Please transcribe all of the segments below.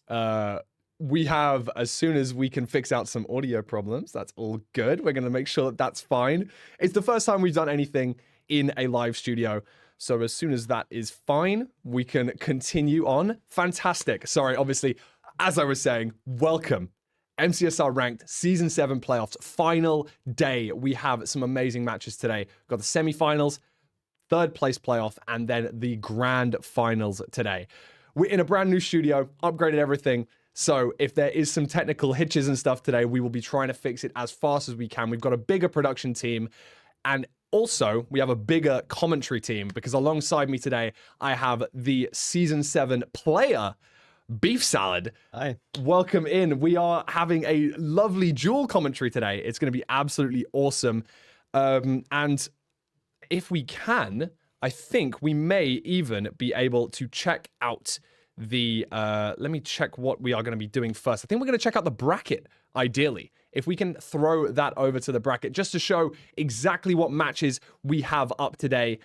We have, as soon as we can fix out some audio problems, that's all good. We're going to make sure that that's fine. It's the first time we've done anything in a live studio. So as soon as that is fine, we can continue on. Fantastic. Sorry, obviously, as I was saying, welcome. MCSR Ranked Season 7 Playoffs, final day. We have some amazing matches today. We've got the semifinals, third place playoff, and then the grand finals today. We're in a brand new studio, upgraded everything. So if there is some technical hitches and stuff today, we will be trying to fix it as fast as we can. We've got a bigger production team, and also we have a bigger commentary team, because alongside me today, I have the Season 7 player, Beef Salad. Hi. Welcome in. We are having a lovely dual commentary today. It's going to be absolutely awesome. And if we can, I think we may even be able to check out the let me check what we are going to be doing first. I think we're going to check out the bracket, ideally. If we can throw that over to the bracket, just to show exactly what matches we have up today.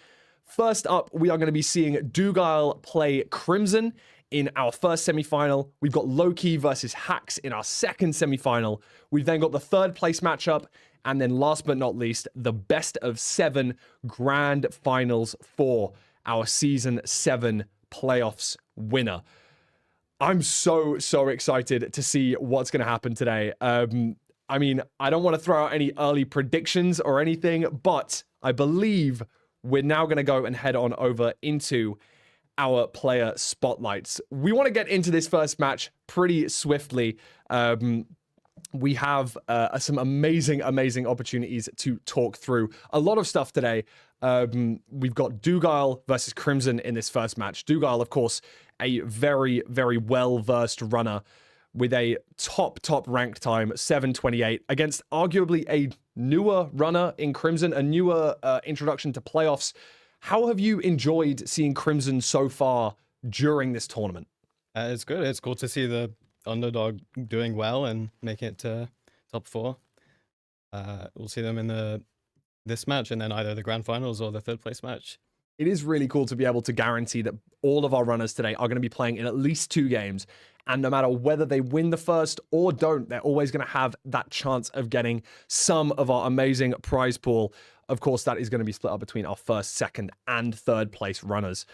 First up, we are going to be seeing Doogile play Crimson in our first semifinal. We've got Lowkey versus Hacks in our second semifinal. We've then got the third place matchup. And then last but not least, the best of 7 grand finals for our Season 7 playoffs winner. I'm so excited to see what's going to happen today. I mean, I don't want to throw out any early predictions or anything, but I believe we're now going to go and head on over into our player spotlights. We want to get into this first match pretty swiftly. We have some amazing opportunities to talk through. A lot of stuff today. We've got Doogile versus Crimson in this first match. Doogile, of course, a very well-versed runner with a top ranked time, 7:28, against arguably a newer runner in Crimson, a newer introduction to playoffs. How have you enjoyed seeing Crimson so far during this tournament? It's good. It's cool to see the underdog doing well and making it to top 4. We'll see them in this match and then either the grand finals or the third place match. It is really cool to be able to guarantee that all of our runners today are going to be playing in at least 2 games. And no matter whether they win the first or don't, they're always going to have that chance of getting some of our amazing prize pool. Of course, that is going to be split up between our first, second, and third place runners.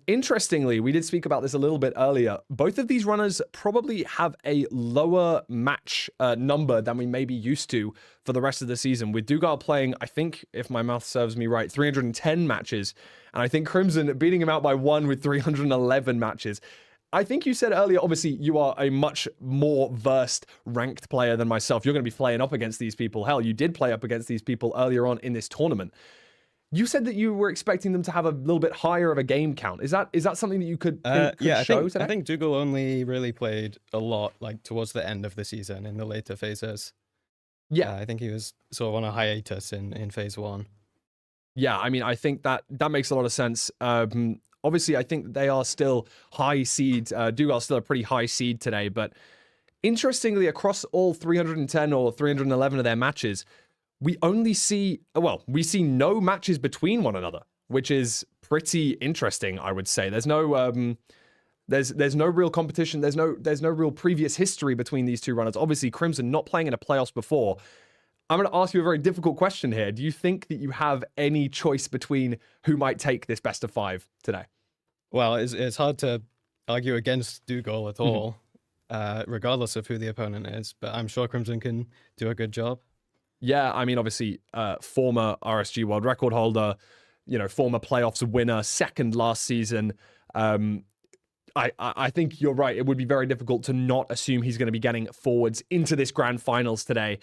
Interestingly, we did speak about this a little bit earlier. Both of these runners probably have a lower match number than we may be used to for the rest of the season. With Doogile playing, I think, if my math serves me right, 310 matches. And I think Crimson beating him out by 1 with 311 matches. I think you said earlier, obviously, you are a much more versed ranked player than myself. You're going to be playing up against these people. Hell, you did play up against these people earlier on in this tournament. You said that you were expecting them to have a little bit higher of a game count. Is that something that you could show today? I think Doogile only really played a lot like towards the end of the season in the later phases. Yeah. I think he was sort of on a hiatus in phase 1. Yeah, I mean, I think that makes a lot of sense. Obviously, I think they are still high seed. Doogile's still a pretty high seed today, but interestingly, across all 310 or 311 of their matches, we see no matches between one another, which is pretty interesting, I would say. There's no there's no real competition. There's no real previous history between these two runners. Obviously, Crimson not playing in a playoffs before. I'm going to ask you a very difficult question here. Do you think that you have any choice between who might take this best of 5 today? Well, it's hard to argue against Doogile at all, regardless of who the opponent is. But I'm sure Crimson can do a good job. Yeah, I mean, obviously, former RSG world record holder, former playoffs winner, second last season. I think you're right. It would be very difficult to not assume he's going to be getting forwards into this grand finals today.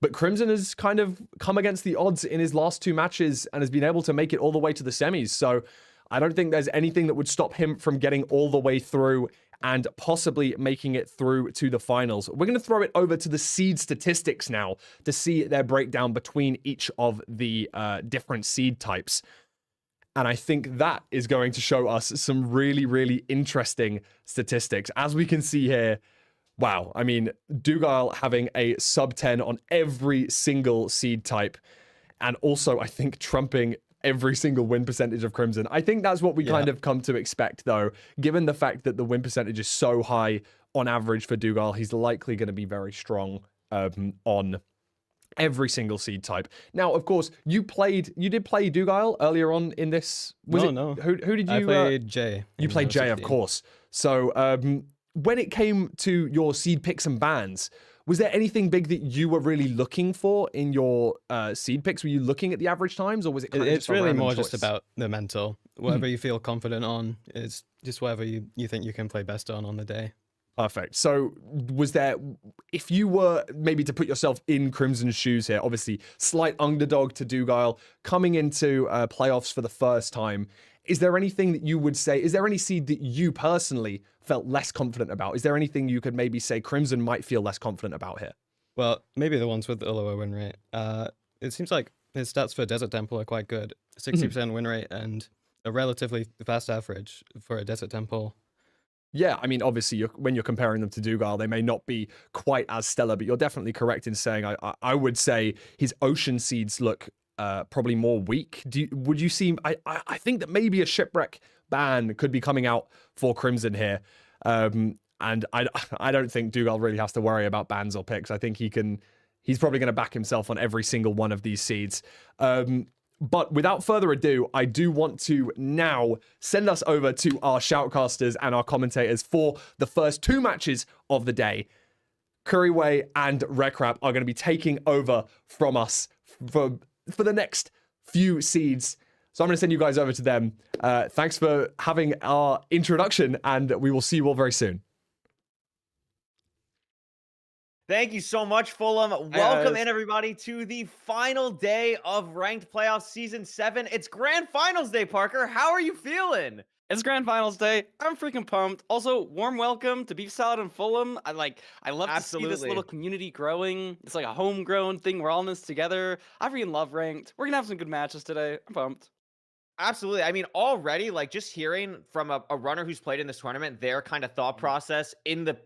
But Crimson has kind of come against the odds in his last 2 matches and has been able to make it all the way to the semis. So I don't think there's anything that would stop him from getting all the way through and possibly making it through to the finals. We're going to throw it over to the seed statistics now to see their breakdown between each of the different seed types. And I think that is going to show us some really interesting statistics. As we can see here, wow, I mean, Doogile having a sub 10 on every single seed type. And also, I think, trumping every single win percentage of Crimson. I think that's what we kind of come to expect, though, given the fact that the win percentage is so high on average for Doogile. He's likely going to be very strong on every single seed type. Now, of course, you did play Doogile earlier on in this. No. Who did you? I played Jay. You played Jay, of course. So when it came to your seed picks and bans, was there anything big that you were really looking for in your seed picks? Were you looking at the average times, or was it kind of It's just a really random more choice? just about the mental. Whatever you feel confident on is just whatever you think you can play best on the day. Perfect. So was there, if you were maybe to put yourself in Crimson's shoes here, obviously slight underdog to Doogile, coming into playoffs for the first time, is there anything that you would say, is there any seed that you personally felt less confident about? Is there anything you could maybe say Crimson might feel less confident about here? Well, maybe the ones with the lower win rate. It seems like his stats for Desert Temple are quite good. 60% win rate and a relatively fast average for a Desert Temple. Yeah, I mean, obviously, when you're comparing them to Doogile, they may not be quite as stellar, but you're definitely correct in saying I would say his Ocean seeds look probably more weak. Would you see? I think that maybe a Shipwreck ban could be coming out for Crimson here, and I don't think Doogile really has to worry about bans or picks. I think he's probably going to back himself on every single one of these seeds. But without further ado, I do want to now send us over to our shoutcasters and our commentators for the first two matches of the day. Curryway and Rekrap are going to be taking over from us for the next few seeds. So I'm going to send you guys over to them. Thanks for having our introduction, and we will see you all very soon. Thank you so much, Fulham. Welcome in, everybody, to the final day of Ranked Playoffs Season 7. It's Grand Finals Day, Parker. How are you feeling? It's Grand Finals Day. I'm freaking pumped. Also, warm welcome to Beef Salad and Fulham. I love to see this little community growing. It's like a homegrown thing. We're all in this together. I freaking love Ranked. We're going to have some good matches today. I'm pumped. Absolutely. I mean, already, like, just hearing from a runner who's played in this tournament, their kind of thought process in the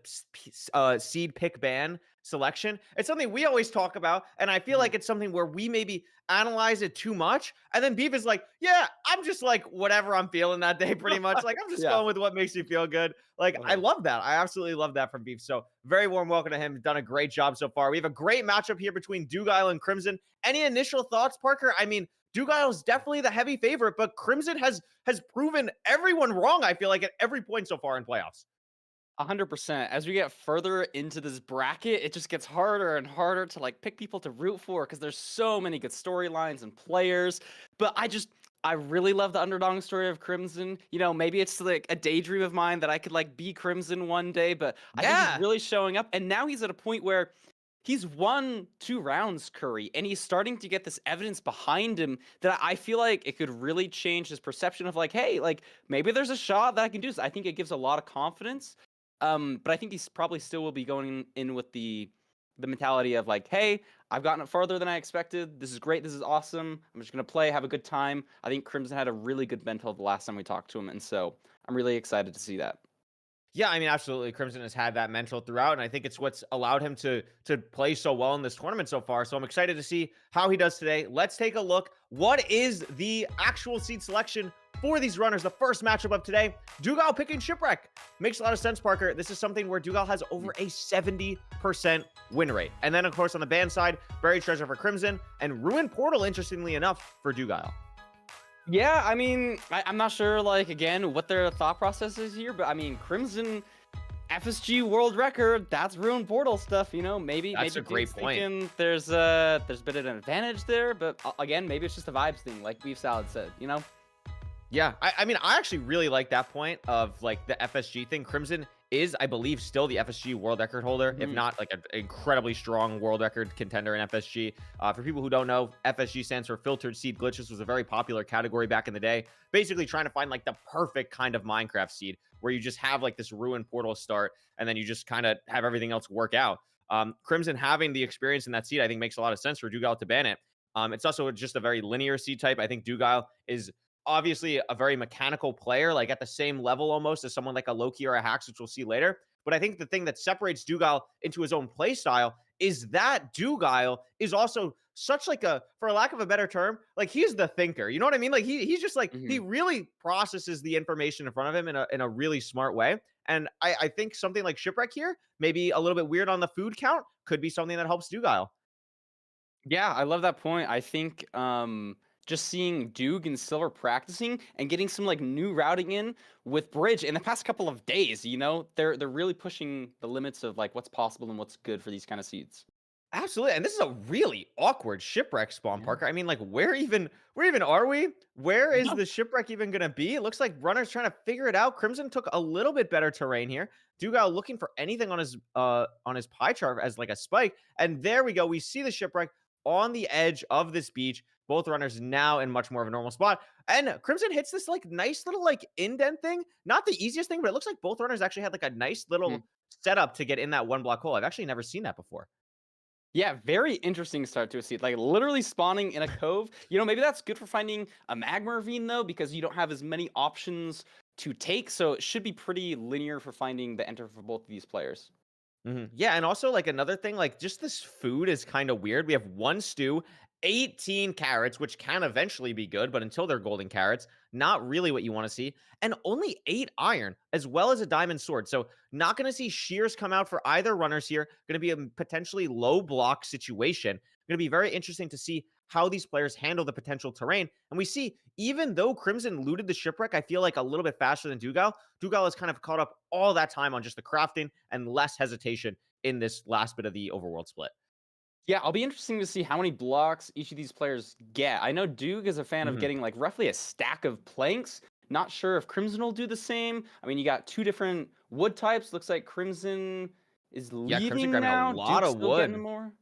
seed pick ban selection, it's something we always talk about, and I feel like it's something where we maybe analyze it too much, and then Beef is like, yeah, I'm just like whatever I'm feeling that day, pretty much. Like, I'm just going with what makes me feel good. Like, I love that. I absolutely love that from Beef. So very warm welcome to him. Done a great job so far. We have a great matchup here between Doogile and Crimson. Any initial thoughts, Parker? I mean, Doogile is definitely the heavy favorite, but Crimson has proven everyone wrong, I feel like, at every point so far in playoffs. 100%. As we get further into this bracket, it just gets harder and harder to like pick people to root for because there's so many good storylines and players. But I really love the underdog story of Crimson. You know, maybe it's like a daydream of mine that I could like be Crimson one day, but I think he's really showing up. And now he's at a point where he's won 2 rounds, Curry, and he's starting to get this evidence behind him that I feel like it could really change his perception of like, hey, like maybe there's a shot that I can do this. I think it gives a lot of confidence. But I think he's probably still will be going in with the mentality of like, hey, I've gotten it farther than I expected. This is great. This is awesome. I'm just going to play, have a good time. I think Crimson had a really good mental the last time we talked to him. And so I'm really excited to see that. Yeah, I mean, absolutely. Crimson has had that mental throughout, and I think it's what's allowed him to play so well in this tournament so far. So I'm excited to see how he does today. Let's take a look. What is the actual seed selection for these runners? The first matchup of today, Doogile picking Shipwreck. Makes a lot of sense, Parker. This is something where Doogile has over a 70% win rate. And then, of course, on the ban side, Buried Treasure for Crimson, and Ruined Portal, interestingly enough, for Doogile. Yeah, I mean, I'm not sure, like, again, what their thought process is here, but I mean, Crimson FSG world record, that's Ruined Portal stuff, you know, maybe a great point. There's a bit of an advantage there, but again, maybe it's just a vibes thing, like Beef Salad said, you know? Yeah, I mean, I actually really like that point of like the FSG thing. Crimson is, I believe, still the FSG world record holder, if not like an incredibly strong world record contender in FSG. For people who don't know, FSG stands for Filtered Seed Glitches, was a very popular category back in the day. Basically trying to find like the perfect kind of Minecraft seed where you just have like this Ruined Portal start and then you just kind of have everything else work out. Crimson having the experience in that seed, I think makes a lot of sense for Doogile to ban it. It's also just a very linear seed type. I think Doogile is obviously a very mechanical player, like at the same level almost as someone like a Lowkey or a Hacks, which we'll see later. But I think the thing that separates Doogile into his own play style is that Doogile is also such like a, for lack of a better term, like he's the thinker. You know what I mean? Like he's just like he really processes the information in front of him in a really smart way. And I think something like Shipwreck here, maybe a little bit weird on the food count, could be something that helps Doogile. Yeah, I love that point. I think just seeing Duke and Silver practicing and getting some like new routing in with Bridge in the past couple of days, they're really pushing the limits of like what's possible and what's good for these kind of seeds. Absolutely. And this is a really awkward shipwreck spawn, Yeah. Parker. I mean, like, where even are we? Where is the shipwreck even gonna be? It looks like runner's trying to figure it out. Crimson took a little bit better terrain here. Doogile looking for anything on his pie chart as like a spike. And there we go. We see the shipwreck on the edge of this beach. Both runners now in much more of a normal spot. And Crimson hits this like nice little like indent thing. Not the easiest thing, but it looks like both runners actually had like a nice little setup to get in that one block hole. I've actually never seen that before. Yeah, very interesting start to a seed. Like literally spawning in a cove. Maybe that's good for finding a magma ravine though, because you don't have as many options to take. So it should be pretty linear for finding the enter for both of these players. Yeah, and also like another thing, like just this food is kind of weird. We have one stew, 18 carrots, which can eventually be good, but until they're golden carrots, not really what you want to see, and only 8 iron, as well as a diamond sword. So not going to see shears come out for either runners here. Going to be a potentially low block situation. Going to be very interesting to see how these players handle the potential terrain. And we see, even though Crimson looted the shipwreck, I feel like a little bit faster than Doogile. Doogile has kind of caught up all that time on just the crafting and less hesitation in this last bit of the overworld split. Yeah, I'll be interesting to see how many blocks each of these players get. I know Duke is a fan of getting like roughly a stack of planks. Not sure if Crimson will do the same. I mean, you got 2 different wood types. Looks like Crimson is Crimson leading grabbing now. a lot Duke's of still getting wood. more.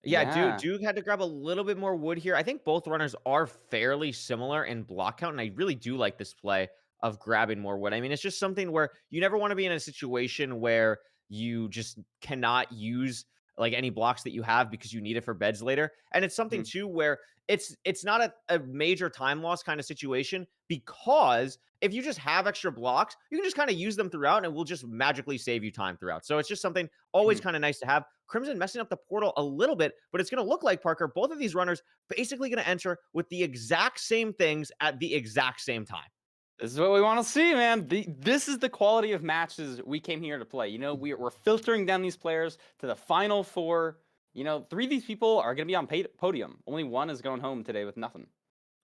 Yeah, Duke had to grab a little bit more wood here. I think both runners are fairly similar in block count, and I really do like this play of grabbing more wood. I mean, it's just something where you never want to be in a situation where you just cannot use like any blocks that you have because you need it for beds later. And it's something too where it's not a major time loss kind of situation, because if you just have extra blocks, you can just kind of use them throughout and it will just magically save you time throughout. So it's just something always kind of nice to have. Crimson messing up the portal a little bit, but it's going to look like, Parker, both of these runners basically going to enter with the exact same things at the exact same time. This is what we want to see, man. This is the quality of matches we came here to play. We're filtering down these players to the final 4. 3 of these people are going to be on podium. Only 1 is going home today with nothing.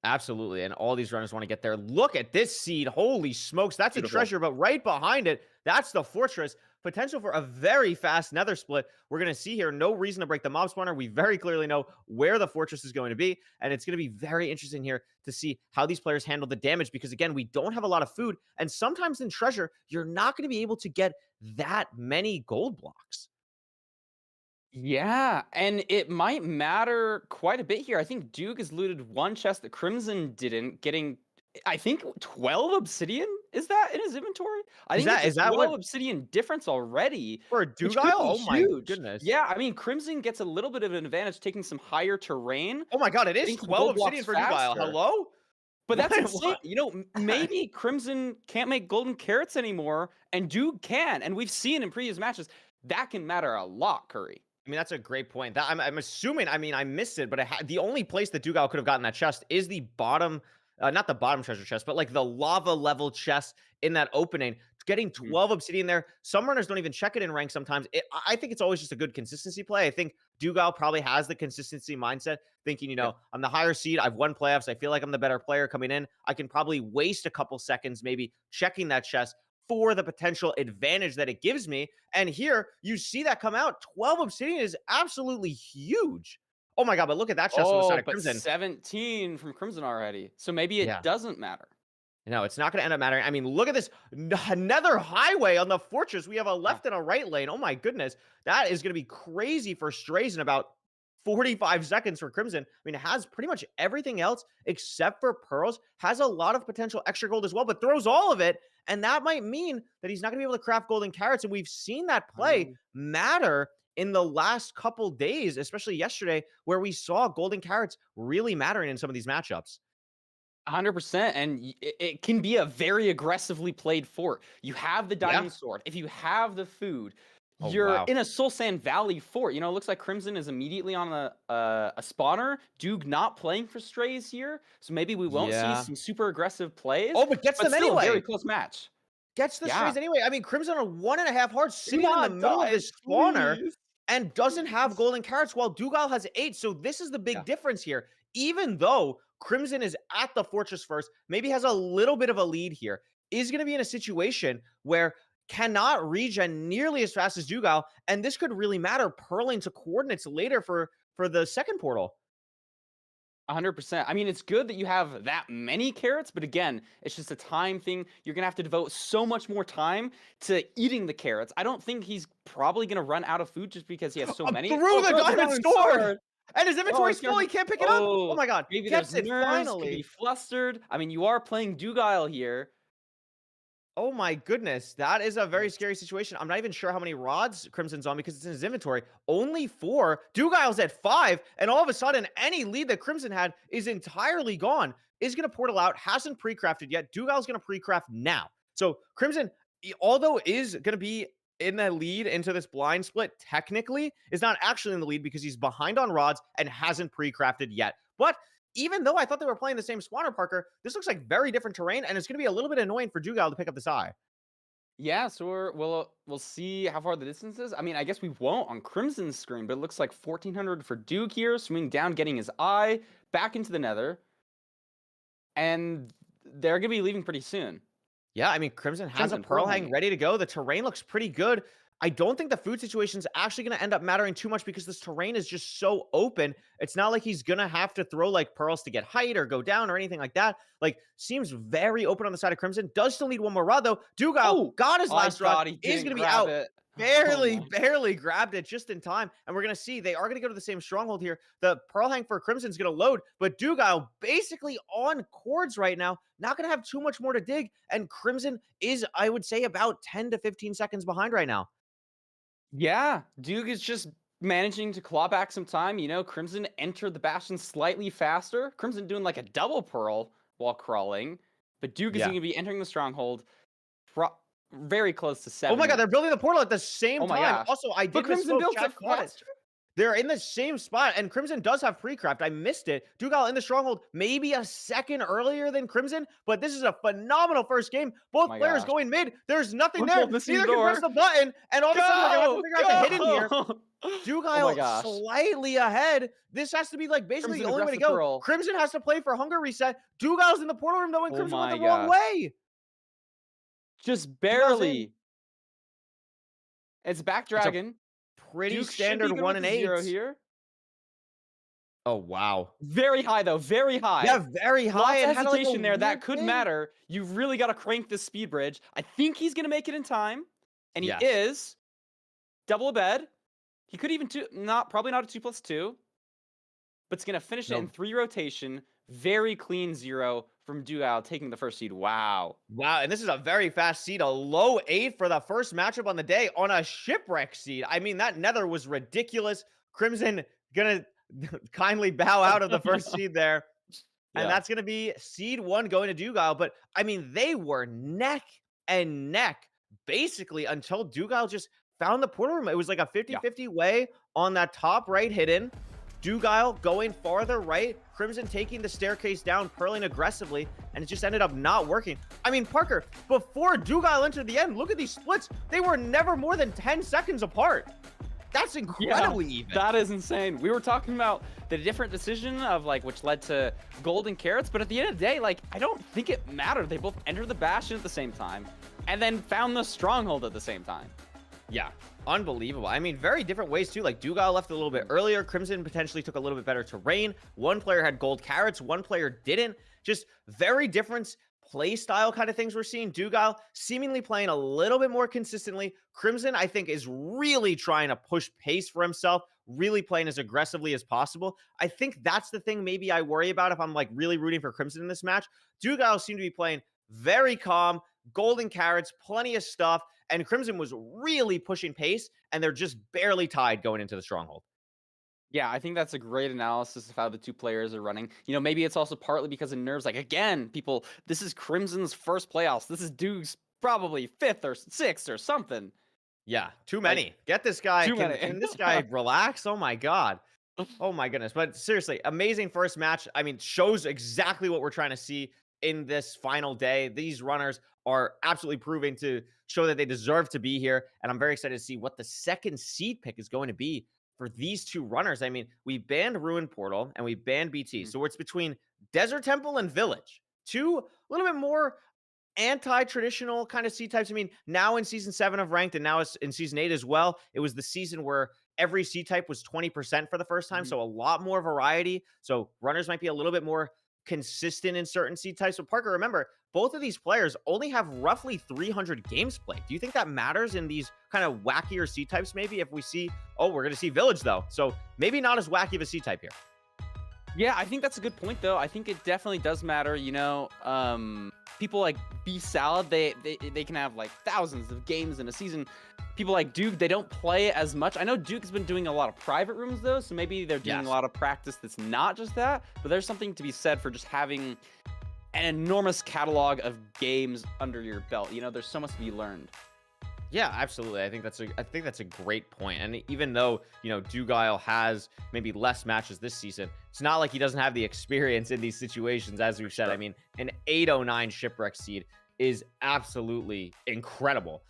Absolutely. And all these runners want to get there. Look at this seed. Holy smokes. That's beautiful. A treasure, but right behind it, that's the fortress. Potential for a very fast nether split. We're going to see here no reason to break the mob spawner. We very clearly know where the fortress is going to be, and it's going to be very interesting here to see how these players handle the damage, because again, we don't have a lot of food, and sometimes in treasure, you're not going to be able to get that many gold blocks. Yeah, and it might matter quite a bit here. I think Duke has looted 1 chest that Crimson didn't, getting, I think, 12 obsidian. Is that in his inventory? I think is that 12 obsidian difference already for Doogile? Oh my goodness! Yeah, I mean, Crimson gets a little bit of an advantage taking some higher terrain. Oh my god, it is 12 obsidian for Doogile. Hello? But that's insane. Maybe Crimson can't make golden carrots anymore, and Duke can. And we've seen in previous matches that can matter a lot, Curry. I mean, that's a great point. That I'm assuming. I mean, I missed it, but the only place that Doogile could have gotten that chest is the bottom. Not the bottom treasure chest, but like the lava level chest in that opening. Getting 12 obsidian there. Some runners don't even check it in rank sometimes. I think it's always just a good consistency play. I think Doogile probably has the consistency mindset, thinking, I'm the higher seed. I've won playoffs. I feel like I'm the better player coming in. I can probably waste a couple seconds maybe checking that chest for the potential advantage that it gives me. And here you see that come out. 12 obsidian is absolutely huge. Oh my god, but look at that chest on the side of Crimson. 17 from Crimson already. So maybe it doesn't matter. No, it's not going to end up mattering. I mean, look at this nether highway on the fortress. We have a left and a right lane. Oh my goodness. That is going to be crazy for strays in about 45 seconds for Crimson. I mean, it has pretty much everything else except for pearls. Has a lot of potential extra gold as well, but throws all of it. And that might mean that he's not going to be able to craft golden carrots. And we've seen that play matter in the last couple days, especially yesterday, where we saw golden carrots really mattering in some of these matchups. 100%, and it can be a very aggressively played fort. You have the diamond sword. If you have the food, Oh, You're wow. in a Soul Sand Valley fort. You know, it looks like Crimson is immediately on a spawner. Doog not playing for Strays here, so maybe we won't see Yeah. some super aggressive plays. Oh, but gets them still a very anyway. close match. Gets the Yeah. strays anyway. I mean, Crimson on 1.5 hearts sitting in the Not middle of die, this spawner please. and doesn't have golden carrots while Doogile has 8. So this is the big Yeah. difference here. Even though Crimson is at the fortress first, maybe has a little bit of a lead here, is going to be in a situation where cannot regen nearly as fast as Doogile, and this could really matter purling to coordinates later for the second portal. 100%. I mean, it's good that you have that many carrots, but again, it's just a time thing. You're going to have to devote so much more time to eating the carrots. I don't think he's probably going to run out of food just because he has so many. Through the throws diamond sword! And his inventory's full, he can't pick it up. Oh my god. Maybe Gets there's it nerves, could finally. be flustered. I mean, you are playing Doogile here. Oh my goodness, that is a very scary situation. I'm not even sure how many rods Crimson's on because it's in his inventory. Only 4. Dougile's at 5, and all of a sudden, any lead that Crimson had is entirely gone. Is going to portal out, hasn't pre-crafted yet. Dougile's going to pre-craft now. So Crimson, although is going to be in the lead into this blind split, technically is not actually in the lead because he's behind on rods and hasn't pre-crafted yet. But even though I thought they were playing the same spawner, Parker, this looks like very different terrain, and it's going to be a little bit annoying for Doogile to pick up this eye. Yeah, so we'll see how far the distance is. I mean, I guess we won't on Crimson's screen, but it looks like 1400 for Doog here, swinging down, getting his eye back into the nether. And they're going to be leaving pretty soon. Yeah, I mean, Crimson has a Pearl Hang ready to go. The terrain looks pretty good. I don't think the food situation is actually going to end up mattering too much because this terrain is just so open. It's not like he's going to have to throw like pearls to get height or go down or anything like that. Like, seems very open on the side of Crimson. Does still need one more rod, though. Doogile got his last rod. Is going to be out. Barely grabbed it just in time. And we're going to see they are going to go to the same stronghold here. The Pearl Hang for Crimson is going to load, but Doogile basically on cords right now. Not going to have too much more to dig. And Crimson is, I would say, about 10 to 15 seconds behind right now. Yeah, Doog is just managing to claw back some time. You know, Crimson entered the Bastion slightly faster. Crimson doing like a double pearl while crawling. But Doog is going to be entering the stronghold very close to 7. Oh my god, they're building the portal at the same time. Gosh. Also, I did Crimson built it faster. They're in the same spot, and Crimson does have pre-craft. I missed it. Doogile in the stronghold maybe a second earlier than Crimson, but this is a phenomenal first game. Both players going mid. There's nothing there. Neither can press the button, and all of a sudden they're going to figure out the hidden here. Doogile slightly ahead. This has to be like basically the only way to go. Pearl. Crimson has to play for hunger reset. Dougile's in the portal room though, and Crimson went the wrong way. Just barely. It's back dragon. Pretty Duke standard 1 and 8 here. Oh wow. Very high though, very high. Yeah, very high. Lots of hesitation there. That could matter. You've really got to crank this speed bridge. I think he's gonna make it in time, and he is. Double a bed. He could even probably not a 2+2, but it's gonna finish it in 3 rotation. Very clean 0 from Doogile taking the first seed. Wow. Wow, and this is a very fast seed. A low 8 for the first matchup on the day on a shipwreck seed. I mean, that nether was ridiculous. Crimson gonna kindly bow out of the first seed there. And that's gonna be seed 1 going to Doogile. But I mean, they were neck and neck basically until Doogile just found the portal room. It was like a 50-50 way on that top right hidden. Doogile going farther right, Crimson taking the staircase down, purling aggressively, and it just ended up not working. I mean, Parker, before Doogile entered the end, look at these splits. They were never more than 10 seconds apart. That's incredibly even. That is insane. We were talking about the different decision of like which led to golden carrots, but at the end of the day, like I don't think it mattered. They both entered the Bastion at the same time and then found the stronghold at the same time. Yeah, unbelievable. I mean, very different ways too. Like Doogile left a little bit earlier. Crimson potentially took a little bit better terrain. One player had gold carrots, one player didn't. Just very different play style kind of things we're seeing. Doogile seemingly playing a little bit more consistently. Crimson, I think, is really trying to push pace for himself, really playing as aggressively as possible. I think that's the thing maybe I worry about if I'm like really rooting for Crimson in this match. Doogile seemed to be playing very calm, golden carrots, plenty of stuff, and Crimson was really pushing pace, and they're just barely tied going into the stronghold. Yeah, I think that's a great analysis of how the two players are running. You know, maybe it's also partly because of nerves. Like, again, people, this is Crimson's first playoffs. This is Doog's probably 5th or 6th or something. Yeah, too Like, many. Get this guy. too Can, many. can this guy relax? Oh my god. Oh my goodness. But seriously, amazing first match. I mean, shows exactly what we're trying to see in this final day. These runners are absolutely proving to show that they deserve to be here. And I'm very excited to see what the second seed pick is going to be for these two runners. I mean, we banned Ruin Portal and we banned BT. Mhm. So it's between Desert Temple and Village. Two a little bit more anti-traditional kind of seed types. I mean, now in season 7 of ranked and now it's in season 8 as well, it was the season where every seed type was 20% for the first time. Mhm. So a lot more variety. So runners might be a little bit more consistent in certain seed types. So Parker, remember, both of these players only have roughly 300 games played. Do you think that matters in these kind of wackier seed types? Maybe if we see, oh, we're going to see Village though. So maybe not as wacky of a seed type here. Yeah, I think that's a good point, though. I think it definitely does matter. People like B Salad, they can have like thousands of games in a season. People like Duke, they don't play as much. I know Duke has been doing a lot of private rooms though, so maybe they're doing Yes. a lot of practice that's not just that. But there's something to be said for just having an enormous catalog of games under your belt. There's so much to be learned. Yeah, absolutely. I think that's a great point. And even though, Doogile has maybe less matches this season, it's not like he doesn't have the experience in these situations, as we've said. I mean, an 809 shipwreck seed is absolutely incredible.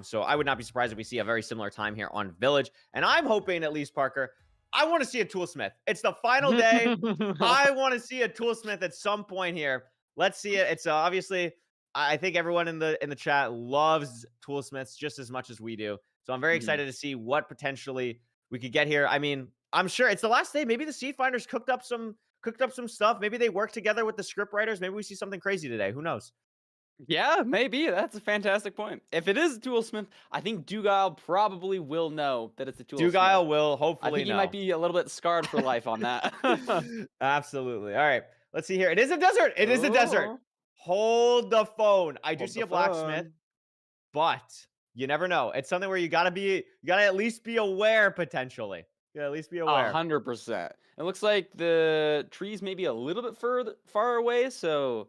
So I would not be surprised if we see a very similar time here on Village. And I'm hoping, at least, Parker, I want to see a Toolsmith. It's the final day. I want to see a Toolsmith at some point here. Let's see it. It's obviously, I think everyone in the chat loves Toolsmiths just as much as we do. So I'm very excited to see what potentially we could get here. I mean, I'm sure it's the last day. Maybe the Seed Finders cooked up some stuff. Maybe they work together with the script writers. Maybe we see something crazy today. Who knows? Yeah, maybe. That's a fantastic point. If it is a Toolsmith, I think Doogile probably will know that it's a Toolsmith. Doogile will I hopefully think he know. might be a little bit scarred for life on that. Absolutely. All right. Let's see here. It is a desert. It is a desert. Oh, Hold the phone. I do hold see the a blacksmith, phone. but you never know. It's something where you gotta at least be aware potentially. You gotta at least be aware. 100%. It looks like the trees may be a little bit far away, so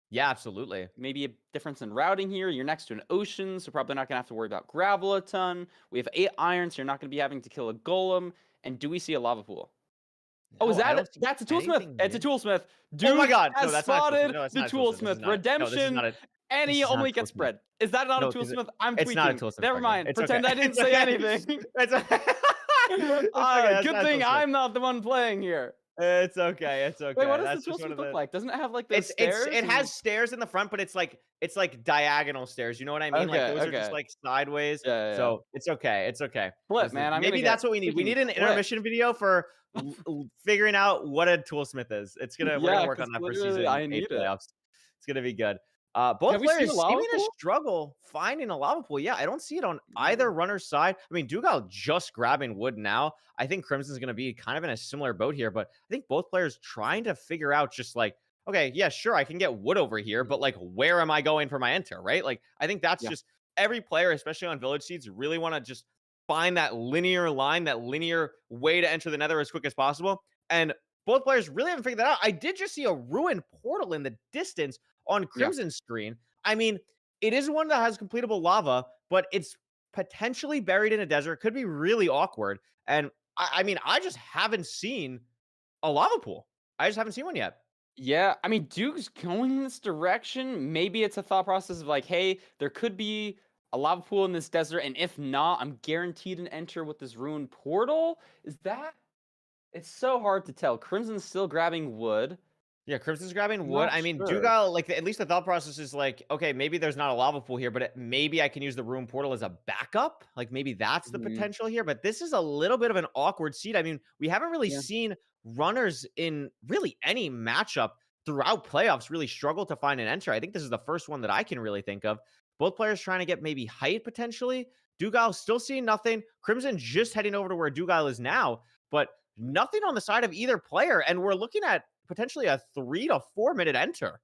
Yeah, absolutely. maybe a difference in routing here. You're next to an ocean, so probably not going to have to worry about gravel a ton. We have 8 iron, so you're not going to be having to kill a golem. And do we see a lava pool? Oh, is No, I that don't see that's a Toolsmith? anything It's a new. Toolsmith. Oh my Dude god. No, has that's not a Toolsmith. spotted No, that's the not a Toolsmith. This is Toolsmith not a, no, this is redemption, not a, and this he is not a only gets Toolsmith. spread. Is that not No, a 'cause Toolsmith? I'm it's not a tweaking. Toolsmith. Never Parker. mind. It's Pretend okay. I didn't It's say okay. anything. It's okay. It's okay. That's Good not a thing Toolsmith. I'm not the one playing here. It's okay. It's okay. Wait, what does That's the just one Toolsmith of look the. like? Doesn't it have like those It's stairs? it has stairs in the front, but it's like diagonal stairs. You know what I mean? Like Okay, those are just okay. like sideways. Yeah, yeah, yeah. So it's okay. It's okay. Flip, Listen, man. I'm maybe gonna that's get what we need. We freaking need an flipped. intermission video for figuring out what a toolsmith is. We're gonna Yeah, work 'cause on that for literally, season I 8 need it. playoffs. It's gonna be good. Both Have we seen a players lava seeming to pool? struggle finding a lava pool. Yeah, I don't see it on either runner's side. I mean, Doogile just grabbing wood now. I think Crimson's going to be kind of in a similar boat here, but I think both players trying to figure out just like, okay, yeah, sure, I can get wood over here, but like, where am I going for my enter, right? Like, I think that's Yeah. just every player, especially on Village Seeds, really want to just find that linear line, that linear way to enter the nether as quick as possible. And both players really haven't figured that out. I did just see a ruined portal in the distance on Crimson's screen. I mean, it is one that has completable lava, but it's potentially buried in a desert. Could be really awkward. And I mean, I just haven't seen a lava pool. I just haven't seen one yet. Yeah, I mean, Duke's going in this direction. Maybe it's a thought process of like, hey, there could be a lava pool in this desert, and if not, I'm guaranteed an enter with this ruined portal. Is that? It's so hard to tell. Crimson's still grabbing wood. Yeah, Crimson's grabbing I'm wood. not I mean, sure. Doogile, like, at least the thought process is like, okay, maybe there's not a lava pool here, but maybe I can use the room portal as a backup. Like, maybe that's the Mhm. potential here. But this is a little bit of an awkward seed. I mean, we haven't really Yeah. seen runners in really any matchup throughout playoffs really struggle to find an enter. I think this is the first one that I can really think of. Both players trying to get maybe height potentially. Doogile still seeing nothing. Crimson just heading over to where Doogile is now, but nothing on the side of either player. And we're looking at potentially a 3 to 4 minute enter.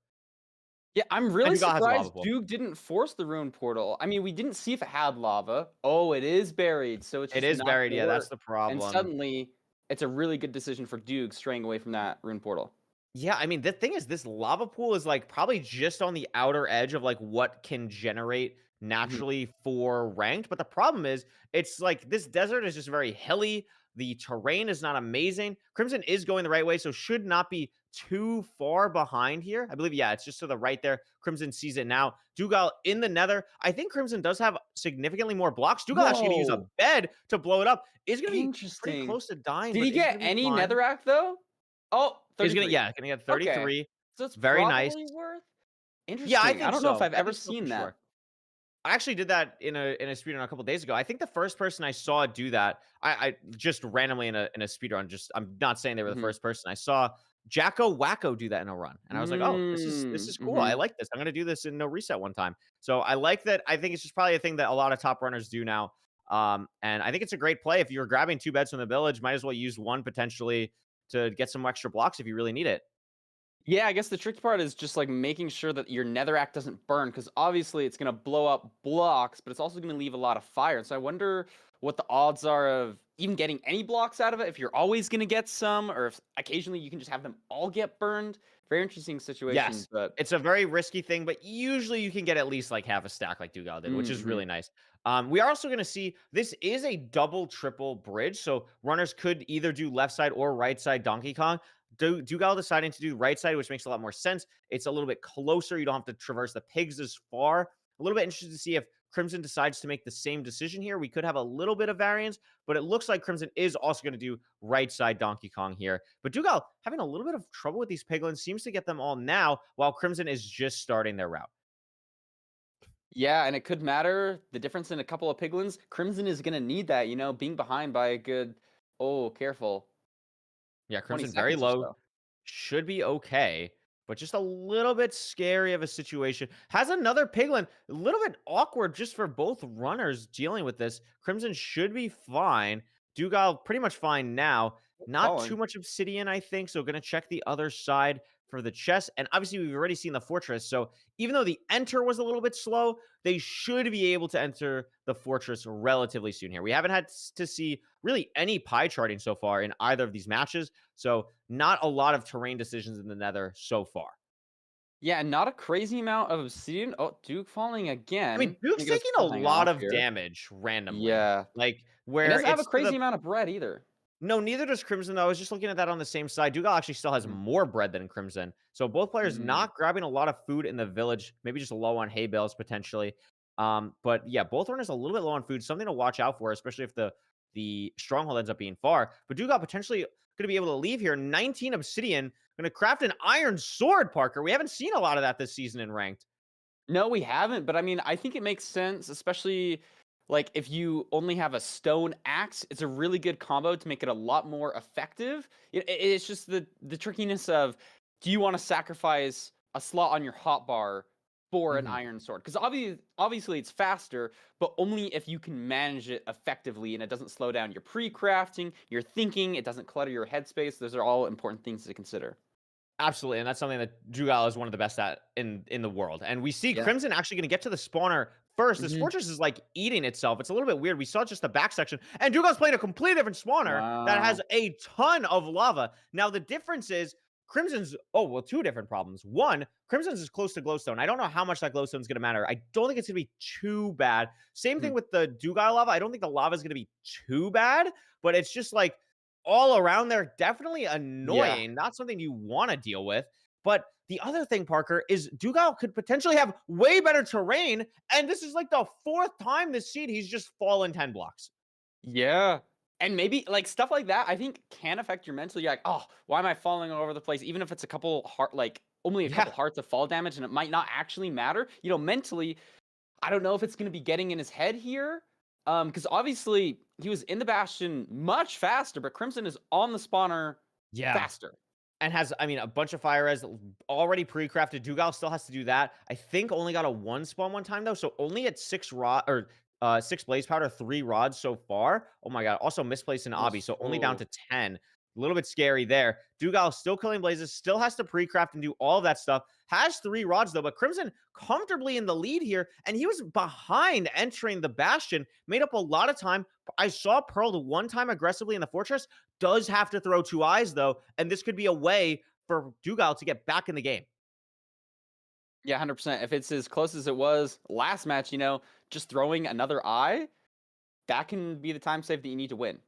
Yeah, I'm really Doogile has a lava surprised pool. Duke didn't force the ruined portal. I mean, we didn't see if it had lava. Oh, it is buried, so it's It just is not buried. gonna Yeah, that's work. the And problem. suddenly, it's a really good decision for Duke straying away from that ruined portal. Yeah, I mean, the thing is, this lava pool is like probably just on the outer edge of like what can generate naturally for ranked. But the problem is, it's like this desert is just very hilly. The terrain is not amazing. Crimson is going the right way, so should not be too far behind here. I believe, yeah, it's just to the right there. Crimson sees it now. Doogile in the nether. I think Crimson does have significantly more blocks. Doogile actually going to use a Whoa. bed to blow it up. Is going to be pretty Interesting. close to dying, Did but he is get going to be any fine. netherrack though? Oh, He's going to, 33. yeah, going to get Okay. 33. So it's Very nice. probably worth. Yeah, I Interesting. I think don't know if so. I've I ever think so for seen that. sure. I actually did that in a speedrun a couple days ago. I think the first person I saw do that, I just randomly in a speedrun, just I'm not saying they were the Mhm. first person. I saw Jacko Wacko do that in a run. And I was like, oh, this is cool. I Mhm. like this. I'm gonna do this in no reset one time. So I like that. I think it's just probably a thing that a lot of top runners do now. And I think it's a great play. If you're grabbing 2 beds from the village, might as well use one potentially to get some extra blocks if you really need it. Yeah, I guess the tricky part is just like making sure that your netherrack doesn't burn, because obviously it's gonna blow up blocks, but it's also gonna leave a lot of fire. So I wonder what the odds are of even getting any blocks out of it, if you're always gonna get some, or if occasionally you can just have them all get burned. Very interesting situation, Yes, but it's a very risky thing, but usually you can get at least like half a stack like Doogile did, which is mm-hmm. really nice. We are also going to see this is a double triple bridge, so runners could either do left side or right side Donkey Kong. Doogile deciding to do right side, which makes a lot more sense. It's a little bit closer. You don't have to traverse the pigs as far. A little bit interested to see if Crimson decides to make the same decision here. We could have a little bit of variance, but it looks like Crimson is also going to do right side Donkey Kong here. But Doogile having a little bit of trouble with these piglins, seems to get them all now, while Crimson is just starting their route. Yeah, and it could matter the difference in a couple of piglins. Crimson is gonna need that, being behind by a good, oh, careful, Yeah, 20 Crimson very seconds or low. so. Should be okay, but just a little bit scary of a situation. Has another piglin. A little bit awkward just for both runners dealing with this. Crimson should be fine. Doogile pretty much fine now. Not too Falling. much obsidian, I think. So going to check the other side for the chest. And obviously, we've already seen the fortress. So even though the enter was a little bit slow, they should be able to enter the fortress relatively soon here. We haven't had to see really any pie charting so far in either of these matches. So not a lot of terrain decisions in the nether so far. Yeah, and not a crazy amount of obsidian. Oh, Duke falling again. I mean, Let Duke's me get his taking a full hang lot off of here. damage randomly. Yeah. Like, He where doesn't have a it's to the crazy amount of bread either. no, neither does Crimson, though. I was just looking at that on the same side. Doogile actually still has Mhm. more bread than Crimson. So both players Mm. not grabbing a lot of food in the village, maybe just low on hay bales potentially. But yeah, both runners a little bit low on food, something to watch out for, especially if the stronghold ends up being far. But Doogile potentially going to be able to leave here. 19 obsidian, going to craft an iron sword, Parker. We haven't seen a lot of that this season in ranked. No, we haven't, but I mean, I think it makes sense, especially like if you only have a stone axe, it's a really good combo to make it a lot more effective. It's just the trickiness of, do you want to sacrifice a slot on your hotbar for an Mhm. iron sword? Because obviously it's faster, but only if you can manage it effectively and it doesn't slow down your pre-crafting, your thinking, it doesn't clutter your headspace. Those are all important things to consider. Absolutely, and that's something that Doogile is one of the best at in the world. And we see Yeah. Crimson actually going to get to the spawner first. This Mhm. fortress is like eating itself. It's a little bit weird. We saw just the back section, and Dougile's playing a completely different spawner that has Wow. a ton of lava. Now the difference is Crimson's. Oh well, two different problems. One, Crimson's is close to glowstone. I don't know how much that glowstone is going to matter. I don't think it's going to be too bad. Same thing Mhm. with the Doogile lava. I don't think the lava is going to be too bad, but it's just like all around there, definitely Yeah. annoying. Not something you want to deal with. But the other thing, Parker, is Doogile could potentially have way better terrain, and this is like the 4th time this seed he's just fallen 10 blocks. Yeah. And maybe like stuff like that, I think can affect your mental. You're like, oh, why am I falling all over the place? Even if it's a couple heart, like only a Yeah. couple hearts of fall damage, and it might not actually matter. Mentally, I don't know if it's going to be getting in his head here. Because obviously he was in the Bastion much faster, but Crimson is on the spawner Yeah. faster. And has, I mean, a bunch of fire res already pre-crafted. Doogile still has to do that. I think only got a 1 spawn one time, though. So only at 6 rod or 6 blaze powder, 3 rods so far. Oh my God. Also misplaced an obby. So only down to 10. A little bit scary there. Doogile still killing blazes, still has to pre-craft and do all of that stuff. Has 3 rods though, but Crimson comfortably in the lead here, and he was behind entering the Bastion, made up a lot of time. I saw Pearl one time aggressively in the fortress. Does have to throw 2 eyes though, and this could be a way for Doogile to get back in the game. Yeah, 100%. If it's as close as it was last match, just throwing another eye, that can be the time save that you need to win.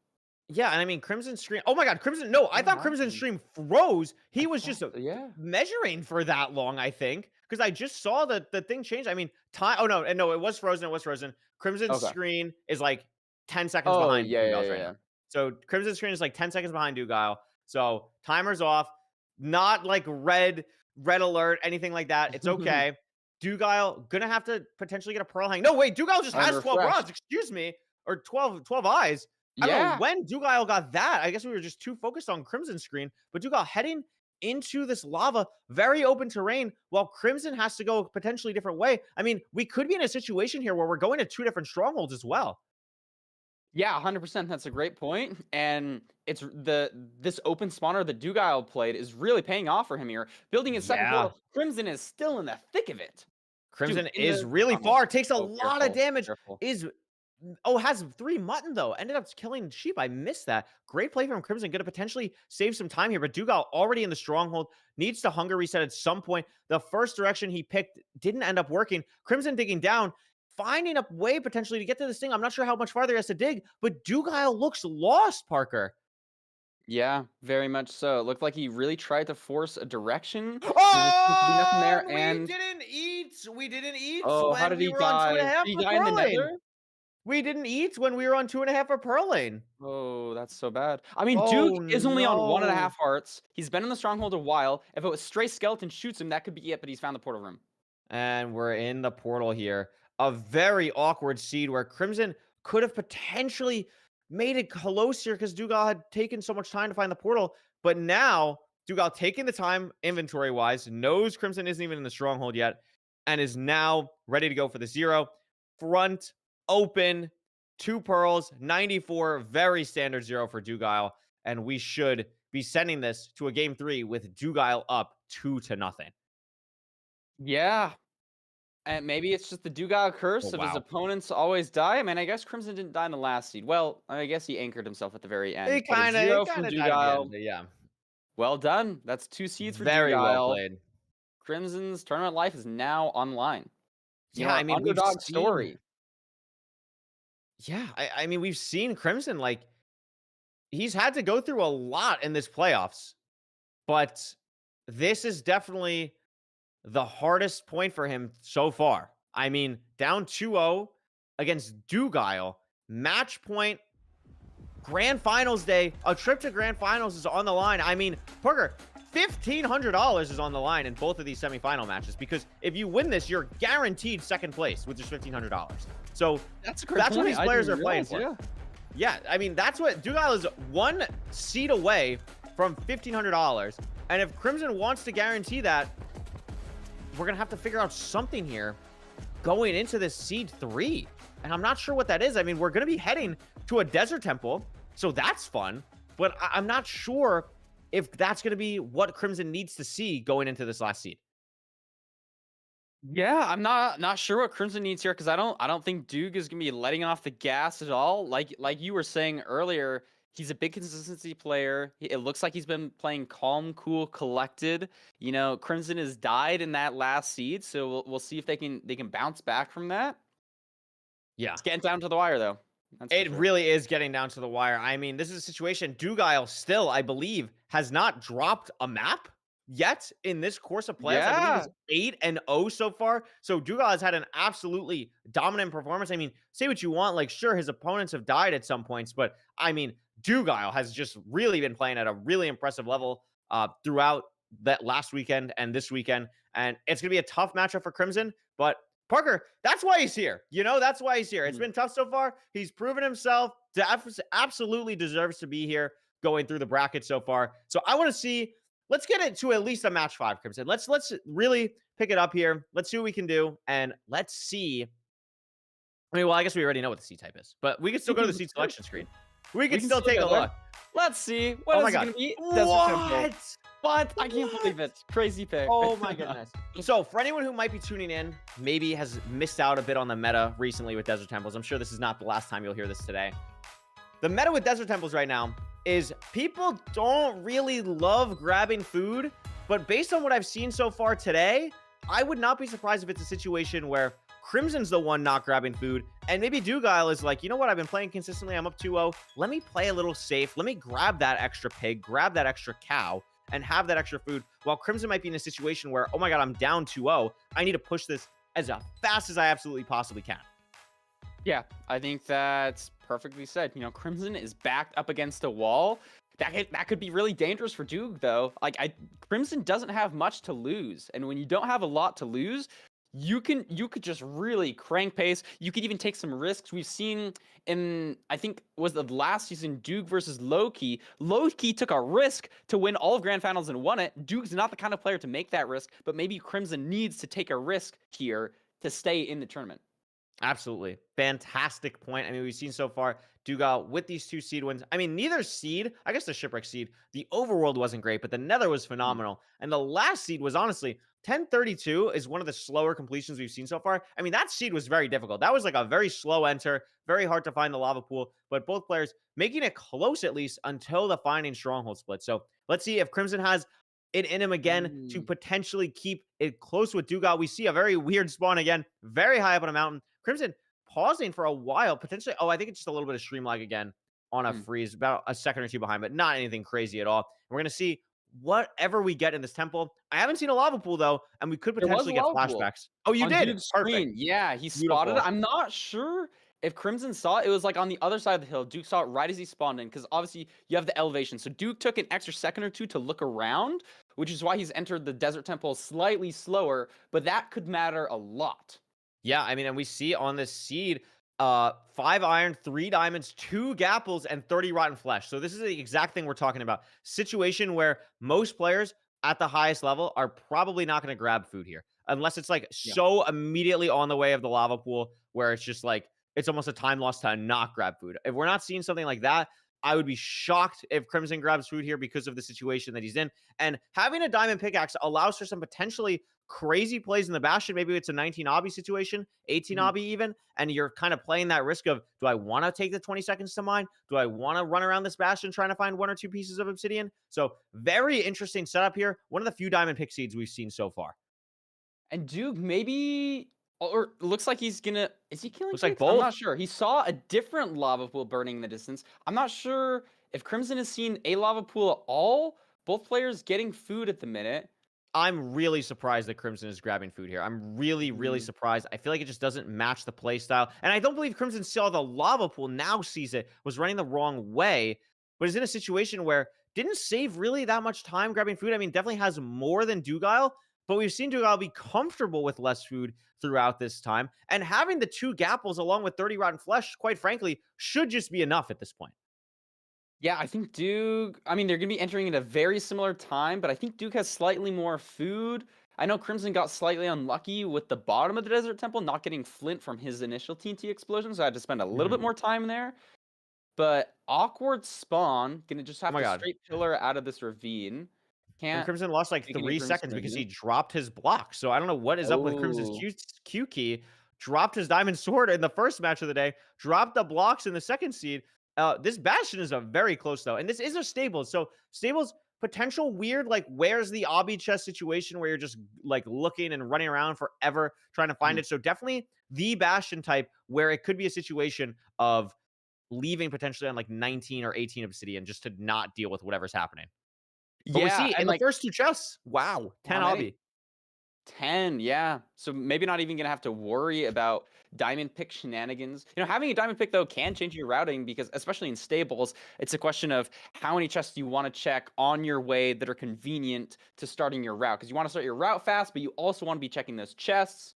Yeah, and I mean, Crimson Stream. Oh my God, Crimson. No, I thought Crimson Stream froze. He was just yeah. measuring for that long, I think, because I just saw the thing change. I mean, time. Oh no, and no, it was frozen. It was frozen. Crimson Okay. Screen is like 10 seconds Oh, behind yeah, Dugile's yeah, right yeah. now. So Crimson Screen is like 10 seconds behind Doogile. So timer's off. Not like red alert, anything like that. It's okay. Doogile gonna have to potentially get a pearl hang. No, wait, Doogile just has 12 Unrefreshed. rods. Excuse me, or 12 eyes. I don't know Yeah. when Doogile got that. I guess we were just too focused on Crimson Screen. But Doogile heading into this lava, very open terrain, while Crimson has to go a potentially different way. I mean, we could be in a situation here where we're going to 2 different strongholds as well. Yeah, 100%. That's a great point. And it's this open spawner that Doogile played is really paying off for him here. Building his second Yeah. portal, Crimson is still in the thick of it. Crimson Dude, in is the- really oh, far, takes a oh, lot careful, of damage. careful. Has 3 mutton though. Ended up killing sheep. I missed that. Great play from Crimson. Going to potentially save some time here. But Doogile already in the stronghold. Needs to hunger reset at some point. The first direction he picked didn't end up working. Crimson digging down. Finding a way potentially to get to this thing. I'm not sure how much farther he has to dig. But Doogile looks lost, Parker. Yeah, very much so. It looked like he really tried to force a direction. Oh, there, and we didn't eat. We didn't eat oh, how when did we he were on die? 2.5 Did he for die in the Pearl Lane. nether? We didn't eat when we were on 2.5 for Pearl Lane. Oh, that's so bad. I mean, Oh, Duke is only on 1.5 no. hearts. He's been in the stronghold a while. If it was stray skeleton shoots him, that could be it, but he's found the portal room. And we're in the portal here. A very awkward seed where Crimson could have potentially made it closer because Doogile had taken so much time to find the portal. But now, Doogile taking the time inventory-wise, knows Crimson isn't even in the stronghold yet, and is now ready to go for the 0. Front, open, 2 pearls, 94, very standard 0 for Doogile. And we should be sending this to a game 3 with Doogile up 2-0. Yeah. And maybe it's just the Doogile curse of his opponents always die. I mean, I guess Crimson didn't die in the last seed. Well, I guess he anchored himself at the very end. It But a kind of 0 died from at Doogile. the end, yeah. Well done. That's 2 seeds for Very Doogile. well played. Crimson's tournament life is now online. Yeah, I mean, underdog story. Yeah, I mean, we've seen Crimson, like, he's had to go through a lot in this playoffs, but this is definitely the hardest point for him so far. I mean, down 2-0 against Doogile, match point, Grand Finals day, a trip to Grand Finals is on the line. I mean, Parker, $1,500 is on the line in both of these semifinal matches because if you win this, you're guaranteed second place with just $1,500. So that's what these players are playing for. Yeah, I mean, that's what Doogile is 1 seed away from $1,500. And if Crimson wants to guarantee that, we're going to have to figure out something here going into this seed 3. And I'm not sure what that is. I mean, we're going to be heading to a desert temple, so that's fun. But I'm not sure if that's going to be what Crimson needs to see going into this last seed. Yeah, I'm not sure what Crimson needs here because I don't think Duke is gonna be letting off the gas at all. Like you were saying earlier, he's a big consistency player. It looks like he's been playing calm, cool, collected. Crimson has died in that last seed, so we'll see if they can bounce back from that. Yeah, It's getting down to the wire though. It really is getting down to the wire. I mean, this is a situation. Doogile still, I believe, has not dropped a map yet in this course of playoffs. I believe it's 8-0 so far. So Doogile has had an absolutely dominant performance. I mean, say what you want. Like, sure, his opponents have died at some points, but I mean, Doogile has just really been playing at a really impressive level throughout that last weekend and this weekend. And it's going to be a tough matchup for Crimson, but Parker, that's why he's here. That's why he's here. It's been tough so far. He's proven himself to absolutely deserves to be here going through the bracket so far. So I want to see, let's get it to at least a match 5, Crimson. Let's really pick it up here. Let's see what we can do. And let's see. I mean, well, I guess we already know what the seed type is, but we can still go to the seed selection screen. We can still take a look. Let's see. What is it going to be? What? But I can't believe it. Crazy pick. Oh my goodness. So for anyone who might be tuning in, maybe has missed out a bit on the meta recently with Desert Temples, I'm sure this is not the last time you'll hear this today. The meta with Desert Temples right now is people don't really love grabbing food, but based on what I've seen so far today, I would not be surprised if it's a situation where Crimson's the one not grabbing food, and maybe Doogile is like, you know what, I've been playing consistently, I'm up 2-0, let me play a little safe, let me grab that extra pig, grab that extra cow, and have that extra food, while Crimson might be in a situation where, oh my god, I'm down 2-0, I need to push this as fast as I absolutely possibly can. Yeah, I think that's perfectly said. You know, Crimson is backed up against a wall. That could be really dangerous for Doog, though. Like, Crimson doesn't have much to lose, and when you don't have a lot to lose, you could just really crank pace. You could even take some risks. We've seen in, I think, was the last season, Doog versus Lowkey. Lowkey took a risk to win all of Grand Finals and won it. Doog's not the kind of player to make that risk, but maybe Crimson needs to take a risk here to stay in the tournament. Absolutely. Fantastic point. I mean, we've seen so far Doogile with these 2 seed wins. I mean, neither seed, I guess the Shipwreck seed, the Overworld wasn't great, but the Nether was phenomenal. And the last seed was honestly, 1032 is one of the slower completions we've seen so far. I mean, that seed was very difficult. That was like a very slow enter, very hard to find the lava pool, but both players making it close at least until the finding stronghold split. So let's see if Crimson has it in him again to potentially keep it close with Doogile. We see a very weird spawn again, very high up on a mountain. Crimson pausing for a while, potentially. Oh, I think it's just a little bit of stream lag again on a freeze, about a second or two behind, but not anything crazy at all. We're going to see whatever we get in this temple. I haven't seen a lava pool, though, and we could potentially get flashbacks. Oh, you did? Dude's screen. Yeah, he spotted it. I'm not sure if Crimson saw it. It was like on the other side of the hill. Duke saw it right as he spawned in, because obviously you have the elevation. So Duke took an extra second or two to look around, which is why he's entered the desert temple slightly slower, but that could matter a lot. Yeah, I mean, and we see on this seed, 5 iron, 3 diamonds, 2 gapples, and 30 rotten flesh. So this is the exact thing we're talking about. Situation where most players at the highest level are probably not going to grab food here, unless it's like so immediately on the way of the lava pool where it's just like, it's almost a time loss to not grab food. If we're not seeing something like that, I would be shocked if Crimson grabs food here because of the situation that he's in. And having a diamond pickaxe allows for some potentially crazy plays in the Bastion. Maybe it's a 19 obby situation, 18 obby even, and you're kind of playing that risk of, do I want to take the 20 seconds to mine? Do I want to run around this Bastion trying to find 1 or 2 pieces of obsidian? So very interesting setup here. One of the few diamond pick seeds we've seen so far. And Duke maybe, or looks like he's gonna, is he killing? Looks like Duke? both. I'm not sure. He saw a different lava pool burning in the distance. I'm not sure if Crimson has seen a lava pool at all. Both players getting food at the minute. I'm really surprised that Crimson is grabbing food here. I'm really, really surprised. I feel like it just doesn't match the play style. And I don't believe Crimson saw the lava pool, now sees it, was running the wrong way, but is in a situation where didn't save really that much time grabbing food. I mean, definitely has more than Doogile, but we've seen Doogile be comfortable with less food throughout this time. And having the 2 gapples along with 30 rotten flesh, quite frankly, should just be enough at this point. Yeah, I think Duke, I mean, they're going to be entering at a very similar time, but I think Duke has slightly more food. I know Crimson got slightly unlucky with the bottom of the Desert Temple, not getting flint from his initial TNT explosion, so I had to spend a little bit more time there. But awkward spawn, going to just have to straight pillar out of this ravine. And Crimson lost like 3 seconds because he dropped his block. So I don't know what is up with Crimson's Q key. Dropped his diamond sword in the first match of the day. Dropped the blocks in the second seed. This Bastion is a very close, though. And this is a Stables. So Stables, potential weird, like, where's the obby chest situation where you're just, like, looking and running around forever trying to find it. So definitely the Bastion type where it could be a situation of leaving potentially on, like, 19 or 18 obsidian just to not deal with whatever's happening. But we see in the first 2 chests, wow, 10 obby. 10, yeah. So maybe not even going to have to worry about diamond pick shenanigans. You know, having a diamond pick, though, can change your routing because, especially in Stables, it's a question of how many chests you want to check on your way that are convenient to starting your route. Because you want to start your route fast, but you also want to be checking those chests.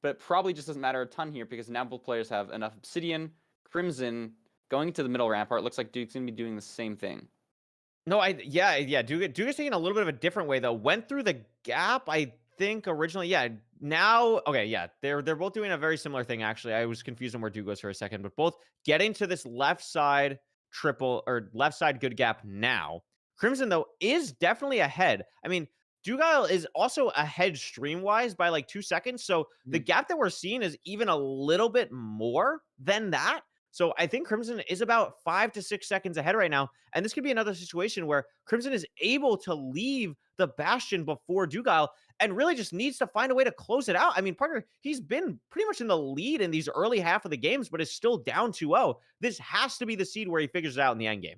But it probably just doesn't matter a ton here because now both players have enough obsidian. Crimson going to the middle rampart. Looks like Duke's going to be doing the same thing. No, Duke is taking a little bit of a different way, though. Went through the gap, I think originally, now, they're both doing a very similar thing, actually. I was confused on where Duke goes for a second, but both getting to this left side triple, or left side good gap now. Crimson, though, is definitely ahead. I mean, Doogile is also ahead stream-wise by like 2 seconds, so the gap that we're seeing is even a little bit more than that. So I think Crimson is about 5 to 6 seconds ahead right now. And this could be another situation where Crimson is able to leave the Bastion before Doogile and really just needs to find a way to close it out. I mean, Parker, he's been pretty much in the lead in these early half of the games, but is still down 2-0. This has to be the seed where he figures it out in the end game.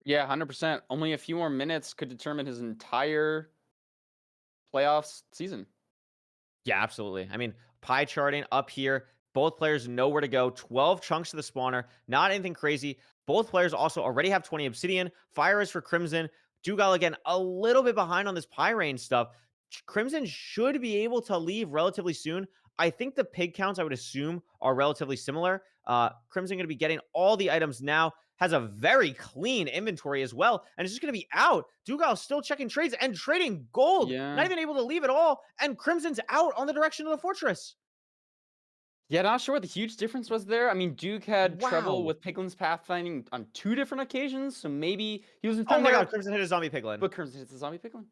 Yeah, 100%. Only a few more minutes could determine his entire playoffs season. Yeah, absolutely. I mean, pie charting up here, both players know where to go. 12 chunks to the spawner, not anything crazy. Both players also already have 20 obsidian. Fire is for Crimson. Doogile, again, a little bit behind on this pie range stuff. Crimson should be able to leave relatively soon. I think the pig counts, I would assume, are relatively similar. Crimson going to be getting all the items now. Has a very clean inventory as well, and it's just going to be out. Doogile still checking trades and trading gold. Yeah. Not even able to leave at all, and Crimson's out on the direction of the fortress. Yeah, not sure what the huge difference was there. I mean, Duke had trouble Wow. with Piglin's pathfinding on 2 different occasions, so maybe he was in Oh time my there, god, Crimson hit a zombie piglin. but Crimson hits the zombie Piglin.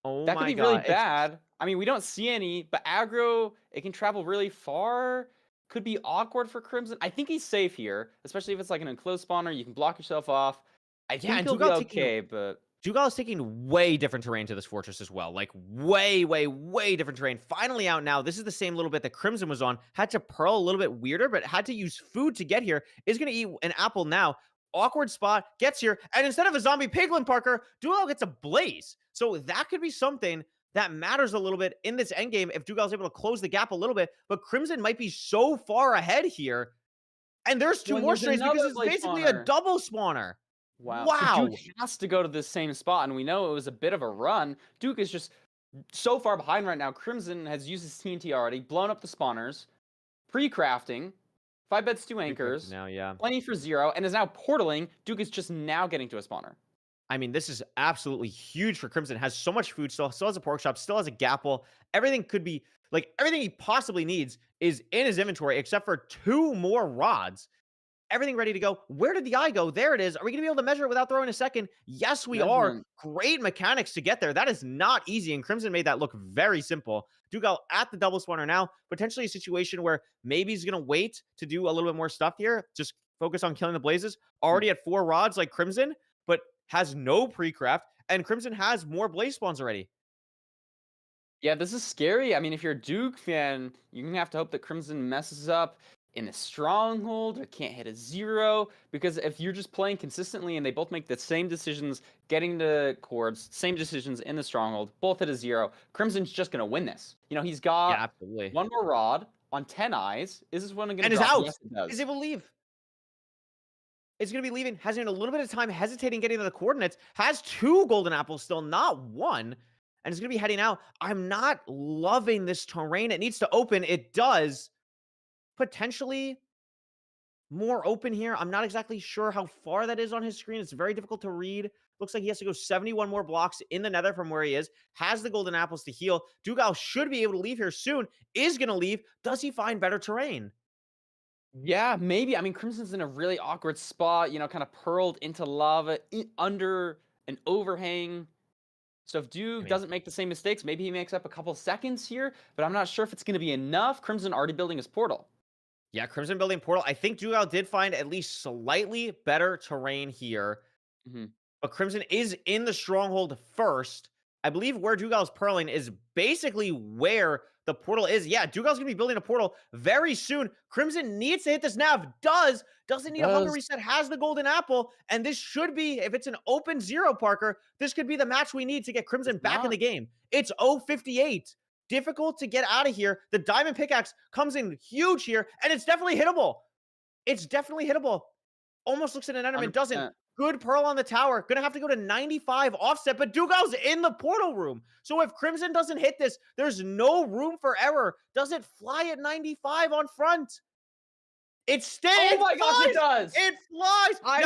Oh That could my be really god. bad. I mean, we don't see any, but aggro, it can travel really far. Could be awkward for Crimson. I think he's safe here, especially if it's like an enclosed spawner. You can block yourself off. I think and he'll be Doogile taking- okay, but Doogile is taking way different terrain to this fortress as well. Like, way, way, way different terrain. Finally out now. This is the same little bit that Crimson was on. Had to pearl a little bit weirder, but had to use food to get here. Is going to eat an apple now. Awkward spot. Gets here. And instead of a zombie piglin, Parker, Doogile gets a blaze. So that could be something that matters a little bit in this endgame if Dougile's able to close the gap a little bit. But Crimson might be so far ahead here. And there's two When more there's strays because another it's blaze basically spawner. a double spawner. wow. Wow. So Duke has to go to this same spot, and we know it was a bit of a run. Duke is just so far behind right now. Crimson has used his TNT already, blown up the spawners, pre-crafting, 5 beds, 2 anchors, Now, yeah. plenty for 0, and is now portaling. Duke is just now getting to a spawner. I mean, this is absolutely huge for Crimson. Has so much food, still has a pork shop, still has a gapple. Everything could be, like, everything he possibly needs is in his inventory, except for 2 more rods. Everything ready to go. Where did the eye go? There it is. Are we going to be able to measure it without throwing a second? Yes, we are. Measurement. Great mechanics to get there. That is not easy, and Crimson made that look very simple. Doogile at the double spawner now. Potentially a situation where maybe he's going to wait to do a little bit more stuff here. Just focus on killing the blazes. Already at 4 rods like Crimson, but has no pre-craft, and Crimson has more blaze spawns already. Yeah, this is scary. I mean, if you're a Duke fan, you're going to have to hope that Crimson messes up in the stronghold or can't hit a 0, because if you're just playing consistently and they both make the same decisions getting to cords, same decisions in the stronghold, both hit a 0, Crimson's just going to win this. You know, he's got Yeah, absolutely. 1 more rod on 10 eyes. Is this one going to And is drop? out. Yes, it does. Is able to leave. Is going to be leaving. Has a little bit of time hesitating getting to the coordinates. Has 2 golden apples still, not 1. And is going to be heading out. I'm not loving this terrain. It needs to open. It does. Potentially more open here. I'm not exactly sure how far that is on his screen. It's very difficult to read. Looks like he has to go 71 more blocks in the nether from where he is. Has the golden apples to heal. Doogile should be able to leave here soon. Is going to leave. Does he find better terrain? Yeah, maybe. I mean, Crimson's in a really awkward spot, you know, kind of pearled into lava under an overhang. So if Duke doesn't make the same mistakes, maybe he makes up a couple seconds here, but I'm not sure if it's going to be enough. Crimson already building his portal. Yeah, Crimson building portal. I think Doogile did find at least slightly better terrain here. Mhm. But Crimson is in the stronghold first. I believe where Dougile's purling is basically where the portal is. Yeah, Dougile's going to be building a portal very soon. Crimson needs to hit this nav. Doesn't need a hunger reset. Has the golden apple. And this should be, if it's an open 0, Parker, this could be the match we need to get Crimson back in the game. It's 058. Difficult to get out of here. The diamond pickaxe comes in huge here, and it's definitely hittable. It's definitely hittable. Almost looks at an enderman, doesn't. 100%. Good pearl on the tower. Gonna have to go to 95 offset, but Dougile's in the portal room. So if Crimson doesn't hit this, there's no room for error. Does it fly at 95 on front? It stays. Oh my gosh, it does. It flies. I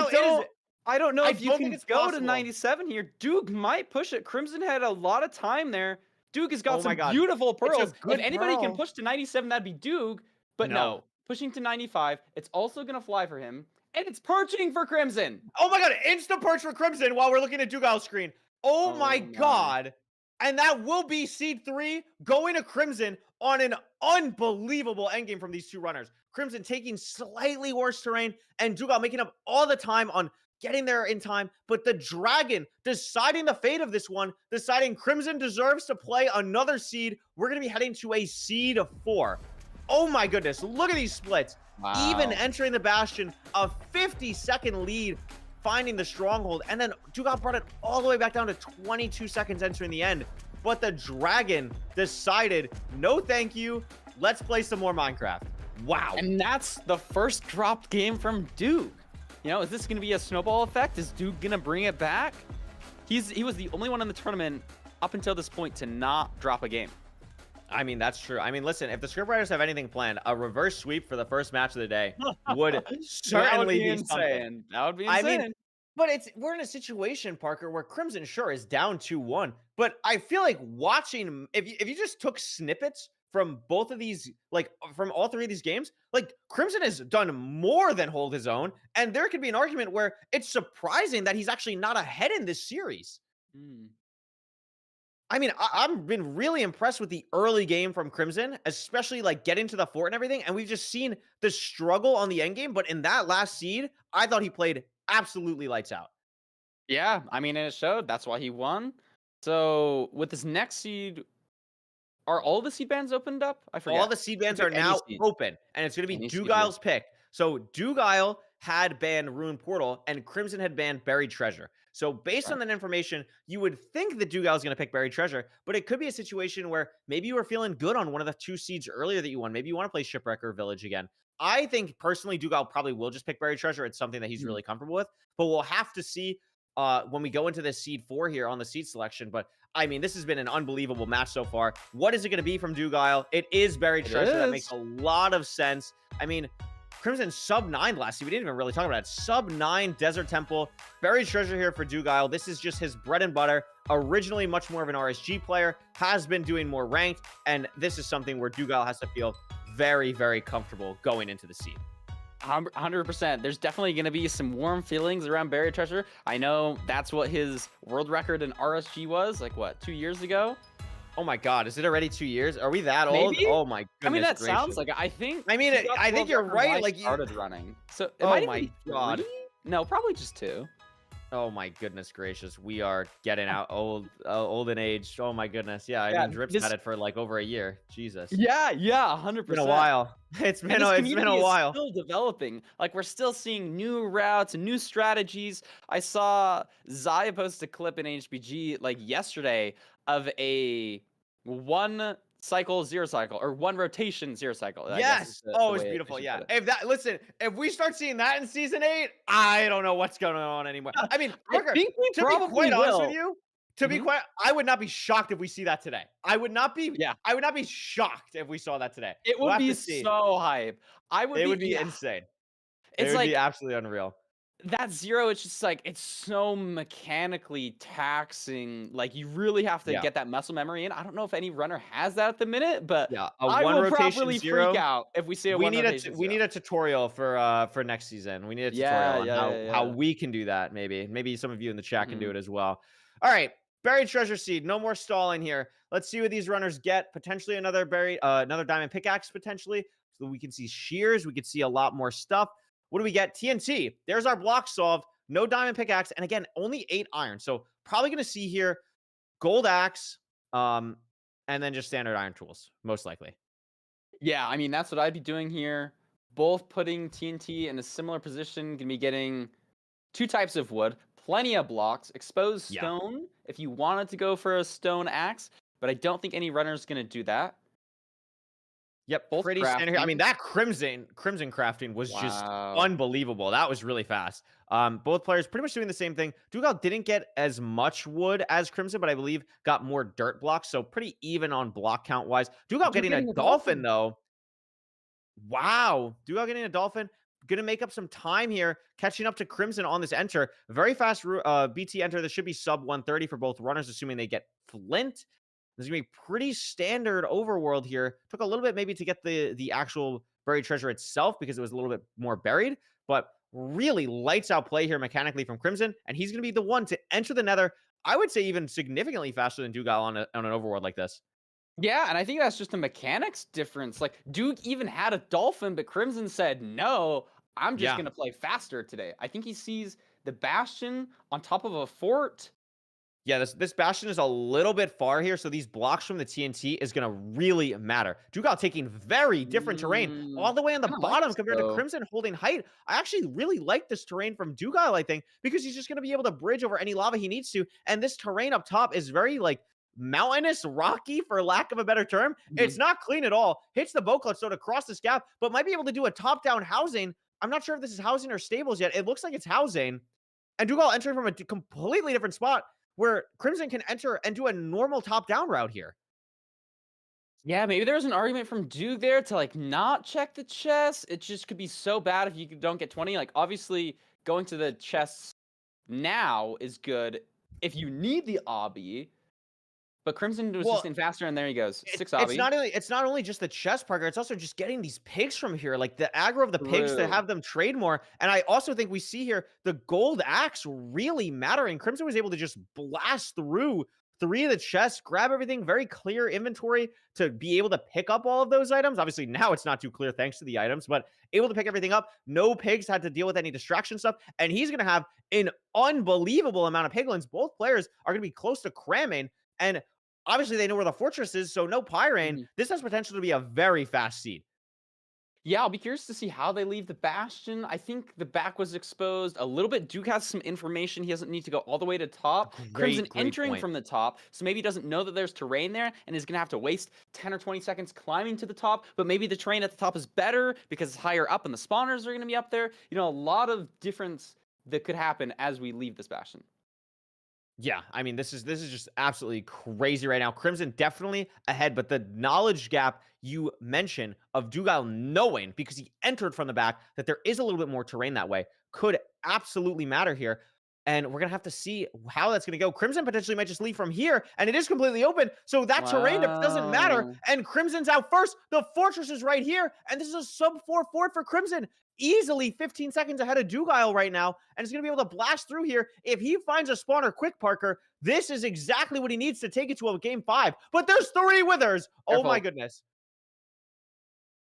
don't know I if you don't can think it's go to possible. 97 here. Duke might push it. Crimson had a lot of time there. Duke has got Oh my some God. beautiful a pearls. good If anybody can pearl. push to 97, that'd be Duke. But No. no, pushing to 95, it's also going to fly for him. And it's perching for Crimson. Oh my God, insta perch for Crimson while we're looking at Dougile's screen. Oh my my. God. And that will be seed 3 going to Crimson on an unbelievable endgame from these two runners. Crimson taking slightly worse terrain, and Doogile making up all the time on getting there in time. But the Dragon deciding the fate of this one, deciding Crimson deserves to play another seed. We're going to be heading to a seed of 4. Oh my goodness, look at these splits. Wow. Even entering the Bastion, a 50-second lead, finding the stronghold, and then Doogile brought it all the way back down to 22 seconds entering the end. But the Dragon decided, no thank you, let's play some more Minecraft. Wow. And that's the first dropped game from Duke. You know, is this going to be a snowball effect? Is Duke going to bring it back? He was the only one in the tournament up until this point to not drop a game. I mean, that's true. I mean, listen, if the scriptwriters have anything planned, a reverse sweep for the first match of the day would certainly be insane. That would be insane. I mean, but we're in a situation, Parker, where Crimson sure is down 2-1. But I feel like watching, if you just took snippets from both of these, like from all 3 of these games, like Crimson has done more than hold his own. And there could be an argument where it's surprising that he's actually not ahead in this series. I mean, I've been really impressed with the early game from Crimson, especially like getting to the fort and everything. And we've just seen the struggle on the end game. But in that last seed, I thought he played absolutely lights out. Yeah, I mean, and it showed. That's why he won. So with this next seed, are all the seed bans opened up? I forget. All the seed bans are now open, and it's going to be Doogile's pick. So Doogile had banned Ruined Portal, and Crimson had banned Buried Treasure. So based on that information, you would think that Doogile is going to pick Buried Treasure, but it could be a situation where maybe you were feeling good on one of the 2 seeds earlier that you won. Maybe you want to play Shipwreck or Village again. I think personally, Doogile probably will just pick Buried Treasure. It's something that he's really comfortable with, but we'll have to see when we go into this seed 4 here on the seed selection. But I mean, this has been an unbelievable match so far. What is it going to be from Doogile? It is Buried Treasure. That makes a lot of sense. I mean, Crimson sub 9 last year. We didn't even really talk about it. Sub 9 Desert Temple. Buried Treasure here for Doogile. This is just his bread and butter. Originally much more of an RSG player. Has been doing more ranked. And this is something where Doogile has to feel very, very comfortable going into the seed. 100%. There's definitely going to be some warm feelings around Buried Treasure. I know that's what his world record in RSG was, like what, 2 years ago? Oh my God, is it already 2 years? Are we that old? Oh my goodness. I mean, that gracious. sounds like I think. I mean, I think you're right. Like started running. So it oh might my be God. 3? No, probably just 2. Oh my goodness gracious. We are getting out old in age. Oh my goodness. Yeah, I mean, Drip's had it for like over a year. Jesus. Yeah, 100%. It's been a while. It's been a while. Still developing. Like we're still seeing new routes and new strategies. I saw Zaya post a clip in HBG like yesterday of a 1 cycle 0 cycle or 1 rotation 0 cycle. Yes. It's beautiful. Yeah. If we start seeing that in season 8, I don't know what's going on anymore. I mean, Parker, to be quite honest with you, I would not be shocked if we see that today. I would not be shocked if we saw that today. It would be so hype. It would be insane. It would be absolutely unreal. That 0, it's just like, it's so mechanically taxing. Like, you really have to get that muscle memory in. I don't know if any runner has that at the minute, but I will probably freak out if we see a 1 rotation 0. We need a tutorial for next season. We need a tutorial on how we can do that, maybe. Maybe some of you in the chat can do it as well. All right, Buried Treasure Seed. No more stalling here. Let's see what these runners get. Potentially another diamond pickaxe, potentially. So we can see shears. We could see a lot more stuff. What do we get? TNT. There's our block solved. No diamond pickaxe. And again, only 8 iron. So probably going to see here gold axe, and then just standard iron tools, most likely. Yeah, I mean, that's what I'd be doing here. Both putting TNT in a similar position. Going to be getting 2 types of wood. Plenty of blocks. Exposed stone if you wanted to go for a stone axe. But I don't think any runner is going to do that. Yep, both pretty standard here. I mean, that crimson crafting was just unbelievable. That was really fast. Both players pretty much doing the same thing. Doogile didn't get as much wood as Crimson, but I believe got more dirt blocks, so pretty even on block count wise. Doogile getting a dolphin though. Wow, Doogile getting a dolphin. Gonna make up some time here, catching up to Crimson on this enter. Very fast BT enter. This should be sub 130 for both runners, assuming they get Flint. This is going to be pretty standard overworld here. Took a little bit maybe to get the actual buried treasure itself because it was a little bit more buried, but really lights out play here mechanically from Crimson, and he's going to be the one to enter the nether, I would say even significantly faster than Doogile on an overworld like this. Yeah, and I think that's just a mechanics difference. Like Duke even had a dolphin, but Crimson said, "No, I'm just Yeah. gonna play faster today." I think he sees the Bastion on top of a fort. Yeah, this Bastion is a little bit far here, so these blocks from the TNT is going to really matter. Doogile taking very different terrain all the way on the Kind of like bottom this compared to though. Crimson holding height. I actually really like this terrain from Doogile, I think, because he's just going to be able to bridge over any lava he needs to. And this terrain up top is very, like, mountainous, rocky, for lack of a better term. It's not clean at all. Hits the boat clutch, so to cross this gap, but might be able to do a top-down housing. I'm not sure if this is housing or stables yet. It looks like it's housing. And Doogile entering from a completely different spot where Crimson can enter and do a normal top-down route here. Yeah, maybe there's an argument from Duke there to like not check the chest. It just could be so bad if you don't get 20. Like obviously going to the chests now is good if you need the obby. But Crimson was Well, just in faster, and there he goes. Six It's obby. not only just the chest, Parker. It's also just getting these pigs from here, like the aggro of the pigs to True. have them trade more. And I also think we see here the gold axe really mattering. Crimson was able to just blast through 3 of the chests, grab everything, very clear inventory to be able to pick up all of those items. Obviously, now it's not too clear thanks to the items, but able to pick everything up. No pigs had to deal with any distraction stuff, and he's going to have an unbelievable amount of piglins. Both players are going to be close to cramming, and obviously they know where the fortress is, so no Pyrain. This has potential to be a very fast seed. Yeah, I'll be curious to see how they leave the Bastion. I think the back was exposed a little bit. Duke has some information. He doesn't need to go all the way to top. Crimson Great entering point. from the top, so maybe he doesn't know that there's terrain there and is going to have to waste 10 or 20 seconds climbing to the top. But maybe the terrain at the top is better because it's higher up and the spawners are going to be up there. You know, a lot of difference that could happen as we leave this Bastion. Yeah, I mean, this is just absolutely crazy right now. Crimson definitely ahead, but the knowledge gap you mentioned of Doogile knowing, because he entered from the back, that there is a little bit more terrain that way could absolutely matter here. And we're going to have to see how that's going to go. Crimson potentially might just leave from here, and it is completely open. So that terrain doesn't matter. Wow. And Crimson's out first. The fortress is right here, and this is a sub-4 fort for Crimson. Easily 15 seconds ahead of Doogile right now, and he's going to be able to blast through here. If he finds a spawner quick, Parker, this is exactly what he needs to take it to a game 5. But there's 3 withers. Oh my goodness.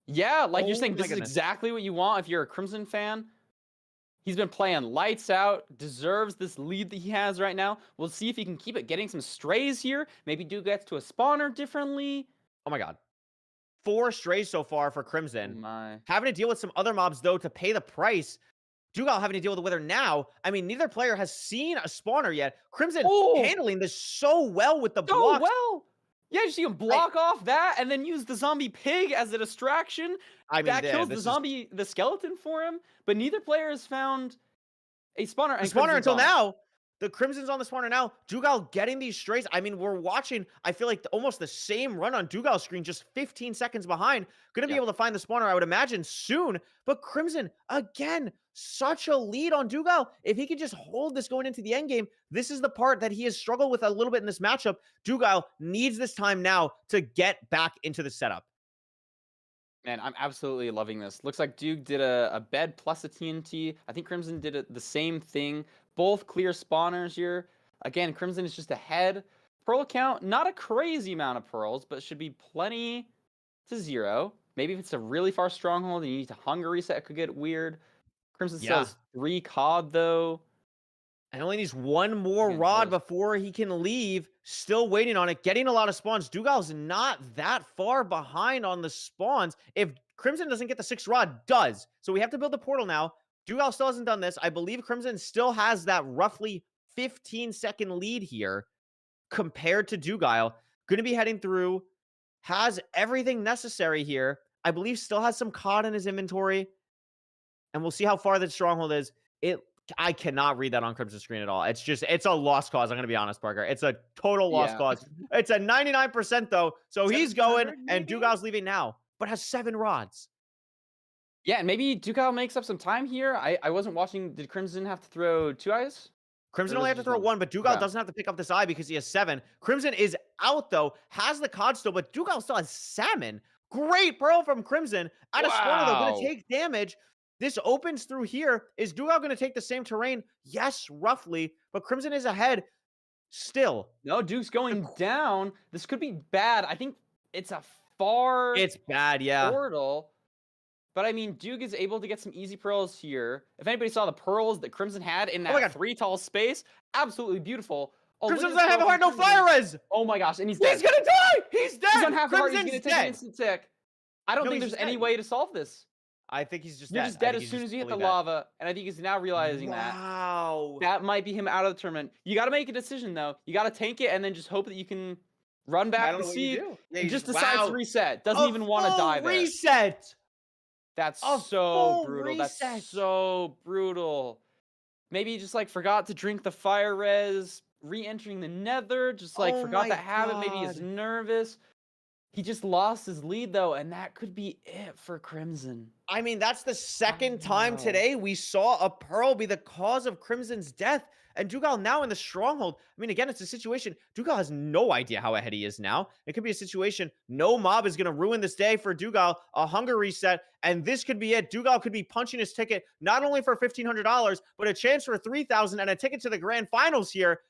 Yeah, like you're Oh saying, my this is goodness. exactly what you want if you're a Crimson fan. He's been playing lights out, deserves this lead that he has right now. We'll see if he can keep it. Getting some strays here. Maybe Duke gets to a spawner differently. Oh my god. 4 strays so far for Oh Crimson. my. Having to deal with some other mobs, though, to pay the price. Doogile having to deal with the wither now. I mean, neither player has seen a spawner yet. Crimson handling this so well with the blocks. well. Yeah, you see him block off that and then use the zombie pig as a distraction. I mean, that kills the zombie, the skeleton for him. But neither player has found a spawner. The spawner until now. The Crimson's on the spawner now. Doogile getting these strays. I mean, we're watching, I feel like, almost the same run on Doogile's screen, just 15 seconds behind. Going to be able to find the spawner, I would imagine, soon. But Crimson, again, such a lead on Doogile. If he could just hold this going into the end game, this is the part that he has struggled with a little bit in this matchup. Doogile needs this time now to get back into the setup. Man, I'm absolutely loving this. Looks like Duke did a bed plus a TNT. I think Crimson did the same thing. Both clear spawners here. Again, Crimson is just ahead. Pearl count, not a crazy amount of pearls, but should be plenty to 0. Maybe if it's a really far stronghold and you need to hunger reset, it could get weird. Crimson still has 3 COD, though. And only needs 1 more rod before he can leave. Still waiting on it. Getting a lot of spawns. Dougile's not that far behind on the spawns. If Crimson doesn't get the 6th rod, does. So we have to build the portal now. Doogile still hasn't done this. I believe Crimson still has that roughly 15-second lead here compared to Doogile. Going to be heading through. Has everything necessary here. I believe still has some COD in his inventory. And we'll see how far the stronghold is. I cannot read that on Crimson's screen at all. It's a lost cause. I'm going to be honest, Parker. It's a total lost cause. It's a 99% though. So he's going and Dougile's leaving now, but has 7 rods. Yeah, and maybe Doogile makes up some time here. I wasn't watching. Did Crimson have to throw 2 eyes? Crimson only have to throw 1, but Doogile doesn't have to pick up this eye because he has 7. Crimson is out though, has the COD still, but Doogile still has salmon. Great pearl from Crimson. Out of spawner though, going to take damage. This opens through here. Is Doogile going to take the same terrain? Yes, roughly. But Crimson is ahead still. No, Duke's going down. This could be bad. I think it's a far It's bad, yeah. portal. But I mean, Duke is able to get some easy pearls here. If anybody saw the pearls that Crimson had in Oh my that God. 3 tall space, absolutely beautiful. Oh, look Crimson's at this not having pearl heart, no from Crimson. fire res! Oh my gosh, and he's dead. He's gonna die! He's dead! He's on half heart. He's Crimson's gonna take an dead! instant tick. I don't No, think he's there's just any dead. way to solve this. I think he's just You're dead. just I dead think as he's soon just as you hit the fully dead. lava, and I think he's now realizing that. Wow. That might be him out of the tournament. You got to make a decision though. You got to tank it and then just hope that you can run I back don't the know what you seed. do. Yeah, He you just just- decides wow. to reset. Doesn't A even want to full die there. reset! That's A so full brutal. reset. That's so brutal. Maybe he just like forgot to drink the fire res, re-entering the nether, just like Oh forgot my to have it. Maybe he's God. nervous. He just lost his lead though, and that could be it for Crimson. I mean, that's the second time Wow. today we saw a pearl be the cause of Crimson's death. And Doogile now in the stronghold. I mean, again, it's a situation. Doogile has no idea how ahead he is now. It could be a situation. No mob is going to ruin this day for Doogile. A hunger reset. And this could be it. Doogile could be punching his ticket, not only for $1,500, but a chance for $3,000 and a ticket to the grand finals here.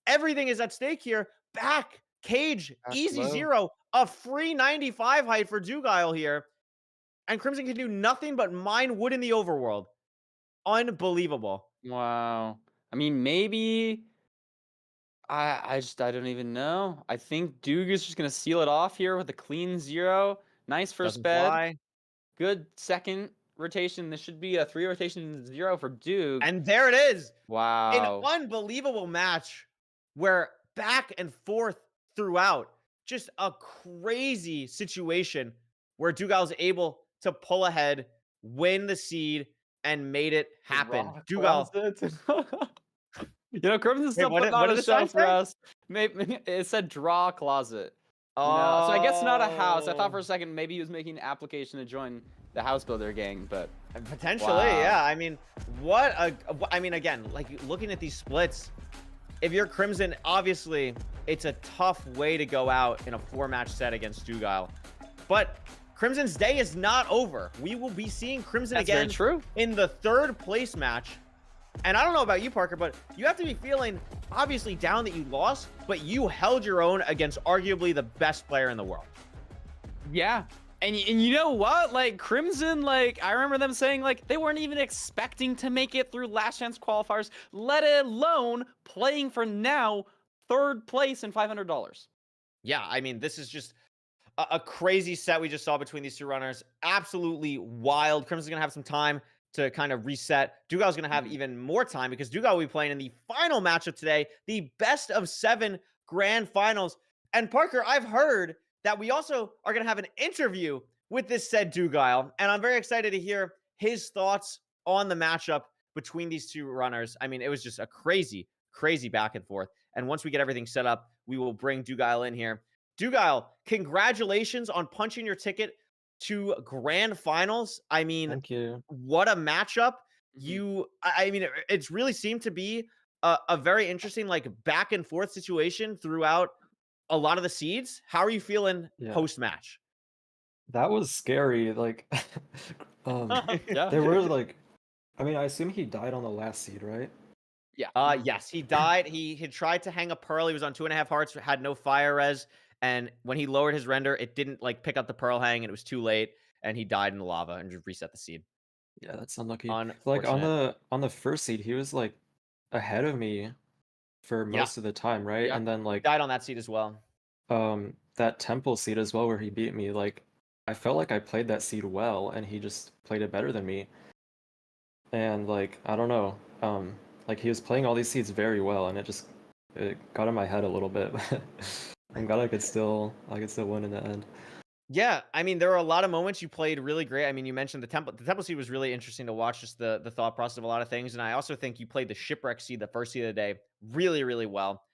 Everything is at stake here. Back, cage, Back easy low. 0. A free 95 height for Doogile here. And Crimson can do nothing but mine wood in the overworld. Unbelievable. Wow. I mean, maybe I don't even know. I think Duke is just gonna seal it off here with a clean 0. Nice first Doesn't bed. fly. Good second rotation. This should be a 3 rotation 0 for Duke. And there it is. Wow. An unbelievable match where back and forth throughout. Just a crazy situation where Dougile's able to pull ahead, win the seed, and made it happen. Raw Doogile. closet. You know, Crimson's still what putting did- what on did a the sign show for say? us. Maybe it said draw closet. You know? So I guess not a house. I thought for Oh. a second maybe he was making an application to join the house builder gang, but Potentially, Wow. yeah. I mean, again, like looking at these splits, if you're Crimson, obviously it's a tough way to go out in a 4-match set against Doogile. But Crimson's day is not over. We will be seeing Crimson that's very again true. in the 3rd place match. And I don't know about you, Parker, but you have to be feeling obviously down that you lost, but you held your own against arguably the best player in the world. Yeah. And you know what? Like Crimson, like I remember them saying like they weren't even expecting to make it through last chance qualifiers, let alone playing for now 3rd place and $500. Yeah, I mean, this is just a crazy set we just saw between these two runners. Absolutely wild. Crimson's going to have some time to kind of reset. Dougile's going to have even more time because Doogile will be playing in the final matchup today, the best of 7 grand finals. And Parker, I've heard that we also are going to have an interview with this said Doogile, and I'm very excited to hear his thoughts on the matchup between these two runners. I mean, it was just a crazy, crazy back and forth. And once we get everything set up, we will bring Doogile in here. Doogile, congratulations on punching your ticket to grand finals. I mean, Thank you. what a matchup. Mhm. I mean, it's really seemed to be a very interesting, like, back and forth situation throughout a lot of the seeds. How are you feeling Yeah. post-match? That was scary. Like, Yeah. there were like, I mean, I assume he died on the last seed, right? Yeah. Yes, he died. He had tried to hang a pearl. He was on 2.5 hearts, had no fire res. And when he lowered his render, it didn't like pick up the pearl hang and it was too late. And he died in the lava and just reset the seed. Yeah, that's unlucky. Like Unfortunate. on the first seed, he was like ahead of me for Yeah. most of the time, right? Yeah. And then like Died on that seed as well. that temple seed as well where he beat me, like I felt like I played that seed well and he just played it better than me. And like I don't know, like he was playing all these seeds very well and it got in my head a little bit. I'm glad I could still win in the end. Yeah, I mean, there were a lot of moments you played really great. I mean, you mentioned the temple. The temple seed was really interesting to watch, just the thought process of a lot of things. And I also think you played the shipwreck seed, the first seed of the day, really, really well.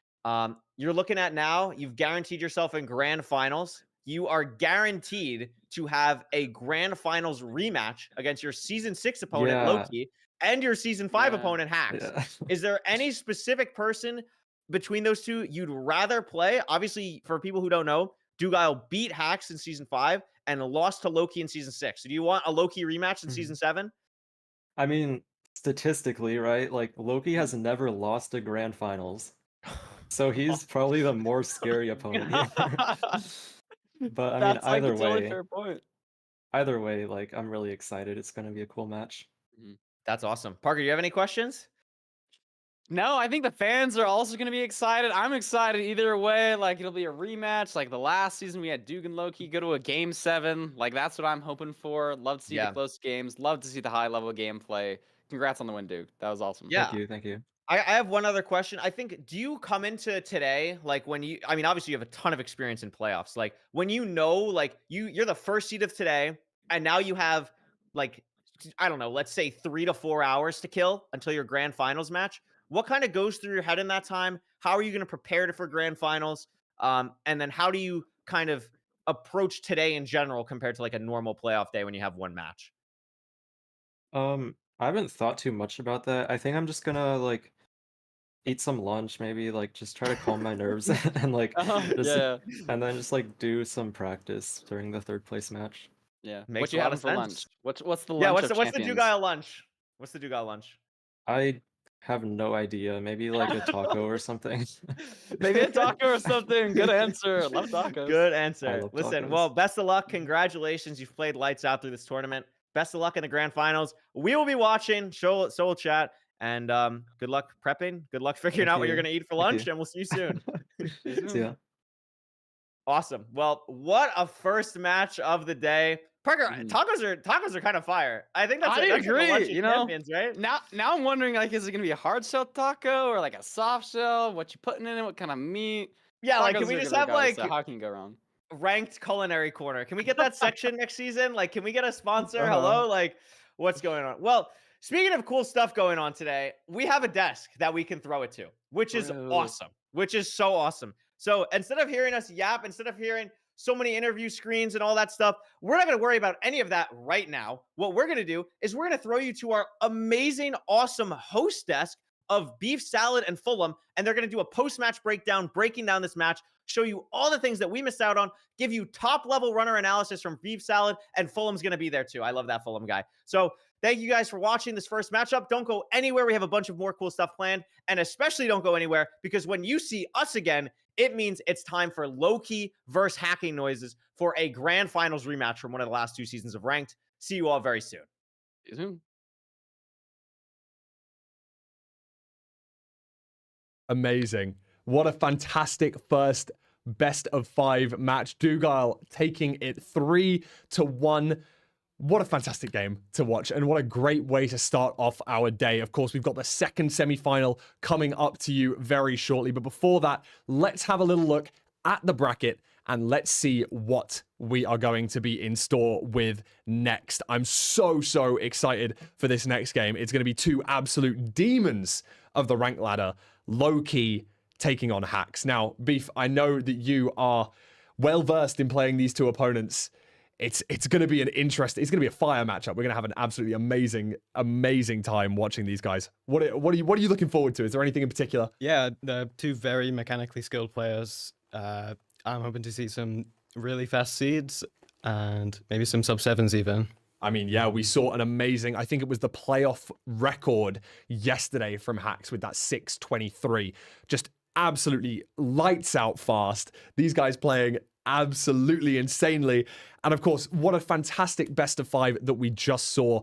You're looking at now, you've guaranteed yourself in grand finals. You are guaranteed to have a grand finals rematch against your season 6 opponent, Yeah. Lowkey, and your season 5 Yeah. opponent, Hacks. Yeah. Is there any specific person between those two you'd rather play? Obviously, for people who don't know, Doogile beat Hacks in season 5 and lost to Lowkey in season 6. So do you want a Lowkey rematch in Mhm. season 7? I mean, statistically, right? Like Lowkey has never lost to grand finals. So he's probably the more scary opponent here. But I mean, That's like a totally fair point. either way, like I'm really excited. It's gonna be a cool match. That's awesome. Parker, do you have any questions? No, I think the fans are also going to be excited. I'm excited either way. Like, it'll be a rematch. Like, the last season we had Doogile and Lowkey go to a game 7. Like, that's what I'm hoping for. Love to see the close games. Love to see the high level gameplay. Congrats on the win, Duke. That was awesome. Yeah. Thank you, thank you. I have one other question. I think, do you come into today, like when you, I mean, obviously you have a ton of experience in playoffs. Like when you know, like you're the first seed of today, and now you have like, I don't know, let's say 3 to 4 hours to kill until your grand finals match. What kind of goes through your head in that time? How are you going to prepare for grand finals? And then how do you kind of approach today in general compared to like a normal playoff day when you have one match? I haven't thought too much about that. I think I'm just gonna like eat some lunch, maybe like just try to calm my nerves and like just Yeah. and then just like do some practice during the third place match. Yeah. Makes What a you lot having of for lunch? sense. What's the lunch Yeah, of what's the champions? Doogile lunch? What's the Doogile lunch? I have no idea. Maybe like a taco or something. Maybe a taco or something. Good answer. Love tacos. Good I answer. love Listen, tacos. well, best of luck. Congratulations. You've played lights out through this tournament. Best of luck in the grand finals. We will be watching. So will chat. And good luck prepping. Good luck figuring Thank out what you're you. going to eat for Thank lunch. you. And we'll see you soon. See ya. Awesome. Well, what a first match of the day. Parker, tacos are kind of fire. I think that's I that's like a lunch agree. of You know, champions, right? now I'm wondering, like, is it gonna be a hard shell taco or like a soft shell? What you putting in it? What kind of meat? Yeah, like Tacos can we are just good have regardless, like so how can you go wrong? ranked culinary corner? Can we get that section next season? Like, can we get a sponsor? Uh-huh. Hello? Like, what's going on? Well, speaking of cool stuff going on today, we have a desk that we can throw it to, which is True. awesome, which is so awesome. So instead of hearing us yap, instead of hearing so many interview screens and all that stuff, we're not going to worry about any of that right now. What we're going to do is we're going to throw you to our amazing, awesome host desk of Beef Salad and Fulham, and they're going to do a post-match breakdown, breaking down this match, show you all the things that we missed out on, give you top-level runner analysis from Beef Salad, and Fulham's going to be there too. I love that Fulham guy. So thank you guys for watching this first matchup. Don't go anywhere. We have a bunch of more cool stuff planned, and especially don't go anywhere because when you see us again, it means it's time for Lowkey versus Hacking Noises for a grand finals rematch from one of the last 2 seasons of Ranked. See you all very soon. See you soon. Amazing. What a fantastic first best of 5 match. Doogile taking it 3-1. What a fantastic game to watch, and what a great way to start off our day. Of course, we've got the second semi-final coming up to you very shortly. But before that, let's have a little look at the bracket and let's see what we are going to be in store with next. I'm so excited for this next game. It's going to be 2 absolute demons of the rank ladder. Lowkey taking on Hacks. Now, Beef, I know that you are well versed in playing these 2 opponents. It's going to be it's going to be a fire matchup. We're going to have an absolutely amazing time watching these guys. What are you looking forward to? Is there anything in particular? Yeah, they're 2 very mechanically skilled players. I'm hoping to see some really fast seeds and maybe some sub-7s even. I mean, yeah, we saw an amazing, I think it was the playoff record yesterday from Hacks with that 6:23. Just absolutely lights out fast. These guys playing absolutely insanely. And of course, what a fantastic best of 5 that we just saw.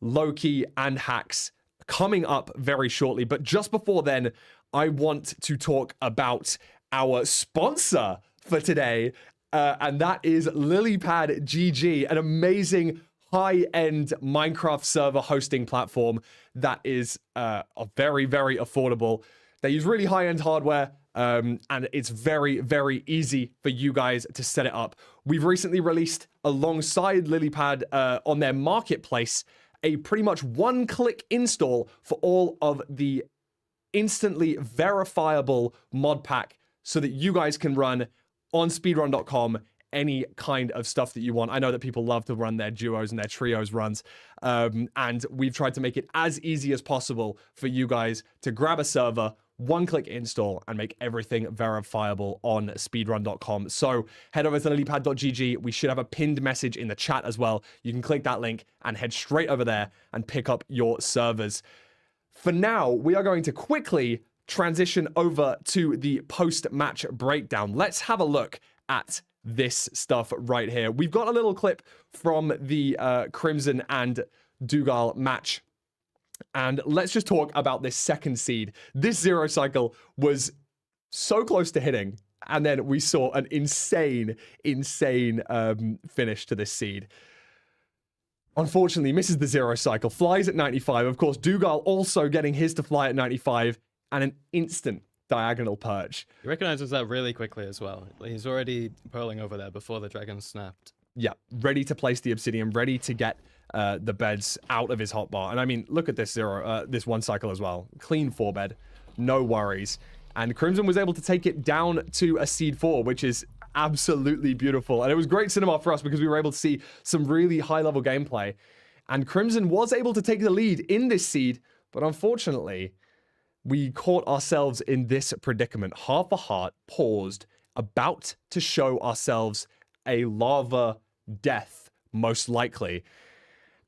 Lowkey and Hacks coming up very shortly. But just before then, I want to talk about our sponsor for today. And that is LilyPad GG, an amazing high-end Minecraft server hosting platform that is very affordable. They use really high-end hardware, and it's very easy for you guys to set it up. We've recently released, alongside LilyPad on their marketplace, a pretty much one-click install for all of the instantly verifiable mod pack so that you guys can run on speedrun.com any kind of stuff that you want. I know that people love to run their duos and their trios runs, and we've tried to make it as easy as possible for you guys to grab a server, one-click install, and make everything verifiable on speedrun.com. So head over to lilypad.gg. We should have a pinned message in the chat as well. You can click that link and head straight over there and pick up your servers. For now, we are going to quickly transition over to the post-match breakdown. Let's have a look at this stuff right here. We've got a little clip from the Crimson and Doogile match. And let's just talk about this second seed. This zero cycle was so close to hitting. And then we saw an insane finish to this seed. Unfortunately, misses the zero cycle, flies at 95. Of course, Doogile also getting his to fly at 95 and an instant diagonal perch. He recognizes that really quickly as well. He's already pearling over there before the dragon snapped. Yeah, ready to place the obsidian, ready to get the beds out of his hotbar. And I mean, look at this this one cycle as well. Clean 4-bed, no worries. And Crimson was able to take it down to a seed 4, which is absolutely beautiful. And it was great cinema for us because we were able to see some really high-level gameplay. And Crimson was able to take the lead in this seed, but unfortunately, we caught ourselves in this predicament. Half a Heart paused, about to show ourselves a lava death, most likely.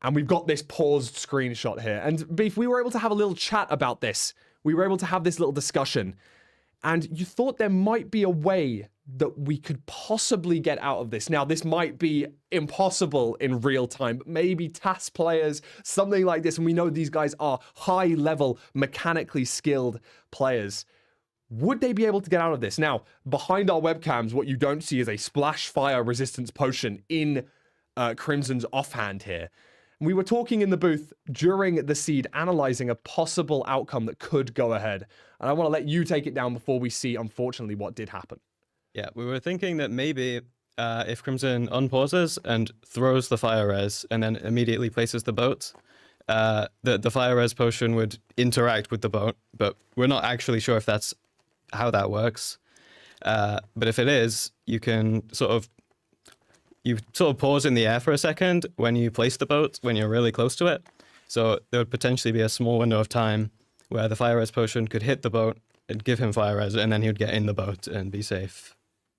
And we've got this paused screenshot here. And Beef, we were able to have a little chat about this. We were able to have this little discussion. And you thought there might be a way that we could possibly get out of this. Now, this might be impossible in real time, but maybe TAS players, something like this, and we know these guys are high-level, mechanically skilled players. Would they be able to get out of this? Now, behind our webcams, what you don't see is a splash fire resistance potion in Crimson's offhand here. We were talking in the booth during the seed, analyzing a possible outcome that could go ahead. And I want to let you take it down before we see, unfortunately, what did happen. Yeah, we were thinking that maybe if Crimson unpauses and throws the fire res and then immediately places the boat, the fire res potion would interact with the boat, but we're not actually sure if that's how that works. But if it is, you sort of pause in the air for a second when you place the boat, when you're really close to it. So there would potentially be a small window of time where the fire res potion could hit the boat and give him fire res, and then he would get in the boat and be safe.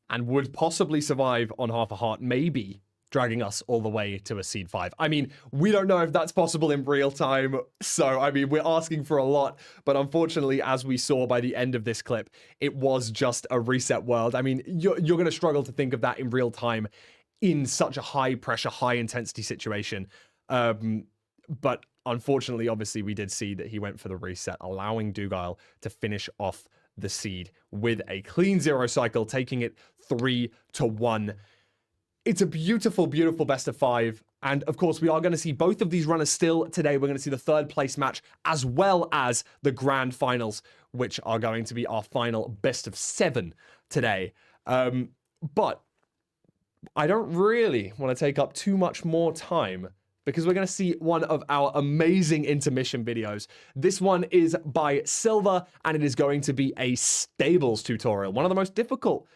And would possibly survive on Half a Heart, maybe dragging us all the way to a seed 5. I mean, we don't know if that's possible in real time, so I mean, we're asking for a lot, but unfortunately, as we saw by the end of this clip, it was just a reset world. I mean, you're going to struggle to think of that in real time in such a high pressure, high intensity situation. But unfortunately, obviously, we did see that he went for the reset, allowing Doogile to finish off the seed with a clean zero cycle, taking it 3-1. It's a beautiful, beautiful best of 5. And of course, we are going to see both of these runners still today. We're going to see the 3rd place match as well as the grand finals, which are going to be our final best of 7 today. But I don't really want to take up too much more time because we're going to see one of our amazing intermission videos. This one is by Silver, and it is going to be a stables tutorial, one of the most difficult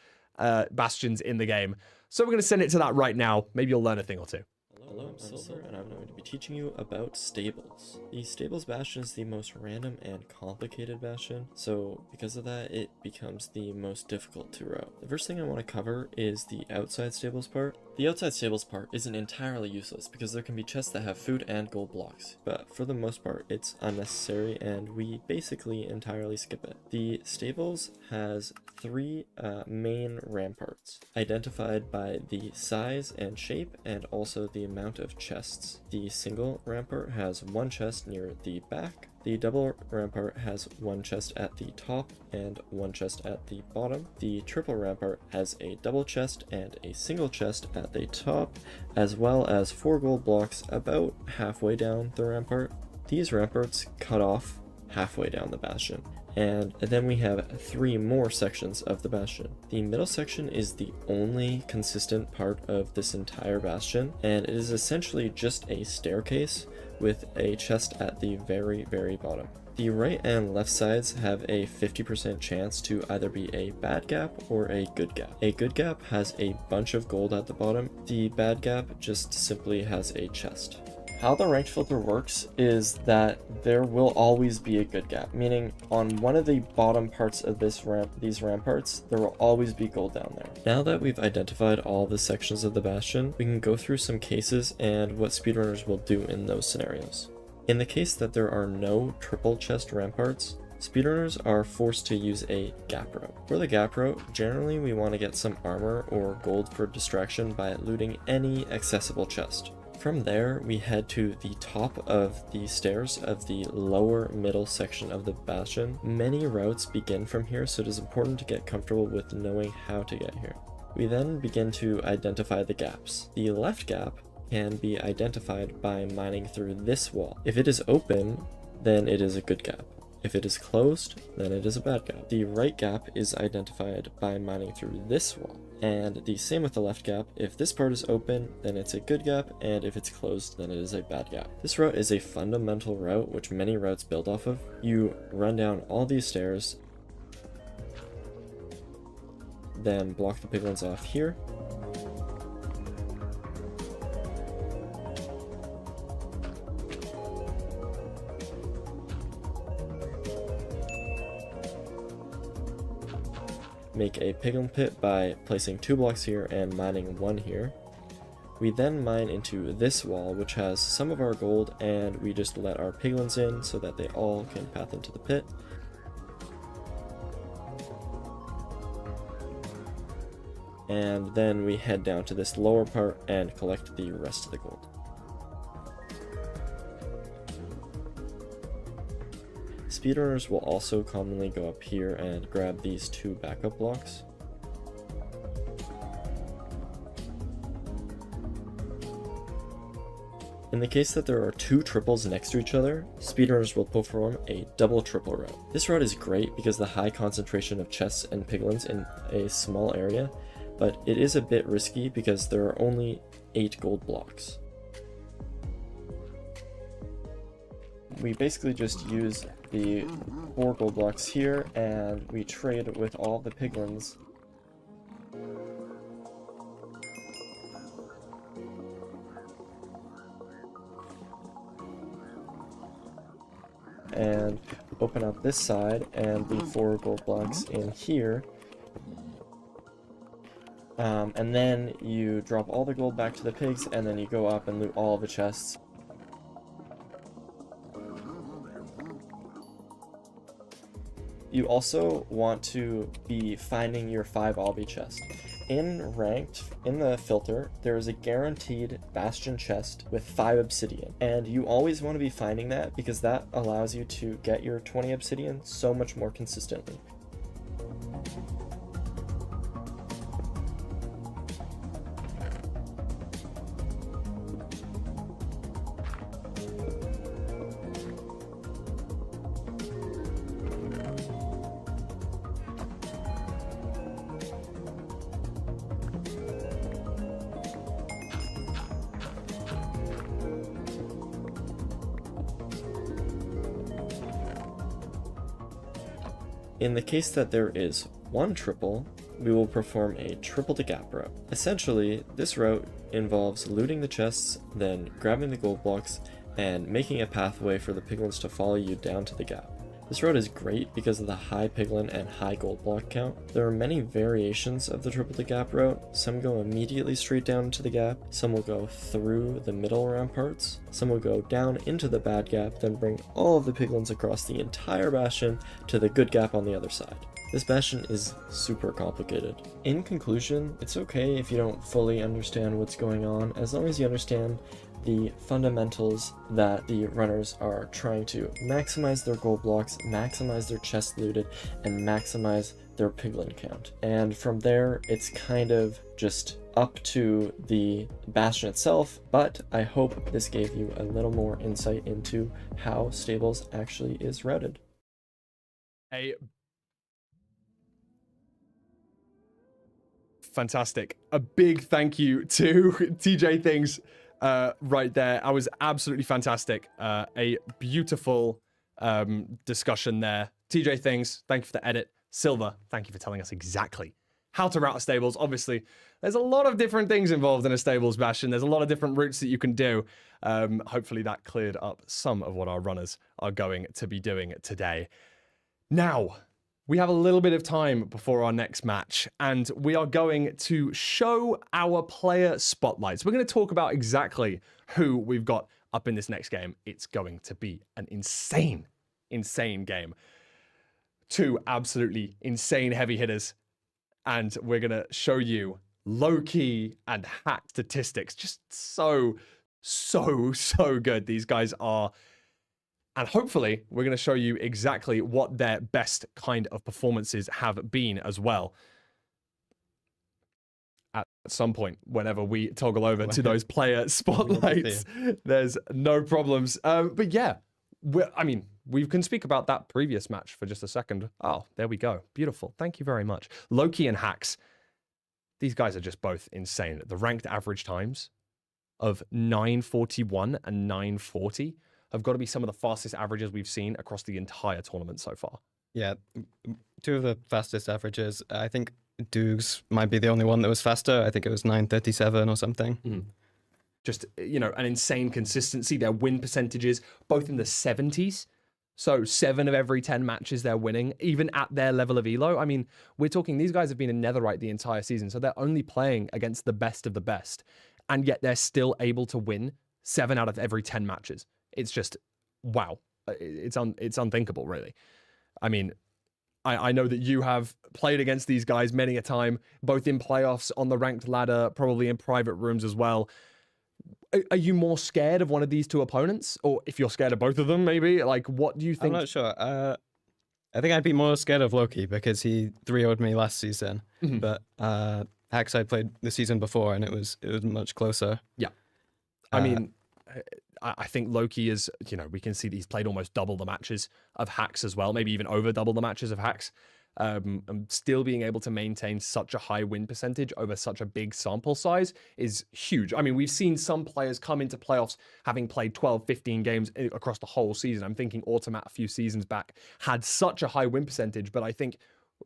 bastions in the game. So we're going to send it to that right now. Maybe you'll learn a thing or two. Hello, I'm Silver, and I'm going to be teaching you about stables. The stables bastion is the most random and complicated bastion, so because of that, it becomes the most difficult to row. The first thing I want to cover is the outside stables part. The outside stables part isn't entirely useless because there can be chests that have food and gold blocks, but for the most part, it's unnecessary and we basically entirely skip it. The stables has 3 main ramparts, identified by the size and shape and also the amount of chests. The single rampart has 1 chest near the back. The double rampart has 1 chest at the top and 1 chest at the bottom. The triple rampart has a double chest and a single chest at the top, as well as 4 gold blocks about halfway down the rampart. These ramparts cut off halfway down the bastion. And then we have 3 more sections of the bastion. The middle section is the only consistent part of this entire bastion, and it is essentially just a staircase with a chest at the very, very bottom. The right and left sides have a 50% chance to either be a bad gap or a good gap. A good gap has a bunch of gold at the bottom. The bad gap just simply has a chest. How the ranked filter works is that there will always be a good gap, meaning on one of the bottom parts of these ramparts, there will always be gold down there. Now that we've identified all the sections of the bastion, we can go through some cases and what speedrunners will do in those scenarios. In the case that there are no triple chest ramparts, Speedrunners are forced to use a gap route. For the gap route, generally we want to get some armor or gold for distraction by looting any accessible chest. From there, we head to the top of the stairs of the lower middle section of the bastion. Many routes begin from here, so it is important to get comfortable with knowing how to get here. We then begin to identify the gaps. The left gap can be identified by mining through this wall. If it is open, then it is a good gap. If it is closed, then it is a bad gap. The right gap is identified by mining through this wall. And the same with the left gap. If this part is open, then it's a good gap, and if it's closed, then it is a bad gap. This route is a fundamental route which many routes build off of. You run down all these stairs, then block the piglins off here. Make a piglin pit by placing 2 blocks here and mining 1 here. We then mine into this wall, which has some of our gold, and we just let our piglins in so that they all can path into the pit. And then we head down to this lower part and collect the rest of the gold. Speedrunners will also commonly go up here and grab these 2 backup blocks. In the case that there are 2 triples next to each other, speedrunners will perform a double triple route. This route is great because of the high concentration of chests and piglins in a small area, but it is a bit risky because there are only 8 gold blocks. We basically just use the 4 gold blocks here, and we trade with all the piglins. And open up this side and the 4 gold blocks in here. And then you drop all the gold back to the pigs, and then you go up and loot all of the chests. You also want to be finding your 5 obby chests. In ranked, in the filter, there is a guaranteed bastion chest with 5 obsidian, and you always want to be finding that because that allows you to get your 20 obsidian so much more consistently. In the case that there is 1 triple, we will perform a triple to gap route. Essentially, this route involves looting the chests, then grabbing the gold blocks, and making a pathway for the piglins to follow you down to the gap. This route is great because of the high piglin and high gold block count. There are many variations of the triple to gap route. Some go immediately straight down into the gap, some will go through the middle ramparts, some will go down into the bad gap, then bring all of the piglins across the entire bastion to the good gap on the other side. This bastion is super complicated. In conclusion, it's okay if you don't fully understand what's going on, as long as you understand the fundamentals that the runners are trying to maximize their gold blocks, maximize their chests looted, and maximize their piglin count. And from there, it's kind of just up to the bastion itself, but I hope this gave you a little more insight into how Stables actually is routed. Fantastic. A big thank you to TJ Things right there. I was absolutely fantastic. A beautiful discussion there. TJ Things, thank you for the edit. Silver, thank you for telling us exactly how to route a stables. Obviously, there's a lot of different things involved in a stables bastion. There's a lot of different routes that you can do. Hopefully that cleared up some of what our runners are going to be doing today. Now, we have a little bit of time before our next match, and we are going to show our player spotlights. We're going to talk about exactly who we've got up in this next game. It's going to be an insane game. two absolutely insane heavy hitters. And we're going to show you Lowkey and Hack statistics. Just so good these guys are. And hopefully we're going to show you exactly what their best kind of performances have been as well. At some point, whenever we toggle over to those player spotlights, there's no problems. But yeah, we can speak about that previous match for just a second. Oh, there we go. Beautiful. Thank you very much. Lowkey and Hacks. These guys are just both insane. The ranked average times of 9:41 and 9:40 have got to be some of the fastest averages we've seen across the entire tournament so far. Yeah, two of the fastest averages. I think Doogs might be the only one that was faster. I think it was 9:37 or something. Mm. Just, an insane consistency. Their win percentages, both in the 70s. So 7 of every 10 matches they're winning, even at their level of elo. I mean, we're talking, these guys have been in Netherite the entire season, so they're only playing against the best of the best, and yet they're still able to win 7 out of every 10 matches. It's just, wow. It's unthinkable, really. I mean, I know that you have played against these guys many a time, both in playoffs, on the ranked ladder, probably in private rooms as well. Are you more scared of one of these two opponents? Or if you're scared of both of them, maybe? Like, what do you think? I'm not sure. I think I'd be more scared of Lowkey because he 3-0'd me last season. Mm-hmm. But Hacks I played the season before, and it was much closer. Yeah. I mean, I think Lowkey is, we can see that he's played almost double the matches of Hacks as well, maybe even over double the matches of Hacks. And still being able to maintain such a high win percentage over such a big sample size is huge. I mean, we've seen some players come into playoffs having played 12, 15 games across the whole season. I'm thinking Automat a few seasons back had such a high win percentage, but I think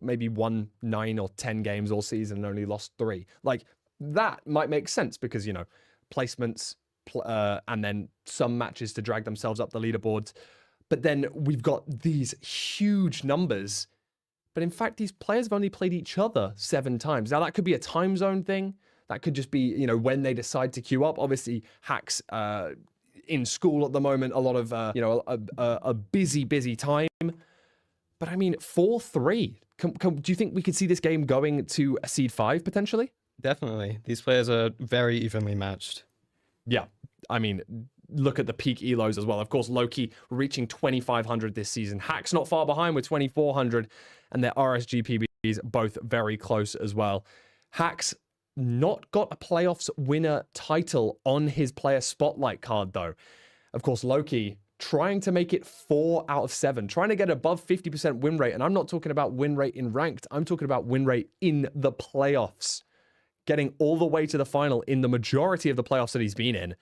maybe won 9 or 10 games all season and only lost 3. Like, that might make sense because, placements and then some matches to drag themselves up the leaderboards. But then we've got these huge numbers. But in fact, these players have only played each other 7 times. Now, that could be a time zone thing. That could just be, when they decide to queue up. Obviously, Hacks in school at the moment, a lot of, a busy time. But I mean, 4-3. Do you think we could see this game going to a seed 5 potentially? Definitely. These players are very evenly matched. Yeah. I mean, look at the peak elos as well. Of course, Lowkey reaching 2,500 this season. Hack's not far behind with 2,400, and their RSGPBs both very close as well. Hack's not got a playoffs winner title on his player spotlight card, though. Of course, Lowkey trying to make it 4 out of 7, trying to get above 50% win rate. And I'm not talking about win rate in ranked. I'm talking about win rate in the playoffs, getting all the way to the final in the majority of the playoffs that he's been in.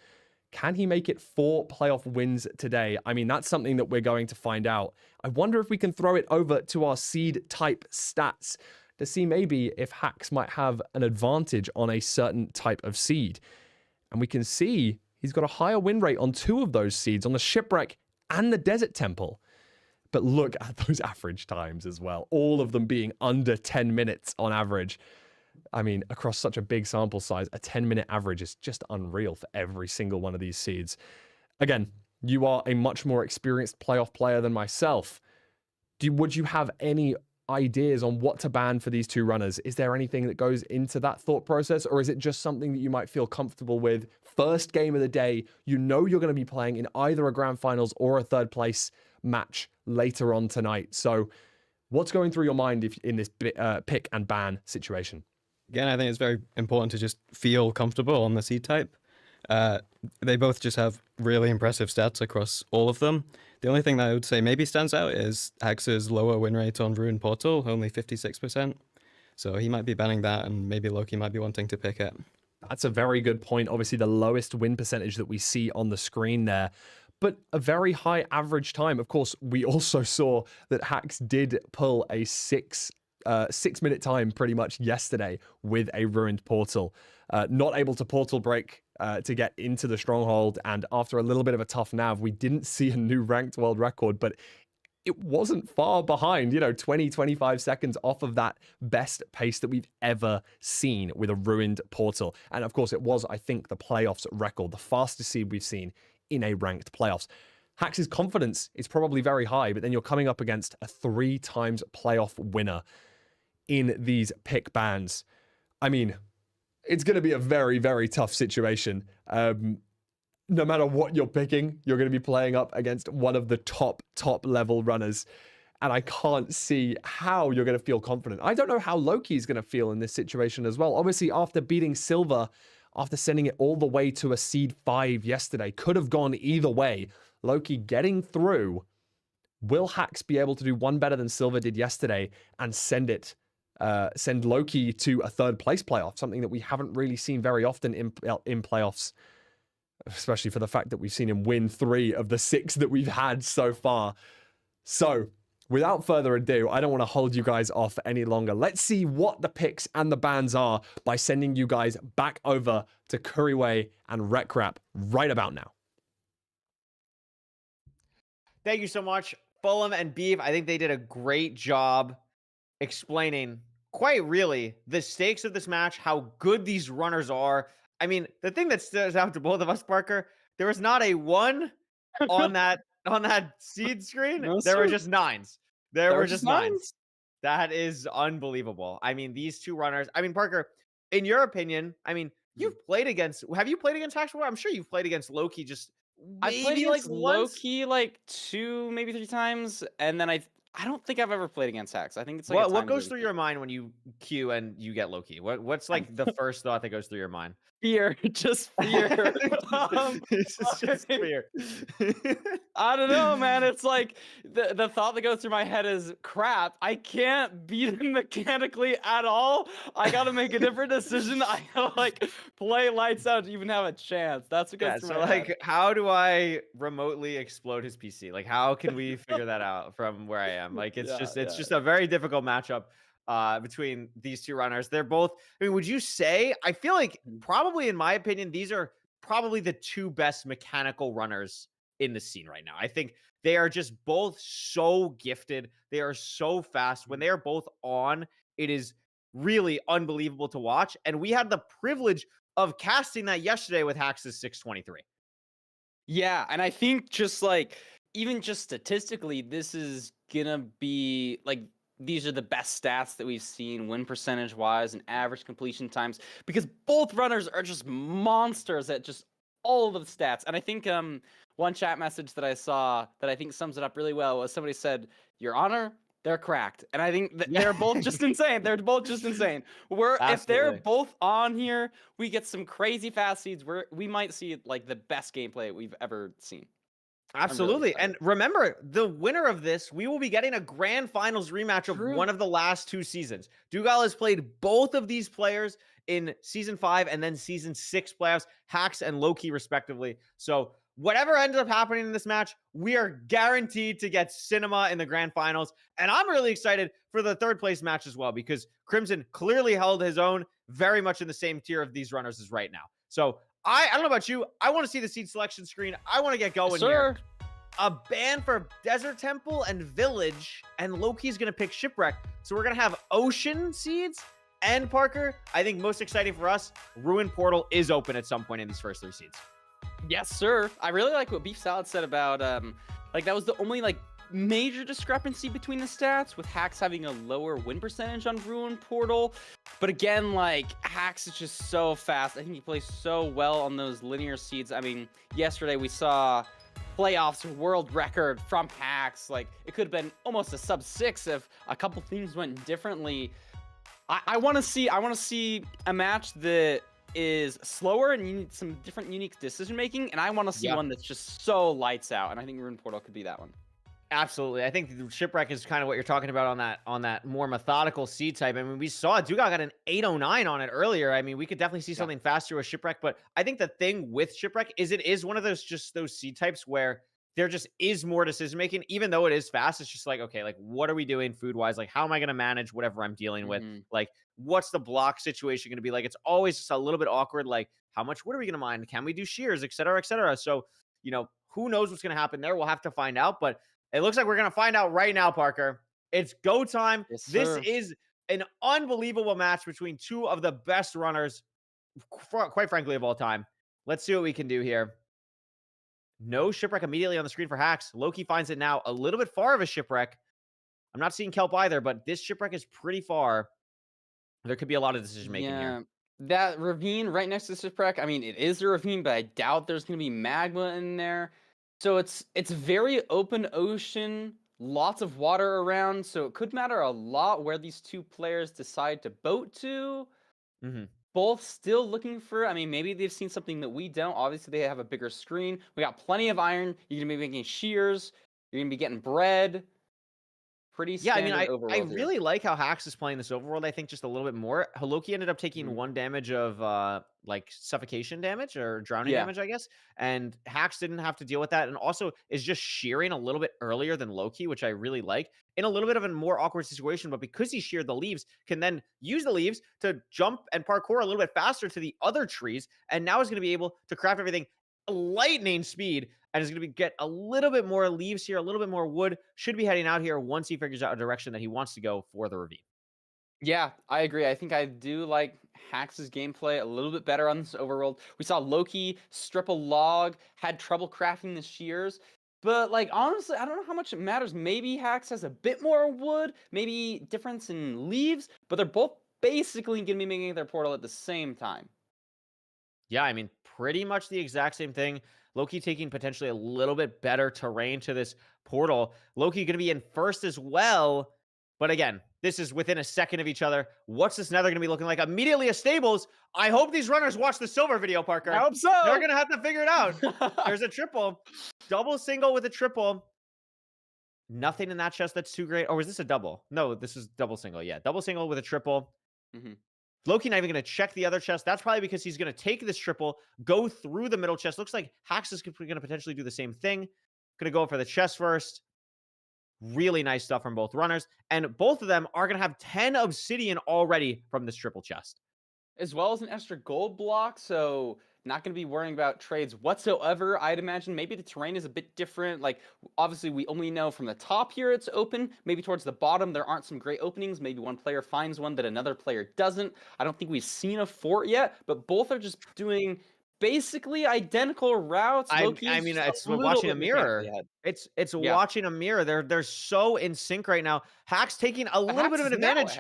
Can he make it 4 playoff wins today? I mean, that's something that we're going to find out. I wonder if we can throw it over to our seed type stats to see maybe if Hacks might have an advantage on a certain type of seed. And we can see he's got a higher win rate on 2 of those seeds, on the Shipwreck and the Desert Temple. But look at those average times as well, all of them being under 10 minutes on average. I mean, across such a big sample size, a 10-minute average is just unreal for every single one of these seeds. Again, you are a much more experienced playoff player than myself. Would you have any ideas on what to ban for these 2 runners? Is there anything that goes into that thought process, or is it just something that you might feel comfortable with? First game of the day, you're going to be playing in either a grand finals or a 3rd place match later on tonight. So what's going through your mind in this pick and ban situation? Again, I think it's very important to just feel comfortable on the seed type. They both just have really impressive stats across all of them. The only thing that I would say maybe stands out is Hax's lower win rate on Ruined Portal, only 56%. So he might be banning that, and maybe Lowkey might be wanting to pick it. That's a very good point. Obviously, the lowest win percentage that we see on the screen there, but a very high average time. Of course, we also saw that Hax did pull a 6-minute time pretty much yesterday with a Ruined Portal. Not able to portal break to get into the stronghold, and after a little bit of a tough nav, we didn't see a new ranked world record, but it wasn't far behind, 20, 25 seconds off of that best pace that we've ever seen with a Ruined Portal. And of course, it was, I think, the playoffs record, the fastest seed we've seen in a ranked playoffs. Hax's confidence is probably very high, but then you're coming up against a 3 times playoff winner in these pick bans. I mean, it's going to be a very, very tough situation. No matter what you're picking, you're going to be playing up against one of the top level runners. And I can't see how you're going to feel confident. I don't know how Lowkey is going to feel in this situation as well. Obviously, after beating Silver, after sending it all the way to a seed 5 yesterday, could have gone either way. Lowkey getting through. Will Hax be able to do one better than Silver did yesterday and send Lowkey to a 3rd place playoff? Something that we haven't really seen very often in playoffs, especially for the fact that we've seen him win 3 of the 6 that we've had so far. So, without further ado, I don't want to hold you guys off any longer. Let's see what the picks and the bans are by sending you guys back over to Kuriway and RecRap right about now. Thank you so much, Fulham and Beef. I think they did a great job explaining, quite really, the stakes of this match, how good these runners are. I mean, the thing that stands out to both of us, Parker, there was not a 1 on that seed screen. No, there were sir. just 9s. There were just 9s. nines. That is unbelievable. I mean, these 2 runners. I mean, Parker, in your opinion, I mean, have you played against Hax before? I'm sure you've played against Lowkey just I played maybe like against once. Lowkey like 2, maybe 3 times, and then I don't think I've ever played against Hax. I think it's like What goes through your mind when you queue and you get Lowkey? What's like the first thought that goes through your mind? fear, just fear. It's just fear. I don't know, man. It's like the thought that goes through my head is, crap, I can't beat him mechanically at all. I gotta make a different decision. I gotta like play lights out to even have a chance. That's what goes Yeah, through so my like, head. how do I remotely explode his PC? Like, how can we figure that out from where I am? Like, it's just a very difficult matchup between these 2 runners. They're both, I mean, would you say, I feel like probably, in my opinion, these are probably the 2 best mechanical runners in the scene right now. I think they are just both so gifted. They are so fast. When they are both on, it is really unbelievable to watch. And we had the privilege of casting that yesterday with Hax's 623. Yeah, and I think just like, even just statistically, this is gonna be like, these are the best stats that we've seen win percentage wise and average completion times, because both runners are just monsters at just all of the stats. And I think one chat message that I saw that I think sums it up really well was, somebody said, "Your Honor, they're cracked." And I think that they're both just insane. They're both just insane. If they're Absolutely. both on here, we get some crazy fast seeds where we might see like the best gameplay we've ever seen. Absolutely. excited. And remember, the winner of this, we will be getting a grand finals rematch of True. one of the last 2 seasons. Doogile has played both of these players in season 5 and then season 6 playoffs, Hax and Lowkey respectively. So whatever ends up happening in this match, we are guaranteed to get cinema in the grand finals. And I'm really excited for the 3rd place match as well, because Crimson clearly held his own, very much in the same tier of these runners as right now. So I don't know about you. I want to see the seed selection screen. I want to get going here. A ban for Desert Temple and Village, and Lowkey's going to pick Shipwreck. So we're going to have Ocean seeds. And Parker, I think most exciting for us, Ruin Portal is open at some point in these first 3 seeds. Yes, sir. I really like what Beef Salad said about like, that was the only like major discrepancy between the stats, with Hax having a lower win percentage on Ruin Portal. But again, like, Hax is just so fast. I think he plays so well on those linear seeds. I mean, yesterday we saw playoffs world record from Hax. Like, it could have been almost a sub 6 if a couple things went differently. I want to see a match that is slower and you need some different unique decision making, and I want to see one that's just so lights out, and I think Ruin Portal could be that one. Absolutely. I think the Shipwreck is kind of what you're talking about on that more methodical seed type. I mean, we saw Doogile got an 809 on it earlier. I mean, we could definitely see something faster with Shipwreck, but I think the thing with Shipwreck is it is one of those seed types where there just is more decision making. Even though it is fast, it's just like, okay, like, what are we doing food wise? Like, how am I going to manage whatever I'm dealing with? Like, what's the block situation going to be like? It's always just a little bit awkward. Like, how much wood are we going to mine? Can we do shears, et cetera, et cetera? So, you know, who knows what's going to happen there? We'll have to find out, but it looks like we're going to find out right now, Parker. It's go time. Yes, this sir. is an unbelievable match between 2 of the best runners, quite frankly, of all time. Let's see what we can do here. No shipwreck immediately on the screen for Hacks. Lowkey finds it now. A little bit far of a shipwreck. I'm not seeing Kelp either, but this shipwreck is pretty far. There could be a lot of decision making here. That ravine right next to shipwreck. I mean, it is a ravine, but I doubt there's going to be magma in there. So it's very open ocean, lots of water around. So it could matter a lot where these two players decide to boat to. Both still looking for. I mean, maybe they've seen something that we don't. Obviously, they have a bigger screen. We got plenty of iron. You're gonna be making shears. You're gonna be getting bread. Pretty Yeah, I mean, standard I overworld here. really like how Hax is playing this overworld. I think just a little bit more. Lowkey ended up taking 1 damage of like suffocation damage or drowning damage, I guess. And Hax didn't have to deal with that, and also is just shearing a little bit earlier than Lowkey, which I really like. In a little bit of a more awkward situation, but because he sheared the leaves, can then use the leaves to jump and parkour a little bit faster to the other trees, and now is going to be able to craft everything lightning speed, and is going to get a little bit more leaves here, a little bit more wood. Should be heading out here once he figures out a direction that he wants to go for the ravine. Yeah, I agree. I think I do like Hax's gameplay a little bit better on this overworld. We saw Lowkey strip a log, had trouble crafting the shears. But, like, honestly, I don't know how much it matters. Maybe Hax has a bit more wood, maybe difference in leaves, but they're both basically going to be making their portal at the same time. Yeah, I mean, pretty much the exact same thing. Lowkey taking potentially a little bit better terrain to this portal. Lowkey going to be in first as well. But again, this is within a second of each other. What's this nether going to be looking like? Immediately a stables. I hope these runners watch the silver video, Parker. I hope so. They're going to have to figure it out. There's a triple. Double single with a triple. Nothing in that chest that's too great. Or is this a double? No, this is double single. Yeah, double single with a triple. Lowkey not even going to check the other chest. That's probably because he's going to take this triple, go through the middle chest. Looks like Hax is going to potentially do the same thing. Going to go for the chest first. Really nice stuff from both runners. And both of them are going to have 10 obsidian already from this triple chest. As well as an extra gold block, so not going to be worrying about trades whatsoever. I'd imagine maybe the terrain is a bit different. Like, obviously, we only know from the top here it's open. Maybe towards the bottom, there aren't some great openings. Maybe one player finds one that another player doesn't. I don't think we've seen a fort yet, but both are just doing basically identical routes. I mean, it's watching a mirror. It's watching a mirror. They're so in sync right now. Hax taking a little bit of an advantage.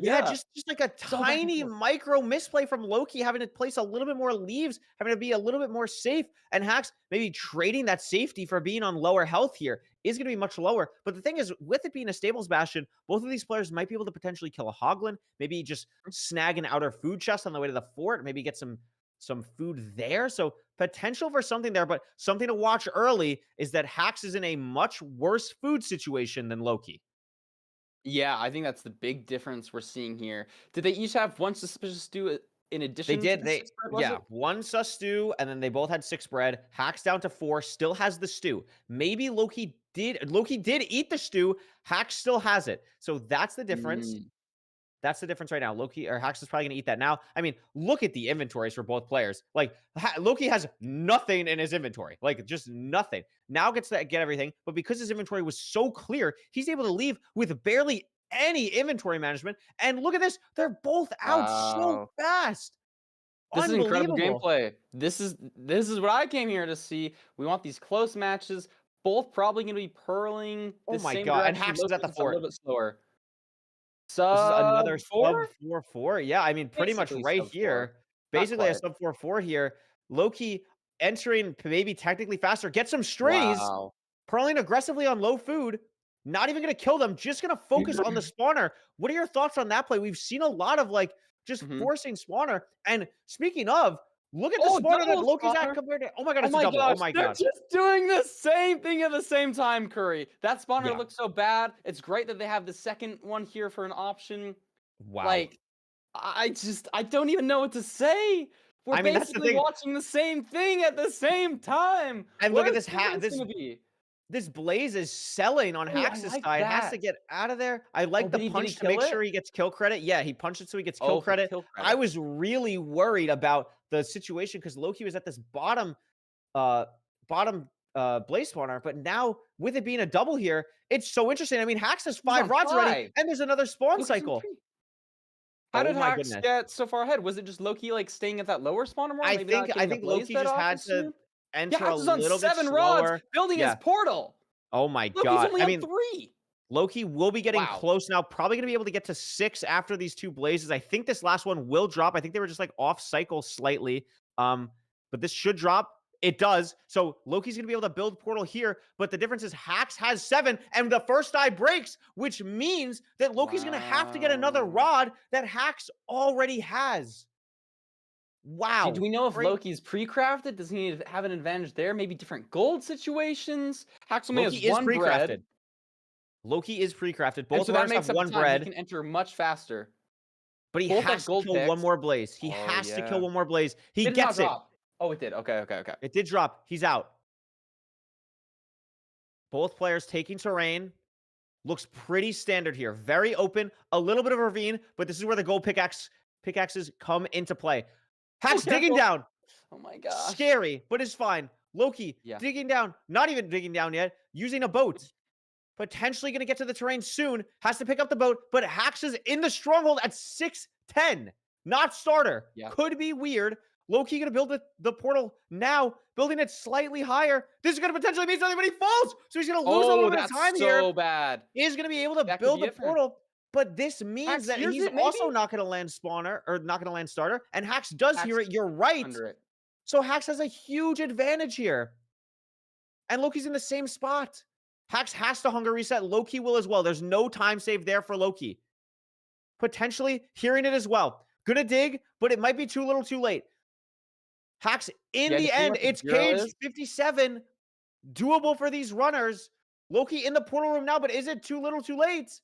Yeah, just like a tiny micro misplay from Lowkey, having to place a little bit more leaves, having to be a little bit more safe, and Hax maybe trading that safety for being on lower health here is going to be much lower. But the thing is, with it being a stables bastion, both of these players might be able to potentially kill a hoglin, maybe just snag an outer food chest on the way to the fort, maybe get some food there. So potential for something there, but something to watch early is that Hax is in a much worse food situation than Lowkey. Yeah, I think that's the big difference we're seeing here. Did they each have one suspicious stew in addition? They did. One sus stew, and then they both had 6 bread. Hax down to 4, still has the stew. Maybe Lowkey did eat the stew. Hax still has it. So that's the difference. That's the difference right now. Lowkey or Hax is probably going to eat that now. I mean, look at the inventories for both players. Like, Lowkey has nothing in his inventory. Like, just nothing. Now gets to get everything. But because his inventory was so clear, he's able to leave with barely any inventory management. And look at this. They're both out so fast. This is incredible gameplay. This is what I came here to see. We want these close matches. Both probably going to be purling. Oh my God. And Hax is at the fort. A little bit slower. This is another sub 4-4. Yeah, I mean, pretty much right here. Basically a sub 4-4 here. Lowkey entering maybe technically faster. Get some strays. Purling aggressively on low food. Not even going to kill them. Just going to focus on the spawner. What are your thoughts on that play? We've seen a lot of like just forcing spawner. And speaking of, look at the spawner that Lowkey's at compared to. Oh my God, it's a double. Oh my God. They're just doing the same thing at the same time, Curry. That spawner looks so bad. It's great that they have the second one here for an option. Wow. Like, I don't even know what to say. We're basically watching the same thing at the same time. And look at this hat. This Blaze is selling on Hax's side. Has to get out of there. I like the punch to make sure he gets kill credit. Yeah, he punched it so he gets kill credit. I was really worried about the situation because Lowkey was at this bottom Blaze spawner, but now with it being a double here, it's so interesting. I mean, Hax has 5 rods already, and there's another spawn cycle. How did Hax get so far ahead? Was it just Lowkey like staying at that lower spawner more? I think Lowkey just had to. enter Yeah, a Hax is on little bit 7 slower. rods, building his portal. Oh my Look, he's god. only I on mean, 3. Lowkey will be getting Wow. close now. Probably going to be able to get to 6 after these 2 blazes. I think this last one will drop. I think they were just like off cycle slightly. But this should drop. It does. So Lowkey's going to be able to build portal here. But the difference is Hax has 7 and the first die breaks, which means that Lowkey's going to have to get another Wow. rod that Hax already has. Wow. Do we know if Great. Loki's pre-crafted? Does he have an advantage there? Maybe different gold situations? Hax only has Lowkey is 1 bread. pre-crafted. Lowkey is pre-crafted. And Both so that runners makes have up 1 time. bread. He can enter much faster. But he Both have has to gold kill one picks. more blaze. He Oh, has to yeah. kill one more blaze. He Did not gets it. drop. Oh, it did. Okay. It did drop. He's out. Both players taking terrain. Looks pretty standard here. Very open. A little bit of a ravine, but this is where the gold pickaxes come into play. Hax digging down. Oh my gosh. Scary, but it's fine. Lowkey Yeah. digging down. Not even digging down yet. Using a boat. Potentially going to get to the terrain soon. Has to pick up the boat, but Hax is in the stronghold at 610. Not starter. Yeah. Could be weird. Lowkey going to build the portal now, building it slightly higher. This is going to potentially mean something when he falls. So he's going to lose a little bit of time here. So bad. He's going to be able to That could build be the it for him. portal. But this means Hax that hears he's it, also maybe? not going to land spawner or not going to land starter. And Hax does Hax hear it. You're right. Under it. So Hax has a huge advantage here. And Lowkey's in the same spot. Hax has to hunger reset. Lowkey will as well. There's no time save there for Lowkey. Potentially hearing it as well. Gonna dig, but it might be too little too late. Hax, in Yeah, the to see end, what the it's zero cage is. 57. Doable for these runners. Lowkey in the portal room now, but is it too little too late?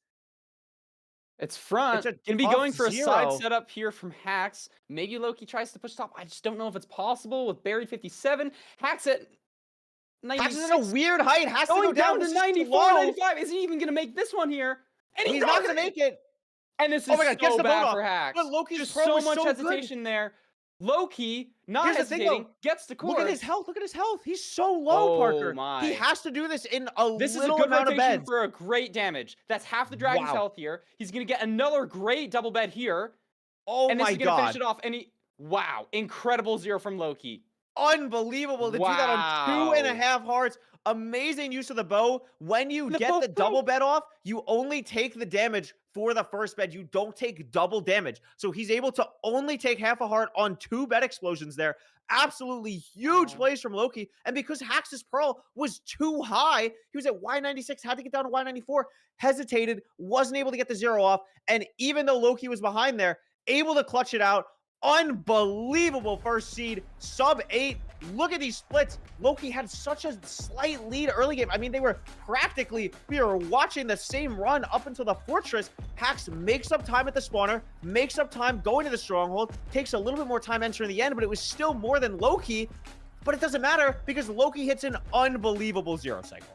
It's front. a Gonna be tough going for a side zero. setup here from Hax. Maybe Lowkey tries to push top. I just don't know if it's possible with buried 57. Hax at 96. Hax is at a weird height. Has to going go down to This is 94, slow. 95. Is he even gonna make this one here? And He's not going to make it. And this is Oh my God, gets so the boat bad off. for Hax. But Lowkey's Just pro so was much so good. hesitation there. Lowkey, not Here's the thing, hesitating, though. gets the course. Look at his health. Look at his health. He's so low, Parker. Oh my. He has to do this in a This is a little good amount of rotation beds. for a great damage. That's half the dragon's Wow. health here. He's gonna get another great double bed here. Oh And this my is gonna finish God. it off. And wow, incredible 0 from Lowkey. Unbelievable to do that on 2.5 hearts. Amazing use of the bow. When you The get bow the broke. double bed off, you only take the damage for the first bed. You don't take double damage. So he's able to only take half a heart on 2 bed explosions there. Absolutely huge Wow. plays from Lowkey. And because Hax's Pearl was too high, he was at Y96, had to get down to Y94, hesitated, wasn't able to get the 0 off. And even though Lowkey was behind there, able to clutch it out. Unbelievable first seed, sub 8. Look at these splits. Lowkey had such a slight lead early game. I mean, we were watching the same run up until the fortress. Hax makes up time at the spawner, makes up time going to the stronghold, takes a little bit more time entering the end, but it was still more than Lowkey. But it doesn't matter because Lowkey hits an unbelievable 0 cycle.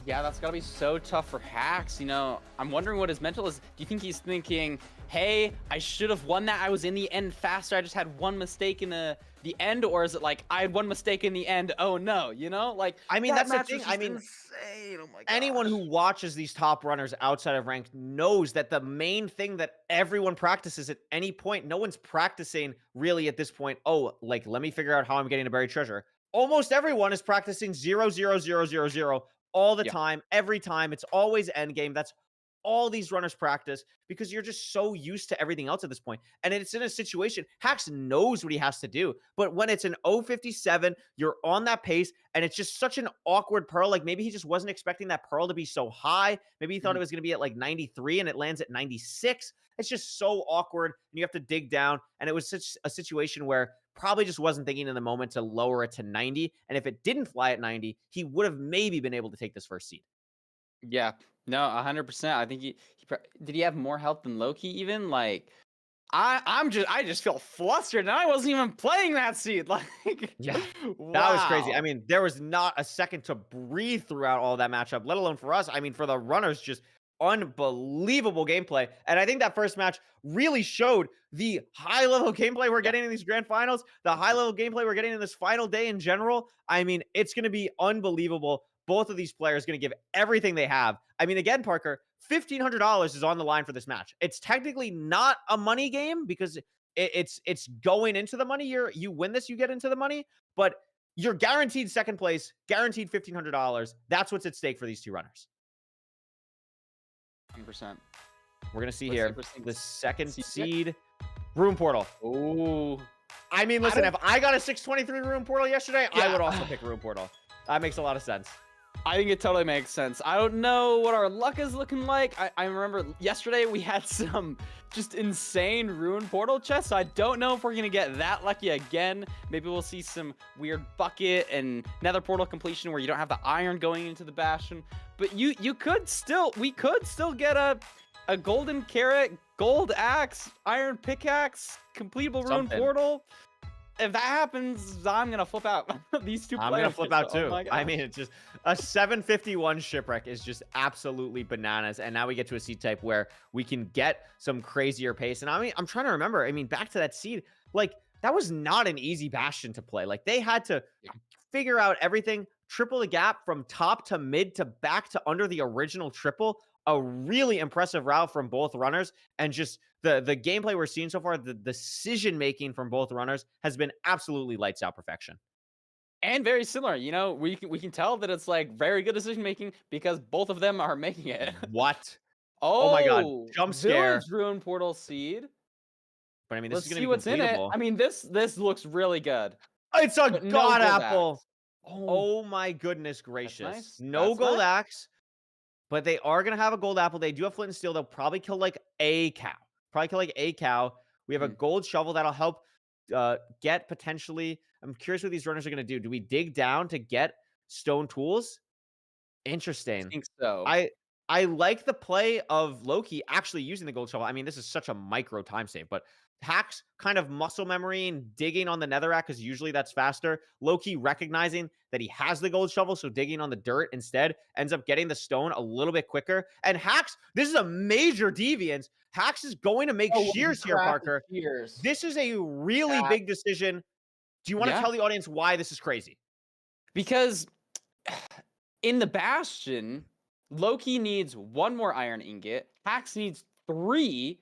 Yeah, that's gotta be so tough for Hax. You know, I'm wondering what his mental is. Do you think he's thinking, hey, I should have won that. I was in the end faster. I just had one mistake in the end. Or is it like, I had one mistake in the end. Oh no, you know? Like, I mean, that that's the match thing. was I just mean, insane. Oh my anyone gosh. who watches these top runners outside of ranked knows that the main thing that everyone practices at any point, no one's practicing really at this point. Oh, like, let me figure out how I'm getting a buried treasure. Almost everyone is practicing 0, 0, 0, 0, 0 all the time, every time. It's always end game. That's all these runners practice because you're just so used to everything else at this point. And it's in a situation, Hax knows what he has to do. But when it's an 057, you're on that pace, and it's just such an awkward Pearl. Like maybe he just wasn't expecting that Pearl to be so high. Maybe he thought it was going to be at like 93 and it lands at 96. It's just so awkward, and you have to dig down. And it was such a situation where probably just wasn't thinking in the moment to lower it to 90. And if it didn't fly at 90, he would have maybe been able to take this first seed. Yeah, no, 100%. I think did he have more health than Lowkey even? Like, I just feel flustered, and I wasn't even playing that seed. Like, Yeah, that was crazy. wow. I mean, there was not a second to breathe throughout all that matchup, let alone for us. I mean, for the runners, just unbelievable gameplay. And I think that first match really showed the high level gameplay we're getting in these grand finals, the high level gameplay we're getting in this final day in general. I mean, it's going to be unbelievable. Both of these players going to give everything they have. I mean, again, Parker, $1,500 is on the line for this match. It's technically not a money game because it's going into the money. You win this, you get into the money. But you're guaranteed second place, guaranteed $1,500. That's what's at stake for these two runners. 100%. We're gonna see Let's here see the second seed pick. seed Rune Portal. Oh, I mean, listen, if I got a 623 Rune Portal yesterday, I Yeah. would also pick Rune Portal. That makes a lot of sense. I think it totally makes sense. I don't know what our luck is looking like. I remember yesterday we had some just insane Rune Portal chests. So I don't know if we're going to get that lucky again. Maybe we'll see some weird bucket and Nether Portal completion where you don't have the iron going into the Bastion. But we could still get a golden carrot, gold axe, iron pickaxe, completable Rune Something. Portal. If that happens, I'm gonna flip out. These two I'm players. gonna flip out Oh too. my I gosh. mean, it's just a 751 shipwreck is just absolutely bananas. And now we get to a seed type where we can get some crazier pace. And I mean, I'm trying to remember. I mean, back to that seed, like that was not an easy Bastion to play. Like they had to figure out everything, triple the gap from top to mid to back to under the original triple. A really impressive route from both runners, and just the gameplay we're seeing so far, the decision making from both runners has been absolutely lights out perfection. And very similar, you know, we can tell that it's like very good decision making because both of them are making it. What? Oh my God, jump scare. Village Rune Portal seed. But I mean, this Let's is gonna see be what's in it. completable. I mean, this looks really good. It's a But no god gold apple. axe. Oh, Oh my goodness gracious. nice. No That's gold nice. axe, but they are going to have a gold apple. They do have flint and steel. They'll probably kill like a cow. We have a gold shovel that'll help get potentially. I'm curious what these runners are going to do. Do we dig down to get stone tools? I Interesting. think so. I like the play of Lowkey actually using the gold shovel. I mean, this is such a micro time save, but Hack's kind of muscle memory and digging on the netherrack because usually that's faster. Lowkey recognizing that he has the gold shovel, so digging on the dirt instead ends up getting the stone a little bit quicker. And Hack's, this is a major deviance. Hack's is going to make shears here, Parker. Shears. This is a really big decision. Do you want to tell the audience why this is crazy? Because in the Bastion, Lowkey needs 1 more iron ingot. Hax needs 3.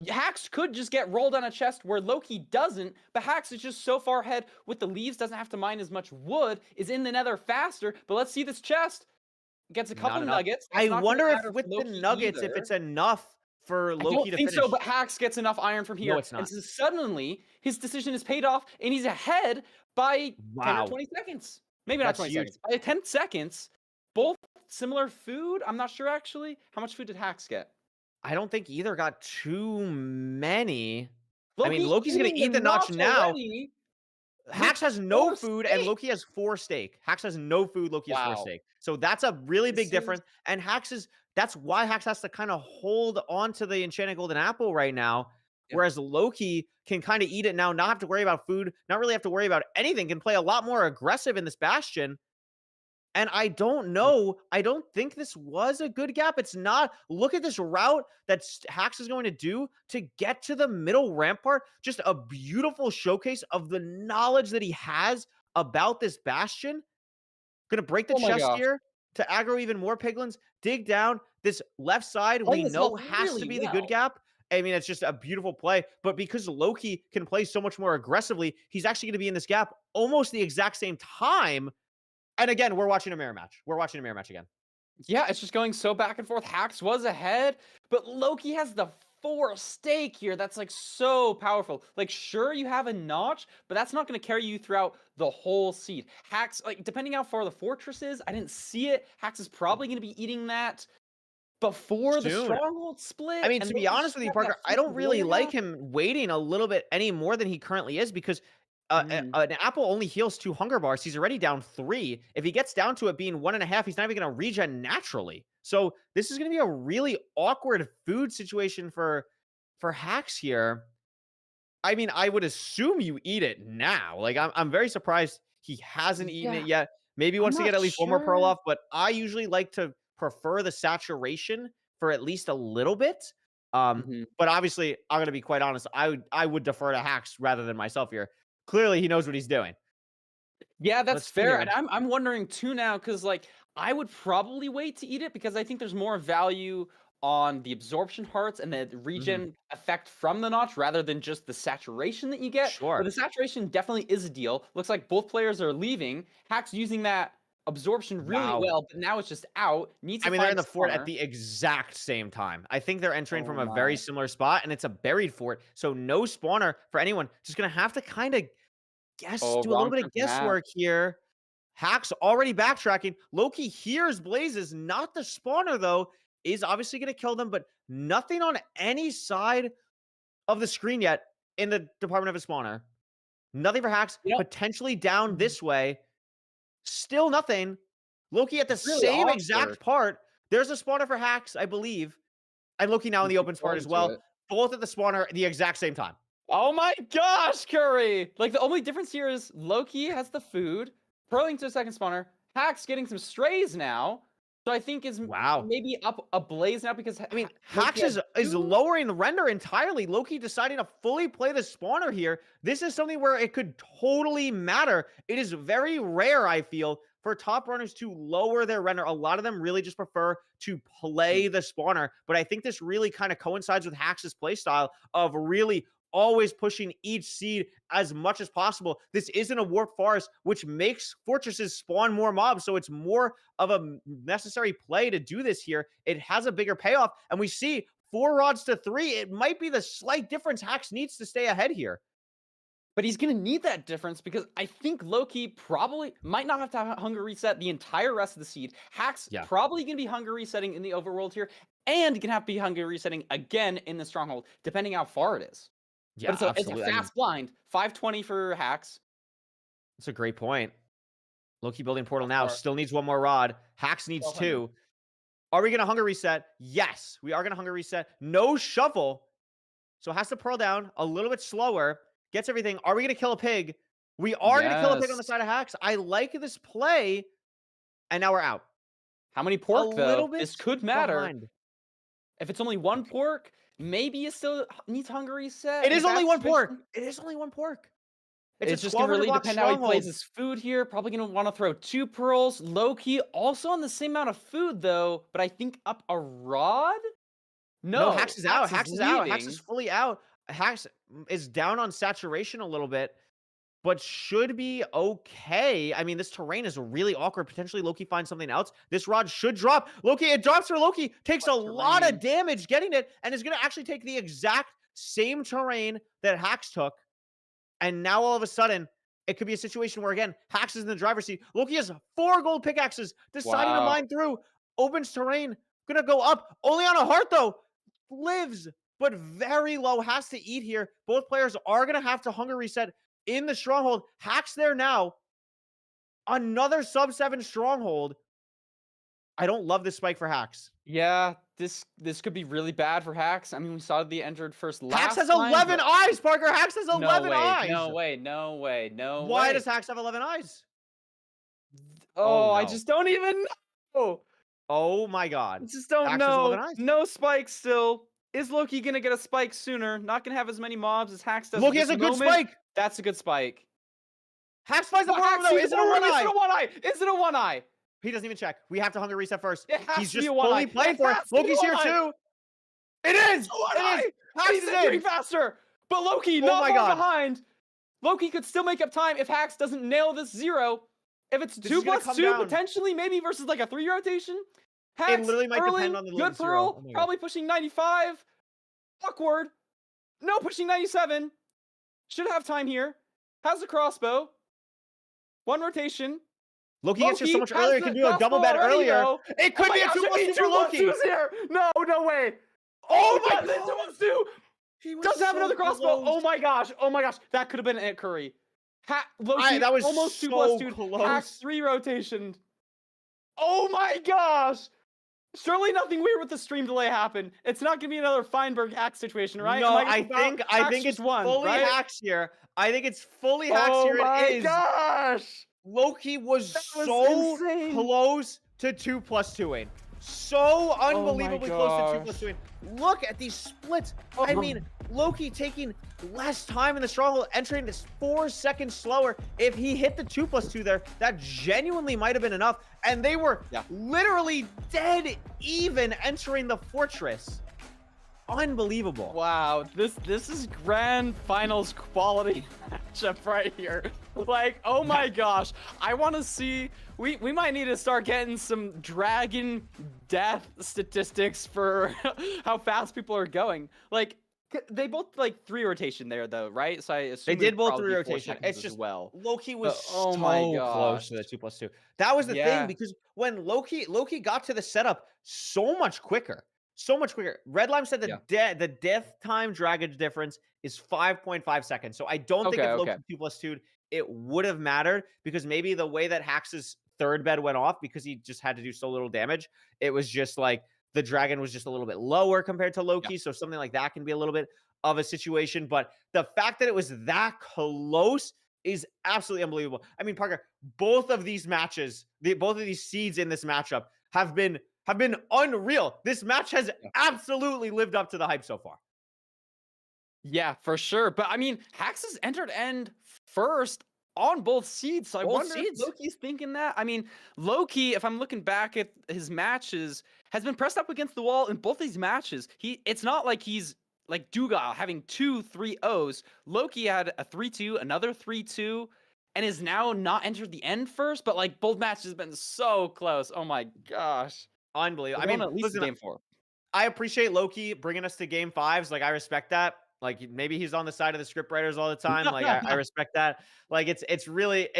Hax could just get rolled on a chest where Lowkey doesn't, but Hax is just so far ahead with the leaves, doesn't have to mine as much wood, is in the nether faster. But let's see this chest. Gets a couple nuggets. I wonder if with the nuggets, if it's enough for Lowkey to finish. I don't think so, but Hax gets enough iron from here. No, it's not. And so suddenly, his decision is paid off, and he's ahead by 10 or 20 seconds. Maybe not 20 seconds. By 10 seconds. Both similar food. I'm not sure, actually. How much food did Hax get? I don't think either got too many. Lowkey I mean, Lowkey's going to eat the notch now. already. Hax has no 4 food, steak. and Lowkey has 4 steak. Hax has no food, Lowkey has 4 steak. So that's a really big difference. And that's why Hax has to kind of hold on to the Enchanted Golden Apple right now. Yeah. Whereas Lowkey can kind of eat it now, not have to worry about food, not really have to worry about anything, can play a lot more aggressive in this Bastion. And I don't know. I don't think this was a good gap. It's not. Look at this route that Hax is going to do to get to the middle rampart. Just a beautiful showcase of the knowledge that he has about this Bastion. Going to break the chest here to aggro even more piglins. Dig down. This left side, we know has to be the good gap. I mean, it's just a beautiful play. But because Lowkey can play so much more aggressively, he's actually going to be in this gap almost the exact same time. And again, we're watching a mirror match. We're watching a mirror match again. Yeah, it's just going so back and forth. Hax was ahead, but Lowkey has the 4 steak here. That's like so powerful. Like, sure, you have a notch, but that's not going to carry you throughout the whole seed. Hax, like, depending how far the fortress is, I didn't see it. Hax is probably going to be eating that before the stronghold split. I mean, to be honest with you, Parker, I don't really like him waiting a little bit any more than he currently is because an apple only heals 2 hunger bars. He's already down 3. If he gets down to it being 1.5, he's not even going to regen naturally. So this is going to be a really awkward food situation for Hax here. I mean, I would assume you eat it now. Like, I'm very surprised he hasn't eaten it yet. Maybe wants to get at least 1 more pearl off, but I usually like to prefer the saturation for at least a little bit. But obviously, I'm going to be quite honest. I would defer to Hax rather than myself here. Clearly, he knows what he's doing. Yeah, that's fair. And I'm wondering too now, because like I would probably wait to eat it because I think there's more value on the absorption hearts and the regen effect from the notch rather than just the saturation that you get. Sure. But the saturation definitely is a deal. Looks like both players are leaving. Hack's using that absorption really well, but now it's just out. Needs to I mean, they're in find the fort spawner. at the exact same time. I think they're entering from a Oh very my. similar spot, and it's a buried fort. So no spawner for anyone. Just going to have to kind of guess, Oh, do a little wrong bit turn of for Hack. guesswork here. Hack's already backtracking. Lowkey hears Blazes, not the spawner, though, is obviously going to kill them, but nothing on any side of the screen yet in the department of a spawner. Nothing for Hacks. You know- Potentially down this way. Still nothing. Lowkey at the It's really same awkward. exact part. There's a spawner for Hacks, I believe. And Lowkey now in the open part as well. Both at the spawner at the exact same time. Oh my gosh, Curry! Like, the only difference here is Lowkey has the food, proing to a second spawner. Hack's getting some strays now. So I think is Wow. maybe up a blaze now because I mean, Lowkey Hacks has is two- lowering the render entirely. Lowkey deciding to fully play the spawner here. This is something where it could totally matter. It is very rare, I feel, for top runners to lower their render. A lot of them really just prefer to play the spawner. But I think this really kind of coincides with Hacks' play style of really always pushing each seed as much as possible. This isn't a warped forest, which makes fortresses spawn more mobs. So it's more of a necessary play to do this here. It has a bigger payoff. And we see 4 rods to 3. It might be the slight difference Hacks needs to stay ahead here. But he's going to need that difference because I think Lowkey probably might not have to hunger reset the entire rest of the seed. Hack's probably going to be hunger resetting in the overworld here, and going to have to be hunger resetting again in the stronghold, depending how far it is. Yeah, but it's a fast blind. 520 for Hacks. That's a great point. Lowkey building portal now. Still needs 1 more rod. Hacks needs 2. Are we going to hunger reset? Yes, we are going to hunger reset. No shovel. So has to pearl down a little bit slower. Gets everything. Are we going to kill a pig? We are going to kill a pig on the side of Hacks. I like this play. And now we're out. How many pork, though? This could matter. Behind. If it's only 1 pork, maybe it still needs hunger reset. It is only 1 pork. It is only 1 pork. It's just going to really depend how he plays his food here. Probably going to want to throw 2 pearls. Lowkey also on the same amount of food, though. But I think up a rod? No, Hacks is out. Hacks is out. Hacks leaving. is fully out. Hacks is down on saturation a little bit, but should be okay. I mean, this terrain is really awkward. Potentially Lowkey finds something else. This rod should drop. Lowkey, it drops for Lowkey. Takes a lot of damage getting it, and is going to actually take the exact same terrain that Hacks took. And now all of a sudden, it could be a situation where, again, Hacks is in the driver's seat. Lowkey has 4 gold pickaxes, deciding to mine through. Opens terrain, going to go up. Only on a heart, though. Lives, but very low. Has to eat here. Both players are going to have to hunger reset in the stronghold. Hacks there now. Another sub 7 stronghold. I don't love this spike for Hacks. Yeah, this could be really bad for Hacks. I mean, we saw the entered first last Hacks has time, 11 eyes, Parker. Hacks has 11 eyes. No way. Why does Hacks have 11 eyes? Oh, no. I just don't even know. Oh my god. I just don't Hacks has 11 know. eyes. No spike still. Is Lowkey going to get a spike sooner? Not going to have as many mobs as Hacks does. Lowkey has a good spike. That's a good spike. Hacks finds the bottom, though. Is it a 1 eye? Is it a 1 eye? He doesn't even check. We have to hunger reset first. It has He's to be just a 1 fully eye. playing It for it. has to be Lowkey's a here 1 eye. too. It is. It is. Hacks He's is entering in. faster. But Lowkey, Oh not my far God. behind. Lowkey could still make up time if Hacks doesn't nail this 0. If it's This 2 is gonna plus come 2, down. potentially, maybe versus like a 3 rotation. Hacks, literally might early, depend on the good little 0. pearl, Oh my God. probably pushing 95. Awkward. No, pushing 97. Should have time here. Has a crossbow. 1 rotation. Lowkey gets here so much has earlier. He the can do a double crossbow bet already, earlier. though. It could Oh be my a gosh, 2 it plus means 2 for 2 plus Lowkey. 2's here. No way. Oh my God, 2 god. plus 2. He was Does have so another crossbow. close. Oh my gosh. That could have been it, Curry. Lowkey, That was almost 2 so plus 2. close. Hacks 3 rotation. Oh my gosh. Surely nothing weird with the stream delay happened. It's not gonna be another Feinberg hack situation, right? No, Am I gonna think Hacks it's just won, fully right? Hacks here. I think it's fully Hacks Oh here. my It is. gosh. Lowkey was That was so insane. close to 2 plus 2-ing. So unbelievably close to 2 gosh. plus 2-ing. Look at these splits. I Oh. mean, Lowkey taking less time in the stronghold, entering this 4 seconds slower. If he hit the 2+2 there, that genuinely might have been enough. And they were literally dead even entering the fortress. Unbelievable. Wow, this is grand finals quality matchup right here. Like, oh my gosh, I want to see. We might need to start getting some dragon death statistics for how fast people are going. Like, they both like 3 rotation there though, right? So I assume They did both 3 probably 4 rotation. seconds It's as just well. Lowkey was Oh my so close to the gosh. 2+2. That was the Yeah. thing, because when Lowkey got to the setup so much quicker. So much quicker. Redlime said the death time dragon difference is 5.5 seconds. So I don't think if Okay. Lowkey 2+2'd, it would have mattered, because maybe the way that Hax's third bed went off, because he just had to do so little damage, it was just like the dragon was just a little bit lower compared to Lowkey. So something like that can be a little bit of a situation. But the fact that it was that close is absolutely unbelievable. I mean, Parker, both of these matches, both of these seeds in this matchup have been unreal. This match has absolutely lived up to the hype so far. Yeah, for sure. But I mean, Hax has entered end first on both seeds. So I wonder if Lowkey's thinking that. I mean, Lowkey, if I'm looking back at his matches, has been pressed up against the wall in both these matches. It's not like he's like Doogile having 2 3-0s. Lowkey had a 3-2, another 3-2, and is now not entered the end first. But like both matches have been so close. Oh my gosh. Unbelievable. I mean, at least listen, game 4. I appreciate Lowkey bringing us to game 5s. Like, I respect that. Like, maybe he's on the side of the script writers all the time. Like, I respect that. Like, it's really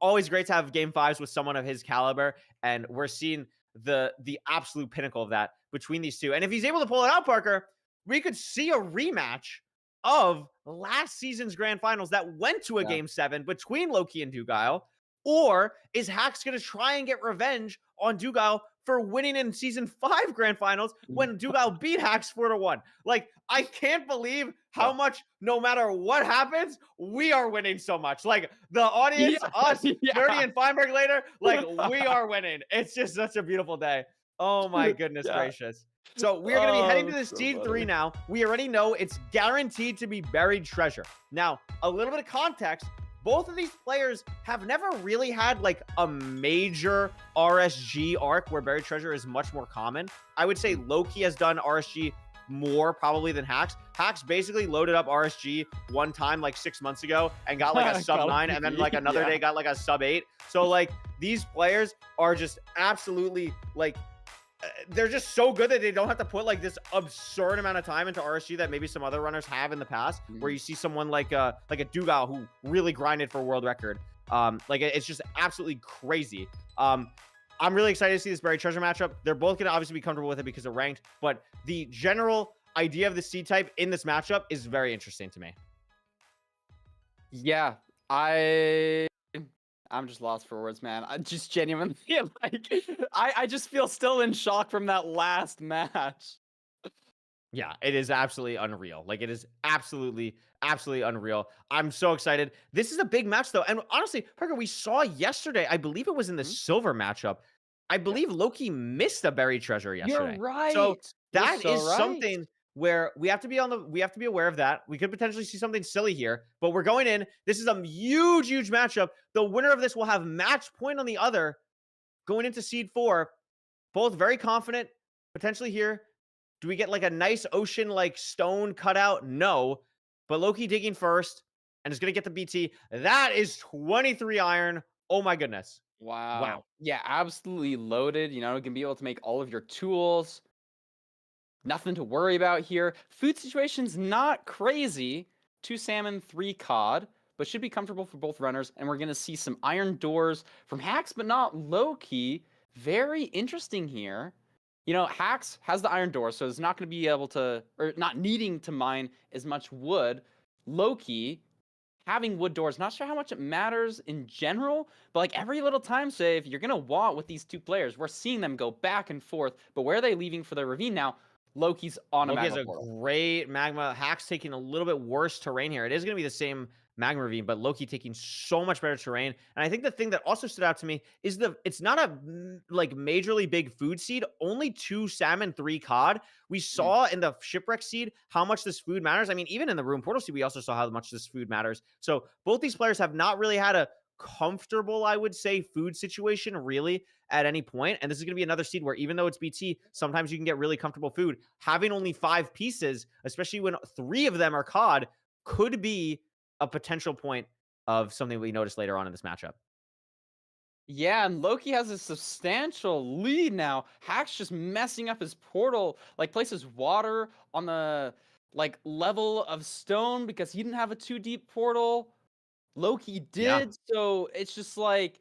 always great to have game 5s with someone of his caliber, and we're seeing the absolute pinnacle of that between these two. And if he's able to pull it out, Parker, we could see a rematch of last season's grand finals that went to a game 7 between Lowkey and Doogile. Or is Hax going to try and get revenge on Doogile for winning in season 5 grand finals when Doogile beat Hax 4-1? Like, I can't believe how much, no matter what happens, we are winning so much. Like, the audience, us, Nerdy and Feinberg later, like, we are winning. It's just such a beautiful day. Oh my goodness gracious. So we're going to be heading to the seed 3 now. We already know it's guaranteed to be buried treasure. Now, a little bit of context. Both of these players have never really had like a major RSG arc where buried treasure is much more common. I would say Lowkey has done RSG more probably than Hax. Hax basically loaded up RSG one time like 6 months ago and got like a sub 9, and then like another day got like a sub 8. So like these players are just absolutely like they're just so good that they don't have to put like this absurd amount of time into RSG that maybe some other runners have in the past, where you see someone like a Doogile who really grinded for a world record. Like it's just absolutely crazy. I'm really excited to see this buried treasure matchup. They're both gonna obviously be comfortable with it because they're ranked, but the general idea of the seed type in this matchup is very interesting to me. Yeah, I'm just lost for words, man. I just genuinely like I just feel still in shock from that last match. Yeah, it is absolutely unreal. Like, it is absolutely unreal. I'm so excited. This is a big match, though. And honestly, Parker, we saw yesterday, I believe it was in the silver matchup. I believe Lowkey missed a buried treasure yesterday. You're right. So that You're is so right. something where we have to be aware of that. We could potentially see something silly here, but we're going in. This is a huge matchup. The winner of this will have match point on the other going into seed 4. Both very confident potentially here. Do we get like a nice ocean like stone cutout? No, but Lowkey digging first and is going to get the BT. That is 23 iron. Oh my goodness. Wow. Yeah, absolutely loaded. You know, can be able to make all of your tools. Nothing to worry about here. Food situation's not crazy. 2 salmon, 3 cod, but should be comfortable for both runners. And we're going to see some iron doors from Hax, but not Lowkey. Very interesting here. You know, Hax has the iron door, so it's not going to be able to, or not needing to mine as much wood. Lowkey having wood doors, not sure how much it matters in general, but like every little time save, you're going to want with these two players. We're seeing them go back and forth, but where are they leaving for their ravine now? Lowkey's on a magma portal. Great magma. Hax taking a little bit worse terrain here. It is going to be the same Magma Ravine, but Lowkey taking so much better terrain. And I think the thing that also stood out to me is it's not a like majorly big food seed, only 2 salmon, 3 cod. We saw in the shipwreck seed how much this food matters. I mean, even in the room portal seed, we also saw how much this food matters. So both these players have not really had a comfortable, I would say, food situation really at any point. And this is going to be another seed where even though it's BT, sometimes you can get really comfortable food. Having only 5 pieces, especially when 3 of them are cod, could be a potential point of something we notice later on in this matchup. Yeah, and Lowkey has a substantial lead now. Hack's just messing up his portal, like places water on the like level of stone because he didn't have a too deep portal. Lowkey did, so it's just like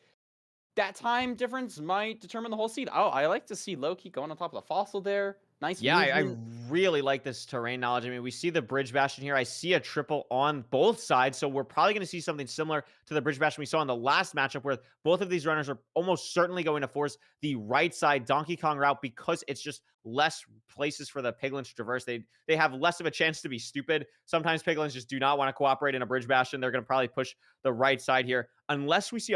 that time difference might determine the whole seed. Oh, I like to see Lowkey going on top of the fossil there. Nice Yeah, I movement. really like this terrain knowledge. I mean, we see the Bridge Bastion here. I see a triple on both sides, so we're probably going to see something similar to the Bridge Bastion we saw in the last matchup, where both of these runners are almost certainly going to force the right side Donkey Kong route because it's just less places for the Piglins to traverse. They have less of a chance to be stupid. Sometimes Piglins just do not want to cooperate in a Bridge Bastion. They're going to probably push the right side here, unless we see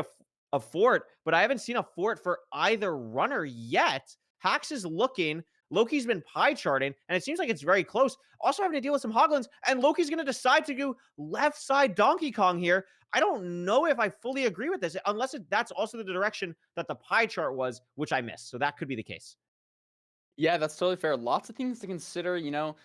a fort, but I haven't seen a fort for either runner yet. Hax is looking. Lowkey's been pie charting, and it seems like it's very close. Also having to deal with some Hoglins, and Lowkey's going to decide to go left side Donkey Kong here. I don't know if I fully agree with this, unless that's also the direction that the pie chart was, which I missed. So that could be the case. Yeah, that's totally fair. Lots of things to consider, you know.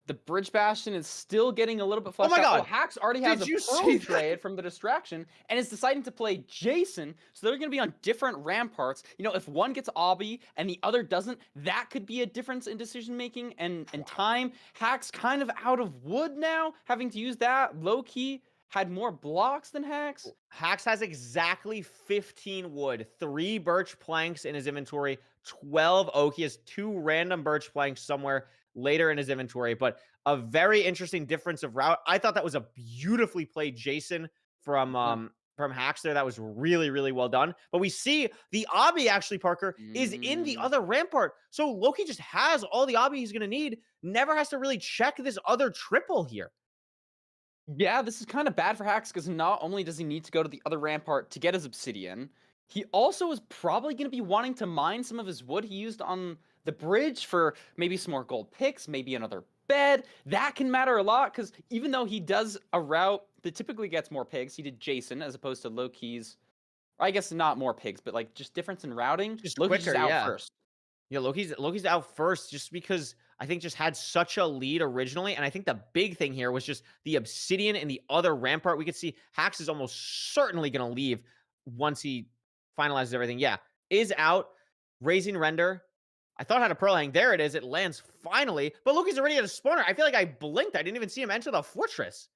The Bridge Bastion is still getting a little bit fleshed my out. God. Oh, Hax already has Did a you Pearl see that? trade from the distraction and is deciding to play Jason. So they're going to be on different ramparts. You know, if one gets Obby and the other doesn't, that could be a difference in decision making and time. Hax kind of out of wood now, having to use that. Lowkey had more blocks than Hax. Hax has exactly 15 wood, 3 birch planks in his inventory, 12 oak. He has 2 random birch planks somewhere later in his inventory, but a very interesting difference of route. I thought that was a beautifully played Jason from Hax there. That was really, really well done. But we see the Obby actually, Parker, is in the other rampart. So Lowkey just has all the Obby he's going to need. Never has to really check this other triple here. Yeah, this is kind of bad for Hax because not only does he need to go to the other rampart to get his obsidian, he also is probably going to be wanting to mine some of his wood he used on the bridge for maybe some more gold picks, maybe another bed. That can matter a lot because even though he does a route that typically gets more pigs, he did Jason as opposed to Lowkey's. I guess not more pigs, but like just difference in routing. Just Lowkey's quicker, out yeah. first. Yeah, Lowkey's out first just because I think just had such a lead originally. And I think the big thing here was just the obsidian and the other rampart. We could see Hax is almost certainly going to leave once he finalizes everything. Yeah, is out. Raising render. I thought I had a pearl hang. There it is. It lands finally. But Lowkey's already at a spawner. I feel like I blinked. I didn't even see him enter the fortress.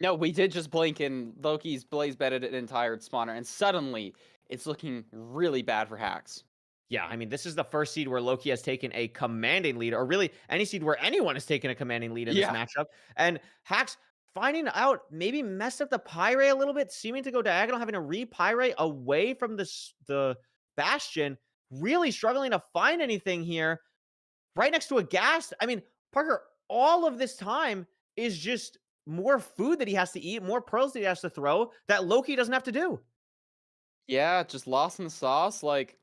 No, we did just blink and Lowkey's blaze bedded an entire spawner, and suddenly it's looking really bad for Hax. Yeah, I mean, this is the first seed where Lowkey has taken a commanding lead, or really any seed where anyone has taken a commanding lead in this matchup. And Hax finding out, maybe messed up the Pyre a little bit, seeming to go diagonal, having to re-Pyre away from the Bastion, really struggling to find anything here. Right next to a gas. I mean, Parker, all of this time is just more food that he has to eat, more pearls that he has to throw that Lowkey doesn't have to do. Yeah, just lost in the sauce. Like,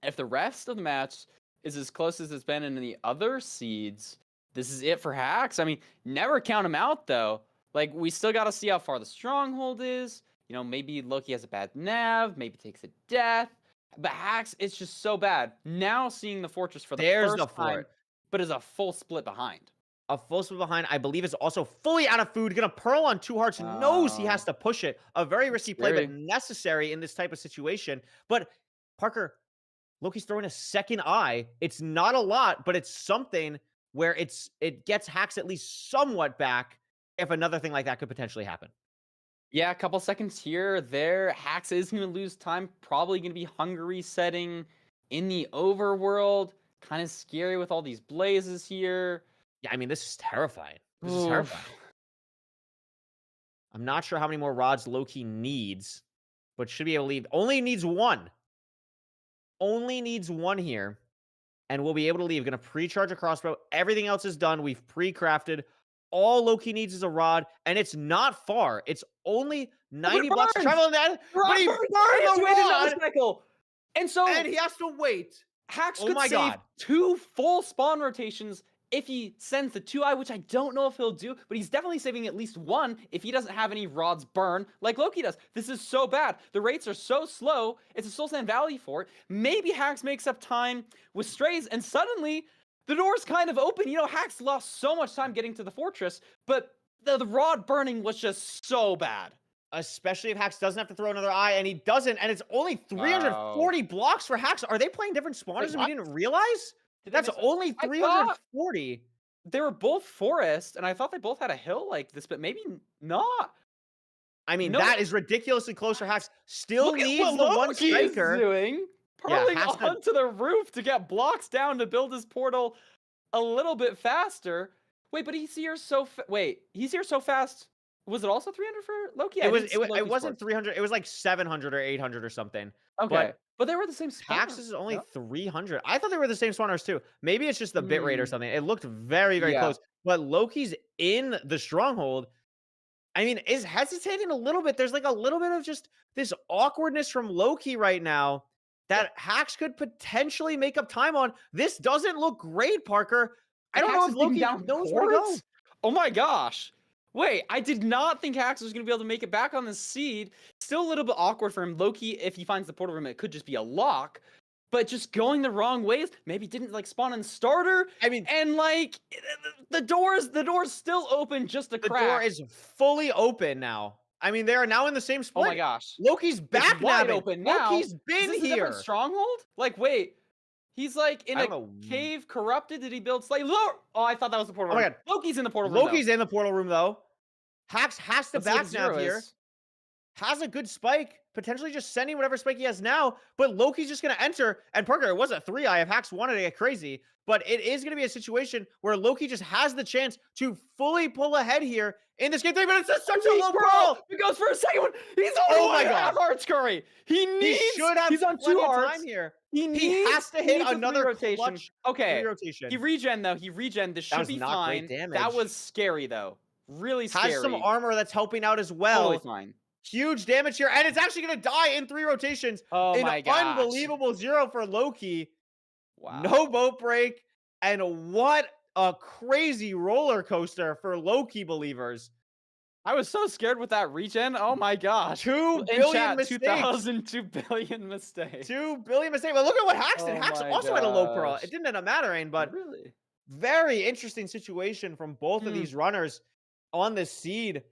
if the rest of the match is as close as it's been in the other seeds, this is it for Hax. I mean, never count him out, though. Like, we still got to see how far the stronghold is. You know, maybe Lowkey has a bad nav, maybe takes a death. But Hax, it's just so bad. Now seeing the fortress for the first time, but is a full split behind. A full split behind, I believe, is also fully out of food. Gonna pearl on 2 hearts, knows he has to push it. A very risky play, but necessary in this type of situation. But Parker, Lowkey's throwing a second eye. It's not a lot, but it's something where it gets Hax at least somewhat back if another thing like that could potentially happen. Yeah, a couple seconds here, there. Hax is going to lose time. Probably going to be Hungary setting in the overworld. Kind of scary with all these blazes here. Yeah, I mean, this is terrifying. This is terrifying. I'm not sure how many more rods Lowkey needs, but should be able to leave. Only needs 1. Only needs 1 here, and we'll be able to leave. Going to pre-charge a crossbow. Everything else is done. We've pre-crafted all Lowkey needs is a rod, and it's not far. It's only 90 blocks to burns! travel in that, but he Robert burned has the to wait another rod, cycle. And so and he has to wait. Hax Oh could my save God. 2 full spawn rotations if he sends the 2-eye, which I don't know if he'll do, but he's definitely saving at least 1 if he doesn't have any rods burn like Lowkey does. This is so bad. The rates are so slow. It's a Soul Sand Valley for it. Maybe Hax makes up time with Strays, and suddenly the door's kind of open. You know, Hax lost so much time getting to the fortress, but the rod burning was just so bad. Especially if Hax doesn't have to throw another eye, and he doesn't, and it's only 340 blocks for Hax. Are they playing different spawners Wait, and we what? didn't realize? Did they That's miss- only I thought 340. they were both forest, and I thought they both had a hill like this, but maybe not. I mean, No. that is ridiculously close for Hax. Still Look at needs what the one Lowkey is striker. doing. Yeah, Purling has to- onto the roof to get blocks down to build his portal a little bit faster. Wait, but he's here so he's here so fast. Was it also 300 for Lowkey? It wasn't 300. It was like 700 or 800 or something. Okay, but they were the same spot. Hax is only 300. I thought they were the same spawners too. Maybe it's just the bit rate or something. It looked very, very close. But Lowkey's in the stronghold. I mean, is hesitating a little bit. There's like a little bit of just this awkwardness from Lowkey right now that Hax could potentially make up time on. This doesn't look great, Parker. I don't know if Lowkey knows where to go. Oh my gosh. Wait, I did not think Hax was going to be able to make it back on the seed. Still a little bit awkward for him. Lowkey, if he finds the portal room, it could just be a lock. But just going the wrong ways, maybe didn't like spawn in starter. I mean, and like the door's still open, just a crack. The door is fully open now. I mean, they are now in the same split. Oh my gosh. Lowkey's back wide now. open now. Lowkey's been is this a here. different stronghold? Like, wait. He's like in I a don't know. cave corrupted. Did he build slightly lower? Oh, I thought that was the portal Oh room. my Lowkey's in the portal room. Lowkey's in the portal room though. Hax has to Let's see what back zero nav here. is. Has a good spike, potentially just sending whatever spike he has now, but Lowkey's just going to enter, and Parker, it was a 3-eye if Hax wanted to get crazy, but it is going to be a situation where Lowkey just has the chance to fully pull ahead here in this game 3, but it's just such a low pearl! He goes for a second one. He's on Oh my half God. hearts curry. He needs. He should have He's on plenty 2 of hearts. time here. He has to hit needs a another 3 rotation. clutch Okay. 3 rotation. He regen though. He regen. This That should was be not great fine. damage. That was scary though. Really scary. Has some armor that's helping out as well. Totally fine. Huge damage here, and it's actually going to die in 3 rotations. Oh my gosh. Unbelievable 0 for Lowkey. Wow. No boat break, and what a crazy roller coaster for Lowkey believers. I was so scared with that regen. Oh my gosh. 2 In billion chat, mistakes. 2 billion mistakes. 2 billion mistakes. But look at what Hax did. Oh Hax my also had a low pearl. gosh. It didn't end up mattering, but Really? very interesting situation from both of these runners on this seed.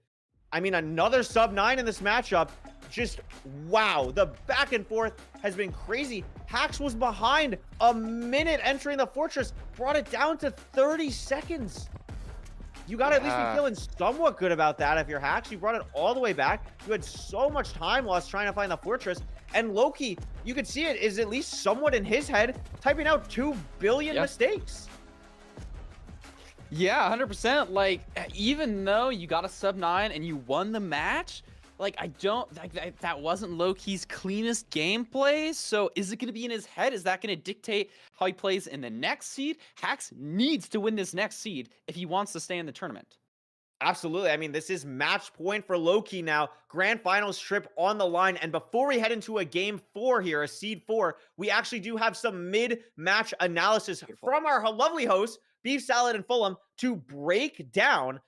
I mean, another sub-9 in this matchup. Just, wow. The back and forth has been crazy. Hax was behind a minute entering the fortress. Brought it down to 30 seconds. You got to at least be feeling somewhat good about that if you're Hax. You brought it all the way back. You had so much time lost trying to find the fortress. And Lowkey, you could see it, is at least somewhat in his head, typing out 2 billion mistakes. Yeah, 100%. Like, even though you got a sub-9 and you won the match, like, I don't, like, that wasn't Lowkey's cleanest gameplay. So is it going to be in his head? Is that going to dictate how he plays in the next seed? Hax needs to win this next seed if he wants to stay in the tournament. Absolutely. I mean, this is match point for Lowkey now. Grand finals trip on the line. And before we head into a game 4 here, a seed 4, we actually do have some mid-match analysis from our lovely hosts, Beef Salad and Fulham, to break down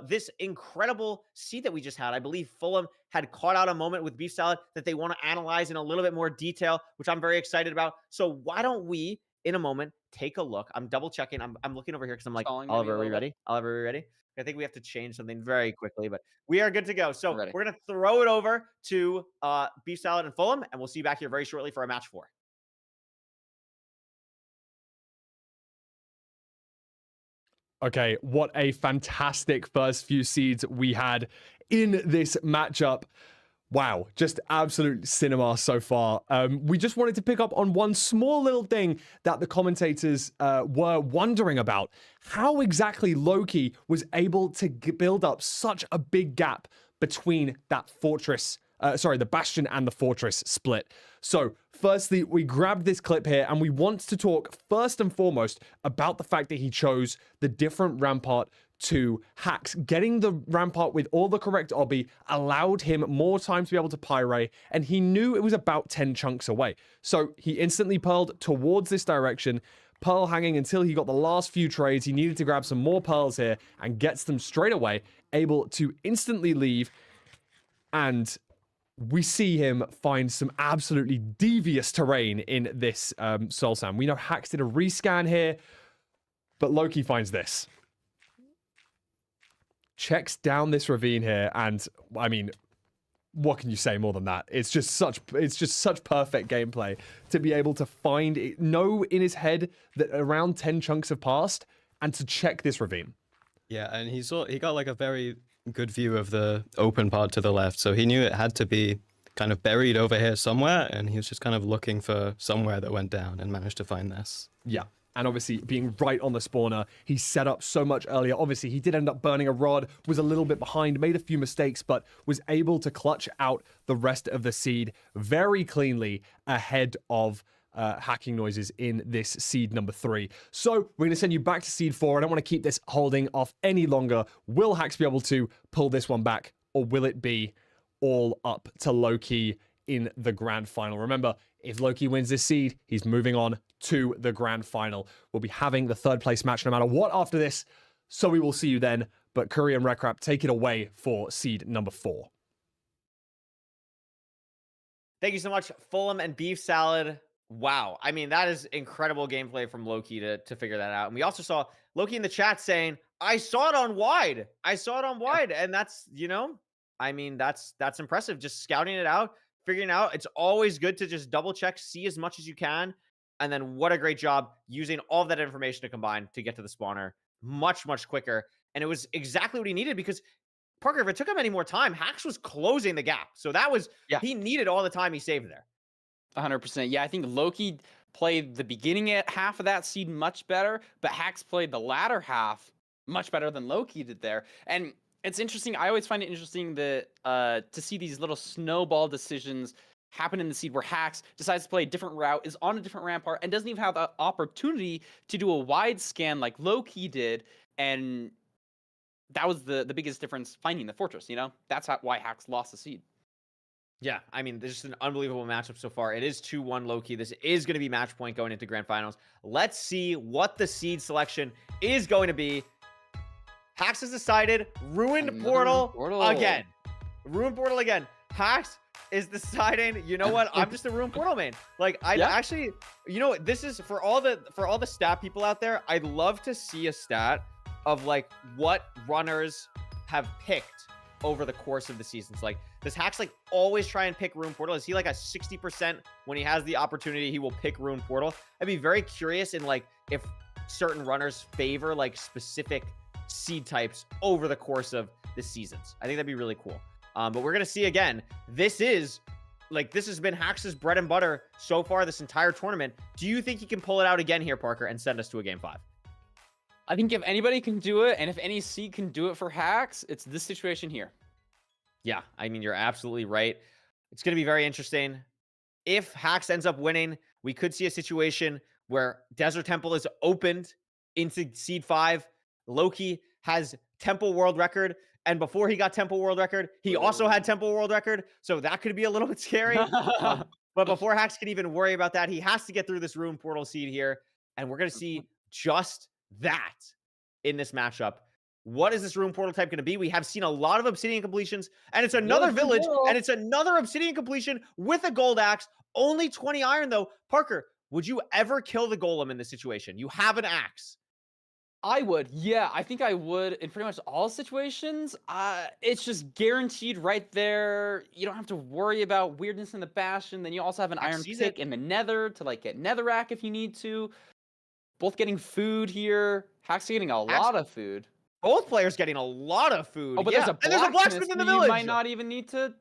this incredible seed that we just had. I believe Fulham had caught out a moment with Beef Salad that they want to analyze in a little bit more detail, which I'm very excited about. So why don't we, in a moment, take a look? I'm double checking. I'm looking over here because I'm like, Oliver, are we ready? Oliver, are we ready? I think we have to change something very quickly, but we are good to go. So we're going to throw it over to Beef Salad and Fulham, and we'll see you back here very shortly for a match 4. Okay, what a fantastic first few seeds we had in this matchup. Wow, just absolute cinema so far. We just wanted to pick up on one small little thing that the commentators were wondering about. How exactly Lowkey was able to build up such a big gap between that fortress, the Bastion and the Fortress split. So, firstly, we grabbed this clip here and we want to talk first and foremost about the fact that he chose the different rampart to Hax. Getting the rampart with all the correct obby allowed him more time to be able to pyrite, and he knew it was about 10 chunks away. So he instantly pearled towards this direction, pearl hanging until he got the last few trades. He needed to grab some more pearls here and gets them straight away, able to instantly leave. And we see him find some absolutely devious terrain in this Soul Sand. We know Hax did a rescan here, but Lowkey finds this. Checks down this ravine here, and I mean, what can you say more than that? It's just such perfect gameplay to be able to find it, know in his head that around 10 chunks have passed, and to check this ravine. Yeah, and he got like a very good view of the open part to the left, so he knew it had to be kind of buried over here somewhere, and he was just kind of looking for somewhere that went down and managed to find this. Yeah. And obviously, being right on the spawner, he set up so much earlier. Obviously, he did end up burning a rod, was a little bit behind, made a few mistakes, but was able to clutch out the rest of the seed very cleanly ahead of hacking noises in this seed number 3. So we're going to send you back to seed 4. I don't want to keep this holding off any longer. Will Hax be able to pull this one back, or will it be all up to Lowkey in the grand final? Remember, if Lowkey wins this seed, he's moving on to the grand final. We'll be having the 3rd place match no matter what after this, so we will see you then. But Curry and Rekrap, take it away for seed number 4. Thank you so much, Fulham and Beef Salad. Wow. I mean, that is incredible gameplay from Lowkey to figure that out. And we also saw Lowkey in the chat saying, I saw it on wide. I saw it on wide. And that's, you know, I mean, that's impressive. Just scouting it out, figuring it out. It's always good to just double check, see as much as you can. And then what a great job using all of that information to combine to get to the spawner much, much quicker. And it was exactly what he needed, because Parker, if it took him any more time, Hax was closing the gap. So that was, he needed all the time he saved there. 100%. Yeah, I think Lowkey played the beginning half of that seed much better, but Hax played the latter half much better than Lowkey did there. And it's interesting. I always find it interesting that to see these little snowball decisions happen in the seed where Hax decides to play a different route, is on a different rampart, and doesn't even have the opportunity to do a wide scan like Lowkey did. And that was the biggest difference, finding the fortress, you know? That's why Hax lost the seed. Yeah, I mean, this is an unbelievable matchup so far. It is 2-1 Lowkey. This is going to be match point going into grand finals. Let's see what the seed selection is going to be. Hax has decided Ruined Portal again. Ruined Portal again. Hax is deciding, you know what? I'm just a Ruined Portal main. Like, I actually, you know, this is for all the stat people out there. I'd love to see a stat of like what runners have picked over the course of the seasons. Like, does Hax like always try and pick Ruined Portal? Is he like a 60% when he has the opportunity, he will pick Ruined Portal? I'd be very curious in like if certain runners favor like specific seed types over the course of the seasons. I think that'd be really cool. But we're gonna see again. This has been Hax's bread and butter so far this entire tournament. Do you think he can pull it out again here, Parker, and send us to a game 5? I think if anybody can do it, and if any seed can do it for Hax, it's this situation here. Yeah, I mean, you're absolutely right. It's going to be very interesting. If Hax ends up winning, we could see a situation where Desert Temple is opened into Seed 5. Lowkey has Temple World Record, and before he got Temple World Record, he also had Temple World Record, so that could be a little bit scary. But before Hax can even worry about that, he has to get through this Ruined Portal seed here, and we're going to see just that in this matchup. What is this Ruined Portal type going to be? We have seen a lot of Obsidian completions, and it's another village, and it's another Obsidian completion with a gold axe. Only 20 iron, though. Parker, would you ever kill the golem in this situation? You have an axe. I would. Yeah, I think I would in pretty much all situations. It's just guaranteed right there. You don't have to worry about weirdness in the Bastion. Then you also have an iron pick in the nether to like get netherrack if you need to. Both getting food here. Hax getting a lot of food. Both players getting a lot of food. Oh, but there's a blacksmith in the village. You might not even need to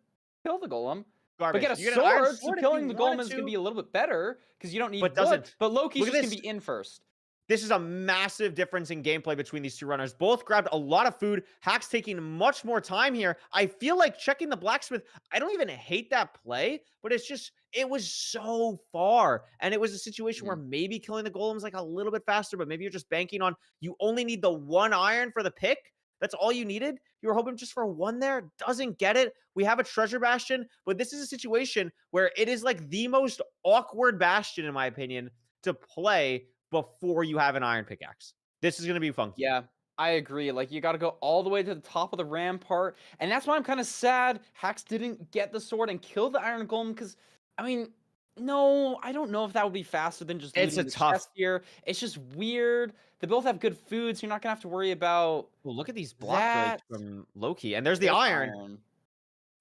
kill the golem. Garbage. But get a sword, so killing the golem is going to be a little bit better because you don't need wood. But Lowkey's just going to be in first. This is a massive difference in gameplay between these two runners. Both grabbed a lot of food. Hack's taking much more time here. I feel like checking the blacksmith, I don't even hate that play, but it's just, it was so far. And it was a situation where maybe killing the golem's like a little bit faster, but maybe you're just banking on, you only need the 1 iron for the pick. That's all you needed. You were hoping just for 1 there. Doesn't get it. We have a treasure bastion, but this is a situation where it is like the most awkward bastion, in my opinion, to play before you have an iron pickaxe. This is going to be funky. Yeah, I agree. Like, you got to go all the way to the top of the rampart. And that's why I'm kind of sad Hax didn't get the sword and kill the iron golem. Because, I mean, no, I don't know if that would be faster than just It's looting a the tough chest here. It's just weird. They both have good food, so you're not going to have to worry about Well, look at these block breaks that. from Lowkey. And there's the iron.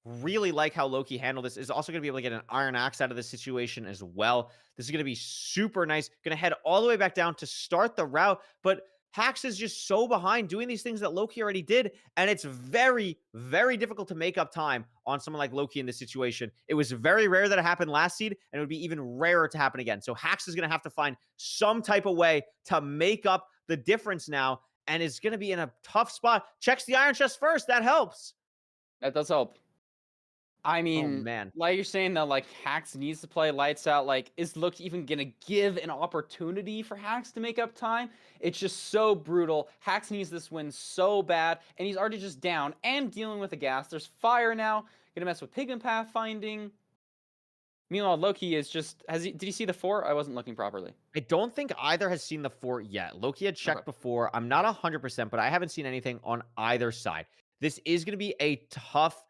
Really like how Lowkey handled this. Is also going to be able to get an iron axe out of this situation as well. This is going to be super nice. Going to head all the way back down to start the route. But Hax is just so behind doing these things that Lowkey already did. And it's very, very difficult to make up time on someone like Lowkey in this situation. It was very rare that it happened last seed, and it would be even rarer to happen again. So Hax is going to have to find some type of way to make up the difference now, and is going to be in a tough spot. Checks the iron chest first. That helps. That does help. I mean, man. like you're saying that, like, Hax needs to play lights out. Like, is Lowkey even gonna give an opportunity for Hax to make up time? It's just so brutal. Hax needs this win so bad, and he's already just down and dealing with a gas. There's fire now. Gonna mess with pigment pathfinding. Meanwhile, Lowkey is just, did he see the fort? I wasn't looking properly. I don't think either has seen the fort yet. Lowkey had checked before. I'm not 100%, but I haven't seen anything on either side. This is going to be a tough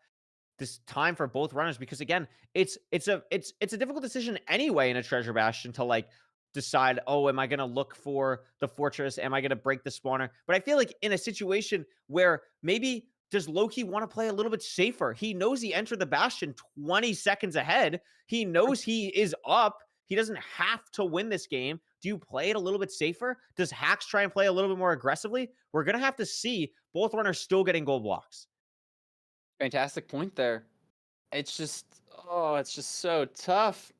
time for both runners, because again, it's a difficult decision anyway in a treasure bastion to like decide, oh, am I going to look for the fortress? Am I going to break the spawner? But I feel like in a situation where maybe does Lowkey want to play a little bit safer? He knows he entered the bastion 20 seconds ahead. He knows he is up. He doesn't have to win this game. Do you play it a little bit safer? Does Hax try and play a little bit more aggressively? We're going to have to see. Both runners still getting gold blocks. Fantastic point there. It's just, oh, it's just so tough.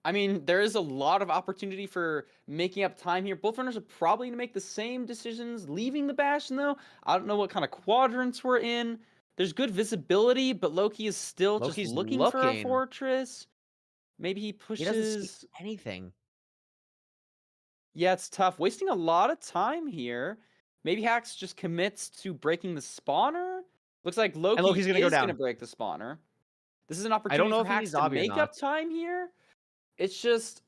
I mean, there is a lot of opportunity for making up time here. Both runners are probably going to make the same decisions leaving the bastion, though. I don't know what kind of quadrants we're in. There's good visibility, but Lowkey is still just looking for a fortress. Maybe he pushes... He doesn't see anything. Yeah, it's tough. Wasting a lot of time here. Maybe Hax just commits to breaking the spawner. Looks like Lowkey's going to break the spawner. This is an opportunity for Hax to make up time here. It's just,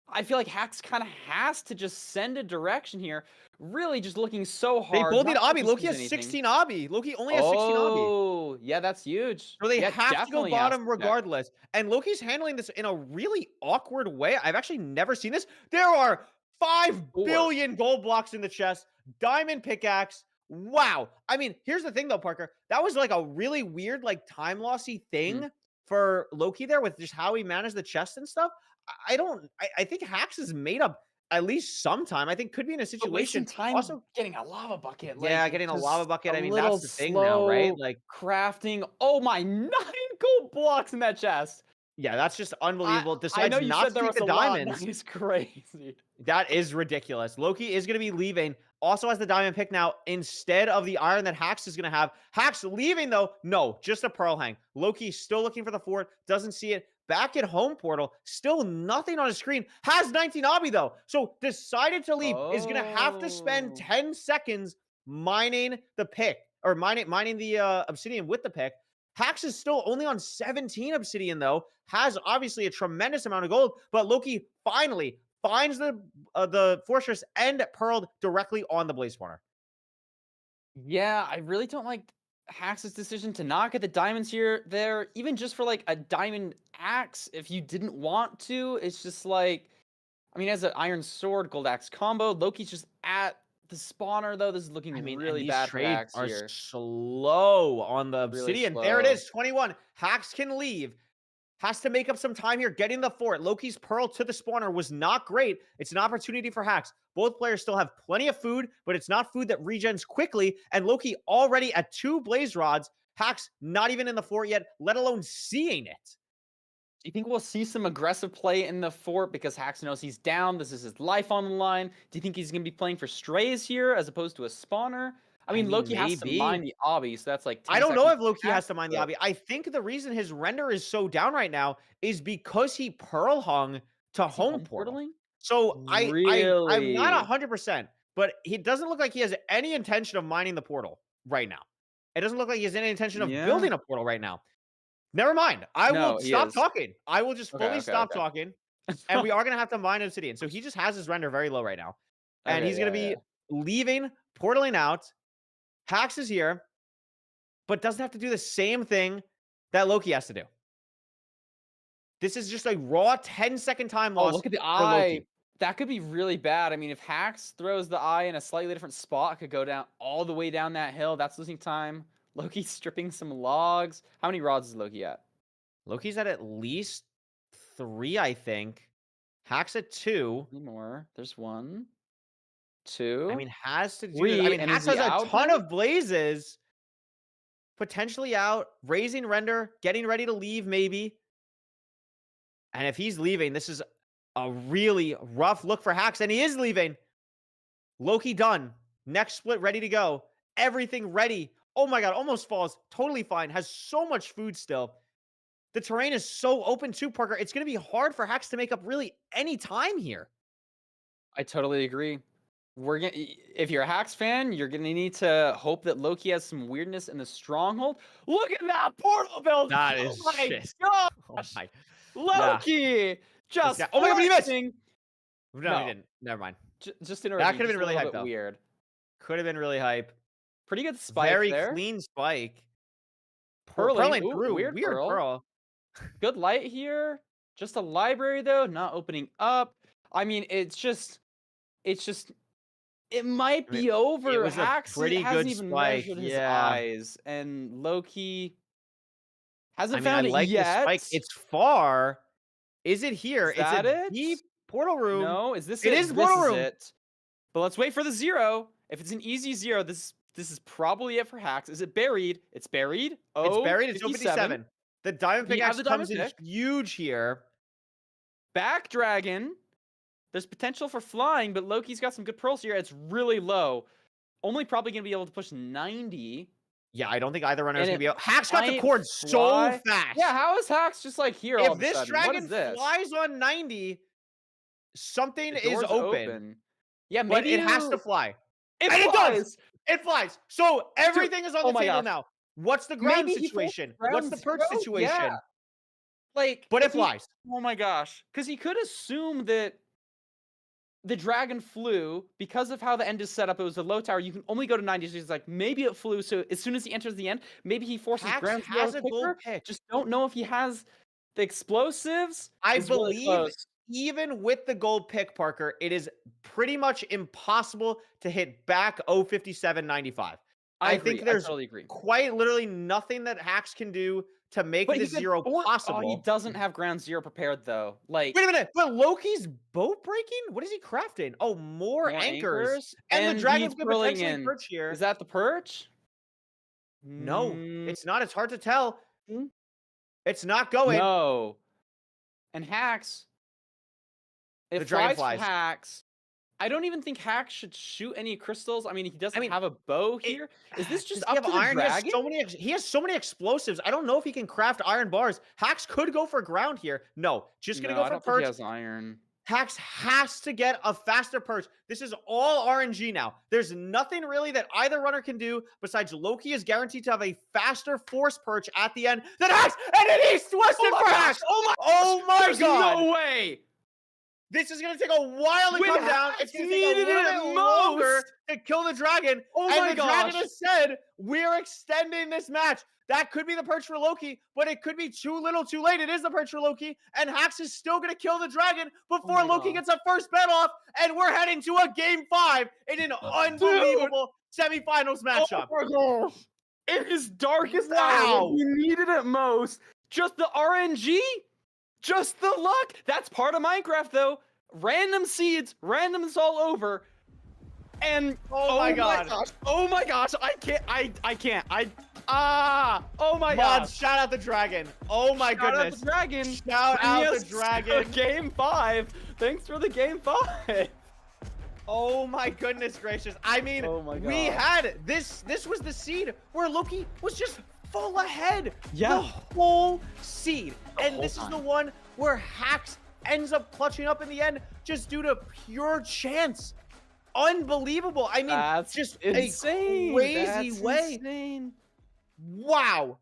I feel like Hax kind of has to just send a direction here. Really just looking so hard. They both need obby. Lowkey has 16 obby. Lowkey only has 16 obby. Oh, yeah, that's huge. So they have to go bottom regardless. And Lowkey's handling this in a really awkward way. I've actually never seen this. There are 5 billion gold blocks in the chest. Diamond pickaxe. Wow. I mean, here's the thing though, Parker. That was like a really weird, like time lossy thing for Lowkey there with just how he managed the chest and stuff. I think Hax has made up at least sometime. I think could be in a situation. Time also getting a lava bucket. Yeah, getting a lava bucket. I mean, that's the thing now, right? Like crafting. Oh my, 9 gold blocks in that chest. Yeah, that's just unbelievable. I know you not said there was the a diamonds. That is crazy. That is ridiculous. Lowkey is going to be leaving. Also has the diamond pick now instead of the iron that Hax is going to have. Hax leaving though. No, just a pearl hang. Lowkey still looking for the fort. Doesn't see it. Back at home portal. Still nothing on his screen. Has 19 obby though. So decided to leave. Is going to have to spend 10 seconds mining the pick. Or mining the obsidian with the pick. Hax is still only on 17 obsidian, though. Has obviously a tremendous amount of gold, but Lowkey finally finds the fortress and pearled directly on the blaze spawner. Yeah, I really don't like Hax's decision to not get the diamonds there, even just for like a diamond axe. If you didn't want to, it's just like, I mean, as an iron sword gold axe combo, Lowkey's just at the spawner, though. This is looking really bad for Hax here. Are slow on the obsidian. There it is, 21. Hax can leave. Has to make up some time here, getting the fort. Lowkey's pearl to the spawner was not great. It's an opportunity for Hax. Both players still have plenty of food, but it's not food that regens quickly. And Lowkey already at 2 blaze rods. Hax not even in the fort yet, let alone seeing it. Do you think we'll see some aggressive play in the fort because Hax knows he's down? This is his life on the line. Do you think he's going to be playing for strays here as opposed to a spawner? I mean, Lowkey has to mine the obby, so that's like 10 I don't know if seconds Lowkey has to mine the obby. I think the reason his render is so down right now is because he pearl hung to home portal. portaling? So I'm Really? not 100%, but he doesn't look like he has any intention of mining the portal right now. It doesn't look like he has any intention of building a portal right now. Never mind. I will stop talking. I will just fully stop talking. And we are going to have to mine obsidian. So he just has his render very low right now. And he's going to be leaving, portaling out. Hax is here, but doesn't have to do the same thing that Lowkey has to do. This is just a raw 10-second time loss. Oh, look at the eye. That could be really bad. I mean, if Hax throws the eye in a slightly different spot, it could go down all the way down that hill. That's losing time. Lowkey stripping some logs. How many rods is Lowkey at? Lowkey's at least 3, I think. Hax at 2. Any more? There's 1, 2. I mean, has to do. 3, I mean, and Hax has a ton of blazes. Potentially out, raising render, getting ready to leave, maybe. And if he's leaving, this is a really rough look for Hax, and he is leaving. Lowkey done. Next split ready to go. Everything ready. Oh my god, almost falls. Totally fine. Has so much food still. The terrain is so open too, Parker. It's going to be hard for Hax to make up really any time here. I totally agree. If you're a Hax fan, you're gonna need to hope that Lowkey has some weirdness in the stronghold. Look at that portal build! That is shit. Gosh! Oh my. Lowkey! Just oh my god, but he missed! No, he didn't. Never mind. Just in that could have been really hype, though. Weird. Could have been really hype. Pretty good spike Very there. clean spike. Purling through. Weird pearl. Good light here. Just a library though, not opening up. I mean, it might be over. It was Hax a pretty hasn't good even spike. measured his eyes, and Lowkey hasn't I found like it yet. The spike. It's far. Is it here? Is that it? Deep portal room. No, is this it? It is portal room. It. But let's wait for the 0. If it's an easy 0, this is probably it for Hax. Is it buried? It's buried. Oh, it's buried. It's 57. The diamond pickaxe comes in huge here. Back dragon. There's potential for flying, but Lowkey's got some good pearls here. It's really low. Only probably going to be able to push 90. Yeah, I don't think either runner is going to be able. Hax got the cord so fast. Yeah, how is Hax just like here all of a sudden? If this dragon flies on 90, something is open. Yeah, maybe but it has to fly. It does. It flies. So everything is on the table now. What's the ground situation? What's the perch situation? Yeah. Like, but it flies. Oh my gosh. Because he could assume that the dragon flew because of how the end is set up. It was a low tower. You can only go to 90. So he's like, maybe it flew. So as soon as he enters the end, maybe he forces ground has a gold pick. Just don't know if he has the explosives. I believe even with the gold pick, Parker, it is pretty much impossible to hit back 057.95. I think there's quite literally nothing that Hax can do to make this 0 possible. Oh, he doesn't have ground 0 prepared though. Like, wait a minute, but Lowkey's boat breaking? What is he crafting? Oh, more anchors. And the dragon's gonna potentially perch here. Is that the perch? No, it's not. It's hard to tell. It's not going. No. And Hax. If dragon flies. Hax. I don't even think Hax should shoot any crystals. I mean, he doesn't have a bow here. Is this just up to the dragon? He has so many explosives. I don't know if he can craft iron bars. Hax could go for ground here. No, just gonna go for perch. He has iron. Hax has to get a faster perch. This is all RNG now. There's nothing really that either runner can do besides Lowkey is guaranteed to have a faster force perch at the end than Hax, and an east-western for Hax. Oh my god! No way! This is going to take a while to come down. It's going to take a little bit longer to kill the dragon. Oh my gosh. The dragon has said, we're extending this match. That could be the perch for Lowkey, but it could be too little too late. It is the perch for Lowkey, and Hax is still going to kill the dragon before Lowkey gets a first bet off, and we're heading to a game 5 in an unbelievable semifinals matchup. Oh my gosh. In his darkest hour, he needed it most. Just the RNG? Just the luck. That's part of Minecraft, though. Random seeds, randoms all over. And oh my gosh. Oh my gosh. I Oh my god. Mods, shout out the dragon. Oh my Shout out goodness. the dragon. Shout Bring out the us to dragon. Game 5. Thanks for the Game 5. Oh my goodness gracious. I mean, Oh my we God. had this was the seed where Lowkey was just full ahead. Yeah. The whole seed. And whole this is time. the one where Hax ends up clutching up in the end just due to pure chance. Unbelievable. I mean, That's just insane. a crazy That's way. insane. Wow.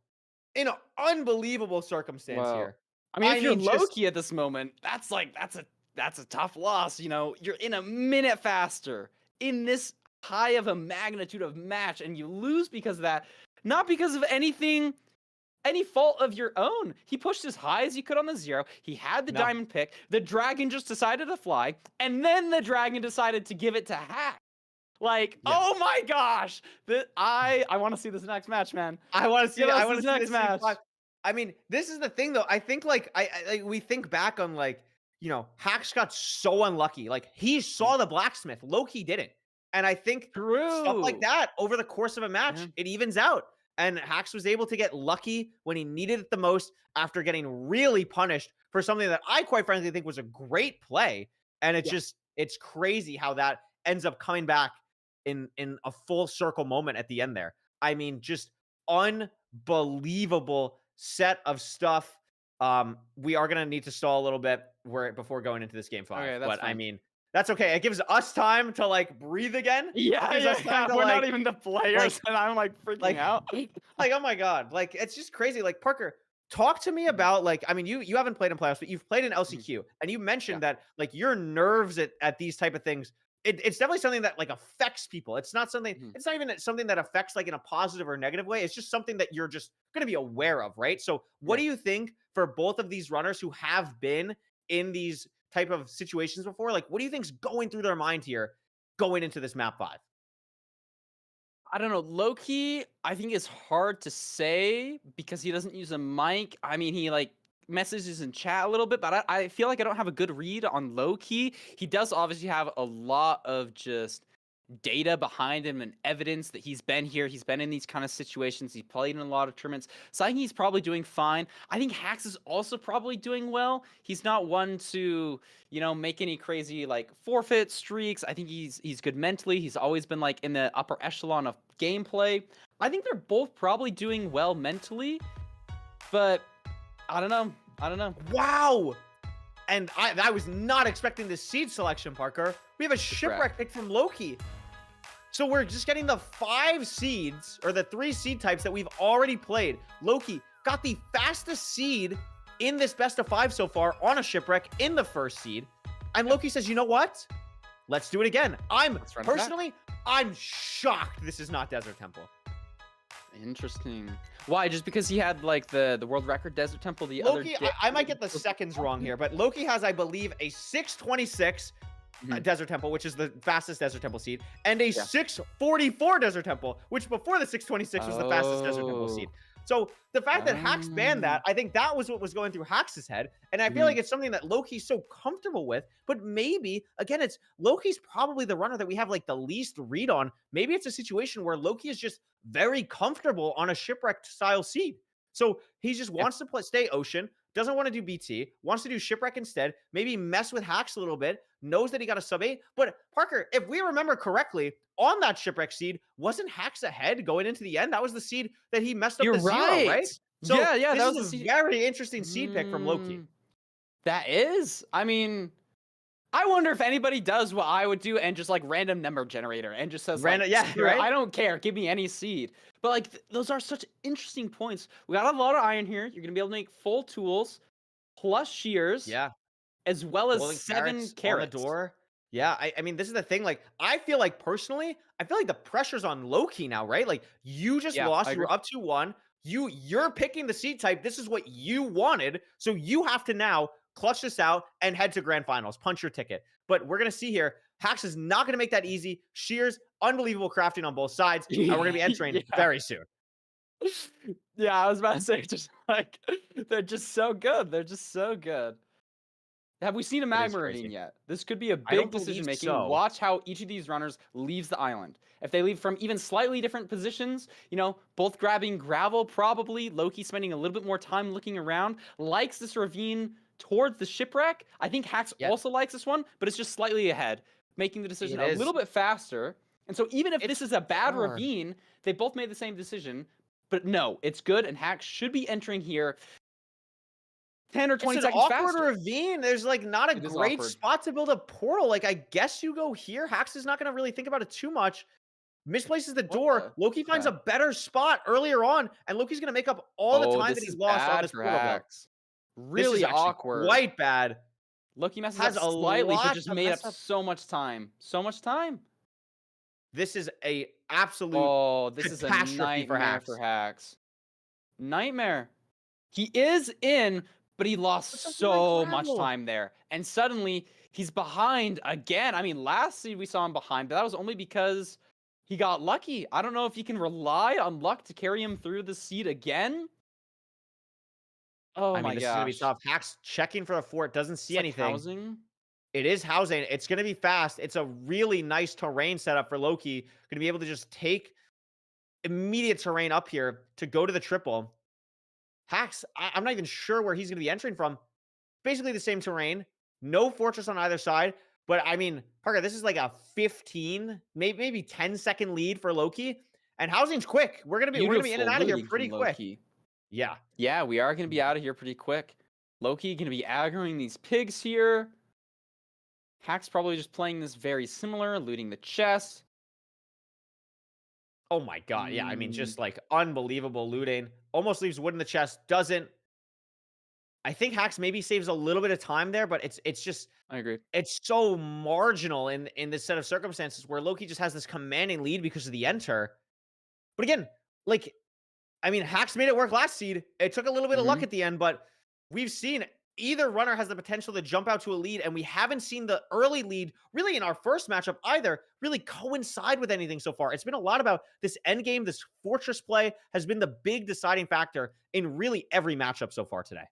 In an unbelievable circumstance Wow. here. I mean, if you're just- Lowkey at this moment, that's a tough loss. You know, you're in a minute faster in this high of a magnitude of match, and you lose because of that. Not because of anything, any fault of your own. He pushed as high as he could on the 0. He had the No. diamond pick. The dragon just decided to fly, and then the dragon decided to give it to Hack. Like, Yeah. oh my gosh! I want to see this next match, man. I want to see Give it. us I want to this see next this match. match. I mean, this is the thing though. I think like like we think back on like, you know, Hax got so unlucky. Like he saw the blacksmith, Lowkey didn't. And I think stuff like True. that over the course of a match, Yeah. it evens out. And Hax was able to get lucky when he needed it the most after getting really punished for something that I quite frankly think was a great play. And it's just it's crazy how that ends up coming back in a full circle moment at the end there. I mean, just unbelievable set of stuff. We are gonna need to stall a little bit before going into this game 5. Okay, that's but I fine. mean, that's okay. It gives us time to like breathe again. Yeah, Gives us time to, we're not like- even the players, and I'm like freaking like- out. Like, oh my god, like it's just crazy. Like Parker, talk to me about like, I mean, you haven't played in playoffs, but you've played in LCQ, and you mentioned that like your nerves at these type of things. It's definitely something that like affects people. It's not something. Mhm. It's not even something that affects like in a positive or negative way. It's just something that you're just going to be aware of, right? So, what do you think for both of these runners who have been in these type of situations before? Like, what do you think's going through their mind here, going into this map 5? I don't know. Lowkey, I think it's hard to say because he doesn't use a mic. I mean, he like messages in chat a little bit, but I feel like I don't have a good read on Lowkey. He does obviously have a lot of just data behind him and evidence that he's been here. He's been in these kind of situations. He's played in a lot of tournaments. So I think he's probably doing fine. I think Hax is also probably doing well. He's not one to, you know, make any crazy like forfeit streaks. I think he's good mentally. He's always been like in the upper echelon of gameplay. I think they're both probably doing well mentally, but I don't know. Wow. And I was not expecting this seed selection, Parker. We have a shipwreck pick from Lowkey. So we're just getting the 5 seeds, or the 3 seed types that we've already played. Lowkey got the fastest seed in this best of 5 so far on a shipwreck in the first seed. And Lowkey says, you know what? Let's do it again. Let's run it back. Personally, I'm shocked this is not Desert Temple. Interesting. Why? Just because he had like the world record Desert Temple the other Lowkey, day? I might get the seconds wrong here, but Lowkey has, I believe, a 626 Mhm. Desert Temple, which is the fastest Desert Temple seed, and a Yeah. 644 Desert Temple, which before the 626 was the fastest Desert Temple Oh. seed. So the fact that Hax banned that, I think that was what was going through Hax's head, and I feel Mhm. like it's something that Lowkey's so comfortable with. But maybe again, it's Lowkey's probably the runner that we have like the least read on. Maybe it's a situation where Lowkey is just very comfortable on a shipwrecked style seed. So he just wants to stay ocean, doesn't want to do BT, wants to do shipwreck instead, maybe mess with Hax a little bit, knows that he got a sub 8. But Parker, if we remember correctly, on that shipwreck seed, wasn't Hax ahead going into the end? That was the seed that he messed up You're the 0, right. right? So yeah, this that is was a the very interesting seed pick from Lowkey. That is. I mean, I wonder if anybody does what I would do and just like random number generator and just says Random- like, yeah, "Screw it, right? I don't care. Give me any seed." But like those are such interesting points. We got a lot of iron here. You're gonna be able to make full tools plus shears. Yeah. As well as Golden 7 on carrots. the door. Yeah, I mean, this is the thing. Like, I feel like personally, I feel like the pressure's on Lowkey now, right? Like, you just Yeah, lost. I You were agree. up 2-1. You're picking the seed type. This is what you wanted. So you have to now clutch this out and head to grand finals. Punch your ticket. But we're gonna see here. Hax is not gonna make that easy. Shears, unbelievable crafting on both sides, and we're gonna be entering Yeah. very soon. Yeah, I was about to say, just like they're just so good. They're just so good. Have we seen a It is magma crazy. ravine yet? This could be a I don't big decision believe making. so. Watch how each of these runners leaves the island. If they leave from even slightly different positions, you know, both grabbing gravel, probably. Lowkey spending a little bit more time looking around. Likes this ravine towards the shipwreck. I think Hax Yeah. also likes this one, but it's just slightly ahead, making the decision It a is. little bit faster. And so even if this It's is a bad far. ravine, they both made the same decision. But no, it's good, and Hax should be entering here 10 or 20 It's an seconds awkward faster. ravine. There's like not a It is great awkward. spot to build a portal. Like I guess you go here. Hax is not going to really think about it too much. Misplaces the door. Lowkey finds a better spot earlier on, and Lowkey's going to make up all the time that This he is lost on bad this for portal build. Hax. This Really is actually awkward. quite bad. Lowkey messes Has up a slightly, but lot just to made mess up up. so much time. So much time. This is a absolute Oh, this is a catastrophe for nightmare Hax. for Hax. Nightmare. He is in, but he lost What's up with so my much gravel? time there. And suddenly, he's behind again. I mean, last seed we saw him behind, but that was only because he got lucky. I don't know if he can rely on luck to carry him through the seed again. Oh I mean, my this is going to be gosh. tough. Hax checking for the fort, doesn't see It's like anything. housing. It is housing. It's going to be fast. It's a really nice terrain setup for Lowkey. Going to be able to just take immediate terrain up here to go to the triple. Hax, I'm not even sure where he's going to be entering from. Basically the same terrain. No fortress on either side. But I mean, Parker, this is like a 15, maybe 10-second lead for Lowkey. And housing's quick. We're gonna be in and out of here pretty quick. Yeah. Yeah, we are gonna be out of here pretty quick. Lowkey gonna be aggroing these pigs here. Hack's probably just playing this very similar, looting the chest. Oh my god, yeah. I mean, just like unbelievable looting. Almost leaves wood in the chest. Doesn't. I think Hax maybe saves a little bit of time there, but it's just I agree. it's so marginal in this set of circumstances where Lowkey just has this commanding lead because of the enter. But again, like, I mean, Hax made it work last seed. It took a little bit of luck at the end, but we've seen either runner has the potential to jump out to a lead, and we haven't seen the early lead really in our first matchup either really coincide with anything so far. It's been a lot about this end game. This fortress play has been the big deciding factor in really every matchup so far today.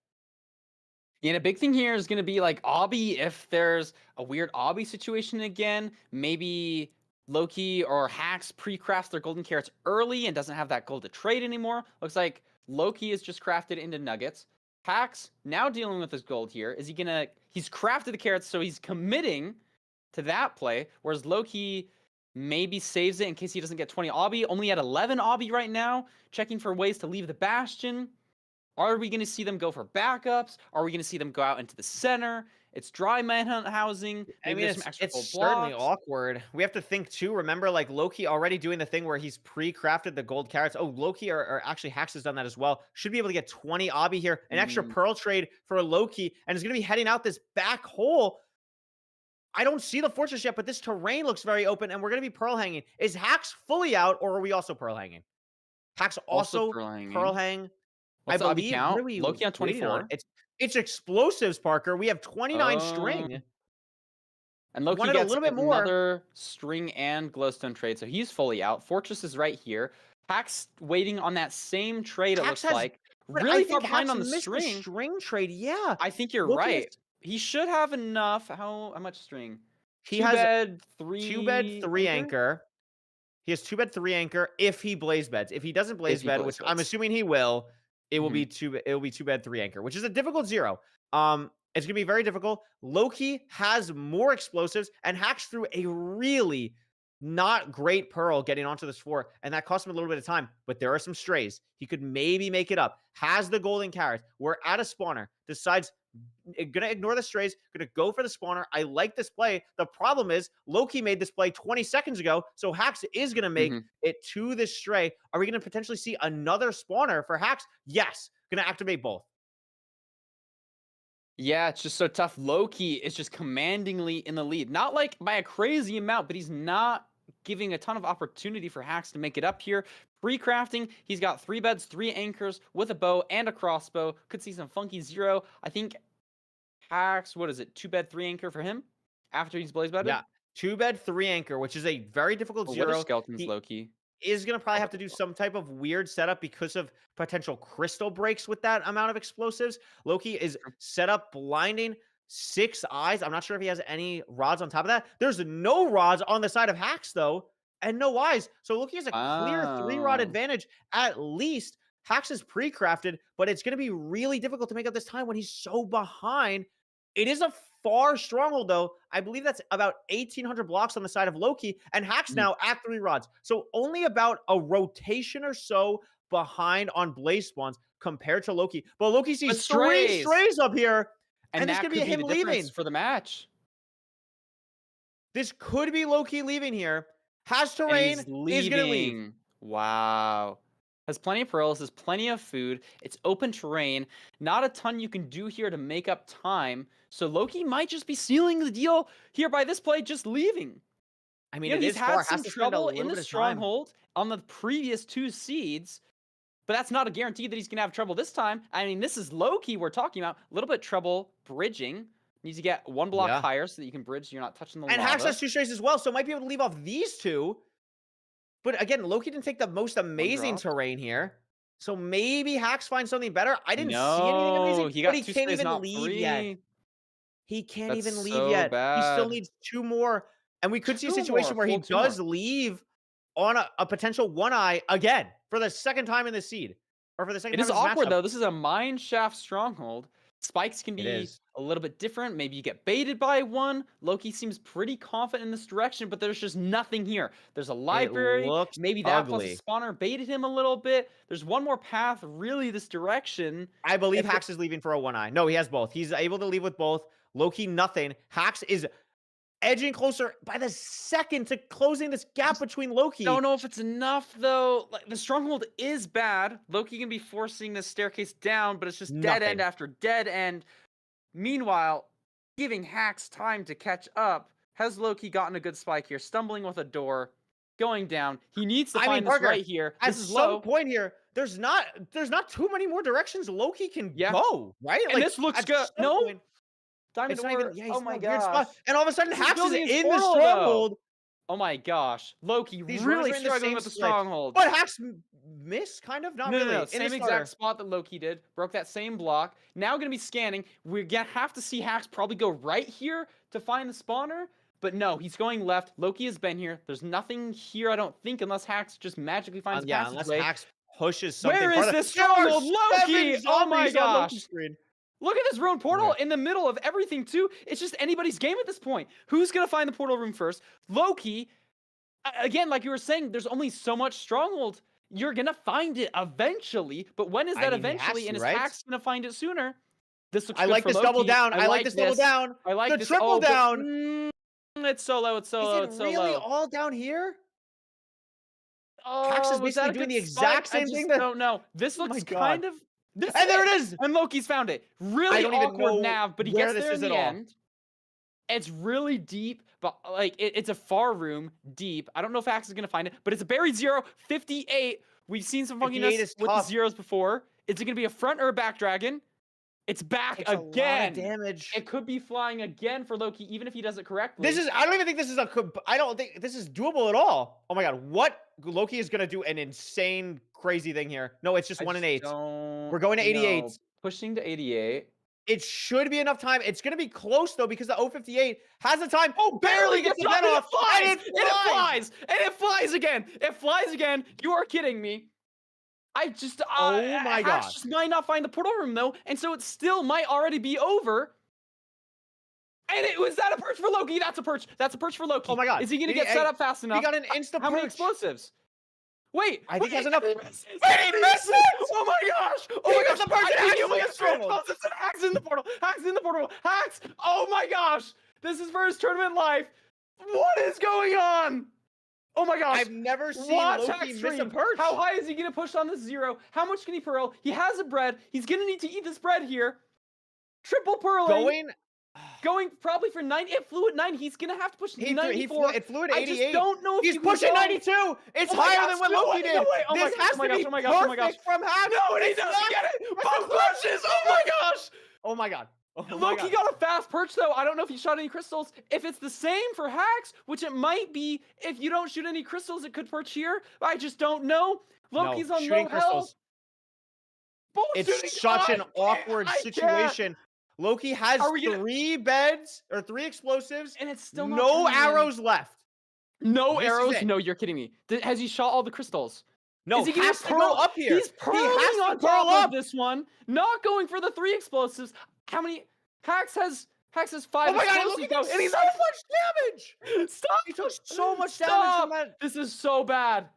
And a big thing here is going to be like Obby. If there's a weird Obby situation again, maybe Lowkey or Hax pre-crafts their golden carrots early and doesn't have that gold to trade anymore. Looks like Lowkey is just crafted into nuggets. Hax now dealing with his gold here. Is he gonna? He's crafted the carrots, so he's committing to that play. Whereas Lowkey maybe saves it in case he doesn't get 20 Obby. Only at 11 Obby right now. Checking for ways to leave the bastion. Are we going to see them go for backups? Are we going to see them go out into the center? It's dry manhunt housing. I Maybe mean, there's some extra it's gold certainly blocks. awkward. We have to think too. Remember, like Lowkey already doing the thing where he's pre-crafted the gold carrots. Oh, Lowkey or actually Hax has done that as well. Should be able to get 20 Obby here, an extra pearl trade for a Lowkey, and is going to be heading out this back hole. I don't see the fortress yet, but this terrain looks very open, and we're going to be pearl hanging. Is Hax fully out, or are we also pearl hanging? Hax also pearl hang. What's I the believe. Obby count? What are we Lowkey on waiting on? 24. It's explosives, Parker. We have 29 string. And Lowkey Wanted a gets little bit more. another string and glowstone trade, so he's fully out. Fortress is right here. Hax waiting on that same trade, it Hax looks has- like. But Really I far think behind Hax on the missed string. string trade, yeah. I think you're Lowkey right. has- He should have enough. How much string? He Two has bed, three. 2-bed, 3 anchor. He has 2-bed, 3 anchor if he blaze beds. If he doesn't blaze he bed, blaze which I'm beds. assuming he will, it will be 2-bed, 3 anchor, which is a difficult 0. It's gonna be very difficult. Lowkey has more explosives and Hax through a really not great pearl getting onto this floor, and that cost him a little bit of time. But there are some strays. He could maybe make it up. Has the golden carrots. We're at a spawner. Decides gonna ignore the strays. Gonna go for the spawner. I like this play. The problem is Lowkey made this play 20 seconds ago, so Hax is gonna make it to this stray. Are we gonna potentially see another spawner for Hax? Yes. Gonna activate both. Yeah, it's just so tough. Lowkey is just commandingly in the lead. Not like by a crazy amount, but he's not giving a ton of opportunity for Hax to make it up here. Pre-crafting, he's got 3 beds, 3 anchors with a bow and a crossbow. Could see some funky 0. I think Hax, what is it? 2-bed, 3 anchor for him after he's blaze bedded? Yeah. 2-bed, 3 anchor, which is a very difficult 0. What are skeletons, He Lowkey? is going to probably have to do some type of weird setup because of potential crystal breaks with that amount of explosives. Lowkey is set up blinding. 6 eyes. I'm not sure if he has any rods on top of that. There's no rods on the side of Hax, though, and no eyes. So Lowkey has a clear 3-rod Wow. advantage at least. Hax is pre-crafted, but it's going to be really difficult to make up this time when he's so behind. It is a far stronghold, though. I believe that's about 1,800 blocks on the side of Lowkey, and Hax now at 3 rods. So only about a rotation or so behind on Blaze spawns compared to Lowkey. But Lowkey sees 3 strays up here, and this that could be could him the difference leaving. for the match. This could be Lowkey leaving here. Has And terrain, he's is going to leave. leaving. Wow. Has plenty of pearls, has plenty of food. It's open terrain. Not a ton you can do here to make up time. So Lowkey might just be sealing the deal here by this play, just leaving. I mean, You know, it he's is had far. some Has to spend a trouble in little the bit of time. stronghold on the previous 2 seeds, but that's not a guarantee that he's going to have trouble this time. I mean, this is Lowkey we're talking about. A little bit trouble bridging. Needs to get 1 block Yeah. higher so that you can bridge so you're not touching the And lava. Hax has 2 strays as well, so might be able to leave off these 2. But again, Lowkey didn't take the most amazing drop. terrain here. So maybe Hax finds something better. I didn't see anything No, amazing, he but got he 2 can't strays, even not leave yet. 3. He can't That's even leave so yet. He still bad. needs 2 more. And we could see a 2 situation more, where he full 2 does more. leave on a potential 1 eye again for the second time in the seed. Or for the second It time is in this awkward matchup. though. This is a mine shaft stronghold. Spikes can It be is. a little bit different. Maybe you get baited by one. Lowkey seems pretty confident in this direction, but there's just nothing here. There's a library. looks Maybe that plus ugly. a spawner baited him a little bit. There's one more path really this direction. I believe If it- Hax is leaving for a 1 eye. No, he has both. He's able to leave with both. Lowkey, nothing. Hax is edging closer by the second to closing this gap between Lowkey. Don't know if it's enough though. Like, the stronghold is bad. Lowkey can be forcing this staircase down, but it's just dead end Nothing. after dead end. Meanwhile, giving Hax time to catch up. Has Lowkey gotten a good spike here? Stumbling with a door, going down. He needs to I mean, find this Parker, right here. At This is some low. point here, there's not too many more directions Lowkey can Yeah. go, right? And this looks at good. some No? point, Diamond it's not door. even. Yeah, he's Oh in my a weird spot. gosh. And all of a sudden, He's Hax is building his in the portal, though. stronghold. Oh my gosh. Lowkey These really runners are in the struggling same with the split. stronghold. But Hax missed, kind of, not No, really. no, no. In the Same starter. exact spot that Lowkey did. Broke that same block. Now going to be scanning. We're going to have to see Hax probably go right here to find the spawner. But no, he's going left. Lowkey has been here. There's nothing here, I don't think, unless Hax just magically finds a Yeah, unless passageway. Hax pushes something. Where is farther. this There are stronghold? Lowkey! 7 Oh my zombies on gosh. Lowkey's screen. Look at this ruined portal in the middle of everything, too. It's just anybody's game at this point. Who's going to find the portal room first? Lowkey, again, like you were saying, there's only so much stronghold. You're going to find it eventually. But when is that mean, he has eventually? to, And is right? Hax going to find it sooner? This looks I good like for this double Lowkey. down. I like this double down. I like The this. triple Oh, but- down. It's solo. It's solo. Is It's it solo. really all down here? Oh, Hax is was that basically a doing good the exact spike? same I thing just that- don't know. This Oh my looks God. kind of. This And there it is. And Lowkey's found it. Really I don't even awkward know nav, but he where gets this there in is the at all. end. It's really deep, but like it's a far room deep. I don't know if Hax is gonna find it, but it's a buried 0, 58. We've seen some 58 funkiness is with the tough. zeros before. Is it gonna be a front or a back dragon? It's back Takes a lot of again. damage. It could be flying again for Lowkey, even if he does it correctly. This is. I don't even think this is a. I don't think this is doable at all. Oh my God! What Lowkey is gonna do an insane, crazy thing here? No, it's just 1 and 8. We're going to 88. know. Pushing to 88. It should be enough time. It's gonna be close though because the 058 has the time. Oh, barely gets the shot, pen and off. it flies, And and it flies, and it flies again. It flies again. You are kidding me. I just, Oh my Hax God. just might not find the portal room though, and so it still might already be over. And it was that a perch for Lowkey? That's a perch. That's a perch for Lowkey. Oh my God. Is he gonna Did he- get set up fast enough? He got an insta How many perch. explosives? Wait, I think he has wait, enough. he misses. Wait, he misses! Oh my gosh! Oh He my got gosh! the perch and I Hax think he is has stronghold. explosives and Hax in the portal. Hax in the portal. Hax! Oh my gosh! This is for his tournament life. What is going on? Oh my gosh! I've never seen Watch Lowkey Hax miss a stream. perch. How high is he gonna push on this 0? How much can he pearl? He has a bread. He's gonna need to eat this bread here. Triple pearling. Going probably for 90. It flew at 90. He's gonna have to push He 94. it flew at I 88. just don't know if He's you can pushing go. 92. It's Oh my higher gosh, than what no Lowkey way, did. no way. Oh my This gosh, has oh my to be gosh, oh my gosh, oh my gosh. perfect from Hax. No, and he It's doesn't not. get it. Both Both pushes. Oh my gosh. Oh my God. Oh my Lowkey God. got a fast perch though. I don't know if he shot any crystals. If it's the same for Hax, which it might be, if you don't shoot any crystals, it could perch here. I just don't know. Lowkey's on shooting low crystals. health. Both shooting. It's such an awkward situation. Lowkey has Are we gonna- 3 beds or 3 explosives, And it's still not no turning in. arrows left. No This is arrows? it. No, you're kidding me. Has he shot all the crystals? No, Is he gonna has to go up here. He's He pearling has to on pearl top up. of this one, not going for the 3 explosives. How many? Hax has 5 Oh my god, explosives look though, at and he's so much damage! Stop! He took so much damage Stop! from that. This is so bad.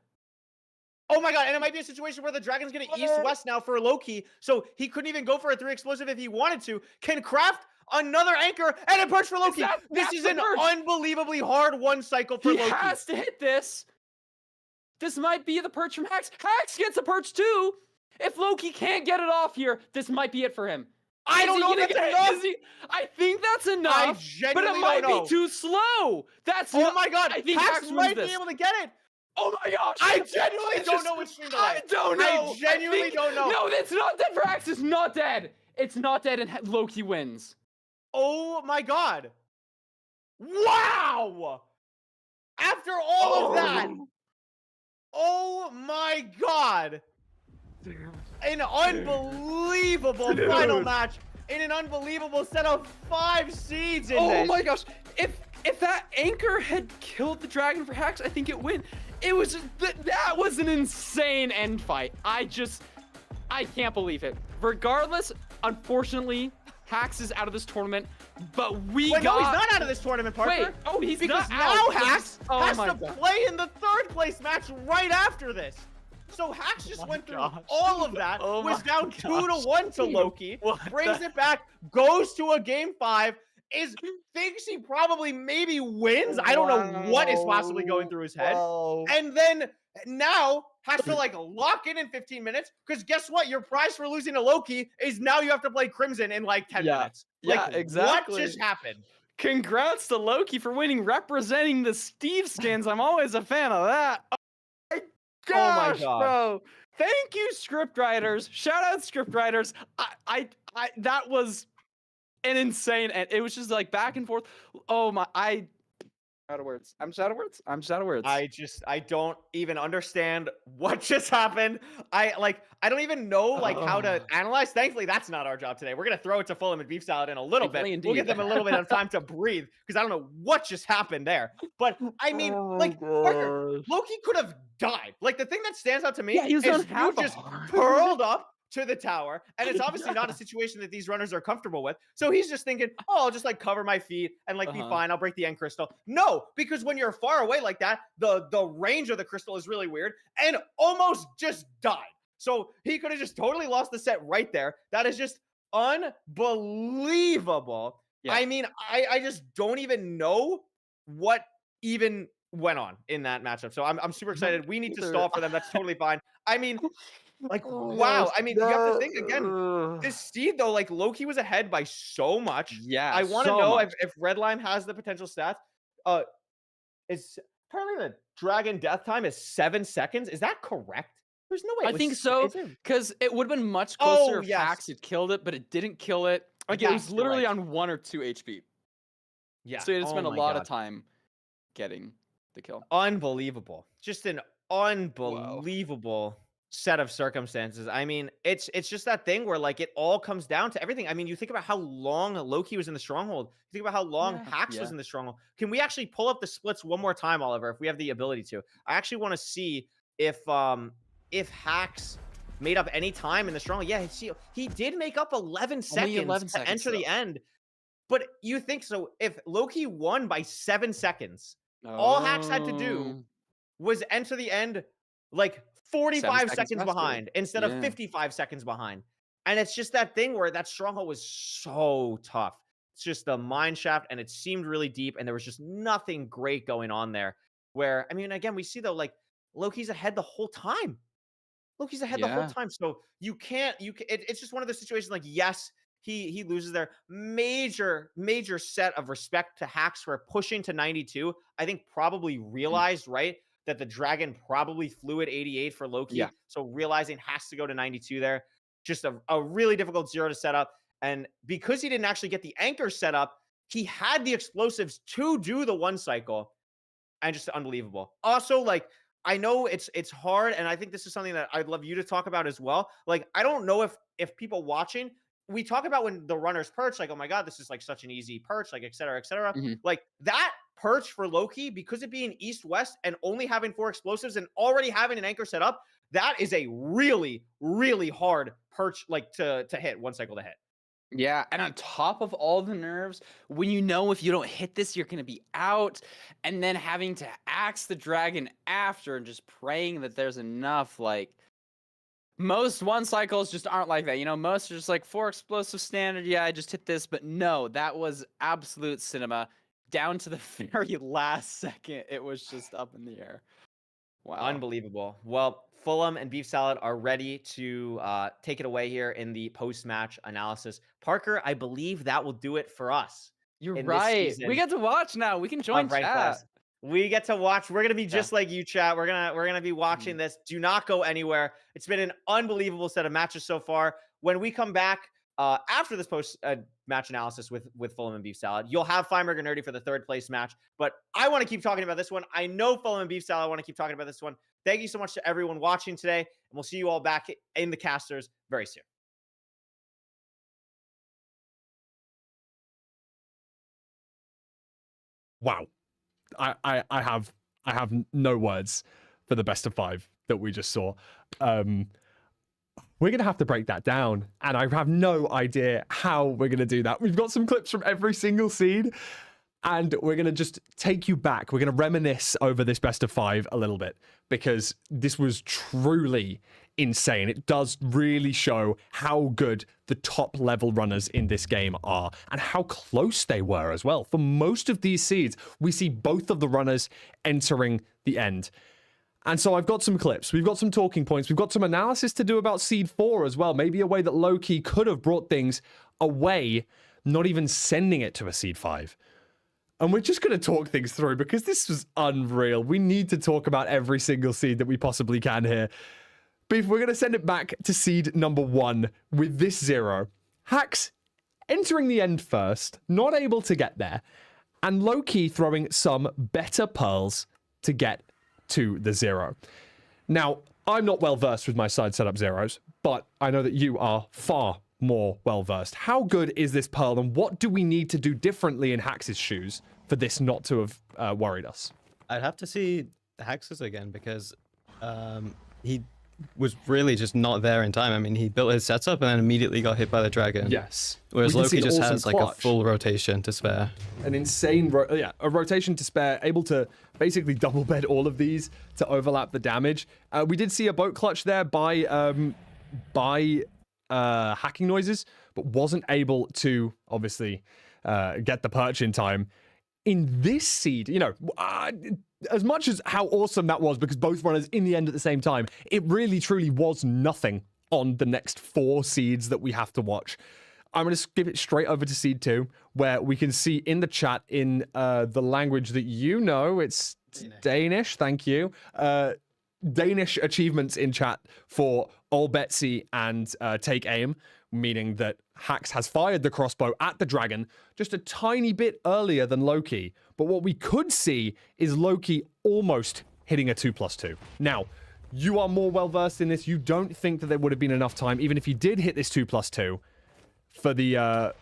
Oh my god, and it might be a situation where the Dragon's gonna east-west now for Lowkey, so he couldn't even go for a 3 explosive if he wanted to. Can craft another anchor and a perch for Lowkey. This is an unbelievably hard 1 cycle for Lowkey. He has to hit this. This might be the perch from Hax. Hax gets a perch too. If Lowkey can't get it off here, this might be it for him. I don't know if that's enough. I think that's enough. I but genuinely it might don't know. be too slow. That's Oh my god, I think Hax Hax might wins be this. able to get it. Oh my gosh. I genuinely don't know what's stream delay. I don't know. I genuinely don't know. No, it's not dead for Hax. It's not dead. It's not dead, and Lowkey wins. Oh my god. Wow. After all of that. Oh my god. An unbelievable final match in an unbelievable set of 5 seeds in this. Oh my gosh. If that anchor had killed the dragon for Hax, I think it win. It was that was an insane end fight. I can't believe it. Regardless, unfortunately, Hax is out of this tournament, but no, he's not out of this tournament, Parker. Wait, oh, he's because not now out. Hax Oh has my to God. play in the 3rd place match right after this. So Hax just went through all of that, Oh was my down 2-1 to Lowkey, What brings it back, goes to a game 5, thinks he probably maybe wins. I don't know what is possibly going through his head. And then now has to like lock in 15 minutes because guess what? Your prize for losing to Lowkey is now you have to play Crimson in like 10 minutes. Yeah, Like, exactly. What just happened? Congrats to Lowkey for winning, representing the Steve skins. I'm always a fan of that. Oh my gosh, God. bro. Thank you, scriptwriters. Shout out scriptwriters. I that was an insane, and it was just like back and forth. Oh my, out of words. I'm just out of words. I don't even understand what just happened. I don't even know how to analyze. Thankfully, that's not our job today. We're gonna throw it to Fulham and Beef Salad in a little bit. Thankfully, We'll give indeed. them a little bit of time to breathe because I don't know what just happened there. But I mean, Parker, Lowkey could have died. Like the thing that stands out to me He was is on you half a just heart. curled up to the tower, and it's obviously not a situation that these runners are comfortable with. So he's just thinking, oh, I'll just like cover my feet and like be fine. I'll break the end crystal. No, because when you're far away like that, the range of the crystal is really weird and almost just died. So he could have just totally lost the set right there. That is just unbelievable. Yeah. I mean, I just don't even know what even went on in that matchup. So I'm super excited. We need to stall for them. That's totally fine. I mean, like, wow. I mean, you have to think again. This seed, though, like, Lowkey was ahead by so much. Yeah, I want to so know much. if Redlime has the potential stats. Is apparently the dragon death time is 7 seconds. Is that correct? There's no way. I it think was so, is it? because it would have been much closer Oh, if yes. Hax had killed it, but it didn't kill it. Like, it Yes, was you're literally right. on 1 or 2 HP. Yeah. So you had to Oh spend a my lot God. of time getting the kill. Unbelievable. Just an unbelievable set of circumstances. I mean, it's just that thing where like it all comes down to everything. I mean, you think about how long Lowkey was in the stronghold. You think about how long Hax was in the stronghold. Can we actually pull up the splits one more time, Oliver, if we have the ability to? I actually want to see if Hax made up any time in the stronghold. Yeah, see, he did make up 11 seconds 11 to seconds, enter the though. end. But you think so? If Lowkey won by 7 seconds, all Hax had to do was enter the end like 45 seconds faster. behind instead of Yeah. 55 seconds behind. And it's just that thing where that stronghold was so tough. It's just the mine shaft, and it seemed really deep, and there was just nothing great going on there. Where, I mean, again, we see though, like Lowkey's ahead the whole time. Lowkey's ahead the whole Yeah. time. So it's just one of those situations like, yes, he loses there. Major set of respect to Hax for pushing to 92. I think probably realized, right, that the dragon probably flew at 88 for Lowkey. Yeah. So realizing has to go to 92 there. Just a really difficult 0 to set up. And because he didn't actually get the anchor set up, he had the explosives to do the 1 cycle. And just unbelievable. Also, like, I know it's hard, and I think this is something that I'd love you to talk about as well. Like, I don't know if people watching we talk about when the runners perch, like, oh my God, this is like such an easy perch, like, et cetera, et cetera. Mhm. Like that perch for Lowkey, because it being east-west and only having 4 explosives and already having an anchor set up, that is a really, really hard perch, like to hit, one cycle to hit. Yeah, and on top of all the nerves, when you know if you don't hit this, you're going to be out, and then having to axe the dragon after and just praying that there's enough, like, most one cycles just aren't like that. You know, most are just like 4 explosive standard. Yeah, I just hit this, but no, that was absolute cinema. Down to the very last second, it was just up in the air. Wow. Unbelievable. Well, Fulham and Beef Salad are ready to take it away here in the post-match analysis. Parker, I believe that will do it for us. You're in this right. We season get to watch now. We can join of Ranked chat. Class. We get to watch. We're gonna be just like you, chat. We're gonna be watching this. Do not go anywhere. It's been an unbelievable set of matches so far. When we come back after this post match analysis with Fulham and Beef Salad, you'll have Feinberg and Nerdy for the 3rd place match. But I want to keep talking about this one. I know Fulham and Beef Salad want to keep talking about this one. Thank you so much to everyone watching today, and we'll see you all back in the casters very soon. Wow. I have no words for the best of 5 that we just saw. We're gonna have to break that down, and I have no idea how we're gonna do that. We've got some clips from every single seed, and we're gonna just take you back. We're gonna reminisce over this best of 5 a little bit, because this was truly insane. It does really show how good the top level runners in this game are, and how close they were as well. For most of these seeds, we see both of the runners entering the end. And so I've got some clips, we've got some talking points, we've got some analysis to do about seed 4 as well. Maybe a way that Lowkey could have brought things away, not even sending it to a seed 5. And we're just going to talk things through, because this was unreal. We need to talk about every single seed that we possibly can here. Beef, we're going to send it back to seed number 1 with this 0. Hax entering the end first, not able to get there, and Lowkey throwing some better pearls to get to the 0. Now, I'm not well versed with my side setup zeros, but I know that you are far more well versed. How good is this pearl, and what do we need to do differently in Hax's shoes for this not to have worried us? I'd have to see Hax's again, because he was really just not there in time. I mean, he built his setup and then immediately got hit by the dragon. Yes. Whereas We can see Lowkey an just awesome has like a clutch. full rotation to spare. An insane, a rotation to spare, able to basically double bed all of these to overlap the damage. We did see a boat clutch there by hacking noises, but wasn't able to obviously get the perch in time. In this seed, you know, as much as how awesome that was, because both runners in the end at the same time, it really truly was nothing on the next 4 seeds that we have to watch. I'm going to skip it straight over to seed 2, where we can see in the chat in the language that you know, it's Danish, thank you. Danish achievements in chat for Ol Betsy and Take Aim, meaning that Hax has fired the crossbow at the dragon just a tiny bit earlier than Lowkey. But what we could see is Lowkey almost hitting a 2+2. Now, you are more well versed in this. You don't think that there would have been enough time, even if he did hit this 2+2, for the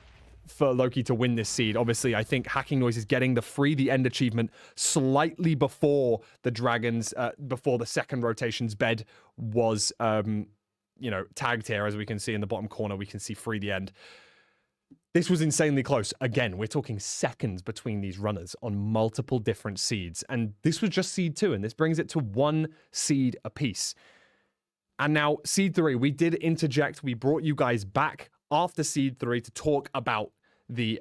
for Lowkey to win this seed. Obviously, I think Hacking Noise is getting the free the end achievement slightly before the dragons, before the second rotation's bed was tagged here. As we can see in the bottom corner, we can see free the end. This was insanely close. Again, we're talking seconds between these runners on multiple different seeds. And this was just seed 2, and this brings it to 1 seed apiece. And now seed 3, we did interject. We brought you guys back after seed 3 to talk about the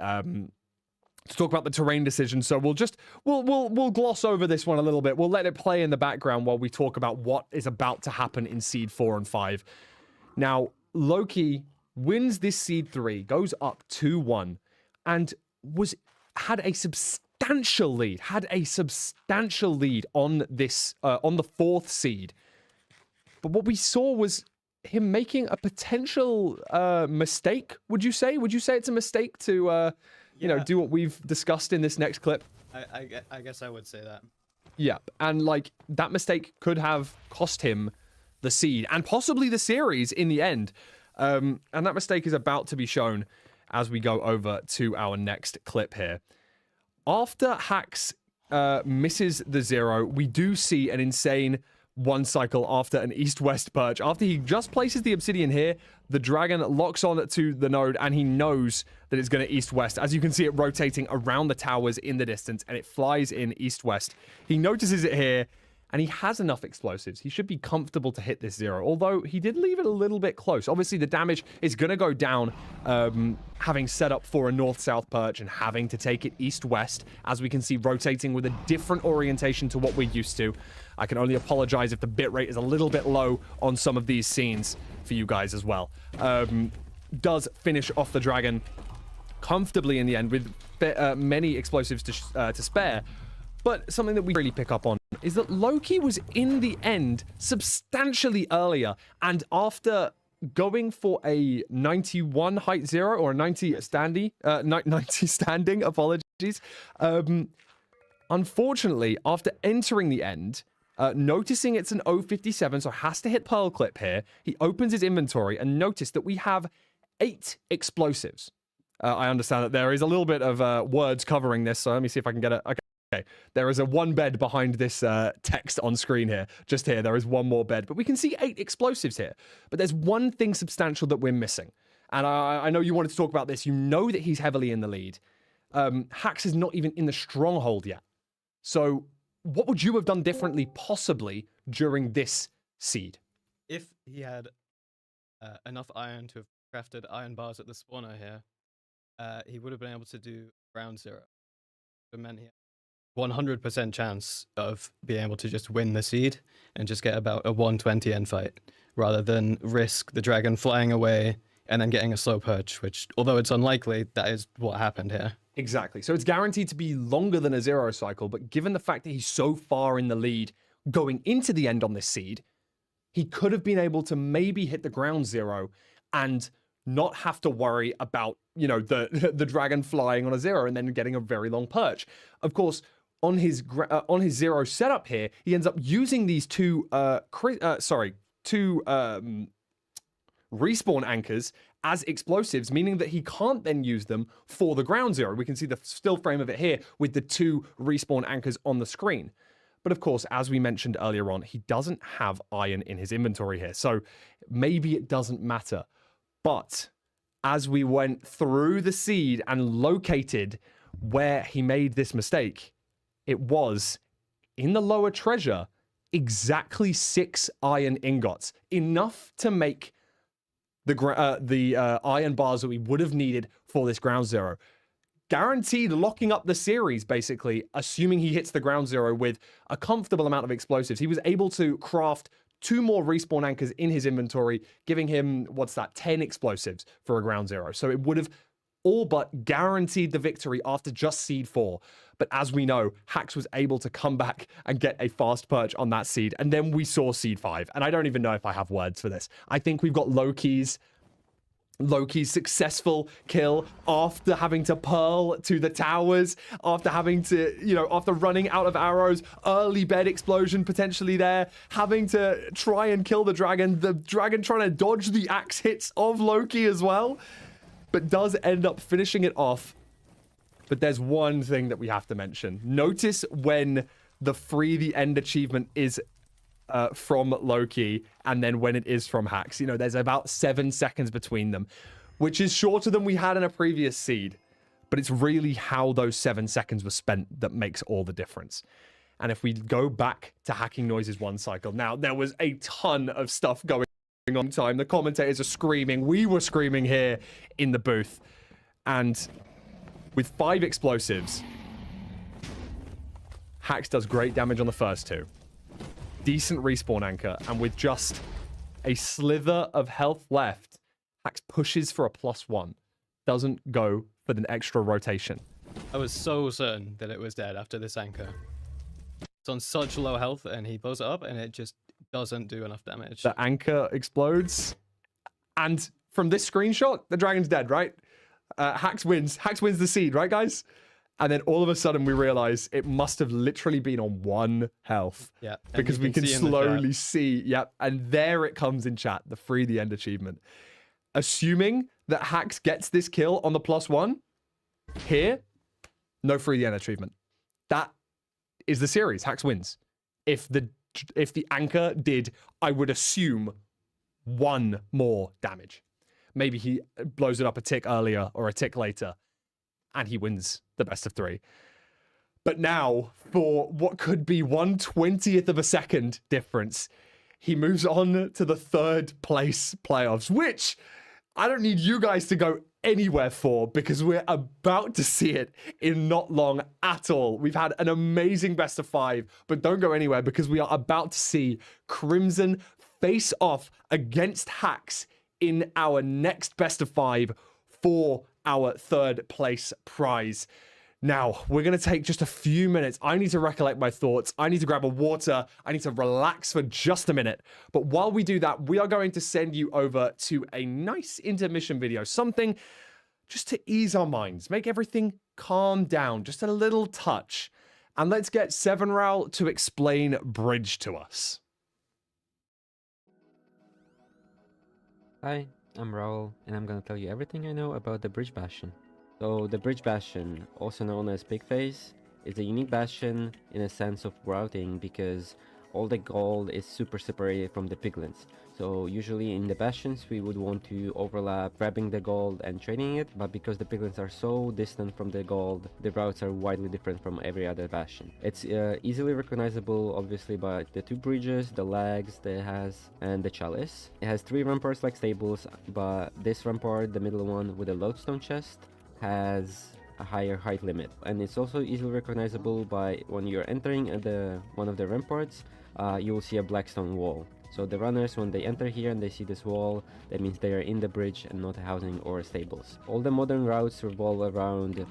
terrain decision. So we'll gloss over this one a little bit. We'll let it play in the background while we talk about what is about to happen in seed 4 and 5. Now, Lowkey wins this seed 3, goes up 2-1, and had a substantial lead on this on the 4th seed. But what we saw was him making a potential mistake. Would you say it's a mistake to do what we've discussed in this next clip? I guess I would say that. Yeah, and like that mistake could have cost him the seed and possibly the series in the end. And that mistake is about to be shown as we go over to our next clip here. After Hax misses the 0, we do see an insane one cycle after an east-west perch. After he just places the obsidian here, the dragon locks on to the node, and he knows that it's going to east-west. As you can see it rotating around the towers in the distance, and it flies in east-west. He notices it here, and he has enough explosives. He should be comfortable to hit this 0, although he did leave it a little bit close. Obviously, the damage is going to go down, having set up for a north-south perch and having to take it east-west, as we can see rotating with a different orientation to what we're used to. I can only apologize if the bitrate is a little bit low on some of these scenes for you guys as well. Does finish off the dragon comfortably in the end with many explosives to spare. But something that we really pick up on is that Lowkey was in the end substantially earlier, and after going for a 91 height 0 or a 90 standing, 90 standing, apologies. Unfortunately, after entering the end, noticing it's an 057, so has to hit Pearl Clip here, he opens his inventory and noticed that we have 8 explosives. I understand that there is a little bit of words covering this, so let me see if I can get it. Okay, there is a 1 bed behind this text on screen here. Just here, there is 1 more bed. But we can see 8 explosives here. But there's one thing substantial that we're missing. And I know you wanted to talk about this. You know that he's heavily in the lead. Hax is not even in the stronghold yet. So what would you have done differently, possibly, during this seed? If he had enough iron to have crafted iron bars at the spawner here, he would have been able to do round 0. It meant he had 100% chance of being able to just win the seed and just get about a 120 end fight, rather than risk the dragon flying away and then getting a slow perch, which, although it's unlikely, that is what happened here. Exactly. So it's guaranteed to be longer than a 0 cycle, but given the fact that he's so far in the lead going into the end on this seed, he could have been able to maybe hit the ground 0 and not have to worry about, you know, the dragon flying on a 0 and then getting a very long perch. Of course, on his 0 setup here, he ends up using these two respawn anchors as explosives, meaning that he can't then use them for the ground 0. We can see the still frame of it here with the 2 respawn anchors on the screen. But of course, as we mentioned earlier on, he doesn't have iron in his inventory here, so maybe it doesn't matter. But as we went through the seed and located where he made this mistake, it was in the lower treasure, exactly 6 iron ingots, enough to make the iron bars that we would have needed for this ground 0. Guaranteed locking up the series, basically, assuming he hits the ground 0 with a comfortable amount of explosives. He was able to craft 2 more respawn anchors in his inventory, giving him, 10 explosives for a ground 0. So it would have all but guaranteed the victory after just seed 4. But as we know, Hax was able to come back and get a fast perch on that seed. And then we saw seed 5. And I don't even know if I have words for this. I think we've got Lowkey's successful kill after having to pearl to the towers, after having to, after running out of arrows, early bed explosion potentially there, having to try and kill the dragon trying to dodge the axe hits of Lowkey as well, but does end up finishing it off. But there's one thing that we have to mention. Notice when the free the end achievement is from Lowkey, and then when it is from Hax. There's about 7 seconds between them, which is shorter than we had in a previous seed. But it's really how those 7 seconds were spent that makes all the difference. And if we go back to Hacking Noises 1 cycle, now there was a ton of stuff going on time. The commentators are screaming. We were screaming here in the booth. And with 5 explosives, Hax does great damage on the first 2. Decent respawn anchor, and with just a slither of health left, Hax pushes for a +1. Doesn't go for the extra rotation. I was so certain that it was dead after this anchor. It's on such low health, and he blows it up, and it just doesn't do enough damage. The anchor explodes, and from this screenshot, the dragon's dead, right? Hax wins. Hax wins the seed, right, guys? And then all of a sudden we realize it must have literally been on 1 health. Yeah. Because we can slowly see. Yep. And there it comes in chat, the free the end achievement. assuming that Hax gets this kill on the +1, here, no free the end achievement. That is the series. Hax wins. If the anchor did, I would assume, 1 more damage. Maybe he blows it up a tick earlier or a tick later, and he wins the best of 3. But now, for what could be 1/20th of a second difference, he moves on to the 3rd place playoffs, which I don't need you guys to go anywhere for, because we're about to see it in not long at all. We've had an amazing best of 5, but don't go anywhere, because we are about to see Crimson face off against Hax in our next best of 5 for our 3rd place prize. Now, we're going to take just a few minutes. I need to recollect my thoughts. I need to grab a water. I need to relax for just a minute. But while we do that, we are going to send you over to a nice intermission video. Something just to ease our minds, make everything calm down, just a little touch. And let's get Seven Raul to explain Bridge to us. Hi, I'm Raul, and I'm gonna tell you everything I know about the Bridge Bastion. So, the Bridge Bastion, also known as Pig Face, is a unique bastion in a sense of routing because all the gold is super separated from the piglins. So usually in the bastions we would want to overlap grabbing the gold and trading it, but because the piglins are so distant from the gold, the routes are widely different from every other bastion. It's easily recognizable obviously by the 2 bridges, the legs that it has, and the chalice. It has 3 ramparts like stables, but this rampart, the middle one with a lodestone chest, has a higher height limit, and it's also easily recognizable by when you're entering at one of the ramparts, you will see a black stone wall. So the runners, when they enter here and they see this wall, that means they are in the bridge and not housing or stables. All the modern routes revolve around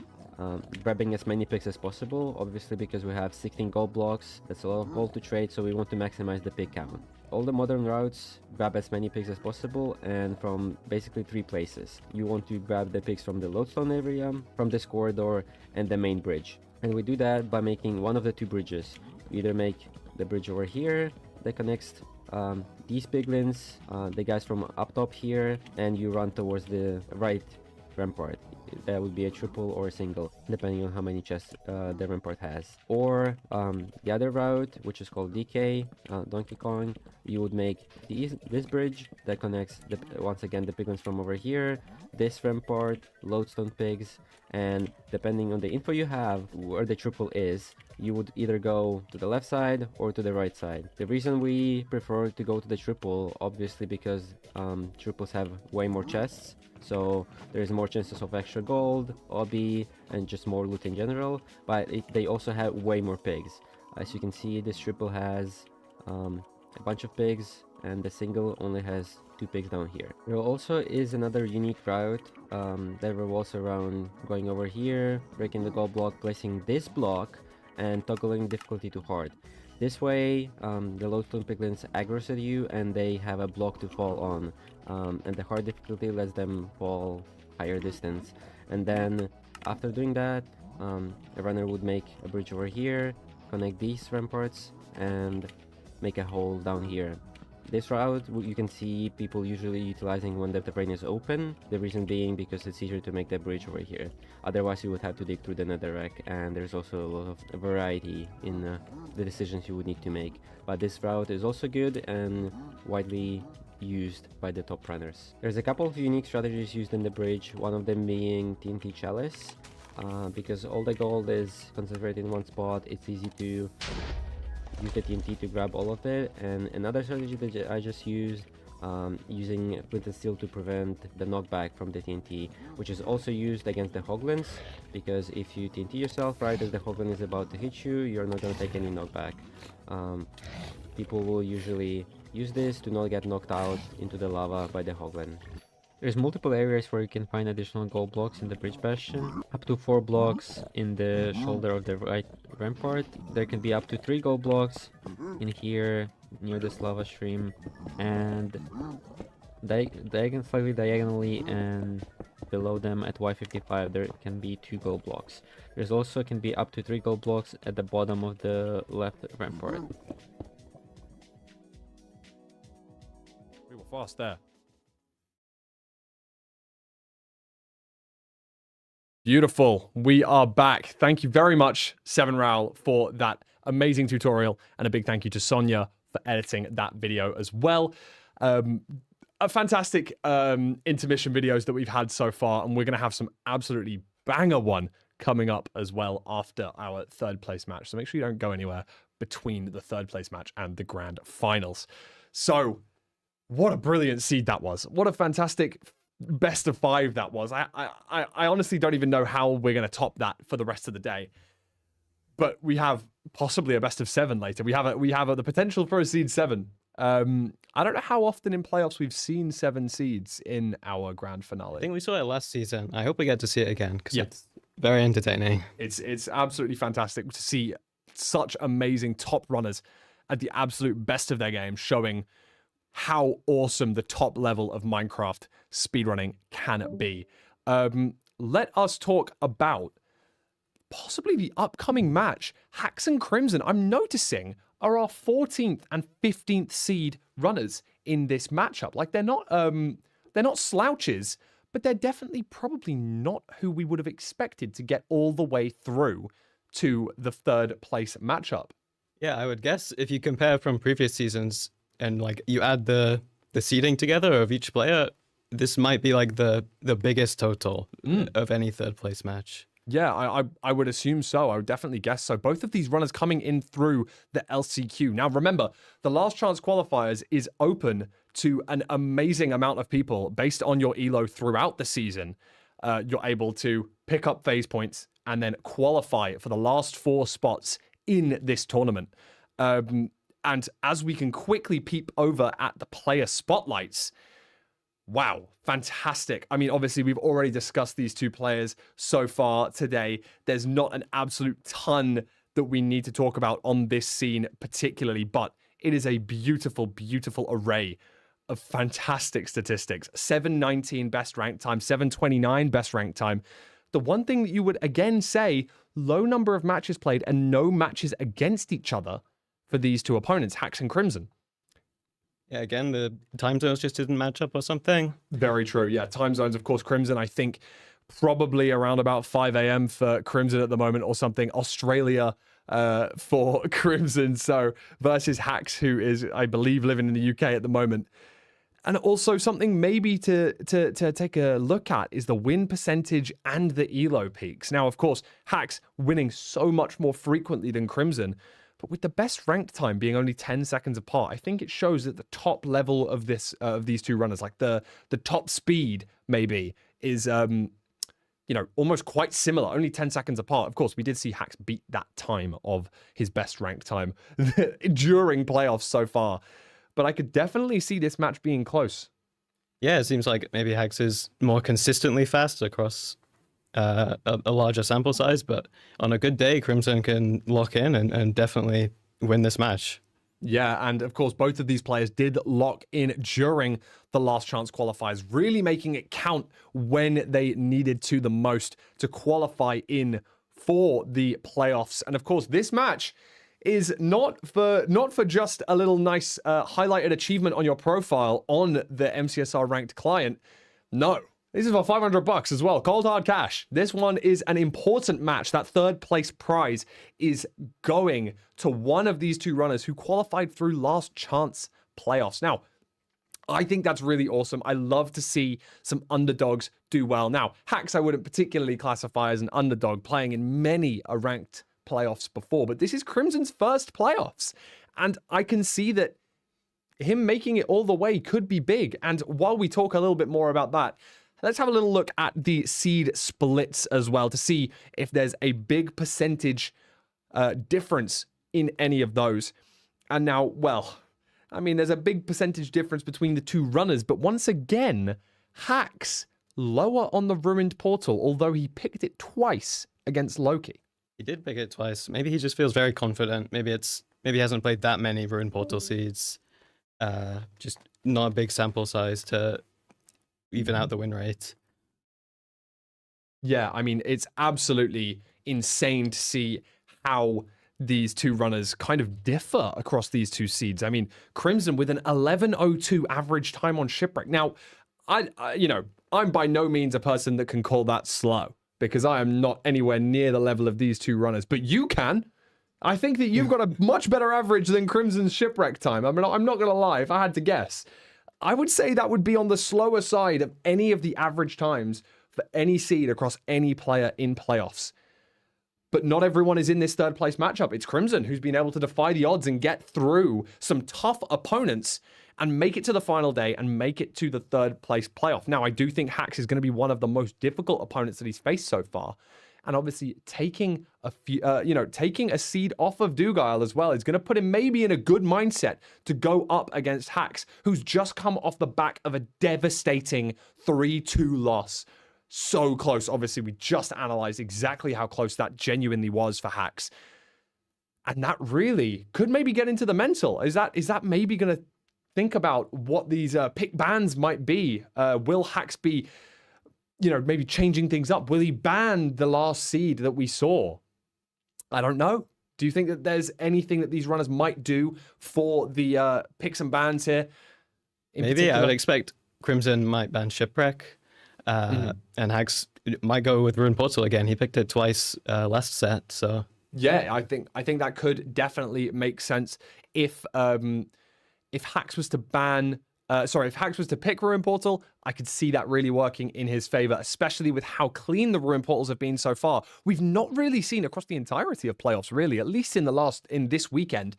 grabbing as many picks as possible, obviously because we have 16 gold blocks. That's a lot of gold to trade, so we want to maximize the pick count. All the modern routes grab as many picks as possible, and from basically 3 places. You want to grab the picks from the lodestone area, from this corridor, and the main bridge. And we do that by making one of the 2 bridges. You either make the bridge over here that connects these piglins, the guys from up top here, and you run towards the right rampart. That would be a triple or a single, depending on how many chests the rampart has. Or the other route, which is called DK, Donkey Kong, you would make this bridge that connects, once again, the piglins from over here, this rampart, lodestone pigs, and depending on the info you have, where the triple is, you would either go to the left side or to the right side. The reason we prefer to go to the triple, obviously because triples have way more chests, so there's more chances of extra gold, obby, and just more loot in general, but they also have way more pigs. As you can see, this triple has a bunch of pigs, and the single only has 2 pigs down here. There also is another unique route that revolves around going over here, breaking the gold block, placing this block, and toggling difficulty to hard. This way, the lodestone piglins aggroes at you and they have a block to fall on, and the hard difficulty lets them fall higher distance. And then after doing that, a runner would make a bridge over here, connect these ramparts, and make a hole down here. This route you can see people usually utilizing when the terrain is open, the reason being because it's easier to make the bridge over here. Otherwise you would have to dig through the netherrack, and there's also a lot of variety in the decisions you would need to make. But this route is also good and widely used by the top runners. There's a couple of unique strategies used in the bridge, one of them being TNT Chalice. Because all the gold is concentrated in one spot, it's easy to use the TNT to grab all of it. And another strategy that I just used, using Flint and Steel to prevent the knockback from the TNT, which is also used against the Hoglins, because if you TNT yourself right as the Hoglin is about to hit you, you're not going to take any knockback. People will usually use this to not get knocked out into the lava by the Hoglin. There's multiple areas where you can find additional gold blocks in the bridge bastion, up to 4 blocks in the shoulder of the right rampart. There can be up to 3 gold blocks in here near this lava stream, and slightly diagonally and below them at Y55 there can be 2 gold blocks. There's also can be up to 3 gold blocks at the bottom of the left rampart. We were fast there. Beautiful. We are back. Thank you very much, Seven Raoul, for that amazing tutorial. And a big thank you to Sonia for editing that video as well. A fantastic intermission videos that we've had so far. And we're going to have some absolutely banger one coming up as well after our third place match. So make sure you don't go anywhere between the third place match and the grand finals. So what a brilliant seed that was. What a fantastic best of 5 that was. I honestly don't even know how we're going to top that for the rest of the day. But we have possibly a best of 7 later. We have the potential for a seed 7. I don't know how often in playoffs we've seen 7 seeds in our grand finale. I think we saw it last season. I hope we get to see it again because Yeah. it's very entertaining. It's absolutely fantastic to see such amazing top runners at the absolute best of their game, showing how awesome the top level of Minecraft speedrunning can be. Let us talk about possibly the upcoming match. Hacks and Crimson, I'm noticing, are our 14th and 15th seed runners in this matchup. Like, they're not slouches, but they're definitely probably not who we would have expected to get all the way through to the third place matchup. Yeah, I would guess if you compare from previous seasons and like you add the seeding together of each player, this might be like the biggest total of any third place match. Yeah, I would assume so. I would definitely guess so. Both of these runners coming in through the LCQ. Now, remember, the last chance qualifiers is open to an amazing amount of people based on your elo throughout the season. You're able to pick up phase points and then qualify for the last 4 spots in this tournament. And as we can quickly peep over at the player spotlights, wow, fantastic. I mean, obviously, we've already discussed these 2 players so far today. There's not an absolute ton that we need to talk about on this scene particularly, but it is a beautiful, beautiful array of fantastic statistics. 719 best rank time, 729 best rank time. The one thing that you would again say, low number of matches played and no matches against each other for these 2 opponents, Hacks and Crimson. Yeah, again, the time zones just didn't match up or something. Very true. Yeah, time zones, of course, Crimson, I think probably around about 5 a.m. for Crimson at the moment or something. Australia for Crimson, so versus Hacks, who is, I believe, living in the UK at the moment. And also something maybe to take a look at is the win percentage and the elo peaks. Now, of course, Hacks winning so much more frequently than Crimson, but with the best ranked time being only 10 seconds apart, I think it shows that the top level of this of these 2 runners, like the top speed maybe, is almost quite similar, only 10 seconds apart. Of course, we did see Hacks beat that time of his best ranked time during playoffs so far. But I could definitely see this match being close. Yeah, it seems like maybe Hex is more consistently fast across a larger sample size, but on a good day, Crimson can lock in and definitely win this match. Yeah, and of course, both of these players did lock in during the last chance qualifiers, really making it count when they needed to the most to qualify in for the playoffs. And of course, this match is not for just a little nice highlighted achievement on your profile on the MCSR ranked client. No, this is for $500 as well, cold hard cash. This one is an important match. That third place prize is going to one of these 2 runners who qualified through last chance playoffs. Now, I think that's really awesome. I love to see some underdogs do well. Now, Hacks I wouldn't particularly classify as an underdog, playing in many a ranked playoffs before, but this is Crimson's first playoffs, and I can see that him making it all the way could be big. And while we talk a little bit more about that, let's have a little look at the seed splits as well to see if there's a big percentage difference in any of those. And now, well, I mean, there's a big percentage difference between the 2 runners, but once again, Hacks lower on the Ruined Portal, although he picked it twice against Lowkey. He did pick it twice. Maybe he just feels very confident. Maybe he hasn't played that many Ruined Portal seeds. Just not a big sample size to even out the win rate. Yeah, I mean, it's absolutely insane to see how these 2 runners kind of differ across these 2 seeds. I mean, Crimson with an 11:02 average time on Shipwreck. Now, I'm by no means a person that can call that slow. because I am not anywhere near the level of these two runners. But you can. I think that you've got a much better average than Crimson's shipwreck time. I mean, I'm not going to lie. If I had to guess, I would say that would be on the slower side of any of the average times for any seed across any player in playoffs. But not everyone is in this third place matchup. It's Crimson who's been able to defy the odds and get through some tough opponents and make it to the final day and make it to the third place playoff. Now, I do think Hax is going to be one of the most difficult opponents that he's faced so far. And obviously taking a few, taking a seed off of Doogile as well is going to put him maybe in a good mindset to go up against Hax, who's just come off the back of a devastating 3-2 loss. So close. Obviously, we just analyzed exactly how close that genuinely was for Hax. And that really could maybe get into the mental. Is that maybe going to think about what these pick bans might be? Will Hax be, maybe changing things up? Will he ban the last seed that we saw? I don't know. Do you think that there's anything that these runners might do for the picks and bans here? Maybe I would expect Crimson might ban Shipwreck, and Hax might go with Ruin Portal again. He picked it twice last set, so yeah, I think that could definitely make sense if Hax was to ban. If Hax was to pick Ruin Portal, I could see that really working in his favor, especially with how clean the Ruin Portals have been so far. We've not really seen across the entirety of playoffs, really, at least in this weekend,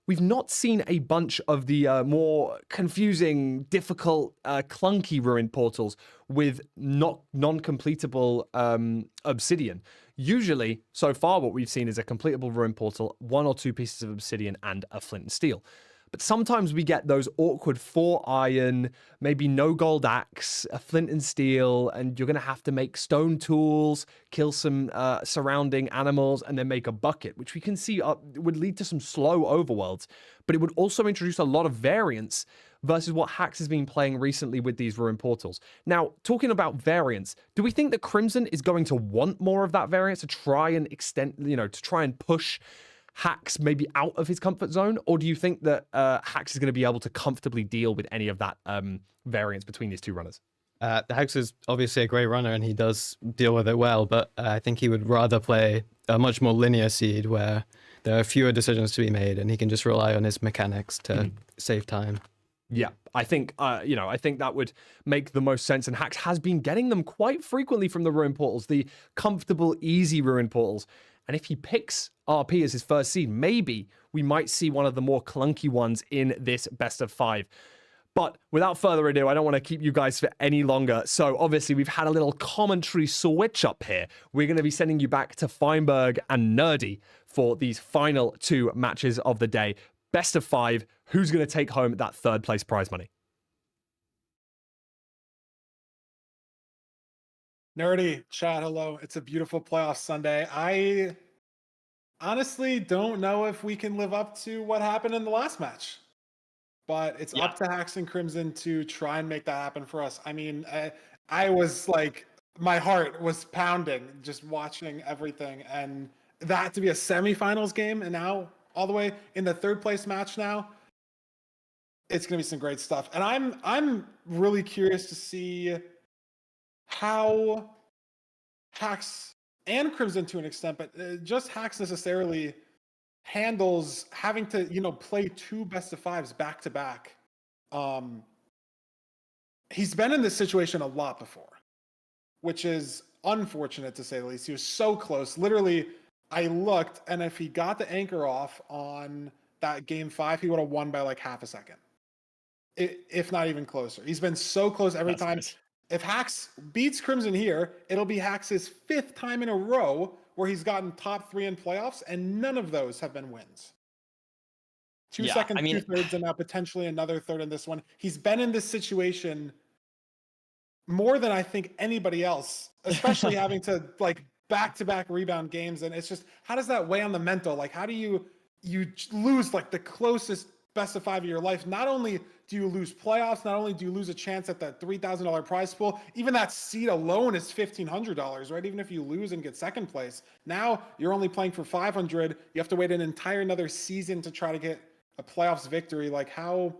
we've not seen a bunch of the more confusing, difficult, clunky Ruin Portals with non-completable Obsidian. Usually, so far, what we've seen is a completable Ruin Portal, 1 or 2 pieces of Obsidian, and a Flint and Steel. But sometimes we get those awkward 4 iron, maybe no gold axe, a flint and steel, and you're going to have to make stone tools, kill some surrounding animals, and then make a bucket, which we can see would lead to some slow overworlds. But it would also introduce a lot of variance versus what Hax has been playing recently with these Ruin Portals. Now, talking about variance, do we think that Crimson is going to want more of that variance to try and extend, to try and push Hax maybe out of his comfort zone? Or do you think that Hax is going to be able to comfortably deal with any of that variance between these two runners? Hax is obviously a great runner and he does deal with it well, but I think he would rather play a much more linear seed where there are fewer decisions to be made and he can just rely on his mechanics to save time. Yeah, I think I think that would make the most sense, and Hax has been getting them quite frequently from the Ruin Portals, the comfortable, easy Ruin Portals. And if he picks RP as his first seed, maybe we might see one of the more clunky ones in this best of 5. But without further ado, I don't want to keep you guys for any longer. So obviously we've had a little commentary switch up here. We're going to be sending you back to Feinberg and Nerdy for these final 2 matches of the day. Best of 5. Who's going to take home that 3rd place prize money? Nerdy, chat, hello. It's a beautiful playoff Sunday. I honestly don't know if we can live up to what happened in the last match, but it's up to Hax and Crimson to try and make that happen for us. I mean, I was like, my heart was pounding just watching everything, and that to be a semifinals game, and now all the way in the 3rd place match now, it's going to be some great stuff. And I'm really curious to see how Hax and Crimson to an extent, but just Hax necessarily handles having to, play 2 best of 5s back to back. He's been in this situation a lot before, which is unfortunate to say the least. He was so close. Literally, I looked, and if he got the anchor off on that game 5, he would have won by like half a second, if not even closer. He's been so close every time. Nice. If Hax beats Crimson here, it'll be Hax's 5th time in a row where he's gotten top 3 in playoffs, and none of those have been wins. 2 seconds, 2 thirds, and now potentially another 3rd in this one. He's been in this situation more than I think anybody else, especially having to like back-to-back rebound games. And it's just, how does that weigh on the mental? Like, how do you lose like the closest best of 5 of your life? Not only do you lose playoffs, not only do you lose a chance at that $3,000 prize pool, even that seed alone is $1,500, right? Even if you lose and get 2nd place, now you're only playing for $500. You have to wait an entire another season to try to get a playoffs victory. Like, how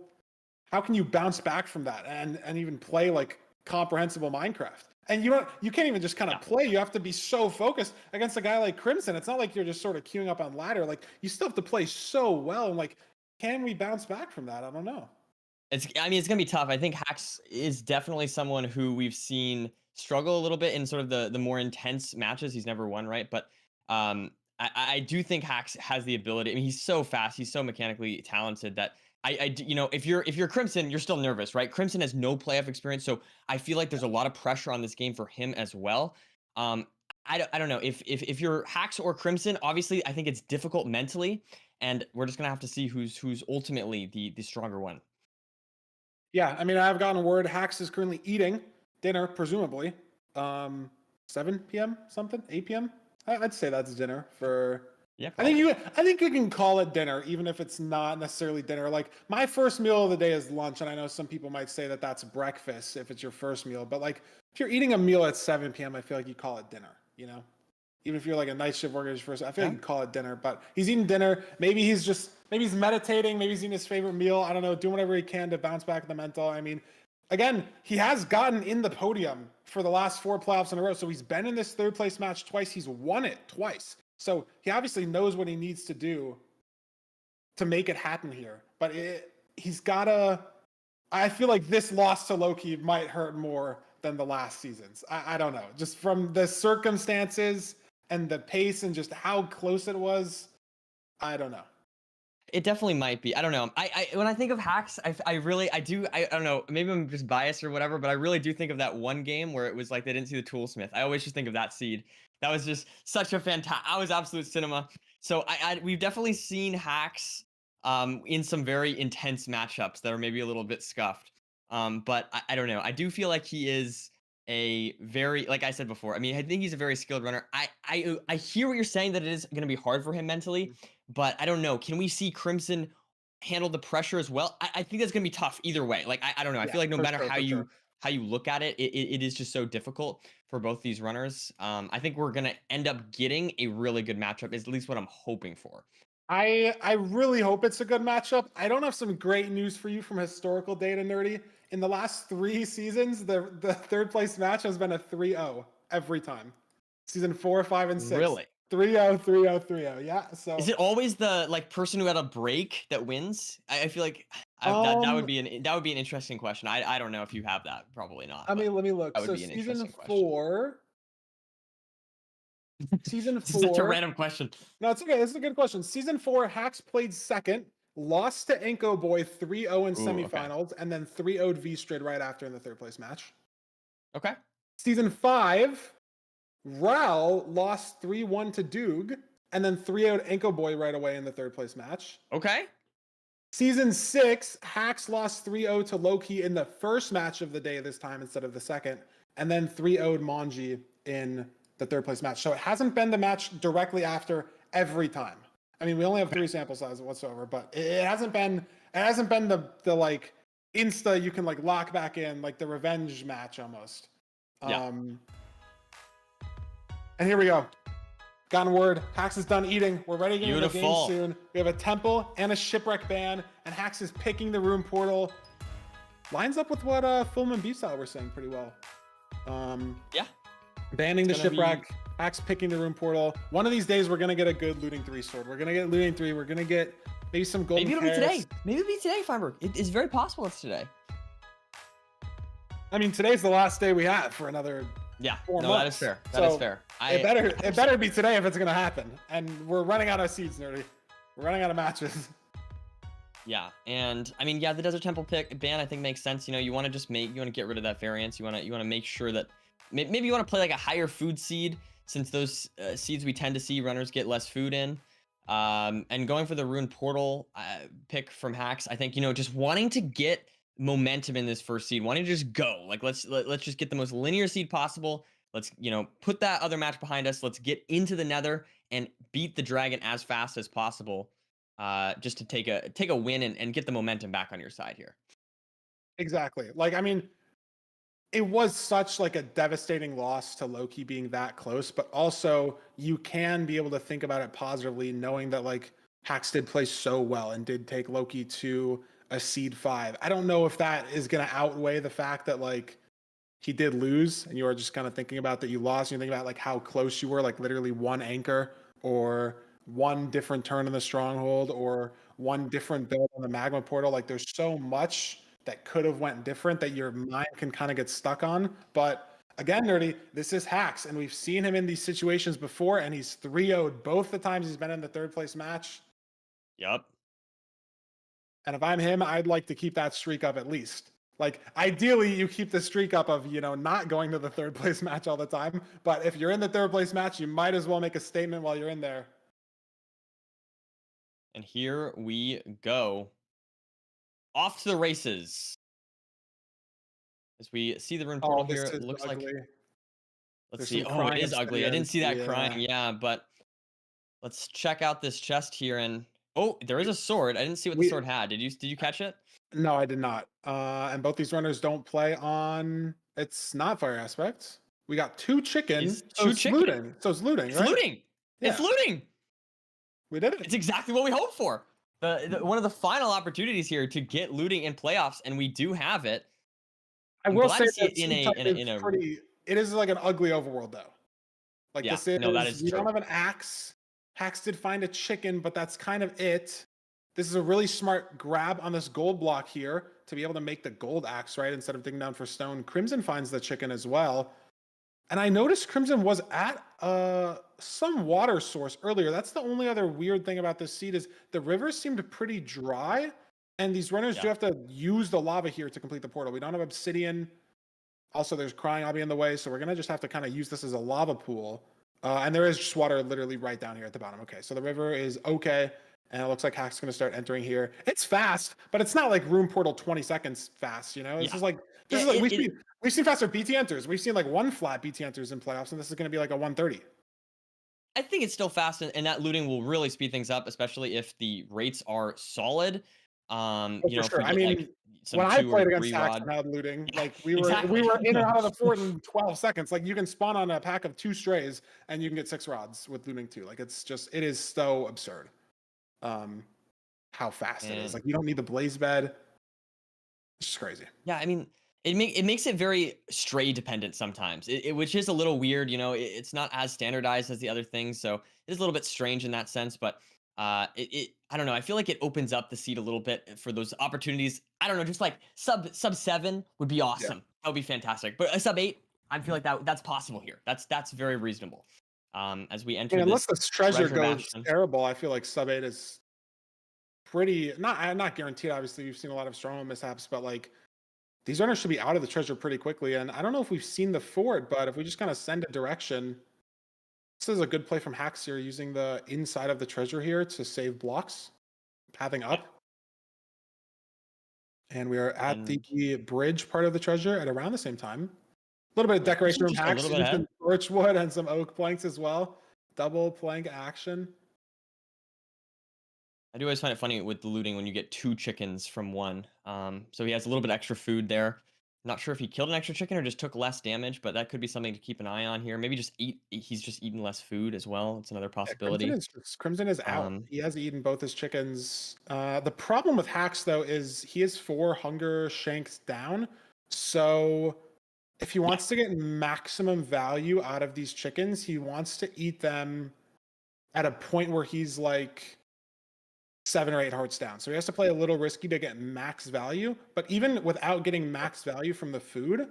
can you bounce back from that and even play like comprehensible Minecraft? And you can't even just kind of play. You have to be so focused against a guy like Crimson. It's not like you're just sort of queuing up on ladder. Like you still have to play so well. And like, can we bounce back from that? I don't know. It's gonna be tough. I think Hax is definitely someone who we've seen struggle a little bit in sort of the more intense matches. He's never won, right? But I do think Hax has the ability. I mean, he's so fast. He's so mechanically talented that if you're Crimson, you're still nervous, right? Crimson has no playoff experience, so I feel like there's a lot of pressure on this game for him as well. I don't know if you're Hax or Crimson. Obviously, I think it's difficult mentally, and we're just gonna have to see who's ultimately the stronger one. Yeah, I mean, I've gotten word Hax is currently eating dinner, presumably. 7 p.m. something, 8 p.m. I'd say that's dinner for. Yeah, I think you can call it dinner, even if it's not necessarily dinner. Like my first meal of the day is lunch, and I know some people might say that that's breakfast if it's your first meal. But like, if you're eating a meal at 7 p.m., I feel like you call it dinner. You know, even if you're like a night shift worker first, I feel like you call it dinner. But he's eating dinner. Maybe he's meditating. Maybe he's eating his favorite meal. I don't know. Doing whatever he can to bounce back the mental. I mean, again, he has gotten in the podium for the last 4 playoffs in a row. So he's been in this third place match twice. He's won it twice. So he obviously knows what he needs to do to make it happen here. But he's got to. I feel like this loss to Lowkey might hurt more than the last season's. I don't know. Just from the circumstances and the pace and just how close it was, I don't know. It definitely might be. I don't know. I when I think of Hax, I don't know. Maybe I'm just biased or whatever, but I really do think of that one game where it was like they didn't see the Toolsmith. I always just think of that seed. That was just such a fantastic. I was absolute cinema. So we've definitely seen Hax in some very intense matchups that are maybe a little bit scuffed. But I don't know. I do feel like he is a very, like I said before, I mean, I think he's a very skilled runner. I hear what you're saying, that it is going to be hard for him mentally, but I don't know. Can we see Crimson handle the pressure as well? I think that's going to be tough either way. Like, I don't know. I feel like no matter how you look at it, it is just so difficult for both these runners. I think we're going to end up getting a really good matchup, is at least what I'm hoping for. I really hope it's a good matchup. I don't have some great news for you from historical data, Nerdy. In the last 3 seasons, the third place match has been a 3-0 every time. Season 4, 5, and 6. Really? 3-0, 3-0, 3-0. Yeah. So is it always the person who had a break that wins? I feel like that would be an interesting question. I don't know if you have that. Probably not. I mean, let me look. That would So be an season interesting 4. Season 4. Such a random question. No, it's okay. This is a good question. Season 4, Hax played second, lost to Enko Boy 3-0 in semifinals, and then 3-0'd V-Strid right after in the third place match. Okay. Season 5, Ral lost 3-1 to Doog, and then 3-0'd Enko Boy right away in the third place match. Okay. Season 6, Hax lost 3-0 to Lowkey in the first match of the day this time instead of the second, and then 3-0'd Monji in the third place match. So it hasn't been the match directly after every time. I mean, we only have 3 sample sizes whatsoever, but it hasn't been the like insta you can like lock back in, like the revenge match almost. Yeah. And here we go. Gotten word. Hax is done eating. We're ready to get into the game soon. We have a temple and a shipwreck ban, and Hax is picking the rune portal. Lines up with what Film and B-Style were saying pretty well. Yeah. Banning the shipwreck, Hax picking the rune portal. One of these days, we're going to get a good looting 3 sword. We're going to get looting 3. We're going to get maybe some golden Maybe it'll be today. Maybe it'll be today, Feinberg. It's very possible it's today. I mean, today's the last day we have for another 4 months. That is fair. That is fair. It better be today if it's going to happen. And we're running out of seeds, Nerdy. We're running out of matches. Yeah, and I mean, the Desert Temple ban I think makes sense. You know, you want to get rid of that variance. You want to make sure that maybe you want to play like a higher food seed, since those seeds we tend to see runners get less food in. And going for the rune portal pick from Hax, I think, just wanting to get momentum in this first seed, wanting to just go. Like let's just get the most linear seed possible. Let's put that other match behind us. Let's get into the Nether and beat the dragon as fast as possible. Just to take a win and get the momentum back on your side here. Exactly. Like, I mean, it was such like a devastating loss to Lowkey being that close, but also you can be able to think about it positively, knowing that like Hax did play so well and did take Lowkey to a seed 5. I don't know if that is going to outweigh the fact that like he did lose, and you are just kind of thinking about that you lost, and you think about like how close you were, like literally one anchor or one different turn in the stronghold or one different build on the magma portal. Like there's so much that could have went different that your mind can kind of get stuck on. But again, Nerdy, this is Hacks, and we've seen him in these situations before, and he's 3-0'd both the times he's been in the third place match. Yep. And if I'm him, I'd like to keep that streak up at least. Like ideally you keep the streak up of, not going to the third place match all the time. But if you're in the third place match, you might as well make a statement while you're in there. And here we go. Off to the races. As we see the rune portal here, it looks ugly. like. Let's There's see. some Oh, it crying is ugly. I didn't obsidians, see that yeah. crying. Yeah, but let's check out this chest here. And oh, there is a sword. I didn't see what the sword had. Did you catch it? No, I did not. And both these runners don't play on. It's not fire aspect. We got 2 chickens. Two chicken. Looting. So it's looting, It's right? looting. Yeah. It's looting. We did it. It's exactly what we hoped for. One of the final opportunities here to get looting in playoffs, and we do have it. I I'm will glad say to see that it in Steam Type in is a pretty. It is like an ugly overworld though. Like Yeah, this is. no, that is we don't true. have an axe. Hacks did find a chicken, but that's kind of it. This is a really smart grab on this gold block here to be able to make the gold axe, right? Instead of digging down for stone. Crimson finds the chicken as well. And I noticed Crimson was at some water source earlier. That's the only other weird thing about this seed is the rivers seemed pretty dry. And these runners do have to use the lava here to complete the portal. We don't have obsidian. Also, there's crying obby in the way. So we're going to just have to kind of use this as a lava pool. And there is just water literally right down here at the bottom. Okay, so the river is okay. And it looks like Hack's going to start entering here. It's fast, but it's not like room portal 20 seconds fast, This is like, we've seen faster BT enters. We've seen like 1 flat BT enters in playoffs, and this is going to be like a 130. I think it's still fast, and that looting will really speed things up, especially if the rates are solid. For If sure. we I get, mean, like, some when I 2 or played against 3 Hacks rod- and had looting, Yeah, like we were exactly. in and out of the fort in 12 seconds. Like you can spawn on a pack of 2 strays and you can get 6 rods with looting too. Like it is so absurd. How fast it is. Like you don't need the blaze bed. It's just crazy. Yeah, I mean, it makes it very stray dependent sometimes, which is a little weird. It's not as standardized as the other things, so it is a little bit strange in that sense. But I don't know. I feel like it opens up the seed a little bit for those opportunities. I don't know, just like sub 7 would be awesome. Yeah. That would be fantastic. But a sub 8, I feel like that's possible here. That's very reasonable. As we enter Unless this this treasure goes bastion. terrible, I feel like sub 8 is pretty not guaranteed. Obviously, we've seen a lot of strong mishaps, but like these runners should be out of the treasure pretty quickly. And I don't know if we've seen the fort, but if we just kind of send a direction, this is a good play from Hacks here, using the inside of the treasure here to save blocks, pathing up. And we are at the bridge part of the treasure at around the same time. A little bit of decoration from Hacks, using birch wood and some oak planks as well. Double plank action. I do always find it funny with the looting when you get 2 chickens from 1. So he has a little bit extra food there. Not sure if he killed an extra chicken or just took less damage, but that could be something to keep an eye on here. Maybe he's just eating less food as well. It's another possibility. Yeah, Crimson is out. He has eaten both his chickens. The problem with Hacks, though, is he has 4 hunger shanks down. So if he wants to get maximum value out of these chickens, he wants to eat them at a point where he's like 7 or 8 hearts down. So he has to play a little risky to get max value. But even without getting max value from the food,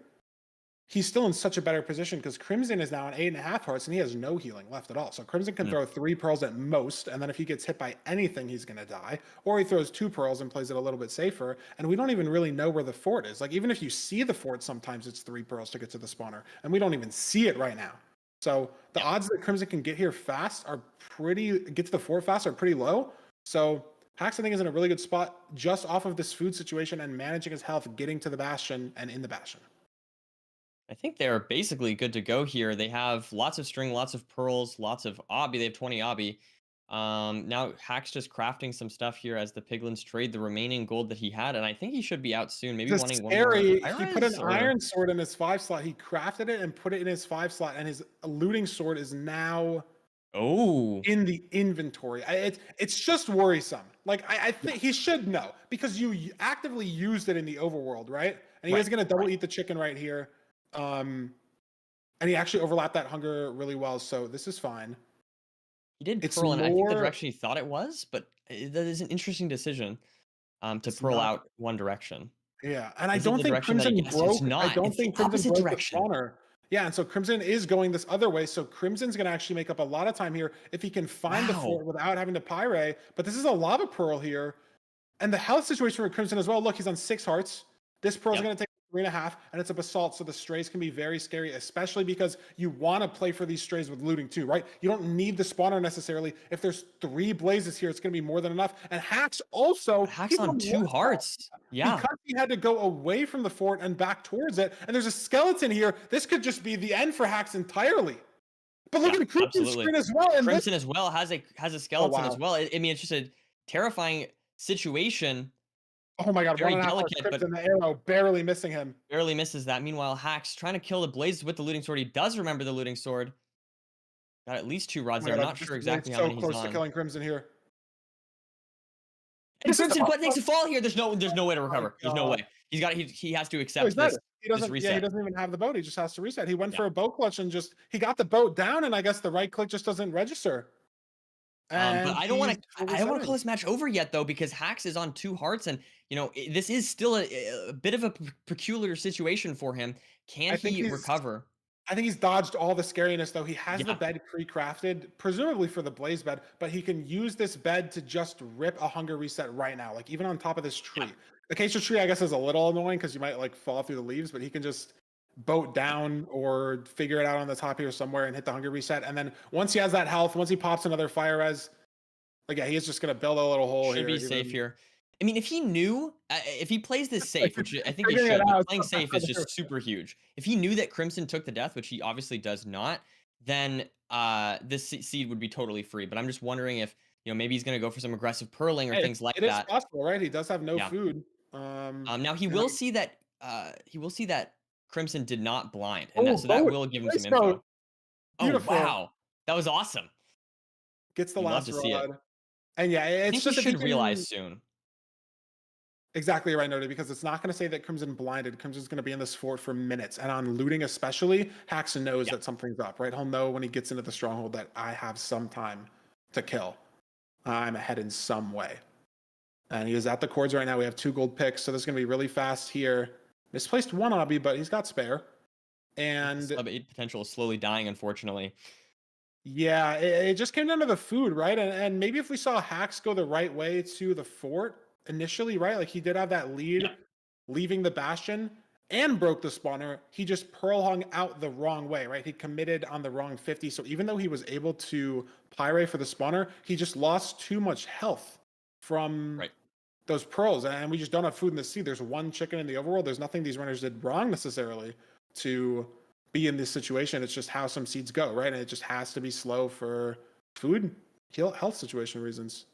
he's still in such a better position because Crimson is now on 8.5 hearts and he has no healing left at all. So Crimson can throw 3 pearls at most, and then if he gets hit by anything, he's going to die. Or he throws 2 pearls and plays it a little bit safer. And we don't even really know where the fort is. Like even if you see the fort, sometimes it's 3 pearls to get to the spawner, and we don't even see it right now. So the odds that Crimson can get here fast get to the fort fast are pretty low. So Hacks, I think, is in a really good spot just off of this food situation and managing his health, getting to the Bastion and in the Bastion. I think they're basically good to go here. They have lots of string, lots of pearls, lots of obby. They have 20 obby. Now Hack's just crafting some stuff here as the piglins trade the remaining gold that he had, and I think he should be out soon. Maybe wanting one more. He put an iron sword in his 5 slot. He crafted it and put it in his 5 slot, and his looting sword is now in the inventory. It's just worrisome. Like I think he should know because you actively used it in the overworld, right? And he is going to double eat the chicken right here. And he actually overlapped that hunger really well, so this is fine. He did It's pearl, and I think the more- direction he thought it was, but that is an interesting decision to It's pearl not. out one direction. Yeah, and I Is it don't the think direction that he Crimson guessed? It's broke. I not. don't It's the think Crimson opposite broke direction. the spawner. Yeah, and so Crimson is going this other way. So Crimson's going to actually make up a lot of time here if he can find the Wow. fort without having to Pyre. But this is a lava pearl here, and the health situation for Crimson as well. Look, he's on 6 hearts. This pearl's Yep. going to take 3.5, and it's a basalt, so the strays can be very scary, especially because you want to play for these strays with looting too, right? You don't need the spawner necessarily. If there's 3 blazes here, it's going to be more than enough. And Hacks also Hacks he's on 2 one hearts. Yeah. because he had to go away from the fort and back towards it. And there's a skeleton here. This could just be the end for Hacks entirely. But look Yeah, at the Crimson absolutely. screen as well. And Crimson as well has a skeleton wow. as well. I mean, it's just a terrifying situation. oh my god, very 1.5 hearts delicate, but- Crimson, the arrow barely missing him. Barely misses that. Meanwhile, Hacks trying to kill the blazes with the looting sword. He does remember the looting sword. Got at least 2 rods Oh my there. God, Not this sure is exactly how so many he's close to on. killing Crimson here. And This is Crimson but takes a fall here. There's no way to my recover. There's no God. way. He has to Oh, accept he's dead. this. He doesn't. Yeah, he reset. doesn't even have the boat. He just has to reset. He went Yeah. for a boat clutch and he got the boat down, and I guess the right click just doesn't register. But And I don't want he's to. fully I don't want set to call in. this match over yet, though, because Hacks is on 2 hearts, and this is still a bit of a peculiar situation for him. Can I think he he's- recover? I think he's dodged all the scariness, though. He has the Yeah. bed pre-crafted, presumably for the blaze bed, but he can use this bed to just rip a hunger reset right now, like even on top of this tree. The acacia tree, I guess, is a little annoying because you might like fall through the leaves, but he can just boat down or figure it out on the top here somewhere and hit the hunger reset. And then once he has that health, once he pops another fire res, like yeah, he's just gonna build a little hole Should here. be safe here. I mean, if he knew, if he plays this safe, which I think he Figuring it should, but out playing safe is somehow. just super huge. If he knew that Crimson took the death, which he obviously does not, then this seed would be totally free. But I'm just wondering if maybe he's gonna go for some aggressive pearling or Hey, things like it is that. possible, right? He does have no Yeah. food. Now he and will I- see that Crimson did not blind, and Oh, so that boat. will give him Nice some info. boat. Oh Beautiful. wow, that was awesome. Gets the You love last to see it. rod. And yeah, I it's think just we if he should realize can- soon. Exactly right, Nody, because it's not going to say that Crimson blinded. Crimson's going to be in this fort for minutes. And on looting especially, Haxon knows Yeah. that something's up, right? He'll know when he gets into the stronghold that I have some time to kill. I'm ahead in some way. And he is at the cords right now. We have 2 gold picks, so this is going to be really fast here. Misplaced 1 obby, but he's got spare. And Sub 8 potential is slowly dying, unfortunately. yeah, it just came down to the food, right? And maybe if we saw Hax go the right way to the fort initially, right? Like he did have that lead leaving the bastion and broke the spawner. He just pearl hung out the wrong way, right? He committed on the wrong 50. So even though he was able to pyre for the spawner, he just lost too much health from Right. those pearls. And we just don't have food in the sea. There's 1 chicken in the overworld. There's nothing these runners did wrong necessarily to be in this situation. It's just how some seeds go, right? And it just has to be slow for food, health situation reasons.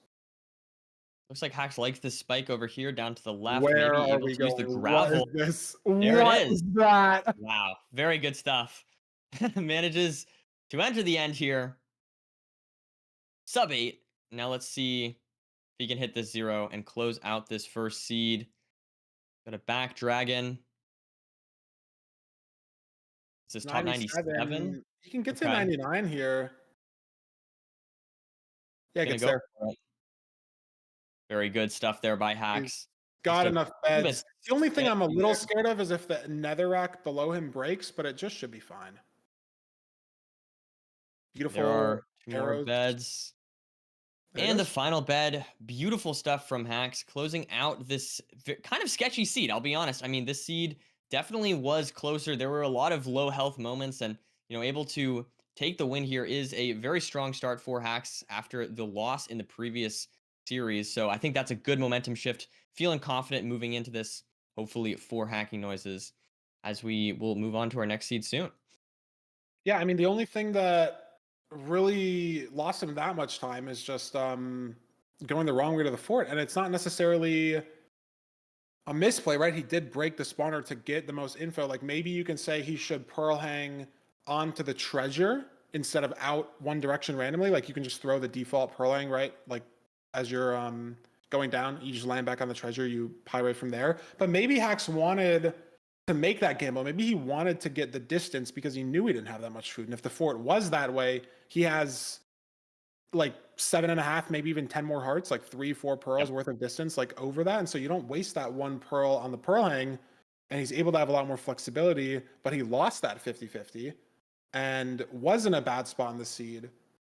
Looks like Hax likes this spike over here down to the left. Where maybe are able we to use the going? gravel. What is this? There What it is. that? Wow, very good stuff. Manages to enter the end here. Sub 8. Now let's see if he can hit this 0 and close out this first seed. Got a back dragon. This is top 97. You can get to Okay. 99 here. Yeah, Gonna gets go there. for it. Very good stuff there by Hax. Got a- enough a beds. The only thing I'm a steady little there. scared of is if the netherrack below him breaks, but it just should be fine. Beautiful There are 2 more arrows. beds. There it And the is. final bed, beautiful stuff from Hax, closing out this kind of sketchy seed. I'll be honest. I mean, this seed definitely was closer. There were a lot of low health moments, and able to take the win here is a very strong start for Hax after the loss in the previous series. So I think that's a good momentum shift. Feeling confident moving into this, hopefully for Hacking Noises, as we will move on to our next seed soon. Yeah, I mean, the only thing that really lost him that much time is just going the wrong way to the fort. And it's not necessarily a misplay, right? He did break the spawner to get the most info. Like maybe you can say he should pearl hang onto the treasure instead of out one direction randomly. Like you can just throw the default pearl hang, right? Like as you're going down, you just land back on the treasure, you pyrate from there. But maybe Hax wanted to make that gamble. Maybe he wanted to get the distance because he knew he didn't have that much food. And if the fort was that way, he has like 7.5, maybe even 10 more hearts, like 3-4 pearls worth of distance, like over that. And so you don't waste that one pearl on the pearl hang, and he's able to have a lot more flexibility, but he lost that 50-50 and was in a bad spot in the seed.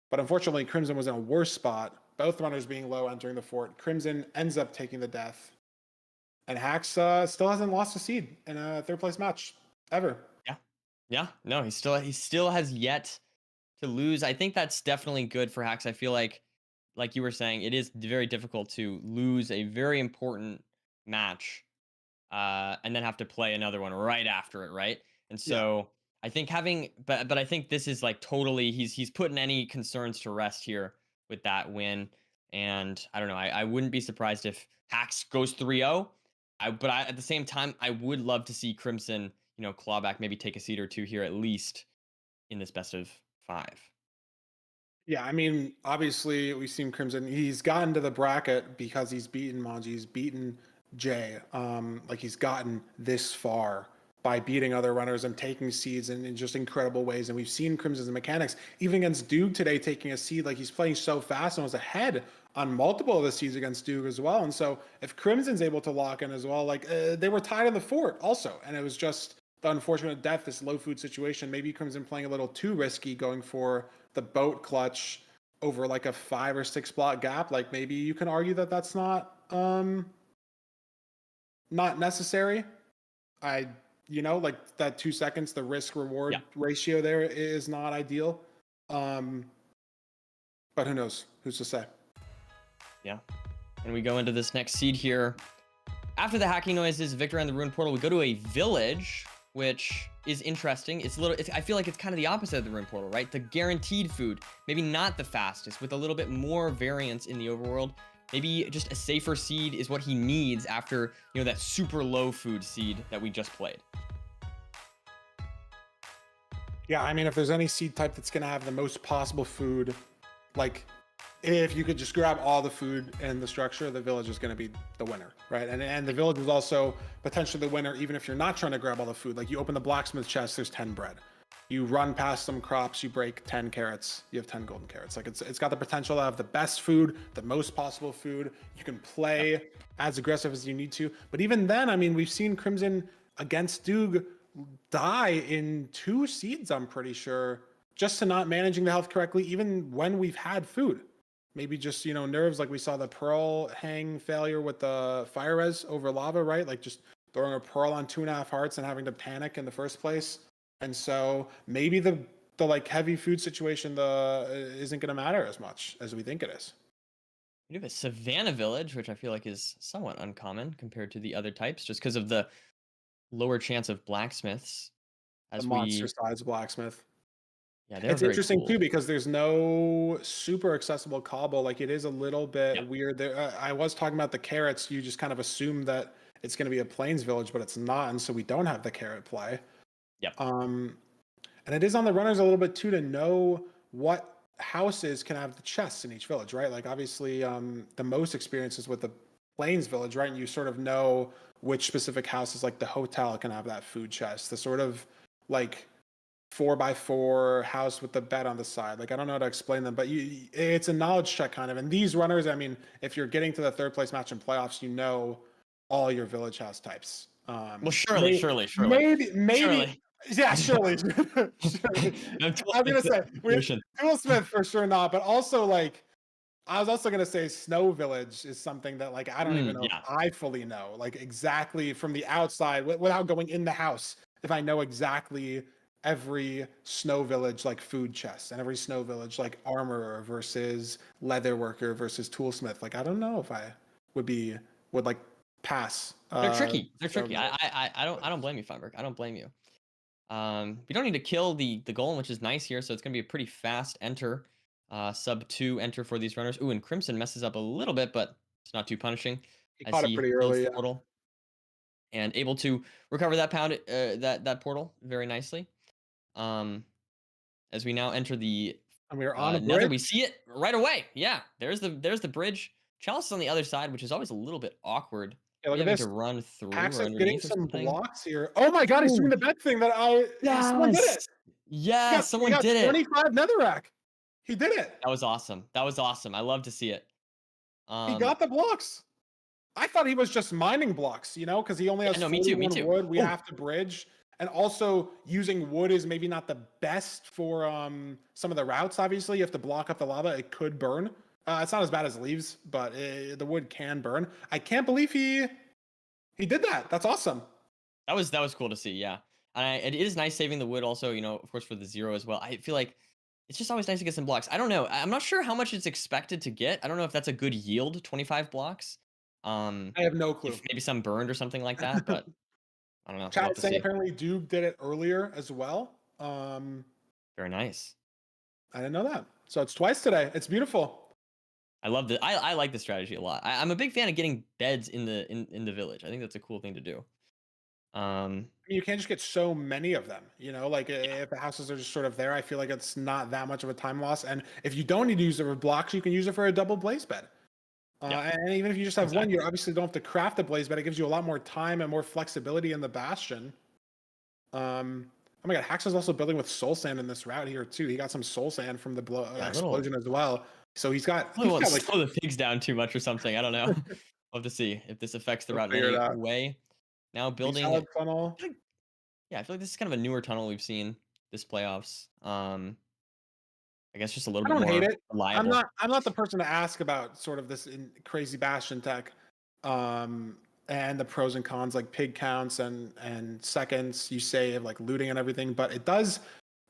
But unfortunately, Crimson was in a worse spot, both runners being low entering the fort. Crimson ends up taking the death. And Hax still hasn't lost a seed in a third place match ever. Yeah, no, he still has yet to lose. I think that's definitely good for Hax. I feel like you were saying, it is very difficult to lose a very important match, and then have to play another one right after it, right? And so I think but I think this is like totally, he's putting any concerns to rest here with that win. And I don't know, I wouldn't be surprised if Hax goes 3-0. But at the same time, I would love to see Crimson, claw back, maybe take a seed or two here at least in this best of 5. Yeah, I mean, obviously we've seen Crimson. He's gotten to the bracket because he's beaten Manji, he's beaten Jay. Like he's gotten this far by beating other runners and taking seeds in just incredible ways. And we've seen Crimson's mechanics, even against Doog today, taking a seed. Like he's playing so fast and was ahead on multiple of the seeds against Doog as well. And so if Crimson's able to lock in as well, like they were tied in the fort also. And it was just the unfortunate death, this low food situation. Maybe Crimson playing a little too risky, going for the boat clutch over like a 5 or 6 block gap. Like maybe you can argue that that's not necessary. Like that 2 seconds, the risk reward ratio there is not ideal. But who knows? Who's to say? Yeah. And we go into this next seed here. After the hacking noises, Victor and the Ruin Portal, we go to a village, which is interesting. I feel like it's kind of the opposite of the Ruin Portal, right? The guaranteed food, maybe not the fastest, with a little bit more variance in the overworld. Maybe just a safer seed is what he needs after, that super low food seed that we just played. Yeah, I mean, if there's any seed type that's going to have the most possible food, like if you could just grab all the food in the structure, the village is going to be the winner, right? And the village is also potentially the winner, even if you're not trying to grab all the food. Like you open the blacksmith chest, there's 10 bread. You run past some crops, you break 10 carrots, you have 10 golden carrots. Like it's got the potential to have the best food, the most possible food. You can play as aggressive as you need to. But even then, I mean, we've seen Crimson against Doog die in 2 seeds, I'm pretty sure, just to not managing the health correctly, even when we've had food. Maybe just, nerves, like we saw the pearl hang failure with the fire res over lava, right? Like just throwing a pearl on 2.5 hearts and having to panic in the first place. And so maybe the like heavy food situation isn't going to matter as much as we think it is. We have a Savannah village, which I feel like is somewhat uncommon compared to the other types, just because of the lower chance of blacksmiths. As the monster size blacksmith. Yeah, it's interesting too because there's no super accessible cobble. Like it is a little bit weird. There, I was talking about the carrots. You just kind of assume that it's going to be a plains village, but it's not, and so we don't have the carrot play. Yep. And it is on the runners a little bit too to know what houses can have the chests in each village, right? Like obviously, the most experiences with the plains village, right? And you sort of know which specific houses, like the hotel, can have that food chest. The sort of like 4x4 house with the bed on the side. Like I don't know how to explain them, but it's a knowledge check kind of. And these runners, I mean, if you're getting to the third place match in playoffs, all your village house types. Well, surely. Maybe. Yeah, surely. Surely. I'm gonna say Toolsmith for sure not, but also like I was also gonna say Snow Village is something that like I don't even know if I fully know, like exactly from the outside without going in the house. If I know exactly every Snow Village like food chest and every Snow Village like armorer versus leather worker versus toolsmith, like I don't know if I would like pass. They're tricky. I don't blame you, Feinberg. I don't blame you. You don't need to kill the golem, which is nice here, so it's gonna be a pretty fast enter. Sub 2 enter for these runners. Ooh, and Crimson messes up a little bit, but it's not too punishing. He caught it pretty early, portal, and able to recover that that portal very nicely. As we now enter the and we are on a nether, bridge. we see it right away. Yeah, there's the bridge. Chalice is on the other side, which is always a little bit awkward Yeah, look Maybe at having this. to run through Hax or is getting underneath or some something. blocks here. Oh my god, he's doing Ooh. the bet thing that someone did it. Yes, He someone got did it. 25 netherrack. He did it. That was awesome. That was awesome. I love to see it. He got the blocks. I thought he was just mining blocks, because he only has no, me too, 41 wood. We Oh. have to bridge. And also, using wood is maybe not the best for some of the routes, obviously. You have to block up the lava. It could burn. It's not as bad as leaves, but the wood can burn. I can't believe he did that. That's awesome. That was cool to see, yeah. And it is nice saving the wood also, of course, for the 0 as well. I feel like it's just always nice to get some blocks. I don't know. I'm not sure how much it's expected to get. I don't know if that's a good yield, 25 blocks. I have no clue. If maybe some burned or something like that, but I don't know. Chat We'll have is to saying see. apparently Duke did it earlier as well. Very nice. I didn't know that. So it's twice today. It's beautiful. I love the I like the strategy a lot. I'm a big fan of getting beds in the village. I think that's a cool thing to do. You can't just get so many of them, like if the houses are just sort of there, I feel like it's not that much of a time loss. And if you don't need to use it for blocks, you can use it for a double blaze bed. And even if you just have one, you obviously don't have to craft a blaze bed. It gives you a lot more time and more flexibility in the bastion. Oh my god, Hax is also building with soul sand in this route here too. He got some soul sand from the explosion as well. So he's got like slow the pigs down too much or something. I don't know. We'll have to see if this affects the route in any way. Now building tunnel. Yeah, I feel like this is kind of a newer tunnel we've seen this playoffs. I guess just a little bit more hate it. reliable. I'm not the person to ask about sort of this crazy bastion tech, and the pros and cons like pig counts and seconds you save, like looting and everything. But it does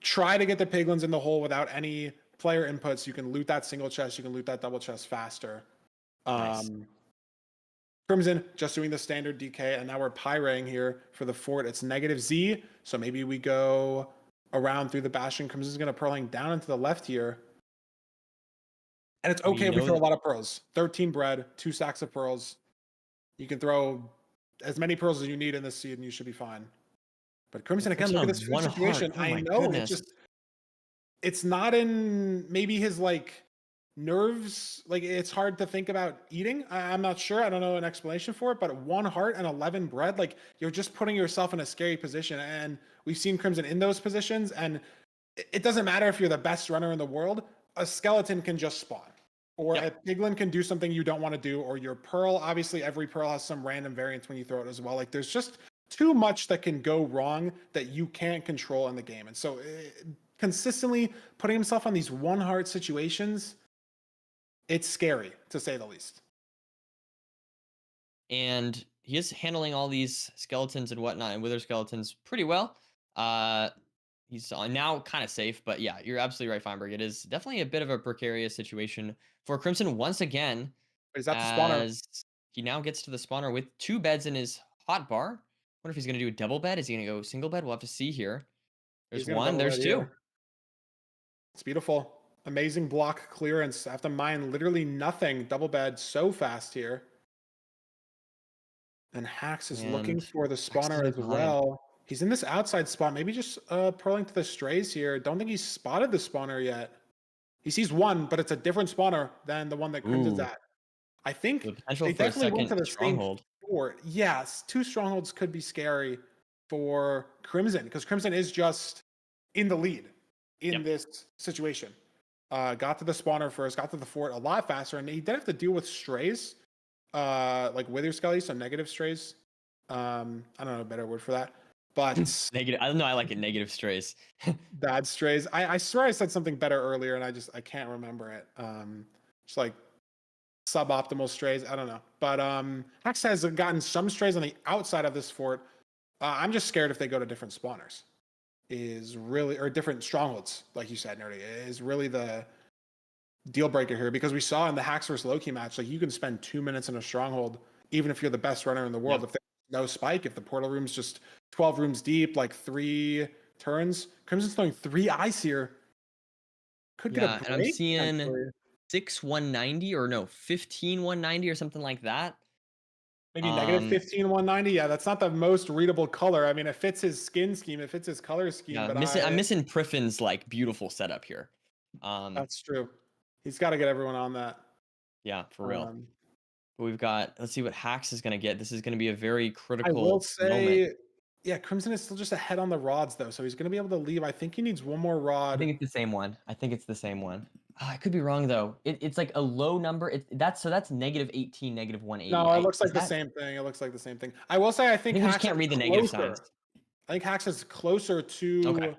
try to get the piglins in the hole without any player inputs. You can loot that single chest, you can loot that double chest faster. Nice. Crimson just doing the standard DK, and now we're pyraying here for the fort. It's negative Z, so maybe we go around through the bastion. Crimson's going to pearling down into the left here. And it's okay if we throw a lot of pearls. 13 bread, 2 stacks of pearls. You can throw as many pearls as you need in this seed, and you should be fine. But Crimson, again, look at this food situation. Oh I know, it's not in maybe his, nerves. It's hard to think about eating. I'm not sure. I don't know an explanation for it, but 1 heart and 11 bread, you're just putting yourself in a scary position. And we've seen Crimson in those positions, and it doesn't matter if you're the best runner in the world. A skeleton can just spawn, or a piglin can do something you don't want to do, or your pearl. Obviously, every pearl has some random variance when you throw it as well. There's just too much that can go wrong that you can't control in the game. And so consistently putting himself on these 1 heart situations, it's scary, to say the least. And he is handling all these skeletons and whatnot and wither skeletons pretty well. He's now kind of safe, but yeah, you're absolutely right, Feinberg. It is definitely a bit of a precarious situation for Crimson once again. Is that the spawner? As he now gets to the spawner with 2 beds in his hot bar. Wonder if he's going to do a double bed. Is he going to go single bed? We'll have to see here. There's 1, there's 2. It's beautiful. Amazing block clearance. I have to mine literally nothing. Double bed so fast here. And Hax is looking for the spawner as well. He's in this outside spot. Maybe just pearling to the strays here. Don't think he's spotted the spawner yet. He sees 1, but it's a different spawner than the one that Crimson's at. I think the potential they for definitely went to the stronghold. same fort. Yes, 2 strongholds could be scary for Crimson, because Crimson is just in the lead in this situation. Got to the spawner first, got to the fort a lot faster, and he did have to deal with strays, like wither skellies, so negative strays. I don't know a better word for that, but negative. I don't know. I like it. Negative strays. Bad strays. I swear I said something better earlier, and I can't remember it. Just like suboptimal strays. I don't know, but Hex has gotten some strays on the outside of this fort. I'm just scared if they go to different spawners. Or different strongholds, like you said, Nerdy, is really the deal breaker here, because we saw in the Hax vs Lowkey match, you can spend 2 minutes in a stronghold, even if you're the best runner in the world. If there's no spike, if the portal room's just 12 rooms deep, 3 turns, Crimson's throwing 3 eyes here. Could get a break, and I'm seeing 6 190 or no 15 190 or something like that. Maybe negative 15 190. Yeah, that's not the most readable color. I mean, it fits his skin scheme, it fits his color scheme. Yeah, but I'm missing Priffin's beautiful setup here. That's true. He's got to get everyone on that. Yeah, for real. But we've got, let's see what Hacks is going to get. This is going to be a very I critical will moment. say, yeah, Crimson is still just ahead on the rods though, so he's going to be able to leave. I think he needs one more I rod. think it's the same one. I think it's the same one. I could be wrong though. It's like a low number. That's -18, -180. No, it looks like is the that- same thing. It looks like the same thing. I will say, I I think think we just Hacks can't is read the negative closer. signs. I think Hacks is closer to Okay.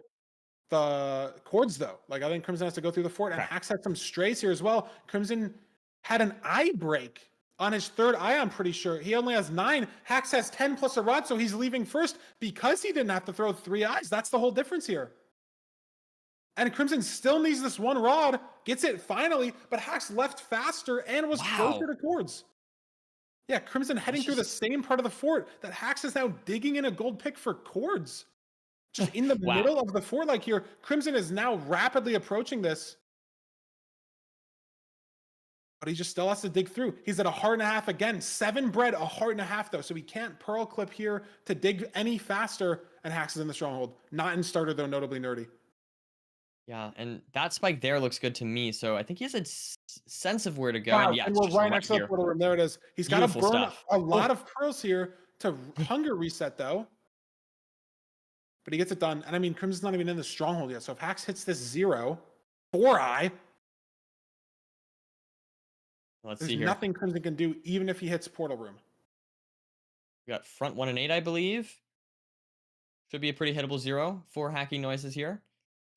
the chords though. Like I think Crimson has to go through the fort, and Okay. Hacks had some strays here as well. Crimson had an eye break on his third eye. I'm pretty sure he only has 9. Hacks has 10 plus a rod, so he's leaving first because he didn't have to throw 3 eyes. That's the whole difference here. And Crimson still needs this one rod, gets it finally, but Hacks left faster and was closer to chords. Yeah, Crimson heading through the same part of the fort that Hacks is now digging in a gold pick for chords. Just in the Wow. middle of the fort, like here, Crimson is now rapidly approaching this. But he just still has to dig through. He's at a heart and a half again. 7 bread, a heart and a half though. So he can't pearl clip here to dig any faster. And Hacks is in the stronghold. Not in starter though, notably nerdy. Yeah, and that spike there looks good to me. So I think he has a sense of where to go. Wow, And yeah, and it's we're just right right next to the here. portal room. There it is. He's got to Beautiful burn stuff. a lot of pearls here to hunger reset though. But he gets it done. And I mean, Crimson's not even in the stronghold yet. So if Hacks hits this 0, 4 eye, Let's there's see here. nothing Crimson can do, even if he hits portal room. We got front 1 and 8, I believe. Should be a pretty hittable 0 for hacking noises here.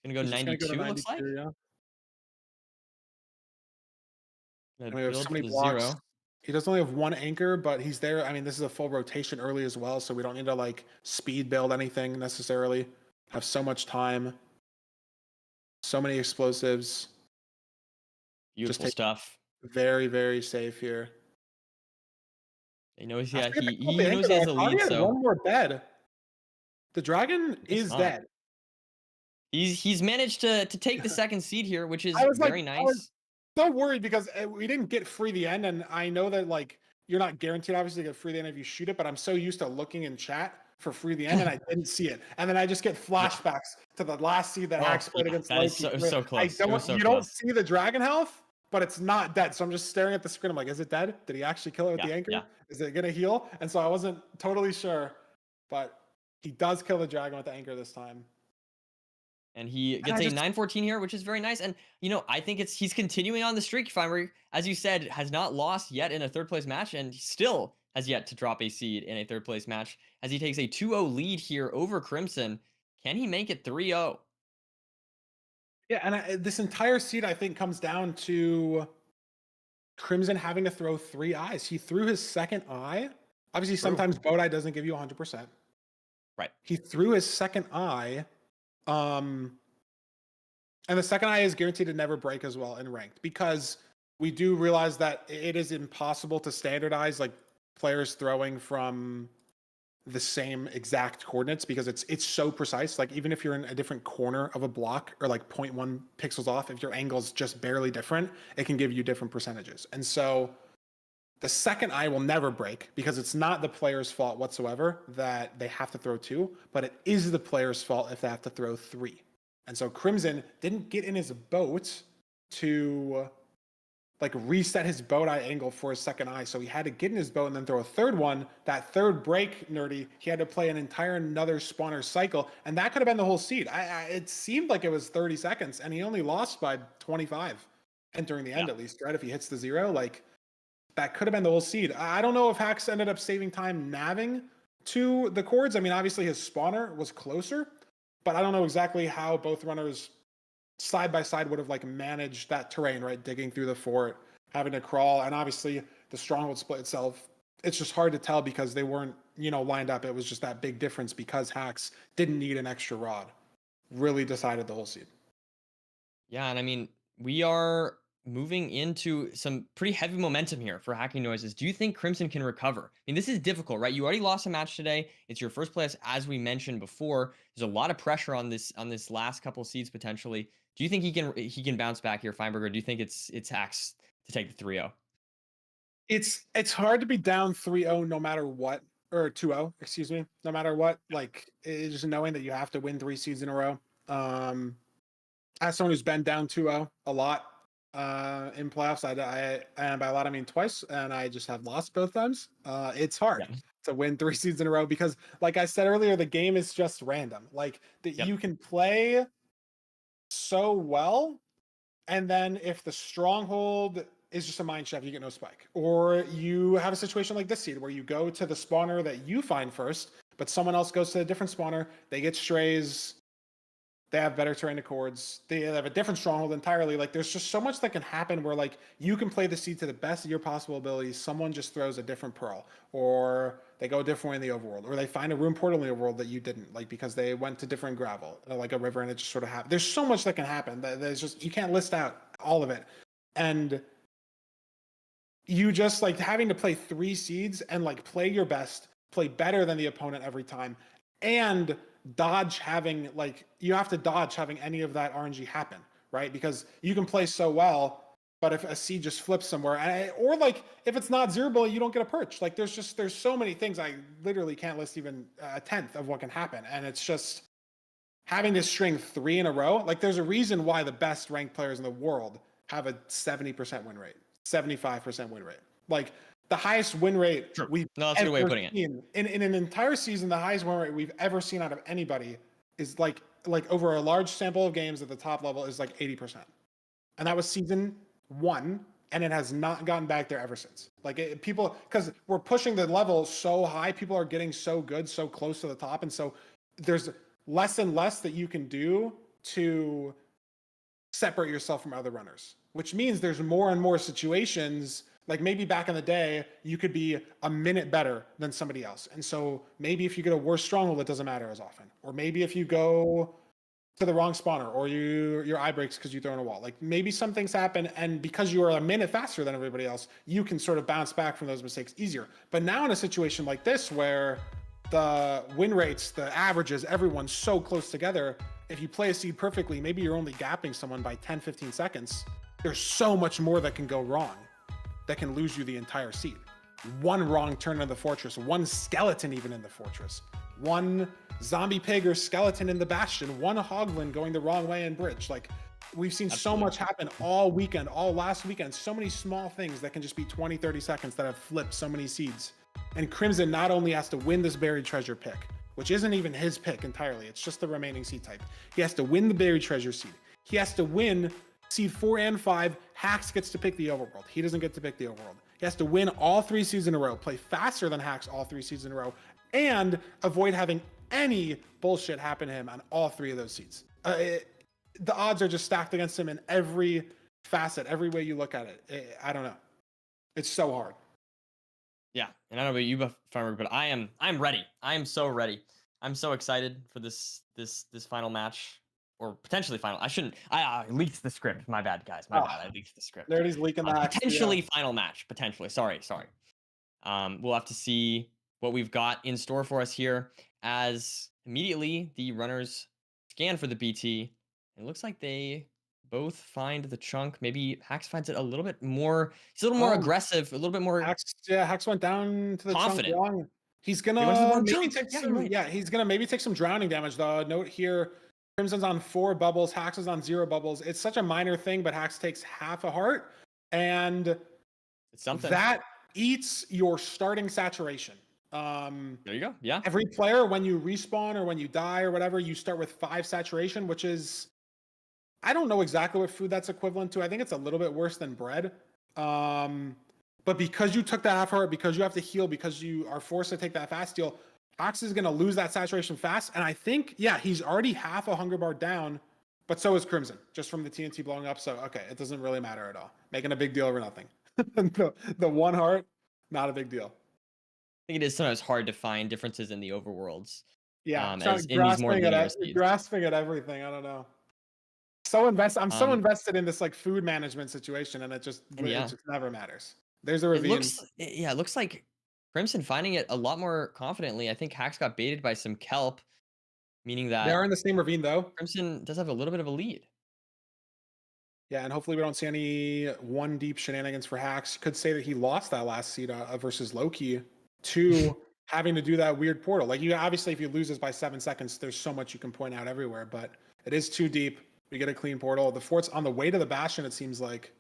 Gonna go He's just gonna 92, go to looks like. 92, yeah. Gonna And we have build so for many the blocks. 0. He does only have 1 anchor, but he's there. I mean, this is a full rotation early as well, so we don't need to like speed build anything necessarily. Have so much time. So many explosives. Beautiful take- stuff. Very, very safe here. He knows, I yeah, forget to he call the knows anchor, he has though. a I thought he lead, had so one more bed. The dragon is not. dead. he's managed to take the second seed here, which is I was like- very I was- nice. So worried because we didn't get free the end, and I know that like you're not guaranteed obviously to get free the end if you shoot it, but I'm so used to looking in chat for free the end, and I didn't see it, and then I just get flashbacks to the last seed that Oh, Hacks played yeah, against that is Lowkey. so- it was where so close. It was so you don't close. see the dragon health, but it's not dead. So I'm just staring at the screen. I'm like, is it dead? Did he actually kill it with Yeah, the anchor? yeah. Is it gonna heal? And so I wasn't totally sure, but he does kill the dragon with the anchor this time. And he I gets a just- 9-14 here, which is very nice. And I think he's continuing on the streak. Feinberg, as you said, has not lost yet in a third place match, and he still has yet to drop a seed in a third place match as he takes a 2-0 lead here over Crimson. Can he make it 3-0? Yeah, and this entire seed I think comes down to Crimson having to throw 3 eyes. He threw his second eye. Obviously, True. sometimes boat eye doesn't give you 100%. Right. He threw his second eye. And the second eye is guaranteed to never break as well in ranked, because we do realize that it is impossible to standardize like players throwing from the same exact coordinates, because it's so precise. Like even if you're in a different corner of a block or like 0.1 pixels off, if your angle's just barely different, it can give you different percentages. And so the second eye will never break, because it's not the player's fault whatsoever that they have to throw 2, but it is the player's fault if they have to throw 3. And so Crimson didn't get in his boat to like reset his boat eye angle for his second eye. So he had to get in his boat and then throw a third one. That third break, nerdy, he had to play an entire another spawner cycle. And that could have been the whole seed. It seemed like it was 30 seconds and he only lost by 25 entering the end, at least, right? If he hits the 0, like that could have been the whole seed. I don't know if Hacks ended up saving time navving to the chords. I mean, obviously his spawner was closer, but I don't know exactly how both runners side by side would have like managed that terrain, right? Digging through the fort, having to crawl, and obviously the stronghold split itself. It's just hard to tell because they weren't, lined up. It was just that big difference because Hacks didn't need an extra rod. Really decided the whole seed. Yeah, and I mean, we are moving into some pretty heavy momentum here for hacking noises. Do you think Crimson can recover? I mean, this is difficult, right? You already lost a match today. It's your first place, as we mentioned before. There's a lot of pressure on this last couple seeds potentially. Do you think he can bounce back here, Feinberg, or do you think it's Hacks to take the 3-0? It's hard to be down 3-0 no matter what, or 2-0, excuse me, no matter what. Like, it's just knowing that you have to win 3 seeds in a row. As someone who's been down 2-0 a lot, in playoffs. And by a lot I mean twice, and I just have lost both times. It's hard to win 3 seeds in a row because, like I said earlier, the game is just random. Like that you can play so well, and then if the stronghold is just a mine shaft, you get no spike. Or you have a situation like this seed where you go to the spawner that you find first, but someone else goes to a different spawner, they get strays, they have better terrain accords, they have a different stronghold entirely. Like there's just so much that can happen where like you can play the seed to the best of your possible abilities, someone just throws a different pearl, or they go a different way in the overworld, or they find a rune portal in the overworld that you didn't, like because they went to different gravel, like a river, and it just sort of happened. There's so much that can happen. There's just, you can't list out all of it. And you just like having to play 3 seeds and like play your best, play better than the opponent every time, and dodge having like, you have to dodge having any of that RNG happen, right? Because you can play so well, but if a seed just flips somewhere, or like if it's not zero bullet, you don't get a perch. Like there's so many things I literally can't list even a tenth of what can happen, and it's just having to string 3 in a row. Like there's a reason why the best ranked players in the world have a 70% win rate. 75% win rate. Like the highest win rate we've that's a good way of putting it. seen in an entire season. The highest win rate we've ever seen out of anybody is like over a large sample of games at the top level is like 80%, and that was season 1, and it has not gotten back there ever since. Like people, because we're pushing the level so high, people are getting so good, so close to the top, and so there's less and less that you can do to separate yourself from other runners, which means there's more and more situations. Like maybe back in the day, you could be a minute better than somebody else. And so maybe if you get a worse stronghold, it doesn't matter as often. Or maybe if you go to the wrong spawner, or your eye breaks because you throw in a wall. Like maybe some things happen, and because you are a minute faster than everybody else, you can sort of bounce back from those mistakes easier. But now in a situation like this where the win rates, the averages, everyone's so close together, if you play a seed perfectly, maybe you're only gapping someone by 10, 15 seconds. There's so much more that can go wrong that can lose you the entire seed. One wrong turn in the fortress, one skeleton even in the fortress, one zombie pig or skeleton in the bastion, one hoglin going the wrong way in bridge. Like we've seen so much happen all weekend, all last weekend, so many small things that can just be 20, 30 seconds that have flipped so many seeds. And Crimson not only has to win this buried treasure pick, which isn't even his pick entirely, it's just the remaining seed type. He has to win the buried treasure seed. He has to win seed 4 and 5. Hax gets to pick the overworld. He doesn't get to pick the overworld. He has to win all 3 seeds in a row, play faster than Hax all 3 seeds in a row, and avoid having any bullshit happen to him on all 3 of those seeds. The odds are just stacked against him in every facet, every way you look at it. I don't know. It's so hard. Yeah, and I don't know about you, Farmer, but I'm ready. I am so ready. I'm so excited for this final match, or potentially final. I leaked the script. My bad, guys. My bad. I leaked the script. There it is, leaking the potentially final match. Potentially. Sorry. We'll have to see what we've got in store for us here, as immediately the runners scan for the BT. It looks like they both find the chunk. Maybe Hax finds it a little bit more. He's a little more aggressive, a little bit more. Hax went down to the confident. chunk wrong. He's gonna maybe take some. Yeah, he's gonna maybe take some drowning damage. Though note here, Crimson's on 4 bubbles. Hax is on 0 bubbles. It's such a minor thing, but Hax takes half a heart, and it's something that eats your starting saturation. There you go. Yeah. Every player, when you respawn or when you die or whatever, you start with 5 saturation, which is, I don't know exactly what food that's equivalent to. I think it's a little bit worse than bread. But because you took that half heart, because you have to heal, because you are forced to take that fast heal, Hax is going to lose that saturation fast. And I think, yeah, he's already half a hunger bar down, but so is Crimson, just from the TNT blowing up. So, okay, it doesn't really matter at all. Making a big deal over nothing. the 1 heart, not a big deal. I think it is sometimes hard to find differences in the overworlds. Yeah, as in these more linear seeds. grasping at everything. I don't know. I'm so invested in this like food management situation, and it just never matters. There's a ravine. It looks like Crimson finding it a lot more confidently. I think Hax got baited by some kelp, meaning that they are in the same ravine though. Crimson does have a little bit of a lead. Yeah, and hopefully we don't see any 1 deep shenanigans for Hax. Could say that he lost that last seed versus Lowkey to having to do that weird portal. Like, you obviously, if you lose this by 7 seconds, there's so much you can point out everywhere, but it is too deep. We get a clean portal. The fort's on the way to the Bastion, it seems like.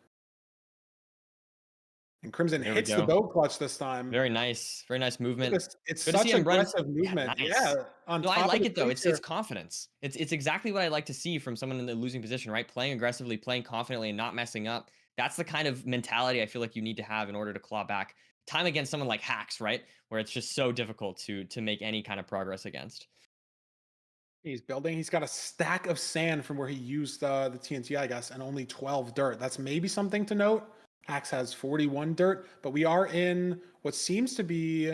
And Crimson There we hits the go. boat clutch this time. Very nice movement. It's Good to see such him run. aggressive movement. Nice. Yeah, on No, I top of like the it though. It's creature. confidence. It's exactly what I like to see from someone in the losing position, right? Playing aggressively, playing confidently, and not messing up. That's the kind of mentality I feel like you need to have in order to claw back time against someone like Hacks, right? Where it's just so difficult to make any kind of progress against. He's building. He's got a stack of sand from where he used the TNT, I guess, and only 12 dirt. That's maybe something to note. Hax has 41 dirt, but we are in what seems to be.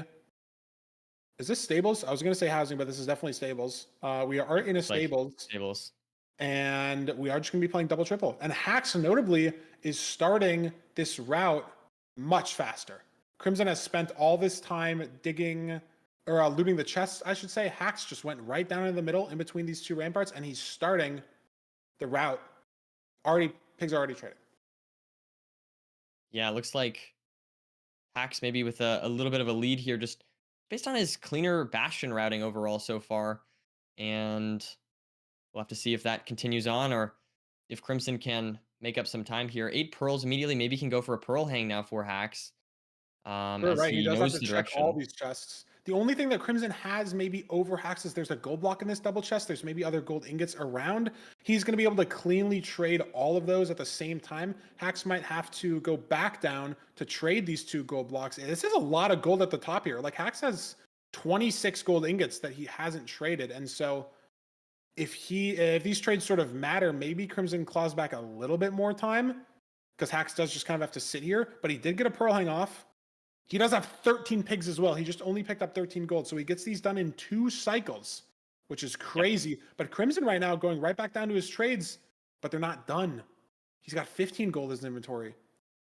Is this stables? I was going to say housing, but this is definitely stables. We are in a stables. Stables. And we are just going to be playing double triple. And Hax, notably, is starting this route much faster. Crimson has spent all this time digging or looting the chests, I should say. Hax just went right down in the middle in between these two ramparts, and he's starting the route. Pigs are already trading. Yeah, it looks like Hacks maybe with a little bit of a lead here, just based on his cleaner Bastion routing overall so far. And we'll have to see if that continues on or if Crimson can make up some time here. 8 pearls immediately. Maybe he can go for a pearl hang now for Hacks. As Right, he does have knows to the check direction. all these chests. The only thing that Crimson has maybe over Hax is there's a gold block in this double chest. There's maybe other gold ingots around. He's going to be able to cleanly trade all of those at the same time. Hax might have to go back down to trade these 2 gold blocks. This is a lot of gold at the top here. Like Hax has 26 gold ingots that he hasn't traded. And so if these trades sort of matter, maybe Crimson claws back a little bit more time because Hax does just kind of have to sit here. But he did get a pearl hang off. He does have 13 pigs as well. He just only picked up 13 gold. So he gets these done in 2 cycles, which is crazy. Yep. But Crimson right now going right back down to his trades, but they're not done. He's got 15 gold in his inventory.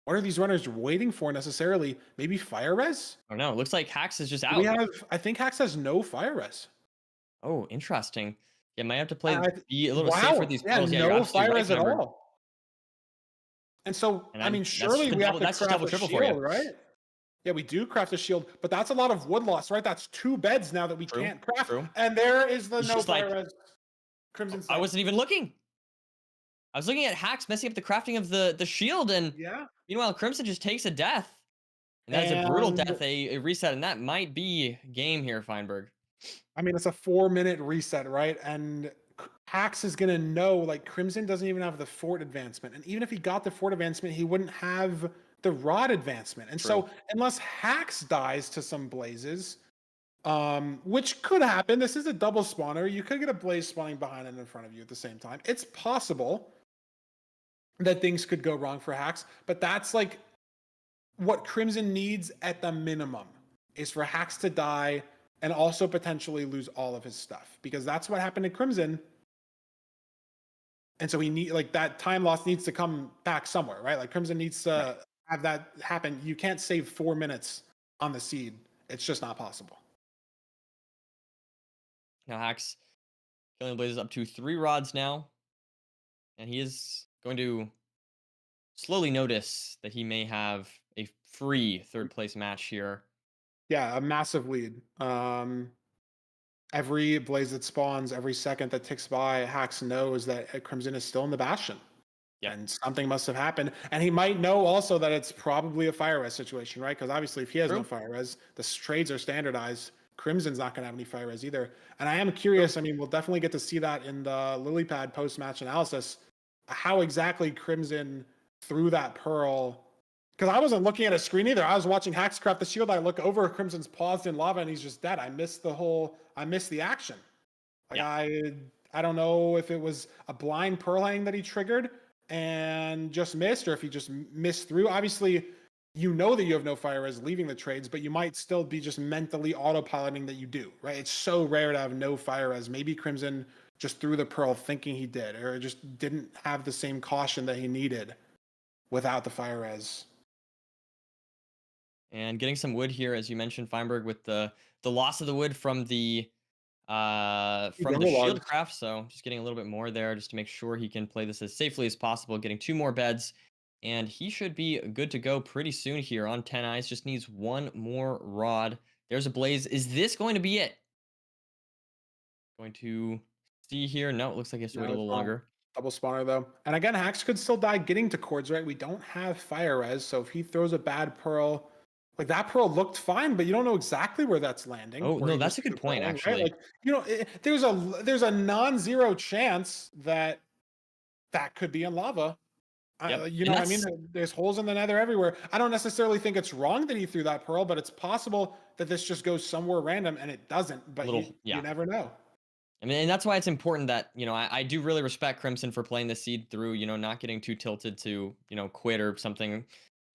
What are these runners waiting for necessarily? Maybe fire res? Oh no, it looks like Hax is just out. I think Hax has no fire res. Oh, interesting. Yeah, might have to be a little safer these pearls. Yeah, no fire res at all. And so, I mean, surely we have to craft a shield, right? Yeah, we do craft a shield, but that's a lot of wood loss, right? That's 2 beds now that we can't craft. True. And there is the no fire res Crimson. I wasn't even looking. I was looking at Hacks messing up the crafting of the shield, and meanwhile, Crimson just takes a death. And that is a brutal death, a reset, and that might be game here, Feinberg. I mean, it's a 4-minute reset, right? And Hax is going to know, like, Crimson doesn't even have the fort advancement. And even if he got the fort advancement, he wouldn't have the rod advancement. And so unless Hax dies to some blazes, which could happen, this is a double spawner. You could get a blaze spawning behind and in front of you at the same time. It's possible that things could go wrong for Hax, but that's like what Crimson needs at the minimum is for Hax to die and also potentially lose all of his stuff, because that's what happened to Crimson. And so he need, like, that time loss needs to come back somewhere, right? Like Crimson needs to have that happen. You can't save 4 minutes on the seed. It's just not possible. Now Hacks killing blazes up to 3 rods now, and he is going to slowly notice that he may have a free 3rd place match here. Yeah, a massive lead. Every blaze that spawns, every second that ticks by, Hax knows that Crimson is still in the Bastion. Yeah. And something must have happened. And he might know also that it's probably a fire res situation, right? Because obviously if he has no fire res, the trades are standardized. Crimson's not going to have any fire res either. And I am curious, I mean, we'll definitely get to see that in the lily pad post-match analysis, how exactly Crimson threw that pearl. Because I wasn't looking at a screen either. I was watching Hax craft the shield. I look over, Crimson's paused in lava and he's just dead. I missed the action. Like I don't know if it was a blind pearl hang that he triggered and just missed, or if he just missed through. Obviously, you know that you have no fire res leaving the trades, but you might still be just mentally autopiloting that you do, right? It's so rare to have no fire res. Maybe Crimson just threw the pearl thinking he did, or just didn't have the same caution that he needed without the fire res. And getting some wood here, as you mentioned, Feinberg, with the loss of the wood from the shield craft. So just getting a little bit more there just to make sure he can play this as safely as possible, getting 2 more beds. And he should be good to go pretty soon here on 10 eyes. Just needs 1 more rod. There's a blaze. Is this going to be it? Going to see here. No, it looks like he has to wait a little longer. double spawner though. And again, Hacks could still die getting to cords, right? We don't have fire res, so if he throws a bad pearl, like that pearl looked fine, but you don't know exactly where that's landing. Oh, where no, he that's was a good point, pearling, actually. Right? Like, you know, there's a non-zero chance that that could be in lava. Yep. You And know what I mean? that's- There's holes in the nether everywhere. I don't necessarily think it's wrong that he threw that pearl, but it's possible that this just goes somewhere random and it doesn't. But you never know. I mean, and that's why it's important that, you know, I do really respect Crimson for playing the seed through, you know, not getting too tilted to, you know, quit or something.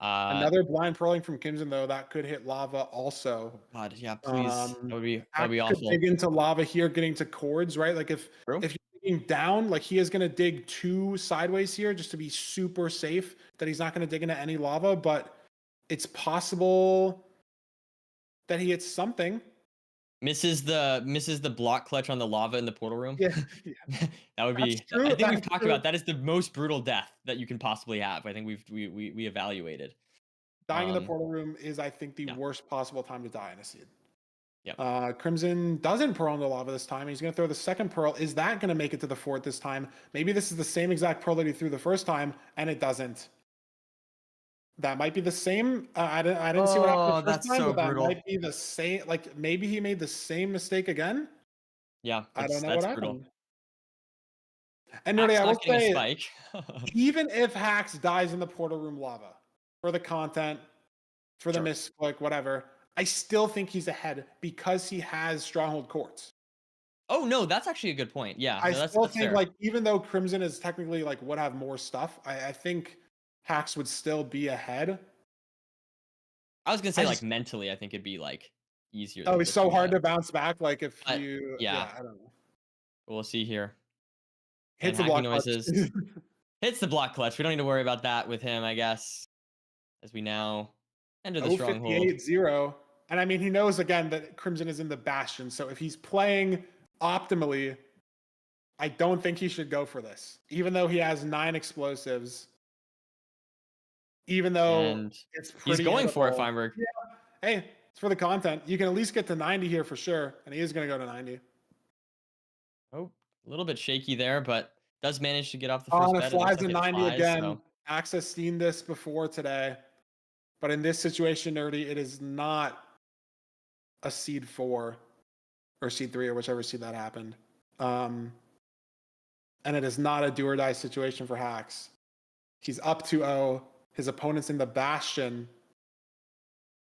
Another blind pearling from Kimson though, that could hit lava also. God, yeah, please. That would be Could awful. dig into lava here, getting to cords, right? Like if True. you're digging down, like he is going to dig 2 sideways here just to be super safe that he's not going to dig into any lava, but it's possible that he hits something. Misses the block clutch on the lava in the portal room. Yeah, that would be. That's true, I think we've that's talked true. about that is the most brutal death that you can possibly have. I think we evaluated. Dying in the portal room is, I think, the worst possible time to die in a seed. Yeah. Crimson doesn't pearl into lava this time. He's going to throw the second pearl. Is that going to make it to the fourth this time? Maybe this is the same exact pearl that he threw the first time, and it doesn't. That might be the same. I didn't see what happened the first that's time, so but that brutal. might be the same. Like maybe he made the same mistake again. Yeah, I don't know that's what brutal. happened. And Hack's Nerdy, I will not getting a say, spike. even if Hacks dies in the portal room lava for the content, for the misclick, whatever, I still think he's ahead because he has Stronghold Courts. Oh no, that's actually a good point. Yeah, I no, that's still think fair. like even though Crimson is technically like would have more stuff, I think Hacks would still be ahead. I was gonna say like mentally, I think it'd be like easier. Oh, it's so hard to bounce back. Like if But, you, yeah. I don't know. We'll see here. Hits And the hacking block clutch. noises. Hits the block clutch. We don't need to worry about that with him, I guess. As we now enter the stronghold. 58-0. And I mean, he knows again that Crimson is in the Bastion. So if he's playing optimally, I don't think he should go for this. Even though he has 9 explosives. Even though And it's pretty he's going for it, hittable. Feinberg. Yeah. Hey, it's for the content. You can at least get to 90 here for sure. And he is going to go to 90. Oh, a little bit shaky there, but does manage to get off the Oh, first and bet. it flies to it 90 flies, again. so- Axe has seen this before today. But in this situation, Nerdy, it is not a seed 4 or seed 3 or whichever seed that happened. And it is not a do or die situation for Hacks. He's up 2-0. His opponent's in the Bastion.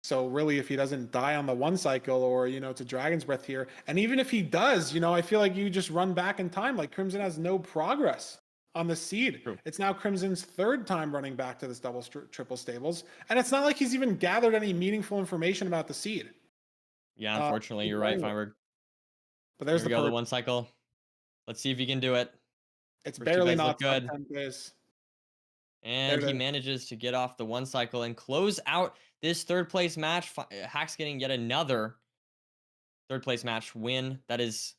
So really, if he doesn't die on the 1 cycle or, you know, it's a Dragon's Breath here. And even if he does, you know, I feel like you just run back in time. Like Crimson has no progress on the seed. True. It's now Crimson's 3rd time running back to this double triple stables. And it's not like he's even gathered any meaningful information about the seed. Yeah, unfortunately, you're right, Feinberg. But there's Here we go, the 1 cycle. Let's see if he can do it. It's First two barely beds not look good. top 10 place. And There he it is. manages to get off the 1 cycle and close out this 3rd place match. Hacks getting yet another 3rd place match win. That is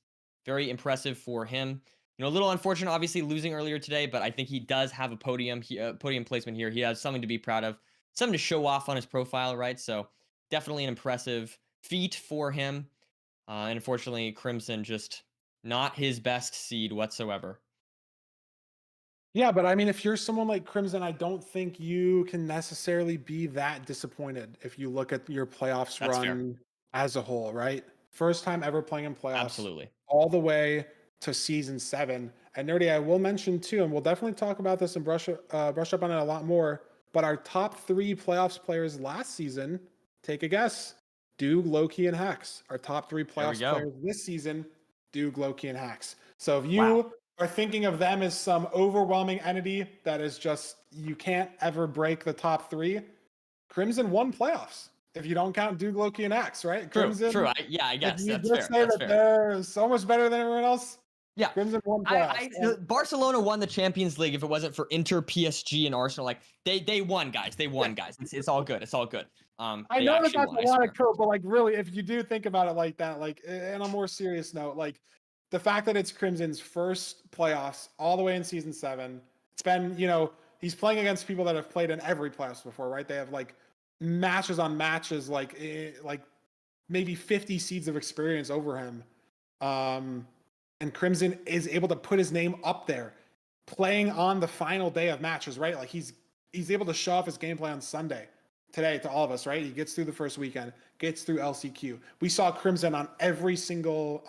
very impressive for him. You know, a little unfortunate, obviously, losing earlier today, but I think he does have a podium placement here. He has something to be proud of, something to show off on his profile, right? So definitely an impressive feat for him. And unfortunately, Crimson just not his best seed whatsoever. Yeah, but I mean, if you're someone like Crimson, I don't think you can necessarily be that disappointed if you look at your playoffs That's run as a whole, right? First time ever playing in playoffs. Absolutely. All the way to season 7. And Nerdy, I will mention too, and we'll definitely talk about this and brush up on it a lot more. But our top 3 playoffs players last season, take a guess. Doog, Lowkey, and Hacks. Our top 3 playoffs players this season, Doog, Lowkey, and Hacks. So if you are thinking of them as some overwhelming entity that is just, you can't ever break the top 3, Crimson won playoffs. If you don't count Doog, Lowkey, and Hacks, right? Crimson, True. I guess if you that's just fair. say That's that fair. they're so much better than everyone else, Yeah. Crimson won playoffs. Barcelona won the Champions League if it wasn't for Inter, PSG, and Arsenal. Like they won, guys. They won, guys. It's all good. It's all good. I know that that's a lot of code, but like really, if you do think about it like that, like on a more serious note, like the fact that it's Crimson's first playoffs all the way in season 7, it's been, you know, he's playing against people that have played in every playoffs before, right? They have like matches on matches, like maybe 50 seeds of experience over him. And Crimson is able to put his name up there. playing on the final day of matches, right? Like he's able to show off his gameplay on Sunday today to all of us, right? He gets through the first weekend, gets through LCQ. We saw Crimson on every single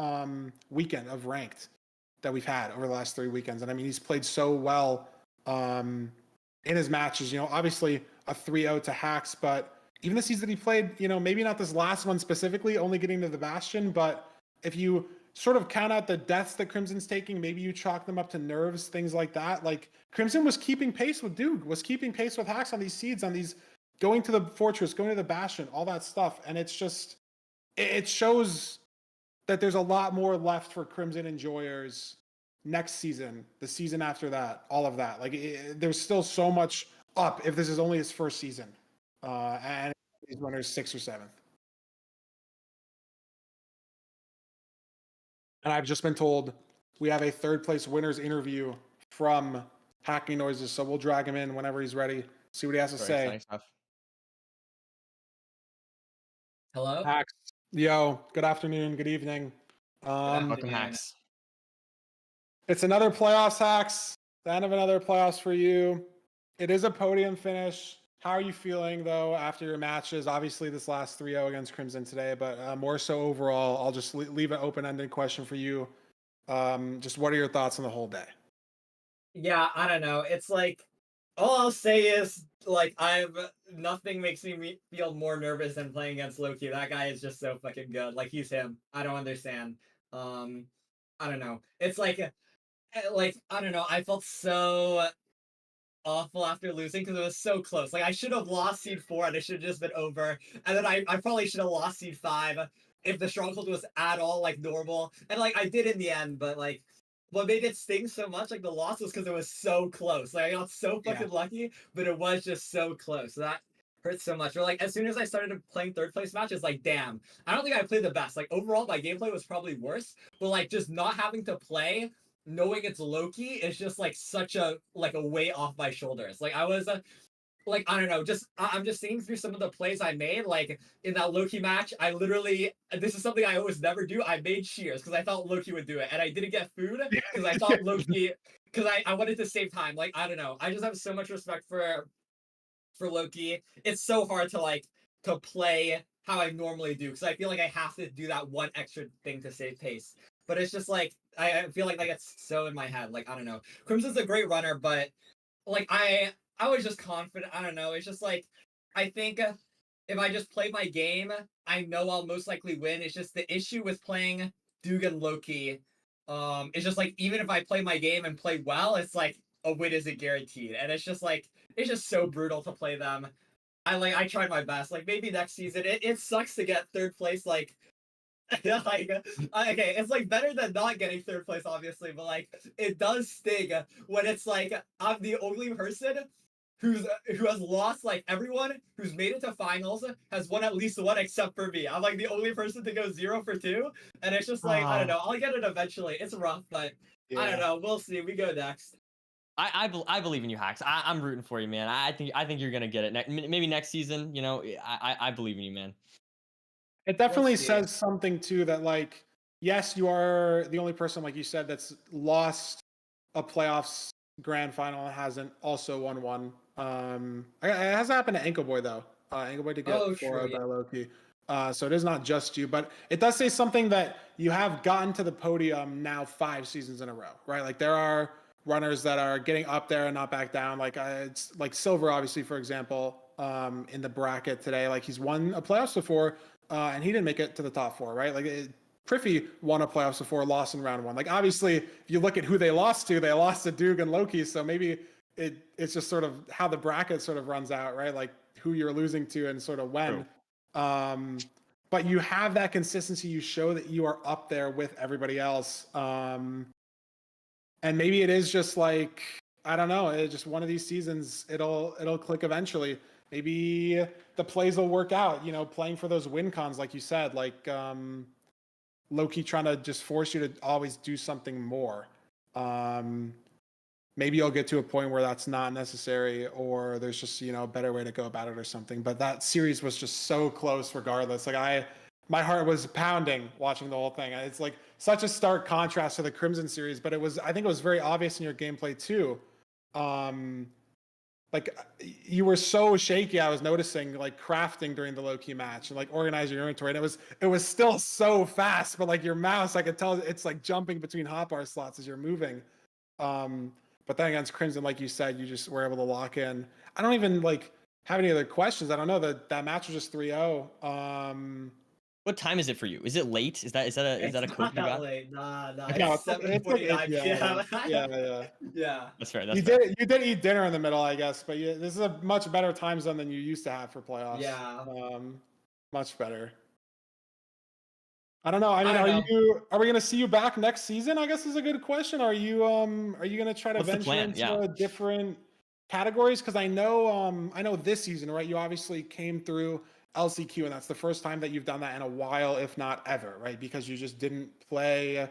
weekend of ranked that we've had over the last 3 weekends. And I mean, he's played so well in his matches, you know, obviously a 3-0 to Hacks, but even the season that he played, you know, maybe not this last one specifically, only getting to the Bastion, but if you sort of count out the deaths that Crimson's taking, maybe you chalk them up to nerves, things like that. Like Crimson was keeping pace with Doog, was keeping pace with Hacks on these seeds, on these going to the Fortress, going to the Bastion, all that stuff. And it's just, it shows that there's a lot more left for Crimson enjoyers next season, the season after that, all of that. Like there's still so much up if this is only his first season. And these runners 6th or 7th. And I've just been told we have a 3rd place winners interview from Hacking Noises, so we'll drag him in whenever he's ready, see what he has to Very say. exciting stuff. Hello. Hacks, yo, good afternoon, good evening. Welcome, Hacks. It's another playoffs, Hacks. The end of another playoffs for you. It is a podium finish. How are you feeling, though, after your matches? Obviously, this last 3-0 against Crimson today, but more so overall. I'll just leave an open-ended question for you. Just what are your thoughts on the whole day? Yeah, I don't know. It's like, all I'll say is, like, nothing makes me feel more nervous than playing against Lowkey. That guy is just so fucking good. Like, he's him. I don't understand. I don't know. It's like, I don't know. I felt so awful after losing because it was so close. Like I should have lost seed 4 and it should have just been over. And then I probably should have lost seed 5 if the stronghold was at all like normal. And like I did in the end, but like what made it sting so much, like the loss was because it was so close. Like I got so fucking lucky, but it was just so close. That hurts so much. Or like as soon as I started playing 3rd place matches, like damn, I don't think I played the best. Like overall my gameplay was probably worse, but like just not having to play, knowing it's Lowkey is just like such a weight off my shoulders. Like I was like I don't know, just I'm just seeing through some of the plays I made. Like in that Lowkey match, I literally, this is something I always never do, I made shears because I thought Lowkey would do it, and I didn't get food because I thought Lowkey, because I wanted to save time. Like I don't know, I just have so much respect for Lowkey. It's so hard to play how I normally do because I feel like I have to do that one extra thing to save pace. But it's just like I feel like that gets so in my head. Like I don't know, Crimson's a great runner, but like I was just confident. I don't know. It's just like I think if I just play my game, I know I'll most likely win. It's just the issue with playing Doog and Lowkey. It's just like even if I play my game and play well, it's like a win isn't guaranteed, and it's just so brutal to play them. I tried my best. Like maybe next season, it sucks to get 3rd place. Like like okay, it's like better than not getting 3rd place, obviously, but like it does sting when it's like I'm the only person who has lost. Like everyone who's made it to finals has won at least one except for me. I'm like the only person to go 0 for 2, and it's just like I don't know. I'll get it eventually. It's rough, but I don't know. We'll see. We go next. I believe in you, Hacks. I'm rooting for you, man. I think you're gonna get it. Maybe next season. You know, I believe in you, man. It definitely says something too that like, yes, you are the only person, like you said, that's lost a playoffs grand final and hasn't also won one. It hasn't happened to Ankle Boy though. Ankle Boy did get 4-0 by Lowkey. So it is not just you, but it does say something that you have gotten to the podium now 5 seasons in a row, right? Like there are runners that are getting up there and not back down. Like it's like Silver, obviously, for example, in the bracket today. Like he's won a playoffs before, and he didn't make it to the top 4, right? Like Priffy won a playoffs before, lost in round 1. Like obviously, if you look at who they lost to Doog and Lowkey. So maybe it's just sort of how the bracket sort of runs out, right? Like who you're losing to and sort of when. But you have that consistency. You show that you are up there with everybody else. And maybe it is just like, I don't know, it's just one of these seasons, it'll click eventually. Maybe the plays will work out, you know, playing for those win cons, like you said, like Lowkey trying to just force you to always do something more. Maybe you'll get to a point where that's not necessary, or there's just, you know, a better way to go about it or something. But that series was just so close regardless. Like my heart was pounding watching the whole thing. It's like such a stark contrast to the Crimson series, but I think it was very obvious in your gameplay too. Like you were so shaky. I was noticing like crafting during the Lowkey match and like organizing your inventory. And it was still so fast, but like your mouse, I could tell it's like jumping between hotbar slots as you're moving. But then against Crimson, like you said, you just were able to lock in. I don't even like have any other questions. I don't know that match was just 3-0. What time is it for you? Is it late? Is that a quote you got? Late. Nah, No, it's it's like 7:49 yeah, p.m. yeah. Yeah. That's fair. You did eat dinner in the middle, I guess, but this is a much better time zone than you used to have for playoffs. Yeah. Much better. I don't know. I mean, I don't are we gonna see you back next season? I guess is a good question. Are you gonna try to What's the venture plan? into Yeah. different categories? Because I know this season, right? You obviously came through LCQ, and that's the first time that you've done that in a while, if not ever, right? Because you just didn't play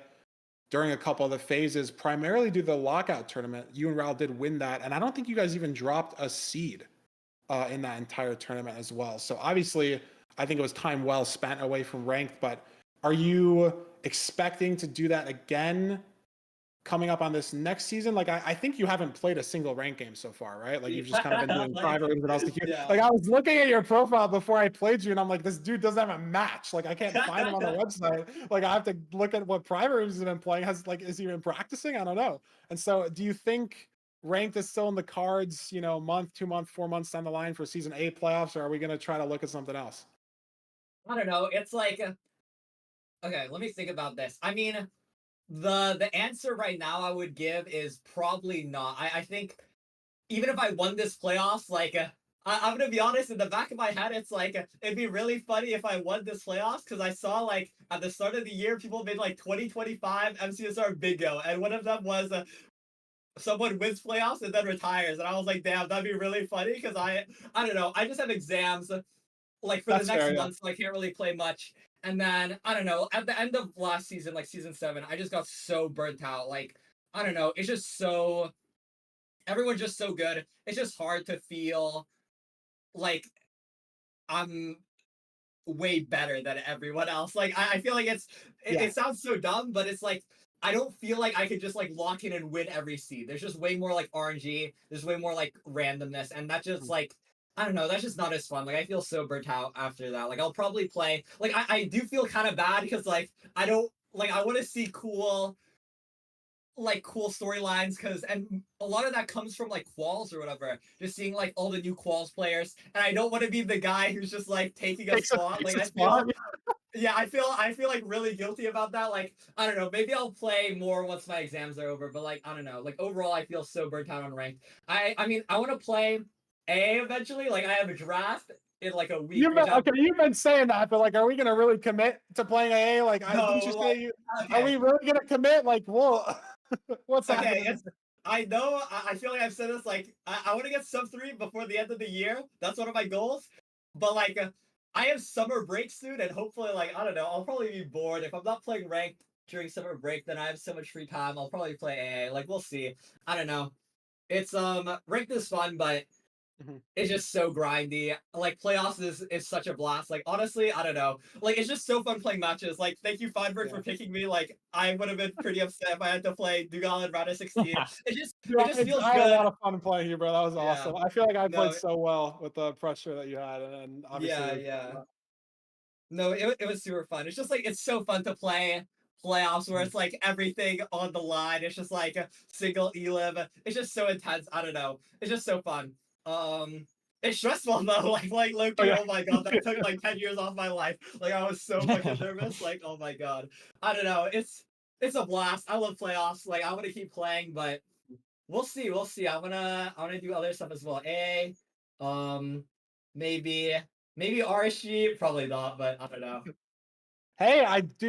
during a couple of the phases, primarily due to the lockout tournament. You and Raul did win that, and I don't think you guys even dropped a seed in that entire tournament as well. So obviously, I think it was time well spent away from ranked, but are you expecting to do that again coming up on this next season? Like, I think you haven't played a single ranked game so far, right? Like, you've just kind of been doing private rooms and LCQ. Yeah. Like, I was looking at your profile before I played you, and I'm like, this dude doesn't have a match. Like, I can't find him on the website. Like, I have to look at what private rooms he's been playing. Is he been practicing? I don't know. And so, do you think ranked is still in the cards, month, 2 month, 4 months down the line for season 8 playoffs, or are we going to try to look at something else? I don't know. It's like, okay, let me think about this. I mean, the answer right now I would give is probably not. I think even if I won this playoffs, like I'm gonna be honest, in the back of my head, it's like it'd be really funny if I won this playoffs, because I saw like at the start of the year people made like 2025 MCSR bingo, and one of them was someone wins playoffs and then retires, and I was like, damn, that'd be really funny, because I don't know, I just have exams like for That's the next fair, yeah. month, so I can't really play much. And then I don't know, at the end of last season, like season 7, I just got so burnt out. Like, I don't know, it's just so everyone's just so good. It's just hard to feel like I'm way better than everyone else. Like, I feel like it sounds so dumb, but it's like I don't feel like I could just like lock in and win every seed. There's just way more like RNG. There's way more like randomness, and that just like, I don't know, that's just not as fun. Like, I feel so burnt out after that. Like, I'll probably play, like, I do feel kind of bad, because like I don't like, I want to see cool storylines, and a lot of that comes from like quals or whatever, just seeing like all the new quals players, and I don't want to be the guy who's just like taking a spot. Like, I feel like really guilty about that. Like, I don't know, maybe I'll play more once my exams are over, but like, I don't know, like overall I feel so burnt out on ranked. I mean, I want to play A eventually. Like, I have a draft in like a week. You've been saying that, but like, are we gonna really commit to playing AA? Like, didn't you say you? Okay. Are we really gonna commit? Like, whoa, what's Okay, happening? I know, I feel like I've said this, like, I want to get sub 3 before the end of the year. That's one of my goals. But like, I have summer break soon, and hopefully, like, I don't know, I'll probably be bored. If I'm not playing ranked during summer break, then I have so much free time. I'll probably play AA. Like, we'll see. I don't know. It's ranked is fun, but it's just so grindy. Like, playoffs is such a blast. Like, honestly, I don't know. Like, it's just so fun playing matches. Like, thank you, Feinberg, for picking me. Like, I would have been pretty upset if I had to play Doogile in round of 16. It just feels I had good. a lot of fun playing you, bro. That was Yeah. awesome. I feel like I played No, so well with the pressure that you had, and obviously, yeah. No, it was super fun. It's just like, it's so fun to play playoffs where it's like everything on the line. It's just like a single elim. It's just so intense. I don't know. It's just so fun. It's stressful though. Like Lowkey, oh my god, that took like 10 years off my life. Like, I was so fucking nervous. Like, oh my god. I don't know. It's a blast. I love playoffs. Like, I want to keep playing, but we'll see. I wanna do other stuff as well. Maybe RSG, probably not, but I don't know. Hey,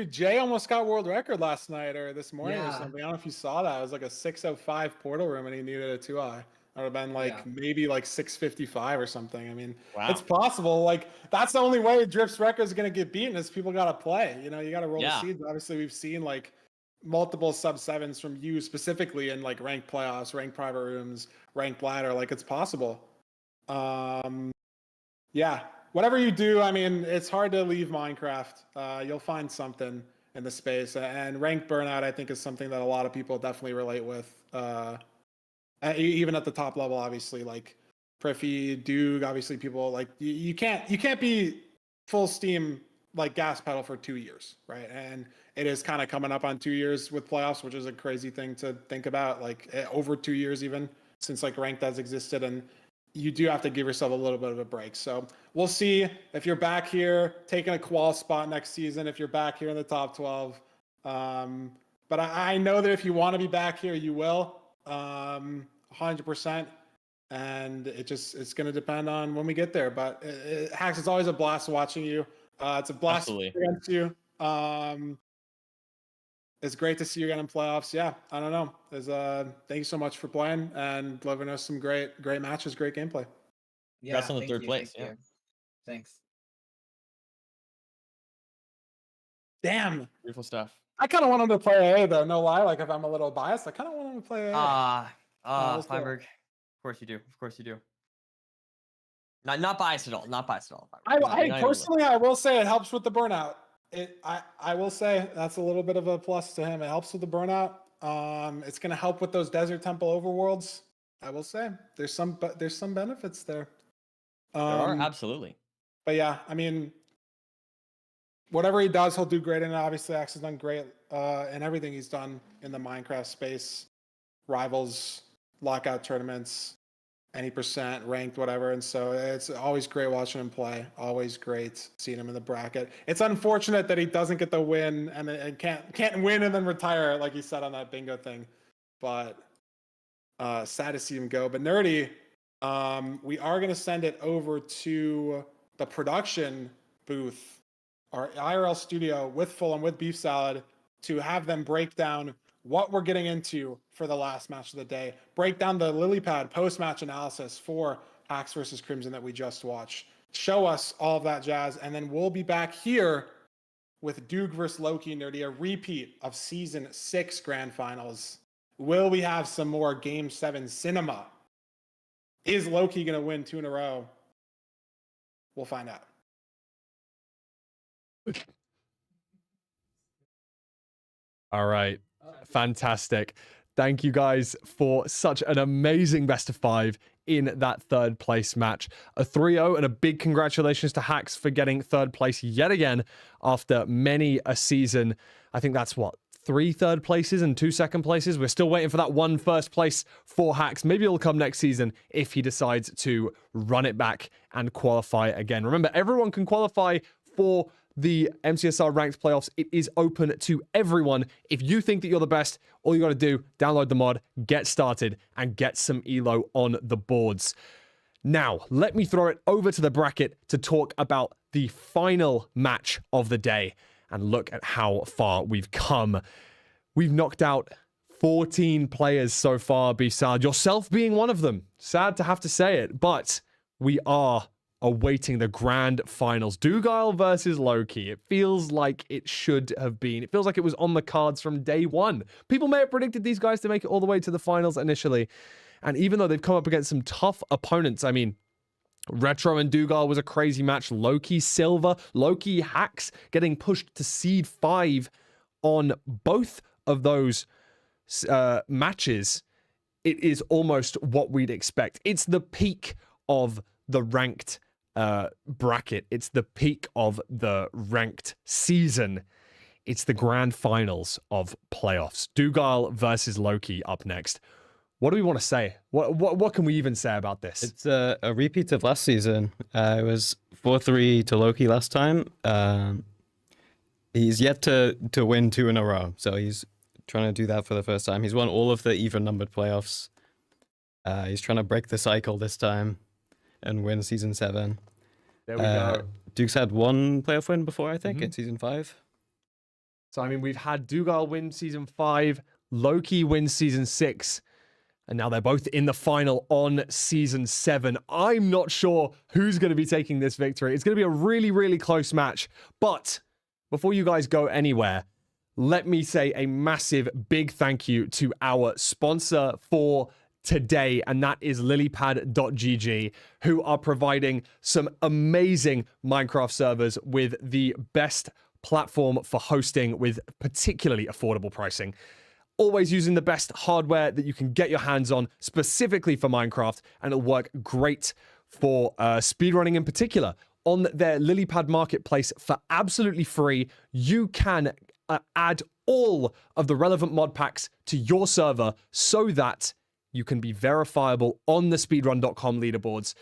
Jay almost got world record last night or this morning or Yeah. something. I don't know if you saw that. It was like a 605 portal room, and he needed a 2i. It would have been like maybe like 655 or something. I mean, it's possible. Like, that's the only way Drift's record is going to get beaten, is people got to play. You got to roll the seeds. Obviously, we've seen like multiple sub 7s from you specifically in like ranked playoffs, ranked private rooms, ranked ladder. Like, it's possible. Yeah. whatever you do, I mean, it's hard to leave Minecraft. You'll find something in the space, and ranked burnout, I think, is something that a lot of people definitely relate with. Even at the top level, obviously, like Priffy, Doog, obviously, people like you can't be full steam like gas pedal for 2 years, right? And it is kind of coming up on 2 years with playoffs, which is a crazy thing to think about, like over 2 years even since like ranked has existed, and you do have to give yourself a little bit of a break. So we'll see if you're back here taking a qual spot next season, if you're back here in the top 12. But I know that if you want to be back here, you will, 100%. And it's going to depend on when we get there. But Hacks, it's always a blast watching you. It's a blast against you. It's great to see you again in playoffs. Yeah, I don't know. Thank you so much for playing and delivering us some great matches, great gameplay. Yeah, congrats on the third place. Yeah, thanks. Damn, beautiful stuff. I kind of want him to play AA though. No lie, like if I'm a little biased, I kind of want him to play AA. Feinberg. Of course you do. Of course you do. Not biased at all. Not biased at all. I personally, I will say it helps with the burnout. I will say that's a little bit of a plus to him. It helps with the burnout. It's going to help with those Desert Temple overworlds. I will say there's some benefits there. There are, absolutely. But yeah, I mean, whatever he does, he'll do great. And obviously, Axe has done great in everything he's done in the Minecraft space, rivals, lockout tournaments, any percent, ranked, whatever. And so it's always great watching him play. Always great seeing him in the bracket. It's unfortunate that he doesn't get the win and can't win and then retire, like he said on that bingo thing. But sad to see him go. But Nerdy, we are going to send it over to the production booth, our IRL studio with Fulham, with Beef Salad, to have them break down what we're getting into for the last match of the day. Break down the lily pad post-match analysis for Hacks versus Crimson that we just watched. Show us all of that jazz, and then we'll be back here with Doog versus Lowkey, Nerdy, a repeat of Season 6 Grand Finals. Will we have some more Game 7 cinema? Is Lowkey going to win 2 in a row? We'll find out. All right. Fantastic. Thank you guys for such an amazing best of 5 in that third place match. A 3-0 and a big congratulations to Hacks for getting third place yet again after many a season. I think that's what, 3 third places and 2 second places. We're still waiting for that 1 first place for Hacks. Maybe it'll come next season if he decides to run it back and qualify again. Remember, everyone can qualify for the MCSR ranked playoffs. It is open to everyone. If you think that you're the best, all you got to do, download the mod, get started, and get some elo on the boards. Now, let me throw it over to the bracket to talk about the final match of the day and look at how far we've come. We've knocked out 14 players so far, Bisad, yourself being one of them. Sad to have to say it, but we are awaiting the grand finals. Doogile versus Lowkey. It feels like it should have been. It feels like it was on the cards from day one. People may have predicted these guys to make it all the way to the finals initially. And even though they've come up against some tough opponents, I mean, Retro and Doogile was a crazy match. Lowkey, Silver, Lowkey, Hacks getting pushed to seed 5 on both of those matches. It is almost what we'd expect. It's the peak of the ranked bracket. It's the peak of the ranked season. It's the grand finals of playoffs. Doogile versus Lowkey up next. What do we want to say? What can we even say about this? It's a repeat of last season. It was 4-3 to Lowkey last time. He's yet to win 2 in a row, so he's trying to do that for the first time. He's won all of the even-numbered playoffs. He's trying to break the cycle this time and win Season 7. There we go. Duke's had 1 playoff win before, I think, in Season 5. So, I mean, we've had Doogile win Season 5, Lowkey win Season 6, and now they're both in the final on Season 7. I'm not sure who's going to be taking this victory. It's going to be a really, really close match. But before you guys go anywhere, let me say a massive, big thank you to our sponsor for today, and that is lilypad.gg, who are providing some amazing Minecraft servers with the best platform for hosting with particularly affordable pricing. Always using the best hardware that you can get your hands on specifically for Minecraft, and it'll work great for speedrunning in particular. On their Lilypad marketplace for absolutely free, you can add all of the relevant mod packs to your server so that you can be verifiable on the speedrun.com leaderboards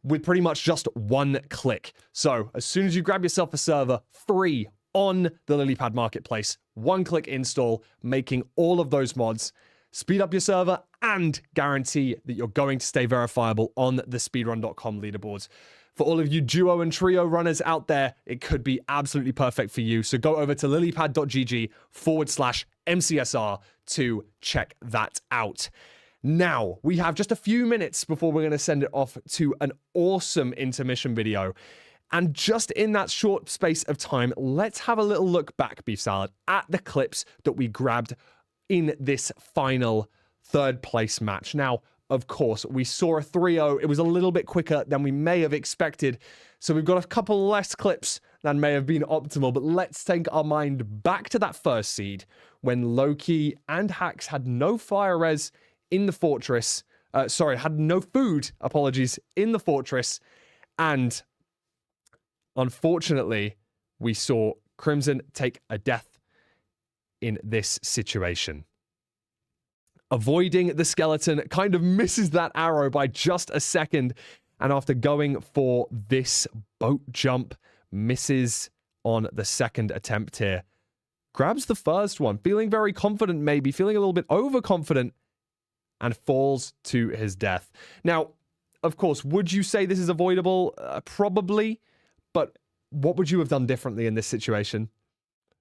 with pretty much just one click. So as soon as you grab yourself a server free on the Lilypad marketplace, one click install, making all of those mods, speed up your server, and guarantee that you're going to stay verifiable on the speedrun.com leaderboards. For all of you duo and trio runners out there, it could be absolutely perfect for you. So go over to lilypad.gg/MCSR to check that out. Now, we have just a few minutes before we're going to send it off to an awesome intermission video. And just in that short space of time, let's have a little look back, Beef Salad, at the clips that we grabbed in this final third place match. Now, of course, we saw a 3-0. It was a little bit quicker than we may have expected. So we've got a couple less clips than may have been optimal. But let's take our mind back to that first seed when Lowkey and Hax had no fire res in the fortress. Had no food, apologies, in the fortress. And unfortunately, we saw Crimson take a death in this situation. Avoiding the skeleton, kind of misses that arrow by just a second. And after going for this boat jump, misses on the second attempt here. Grabs the first one, feeling very confident, maybe feeling a little bit overconfident, and falls to his death. Now, of course, would you say this is avoidable? Probably. But what would you have done differently in this situation?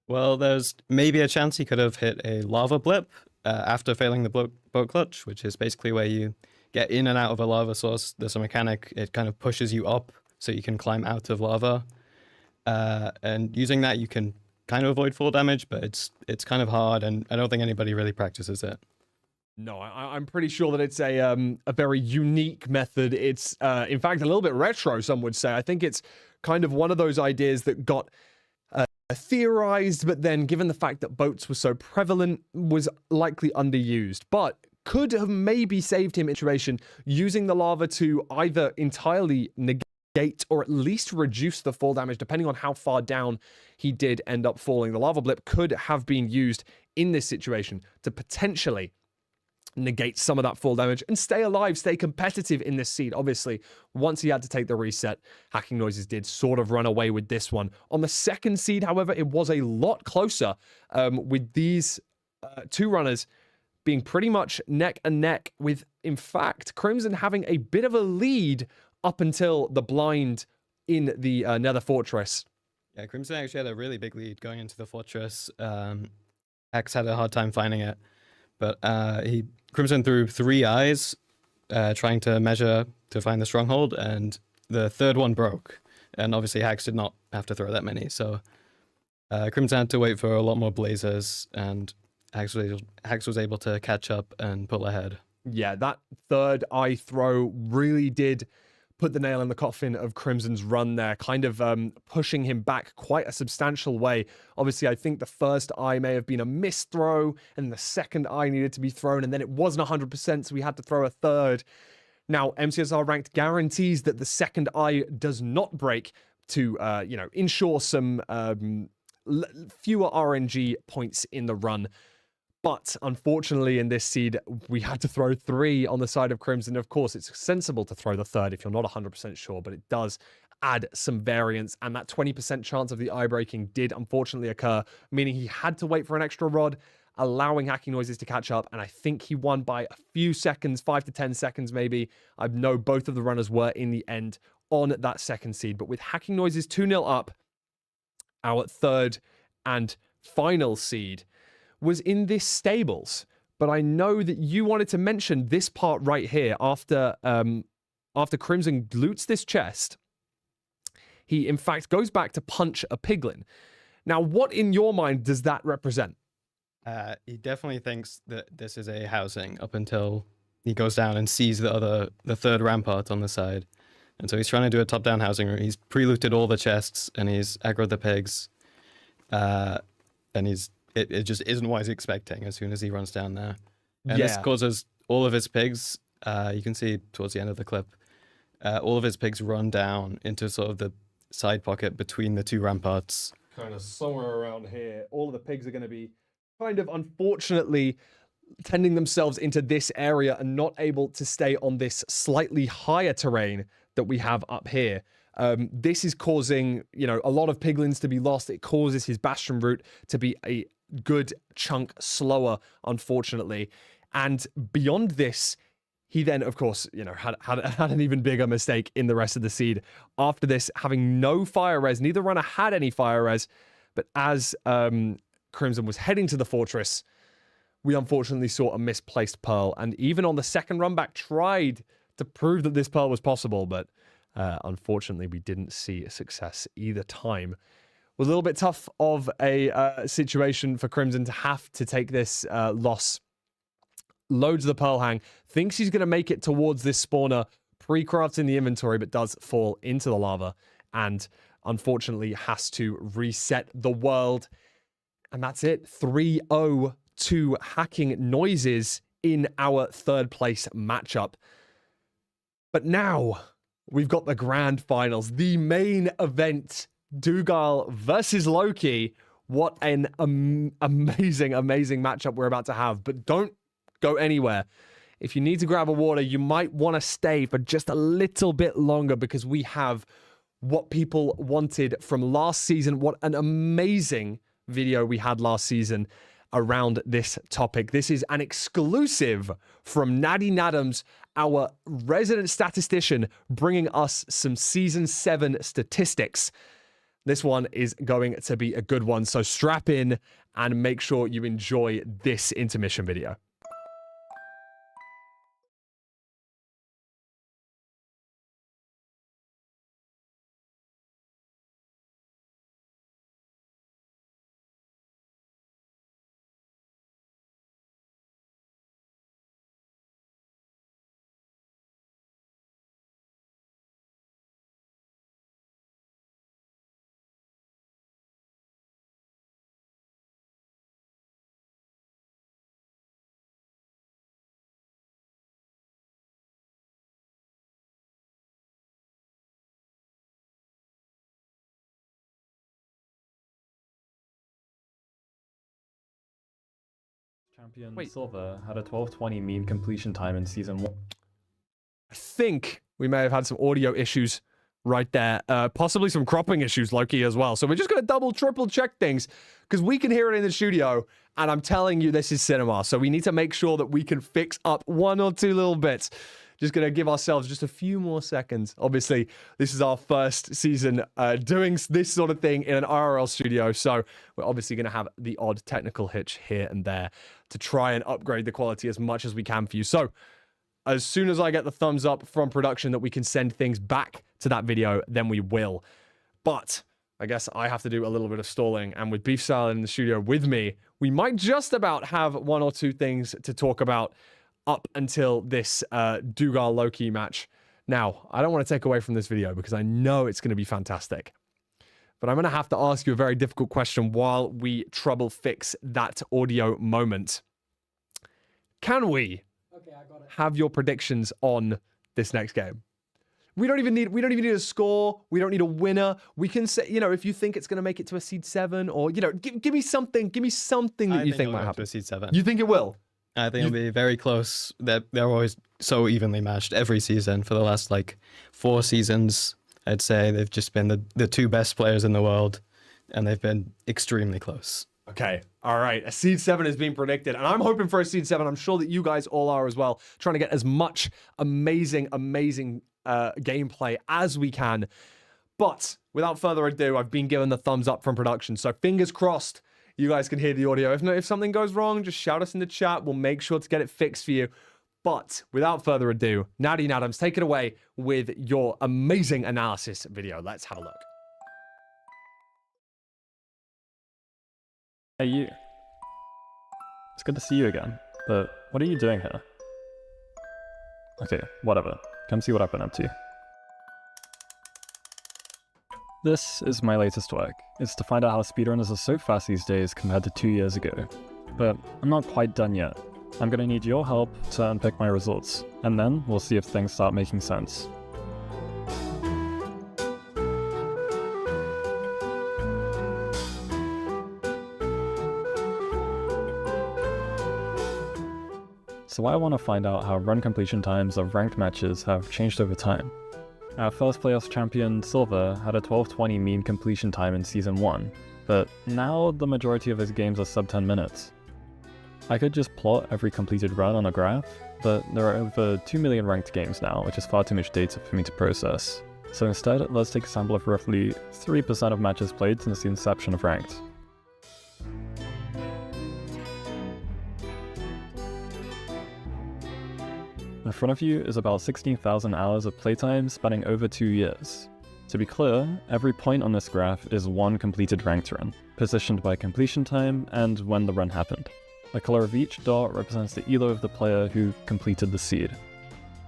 Well, there's maybe a chance he could have hit a lava blip after failing the boat clutch, which is basically where you get in and out of a lava source. There's a mechanic, it kind of pushes you up so you can climb out of lava. And using that, you can kind of avoid fall damage, but it's kind of hard, and I don't think anybody really practices it. No, I'm pretty sure that it's a very unique method. It's, in fact, a little bit retro, some would say. I think it's kind of one of those ideas that got theorized, but then given the fact that boats were so prevalent, was likely underused. But could have maybe saved him in situation using the lava to either entirely negate or at least reduce the fall damage, depending on how far down he did end up falling. The lava blip could have been used in this situation to potentially negate some of that fall damage and stay alive, stay competitive in this seed. Obviously, once he had to take the reset, Hacking Noises did sort of run away with this one. On the second seed, however, it was a lot closer, with these two runners being pretty much neck and neck, with, in fact, Crimson having a bit of a lead up until the blind in the Nether Fortress. Yeah, Crimson actually had a really big lead going into the fortress. X had a hard time finding it, but Crimson threw 3 eyes trying to measure to find the stronghold, and the third one broke. And obviously Hax did not have to throw that many, so Crimson had to wait for a lot more blazers, and Hax was able to catch up and pull ahead. Yeah, that third eye throw really did put the nail in the coffin of Crimson's run there, kind of pushing him back quite a substantial way. Obviously, I think the first eye may have been a missed throw, and the second eye needed to be thrown, and then it wasn't 100%, so we had to throw a third. Now, MCSR ranked guarantees that the second eye does not break to, ensure some fewer RNG points in the run. But unfortunately, in this seed, we had to throw 3 on the side of Crimson. Of course, it's sensible to throw the third if you're not 100% sure, but it does add some variance. And that 20% chance of the eye breaking did unfortunately occur, meaning he had to wait for an extra rod, allowing Hacking Noises to catch up. And I think he won by a few seconds, 5 to 10 seconds maybe. I know both of the runners were in the end on that second seed. But with Hacking Noises 2-0 up, our third and final seed was in this stables. But I know that you wanted to mention this part right here. After Crimson loots this chest, he in fact goes back to punch a piglin. Now, what in your mind does that represent? He definitely thinks that this is a housing up until he goes down and sees the third rampart on the side. And so he's trying to do a top-down housing room. He's pre-looted all the chests, and he's aggroed the pigs. And it just isn't what he's expecting as soon as he runs down there. And this causes all of his pigs, you can see towards the end of the clip, all of his pigs run down into sort of the side pocket between the two ramparts. Kind of somewhere around here. All of the pigs are going to be kind of unfortunately tending themselves into this area and not able to stay on this slightly higher terrain that we have up here. This is causing, a lot of piglins to be lost. It causes his bastion route to be a good chunk slower, unfortunately. And beyond this, he then, of course, had an even bigger mistake in the rest of the seed. After this, having no fire res, neither runner had any fire res, but as Crimson was heading to the fortress, we unfortunately saw a misplaced pearl. And even on the second run back, tried to prove that this pearl was possible, but unfortunately, we didn't see a success either time. It was a little bit tough of a situation for Crimson to have to take this loss. Loads the pearl hang, thinks he's going to make it towards this spawner, pre-crafts in the inventory, but does fall into the lava, and unfortunately has to reset the world. And that's it. 3-0 to Hacking Noises in our third place matchup. But now we've got the grand finals, the main event, Doogile versus Lowkey. What an amazing, amazing matchup we're about to have. But don't go anywhere. If you need to grab a water, you might want to stay for just a little bit longer, because we have what people wanted from last season. What an amazing video we had last season around this topic. This is an exclusive from Natty Nadams, our resident statistician, bringing us some Season 7 statistics. This one is going to be a good one, so strap in and make sure you enjoy this intermission video. Champion Silver had a 12:20 mean completion time in Season 1. I think we may have had some audio issues right there. Possibly some cropping issues, Lowkey, as well. So we're just going to double, triple check things, because we can hear it in the studio, and I'm telling you, this is cinema. So we need to make sure that we can fix up one or two little bits. Just going to give ourselves just a few more seconds. Obviously, this is our first season doing this sort of thing in an IRL studio, so we're obviously going to have the odd technical hitch here and there to try and upgrade the quality as much as we can for you. So as soon as I get the thumbs up from production that we can send things back to that video, then we will. But I guess I have to do a little bit of stalling, and with Beef Salad in the studio with me, we might just about have one or two things to talk about up until this Doogile Lowkey match. Now, I don't want to take away from this video because I know it's going to be fantastic. But I'm going to have to ask you a very difficult question while we trouble fix that audio moment. Can we have your predictions on this next game? We don't even need a score. We don't need a winner. We can say, if you think it's going to make it to a seed 7, or, give me something. Give me something that you think might happen. To a seed 7. You think it will? I think it'll be very close. They're always so evenly matched every season for the last 4 seasons. I'd say they've just been the two best players in the world, and they've been extremely close. Okay. All right. A seed 7 is being predicted, and I'm hoping for a seed 7. I'm sure that you guys all are as well, trying to get as much amazing gameplay as we can. But without further ado, I've been given the thumbs up from production, so fingers crossed you guys can hear the audio. If something goes wrong, just shout us in the chat. We'll make sure to get it fixed for you. But without further ado, Natty Nadams, take it away with your amazing analysis video. Let's have a look. Hey, you. It's good to see you again, but what are you doing here? Okay, whatever. Come see what I've been up to. This is my latest work. It's to find out how speedrunners are so fast these days compared to 2 years ago. But I'm not quite done yet. I'm gonna need your help to unpick my results, and then we'll see if things start making sense. So I want to find out how run completion times of ranked matches have changed over time. Our first playoffs champion, Silver, had a 12:20 mean completion time in Season 1, but now the majority of his games are sub 10 minutes. I could just plot every completed run on a graph, but there are over 2 million ranked games now, which is far too much data for me to process. So instead, let's take a sample of roughly 3% of matches played since the inception of ranked. In front of you is about 16,000 hours of playtime spanning over 2 years. To be clear, every point on this graph is one completed ranked run, positioned by completion time and when the run happened. The color of each dot represents the elo of the player who completed the seed.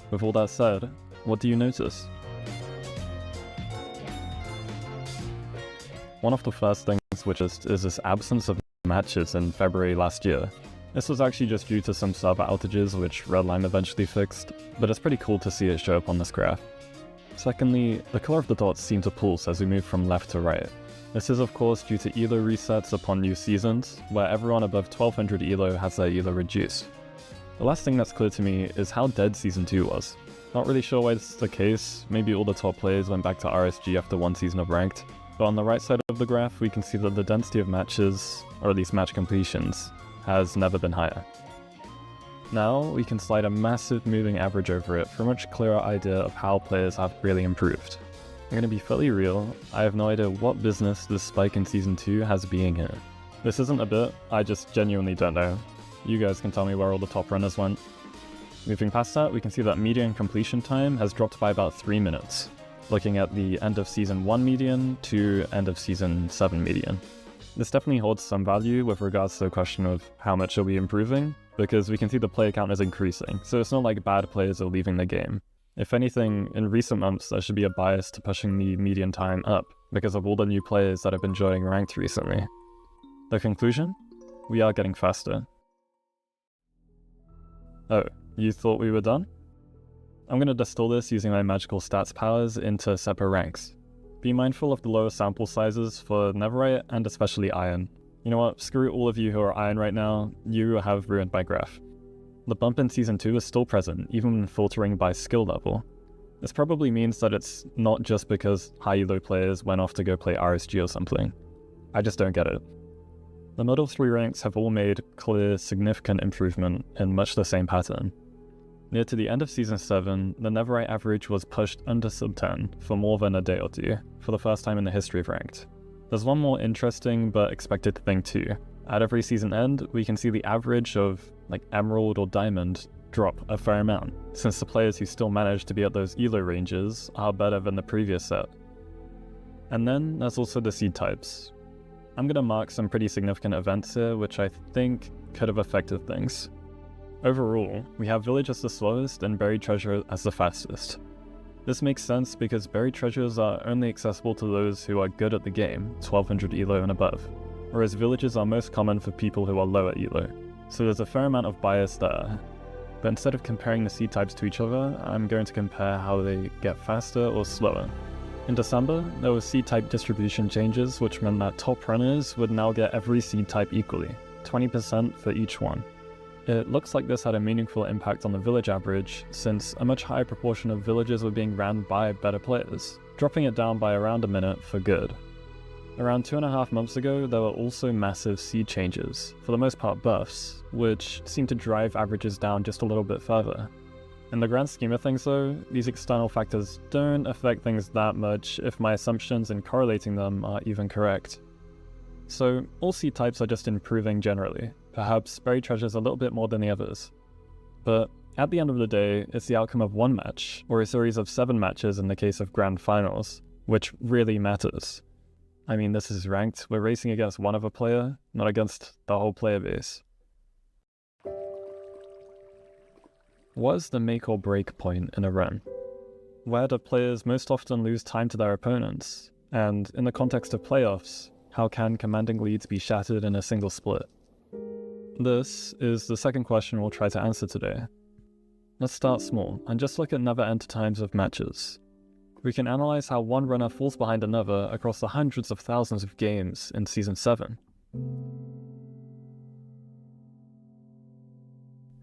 With all that said, what do you notice? One of the first things which is this absence of matches in February last year. This was actually just due to some server outages which Redline eventually fixed, but it's pretty cool to see it show up on this graph. Secondly, the color of the dots seem to pulse as we move from left to right. This is of course due to elo resets upon new seasons, where everyone above 1200 elo has their elo reduced. The last thing that's clear to me is how dead Season 2 was. Not really sure why this is the case, maybe all the top players went back to RSG after one season of ranked, but on the right side of the graph we can see that the density of matches, or at least match completions, has never been higher. Now we can slide a massive moving average over it for a much clearer idea of how players have really improved. I'm gonna be fully real, I have no idea what business this spike in Season 2 has being here. This isn't a bit, I just genuinely don't know. You guys can tell me where all the top runners went. Moving past that, we can see that median completion time has dropped by about 3 minutes, looking at the end of Season 1 median to end of Season 7 median. This definitely holds some value with regards to the question of how much are we improving, because we can see the player count is increasing, so it's not like bad players are leaving the game. If anything, in recent months there should be a bias to pushing the median time up, because of all the new players that have been joining ranked recently. The conclusion? We are getting faster. Oh, you thought we were done? I'm going to distill this using my magical stats powers into separate ranks. Be mindful of the lower sample sizes for Netherite and especially Iron. You know what, screw all of you who are Iron right now, you have ruined my graph. The bump in Season 2 is still present, even when filtering by skill level. This probably means that it's not just because high elo players went off to go play RSG or something. I just don't get it. The middle 3 ranks have all made clear, significant improvement in much the same pattern. Near to the end of Season 7, the Netherite average was pushed under sub 10 for more than a day or two, for the first time in the history of ranked. There's one more interesting but expected thing too. At every season end, we can see the average of like Emerald or Diamond drop a fair amount, since the players who still manage to be at those elo ranges are better than the previous set. And then there's also the seed types. I'm gonna mark some pretty significant events here which I think could have affected things. Overall, we have Village as the slowest and Buried Treasure as the fastest. This makes sense because Buried Treasures are only accessible to those who are good at the game, 1200 elo and above, whereas Villages are most common for people who are lower elo, so there's a fair amount of bias there. But instead of comparing the seed types to each other, I'm going to compare how they get faster or slower. In December, there were seed type distribution changes which meant that top runners would now get every seed type equally, 20% for each one. It looks like this had a meaningful impact on the village average, since a much higher proportion of villages were being ran by better players, dropping it down by around a minute for good. Around 2.5 months ago, there were also massive seed changes, for the most part buffs, which seemed to drive averages down just a little bit further. In the grand scheme of things though, these external factors don't affect things that much if my assumptions in correlating them are even correct. So all seed types are just improving generally. Perhaps Buried Treasure's a little bit more than the others. But at the end of the day, it's the outcome of one match, or a series of 7 matches in the case of Grand Finals, which really matters. I mean, this is ranked, we're racing against one other player, not against the whole player base. What is the make or break point in a run? Where do players most often lose time to their opponents? And in the context of playoffs, how can commanding leads be shattered in a single split? This is the second question we'll try to answer today. Let's start small and just look at never-ending times of matches. We can analyze how one runner falls behind another across the hundreds of thousands of games in Season 7.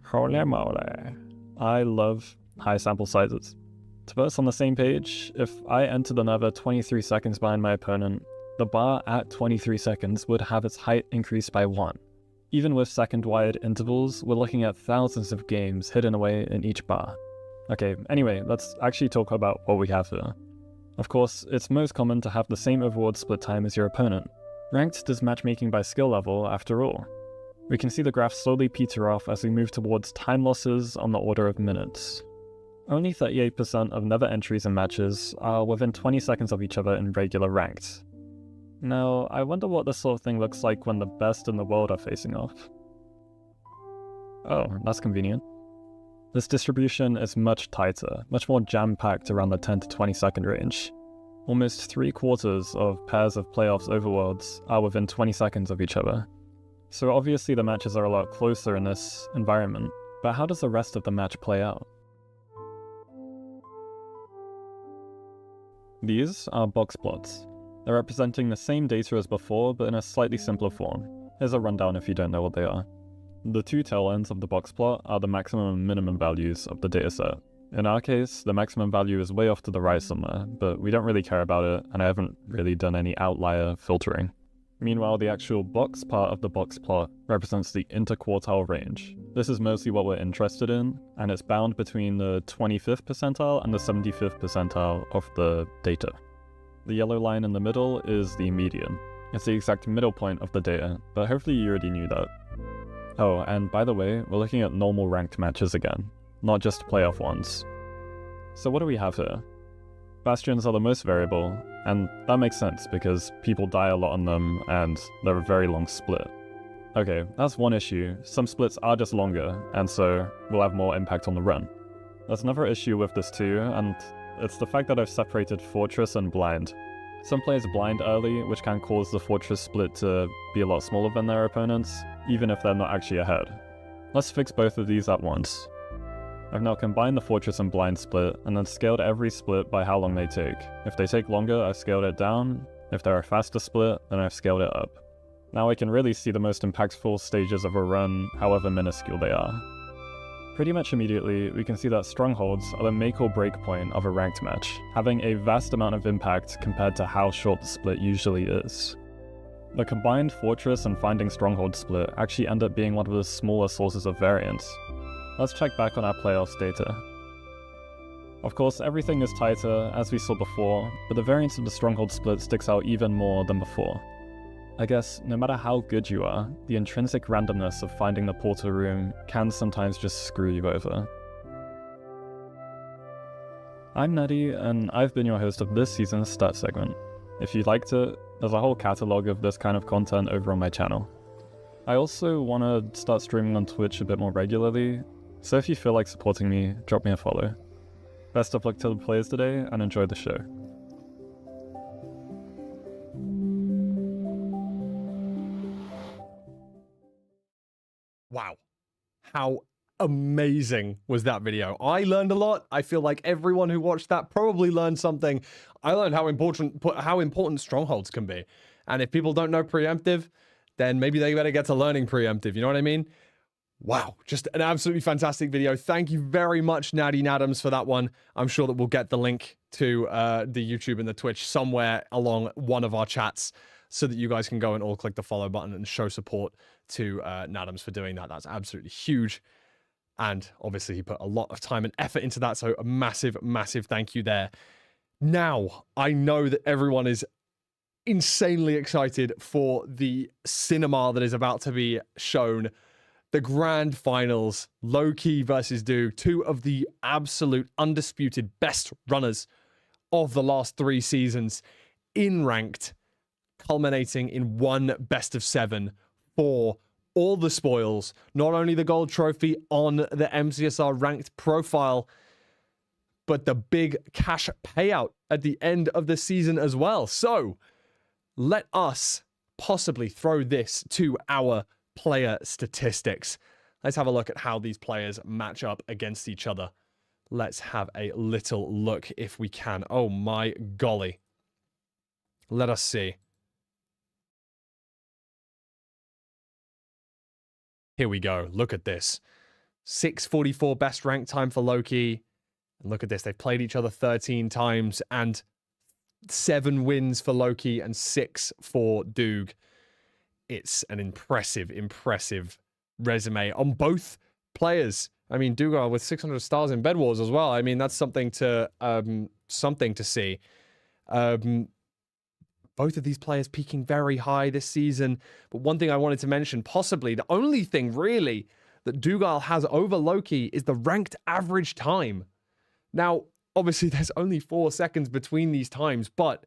Holy moly. I love high sample sizes. To put us on the same page, if I entered another 23 seconds behind my opponent, the bar at 23 seconds would have its height increased by 1. Even with second-wide intervals, we're looking at thousands of games hidden away in each bar. Okay, anyway, let's actually talk about what we have here. Of course, it's most common to have the same overworld split time as your opponent. Ranked is matchmaking by skill level, after all. We can see the graph slowly peter off as we move towards time losses on the order of minutes. Only 38% of never entries in matches are within 20 seconds of each other in regular ranked. Now, I wonder what this sort of thing looks like when the best in the world are facing off. Oh, that's convenient. This distribution is much tighter, much more jam-packed around the 10 to 20 second range. Almost 3/4 of pairs of playoffs overworlds are within 20 seconds of each other. So obviously the matches are a lot closer in this environment, but how does the rest of the match play out? These are box plots. They're representing the same data as before, but in a slightly simpler form. Here's a rundown if you don't know what they are. The two tail ends of the box plot are the maximum and minimum values of the dataset. In our case, the maximum value is way off to the right somewhere, but we don't really care about it, and I haven't really done any outlier filtering. Meanwhile, the actual box part of the box plot represents the interquartile range. This is mostly what we're interested in, and it's bound between the 25th percentile and the 75th percentile of the data. The yellow line in the middle is the median. It's the exact middle point of the data, but hopefully you already knew that. Oh, and by the way, we're looking at normal ranked matches again, not just playoff ones. So what do we have here? Bastions are the most variable, and that makes sense because people die a lot on them and they're a very long split. Okay, that's one issue. Some splits are just longer, and so will have more impact on the run. There's another issue with this too, and it's the fact that I've separated Fortress and Blind. Some players blind early, which can cause the Fortress split to be a lot smaller than their opponents, even if they're not actually ahead. Let's fix both of these at once. I've now combined the Fortress and Blind split, and then scaled every split by how long they take. If they take longer, I've scaled it down. If they're a faster split, then I've scaled it up. Now I can really see the most impactful stages of a run, however minuscule they are. Pretty much immediately, we can see that strongholds are the make or break point of a ranked match, having a vast amount of impact compared to how short the split usually is. The combined Fortress and Finding Stronghold split actually end up being one of the smaller sources of variance. Let's check back on our playoffs data. Of course, everything is tighter, as we saw before, but the variance of the Stronghold split sticks out even more than before. I guess, no matter how good you are, the intrinsic randomness of finding the portal room can sometimes just screw you over. I'm Nutty, and I've been your host of this season's Stat segment. If you liked it, there's a whole catalogue of this kind of content over on my channel. I also want to start streaming on Twitch a bit more regularly, so if you feel like supporting me, drop me a follow. Best of luck to the players today, and enjoy the show. Wow. How amazing was that video? I learned a lot. I feel like everyone who watched that probably learned something. I learned how important strongholds can be. And if people don't know preemptive, then maybe they better get to learning preemptive. You know what I mean? Wow, just an absolutely fantastic video. Thank you very much, Natty Nadams, for that one. I'm sure that we'll get the link to the YouTube and the Twitch somewhere along one of our chats so that you guys can go and all click the follow button and show support to Nadams for doing that. That's absolutely huge. And obviously he put a lot of time and effort into that, so a massive, massive thank you there. Now, I know that everyone is insanely excited for the cinema that is about to be shown. The grand finals, Lowkey versus Doog, two of the absolute undisputed best runners of the last 3 seasons in ranked, culminating in one best of 7 for all the spoils, not only the gold trophy on the MCSR ranked profile, but the big cash payout at the end of the season as well. So let us possibly throw this to our player statistics. Let's have a look at how these players match up against each other. Let's have a little look if we can. Oh my golly. Let us see. Here we go. Look at this. 6:44 best rank time for Lowkey. And look at this. They've played each other 13 times and 7 wins for Lowkey and 6 for Doog. It's an impressive resume on both players. I mean, Doogile with 600 stars in Bed Wars as well. I mean, that's something to see. Both of these players peaking very high this season. But one thing I wanted to mention, possibly the only thing really that Doogile has over Lowkey is the ranked average time. Now, obviously, there's only 4 seconds between these times, but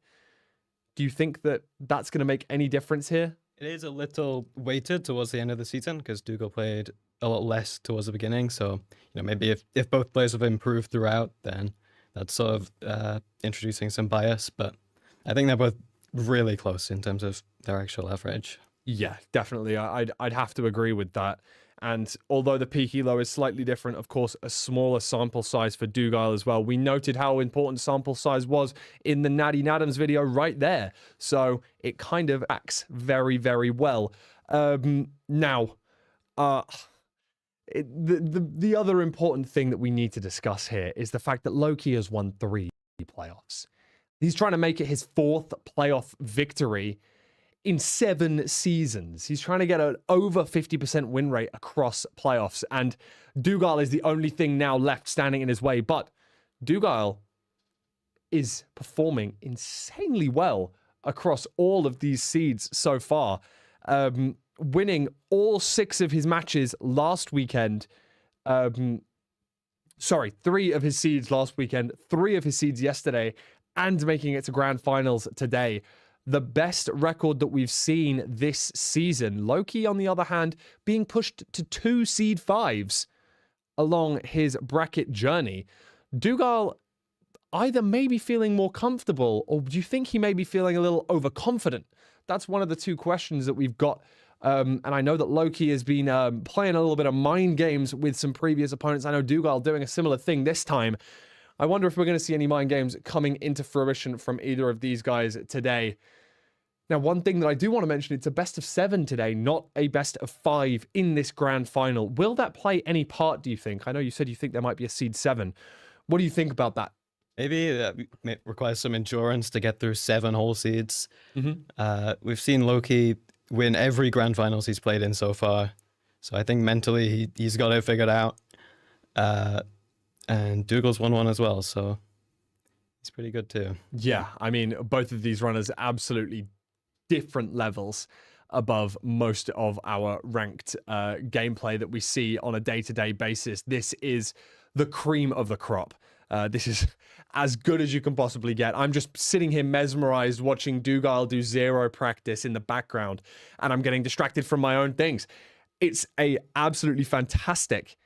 do you think that that's going to make any difference here? It is a little weighted towards the end of the season because Doogile played a lot less towards the beginning. So, maybe if both players have improved throughout, then that's sort of introducing some bias. But I think they're both really close in terms of their actual average. Yeah, definitely. I'd have to agree with that. And although the peak elo is slightly different, of course, a smaller sample size for Doogile as well. We noted how important sample size was in the Natty Nadams video right there. So it kind of acts very, very well. Now, the other important thing that we need to discuss here is the fact that Lowkey has won 3 playoffs. He's trying to make it his 4th playoff victory in 7 seasons. He's trying to get an over 50% win rate across playoffs, and Doogile is the only thing now left standing in his way. But Doogile is performing insanely well across all of these seeds so far, winning all 6 of his matches last weekend. 3 of his seeds last weekend, 3 of his seeds yesterday, and making it to grand finals today. The best record that we've seen this season. Lowkey, on the other hand, being pushed to 2 seed 5s along his bracket journey. Doogile either may be feeling more comfortable, or do you think he may be feeling a little overconfident? That's one of the 2 questions that we've got. And I know that Lowkey has been playing a little bit of mind games with some previous opponents. I know Doogile doing a similar thing this time. I wonder if we're going to see any mind games coming into fruition from either of these guys today. Now, one thing that I do want to mention, it's a best of 7 today, not a best of 5 in this grand final. Will that play any part, do you think? I know you said you think there might be a seed 7. What do you think about that? Maybe that requires some endurance to get through 7 whole seeds. We've seen Lowkey win every grand finals he's played in so far. So I think mentally he's got it figured out. And Doogle's won one as well, so he's pretty good too. Yeah, I mean, both of these runners absolutely different levels above most of our ranked gameplay that we see on a day-to-day basis. This is the cream of the crop. This is as good as you can possibly get. I'm just sitting here mesmerized watching Doogile do 0 practice in the background, and I'm getting distracted from my own things. It's a absolutely fantastic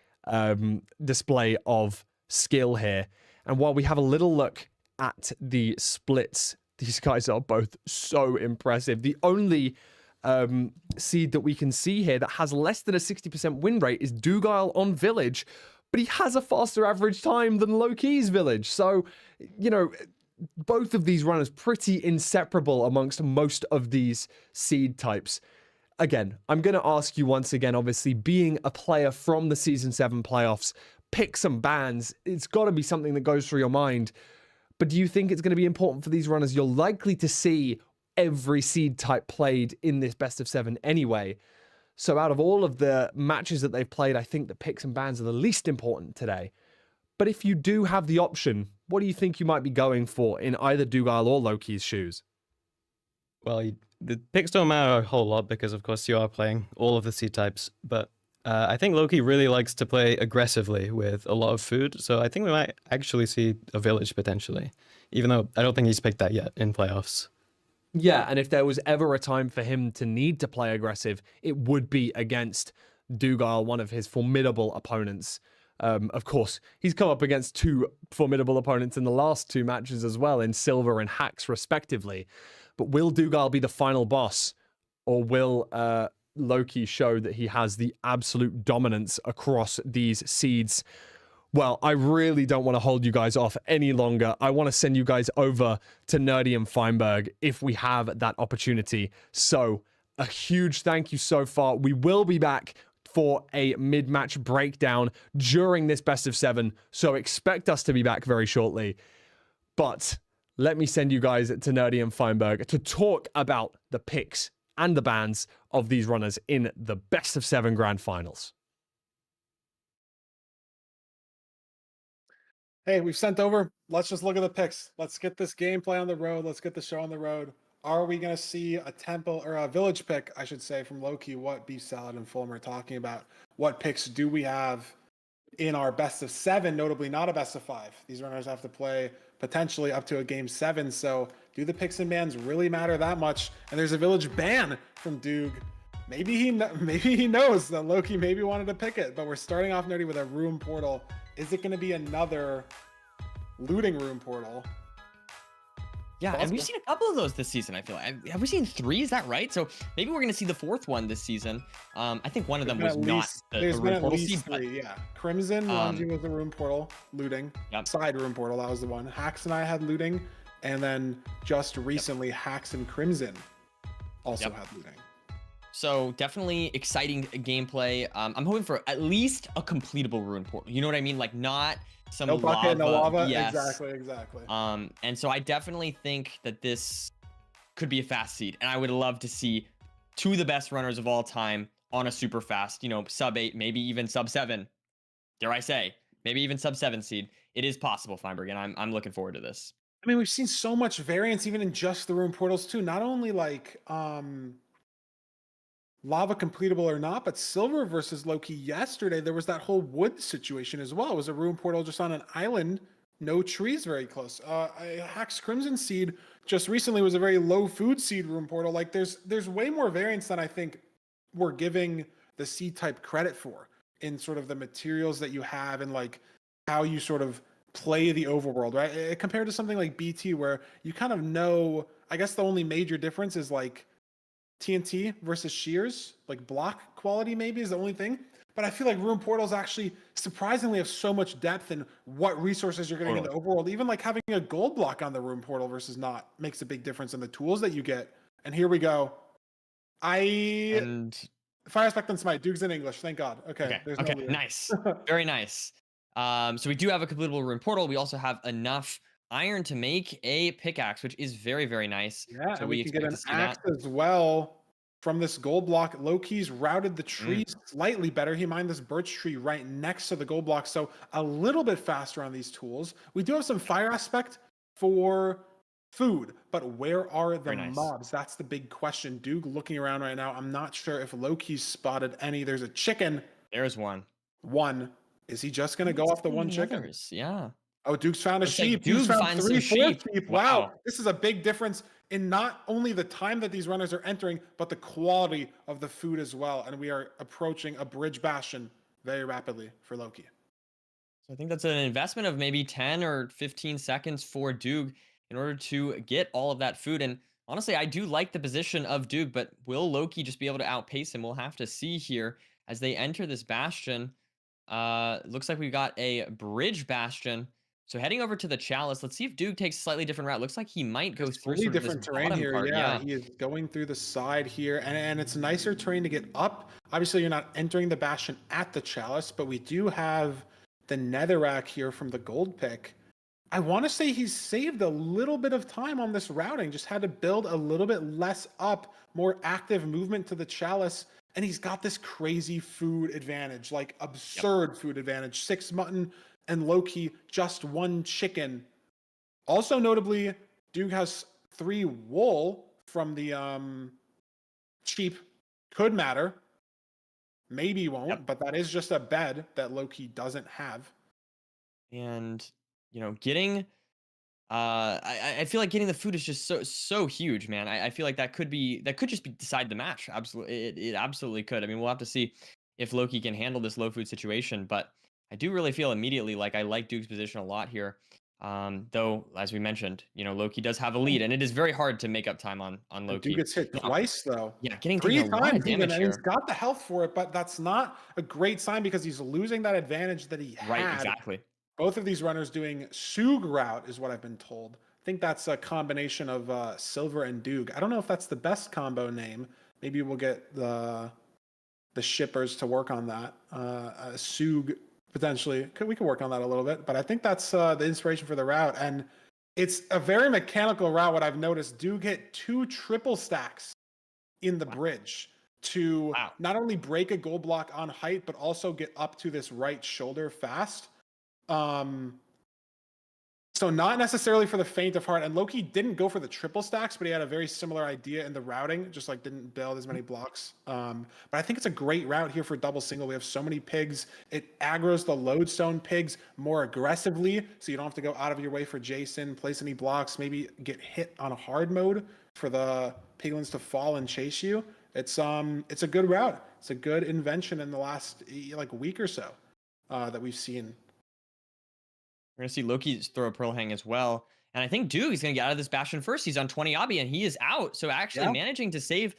display of skill here. And while we have a little look at the splits, these guys are both so impressive. The only seed that we can see here that has less than a 60% win rate is Doogile on Village, but he has a faster average time than Lowkey's Village. So, both of these runners pretty inseparable amongst most of these seed types. Again, I'm going to ask you once again, obviously, being a player from the Season 7 playoffs, pick some bans. It's got to be something that goes through your mind. But do you think it's going to be important for these runners? You're likely to see every seed type played in this best of 7 anyway. So out of all of the matches that they've played, I think the picks and bans are the least important today. But if you do have the option, what do you think you might be going for in either Doogile or Lowkey's shoes? Well, the picks don't matter a whole lot because, of course, you are playing all of the seed types. But I think Lowkey really likes to play aggressively with a lot of food. So I think we might actually see a Village potentially, even though I don't think he's picked that yet in playoffs. Yeah, and if there was ever a time for him to need to play aggressive, it would be against Doogile, one of his formidable opponents. Of course, he's come up against 2 formidable opponents in the last 2 matches as well, in Silver and Hax, respectively. But will Doogile be the final boss, or will Lowkey show that he has the absolute dominance across these seeds? Well, I really don't want to hold you guys off any longer. I want to send you guys over to Nerdy and Feinberg if we have that opportunity. So, a huge thank you so far. We will be back for a mid-match breakdown during this best of 7, so expect us to be back very shortly. But let me send you guys to Nerdy and Feinberg to talk about the picks and the bans of these runners in the best of 7 grand finals. Hey, we've sent over. Let's just look at the picks. Let's get this gameplay on the road. Let's get the show on the road. Are we going to see a temple or a village pick, I should say, from Lowkey? What Beef Salad and Fulmer are talking about? What picks do we have in our best of 7, notably not a best of 5? These runners have to play potentially up to a game 7. So do the picks and bans really matter that much? And there's a village ban from Doog. Maybe he knows that Lowkey maybe wanted to pick it, but we're starting off Nerdy with a room portal. Is it going to be another looting room portal? Yeah, and we've seen a couple of those this season, I feel like. Have we seen 3? Is that right? So maybe we're going to see the 4th one this season. I think one of them was not the room portal seed. Yeah. Crimson, Longy was the room portal, looting. Yep. Side room portal, that was the one. Hax and I had looting. And then just recently, Hax and Crimson also had looting. So definitely exciting gameplay. I'm hoping for at least a completable ruin portal. You know what I mean? Like not some no bucket, lava. No lava. Yes. Exactly. And so I definitely think that this could be a fast seed, and I would love to see 2 of the best runners of all time on a super fast, sub 8, maybe even sub 7. Dare I say, maybe even sub 7 seed. It is possible, Feinberg, and I'm looking forward to this. I mean, we've seen so much variance even in just the room portals too. Not only like lava completable or not, but Silver versus Lowkey yesterday, there was that whole wood situation as well. It was a room portal just on an island, no trees very close. Hax Crimson seed just recently was a very low food seed room portal. Like there's way more variance than I think we're giving the seed type credit for in sort of the materials that you have and like how you sort of play the overworld, right? Compared to something like BT where you kind of know, I guess the only major difference is like TNT versus shears, like block quality maybe is the only thing. But I feel like room portals actually surprisingly have so much depth in what resources you're getting in the overworld. Even like having a gold block on the room portal versus not makes a big difference in the tools that you get. And here we go. Fire Aspect and Smite. Duke's in English. Thank God. Okay. Nice. Very nice. So we do have a completable room portal. We also have enough iron to make a pickaxe, which is very, very nice. Yeah, so and we can get an axe as well from this gold block. Lowkey's routed the trees slightly better. He mined this birch tree right next to the gold block, so a little bit faster on these tools. We do have some fire aspect for food, but where are the mobs? That's the big question. Duke looking around right now. I'm not sure if Lowkey's spotted any. There's a chicken. There's one. Is he just going to go off the one chicken? Others. Yeah. Oh, Duke's found a sheep. Duke's found 3 sheep. Wow. This is a big difference in not only the time that these runners are entering, but the quality of the food as well. And we are approaching a bridge bastion very rapidly for Lowkey. So I think that's an investment of maybe 10 or 15 seconds for Duke in order to get all of that food. And honestly, I do like the position of Duke, but will Lowkey just be able to outpace him? We'll have to see here as they enter this bastion. Looks like we got a bridge bastion. So heading over to the chalice, let's see if Duke takes a slightly different route. Looks like he might go through sort of different this terrain here. part. Yeah, he is going through the side here, and it's nicer terrain to get up. Obviously, you're not entering the bastion at the chalice, but we do have the netherrack here from the gold pick. I want to say he's saved a little bit of time on this routing, just had to build a little bit less up, more active movement to the chalice. And he's got this crazy food advantage, like absurd food advantage. 6 mutton and Lowkey, just 1 chicken. Also notably, Duke has 3 wool from the sheep. Could matter. Maybe won't, but that is just a bed that Lowkey doesn't have. And, getting I feel like getting the food is just so huge, man. I feel like that could just be decide the match. Absolutely, it absolutely could. I mean, we'll have to see if Lowkey can handle this low food situation, but I do really feel immediately like I like Duke's position a lot here. Though, as we mentioned, Lowkey does have a lead, and it is very hard to make up time on Duke Lowkey. gets hit Now, twice though. yeah, taking 3 a lot times of even, damage and he's here. got the health for it, but that's not a great sign because he's losing that advantage that he Right, had. exactly. Both of these runners doing Sug route is what I've been told. I think that's a combination of Silver and Doog. I don't know if that's the best combo name. Maybe we'll get the shippers to work on that. Sug potentially. We could work on that a little bit, but I think that's the inspiration for the route. And it's a very mechanical route. What I've noticed, Doog hit 2 triple stacks in the bridge to not only break a gold block on height, but also get up to this right shoulder fast. So not necessarily for the faint of heart, and Lowkey didn't go for the triple stacks, but he had a very similar idea in the routing, just like didn't build as many blocks. But I think it's a great route here for double single. We have so many pigs. It aggroes the lodestone pigs more aggressively, so you don't have to go out of your way for Jason, place any blocks, maybe get hit on a hard mode for the piglins to fall and chase you. It's a good route. It's a good invention in the last week or so that we've seen. We're going to see Lowkey throw a Pearl Hang as well. And I think Doog is going to get out of this Bastion first. He's on 20 Obby and he is out. So actually managing to save,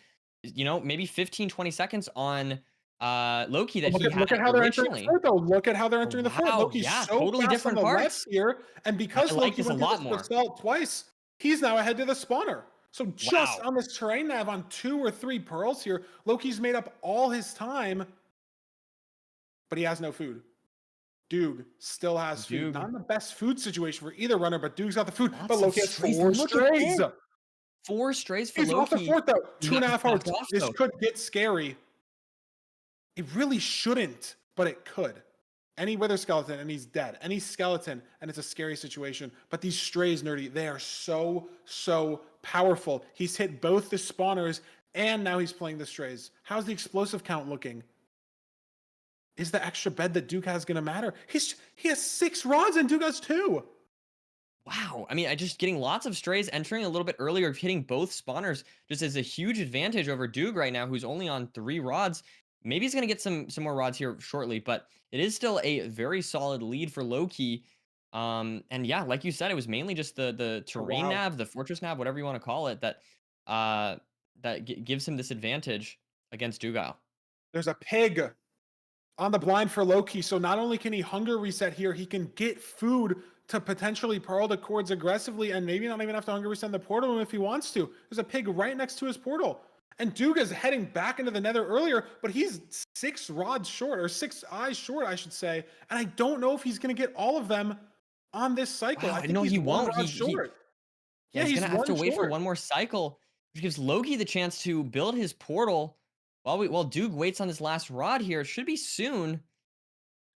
maybe 15, 20 seconds on Lowkey that look at how they're entering the fort, though. Look at how they're entering the fort. Lowkey's so totally fast different on the parts left here. And because like Lowkey this a went lot to more. the assault twice, he's now ahead to the spawner. So just on this terrain nav on 2 or 3 pearls here, Lowkey's made up all his time, but he has no food. Doog still has food. Not in the best food situation for either runner, but Doog's got the food. But Lowkey has 4 strays. 4 strays for He's Lowkey. off the fort, though. 2.5 hearts. This could get scary. It really shouldn't, but it could. Any wither skeleton and he's dead. Any skeleton and it's a scary situation. But these strays, Nerdy, they are so powerful. He's hit both the spawners and now he's playing the strays. How's the explosive count looking? Is the extra bed that Duke has going to matter? He has 6 rods and Duke has 2. Wow. I mean, just getting lots of strays, entering a little bit earlier, hitting both spawners just is a huge advantage over Doog right now, who's only on 3 rods. Maybe he's going to get some more rods here shortly, but it is still a very solid lead for Lowkey. And yeah, like you said, it was mainly just the terrain nav, the fortress nav, whatever you want to call it, that gives him this advantage against Doogile. There's a pig on the blind for Lowkey, so not only can he hunger reset here, he can get food to potentially pearl the cords aggressively and maybe not even have to hunger reset the portal room if he wants to. There's a pig right next to his portal. And Doog is heading back into the nether earlier, but he's 6 rods short, or 6 eyes short, I should say. And I don't know if he's going to get all of them on this cycle. Wow, I think no, he won't. He's short. He's going to have to wait for one more cycle, which gives Lowkey the chance to build his portal while Doog waits on his last rod here. It should be soon.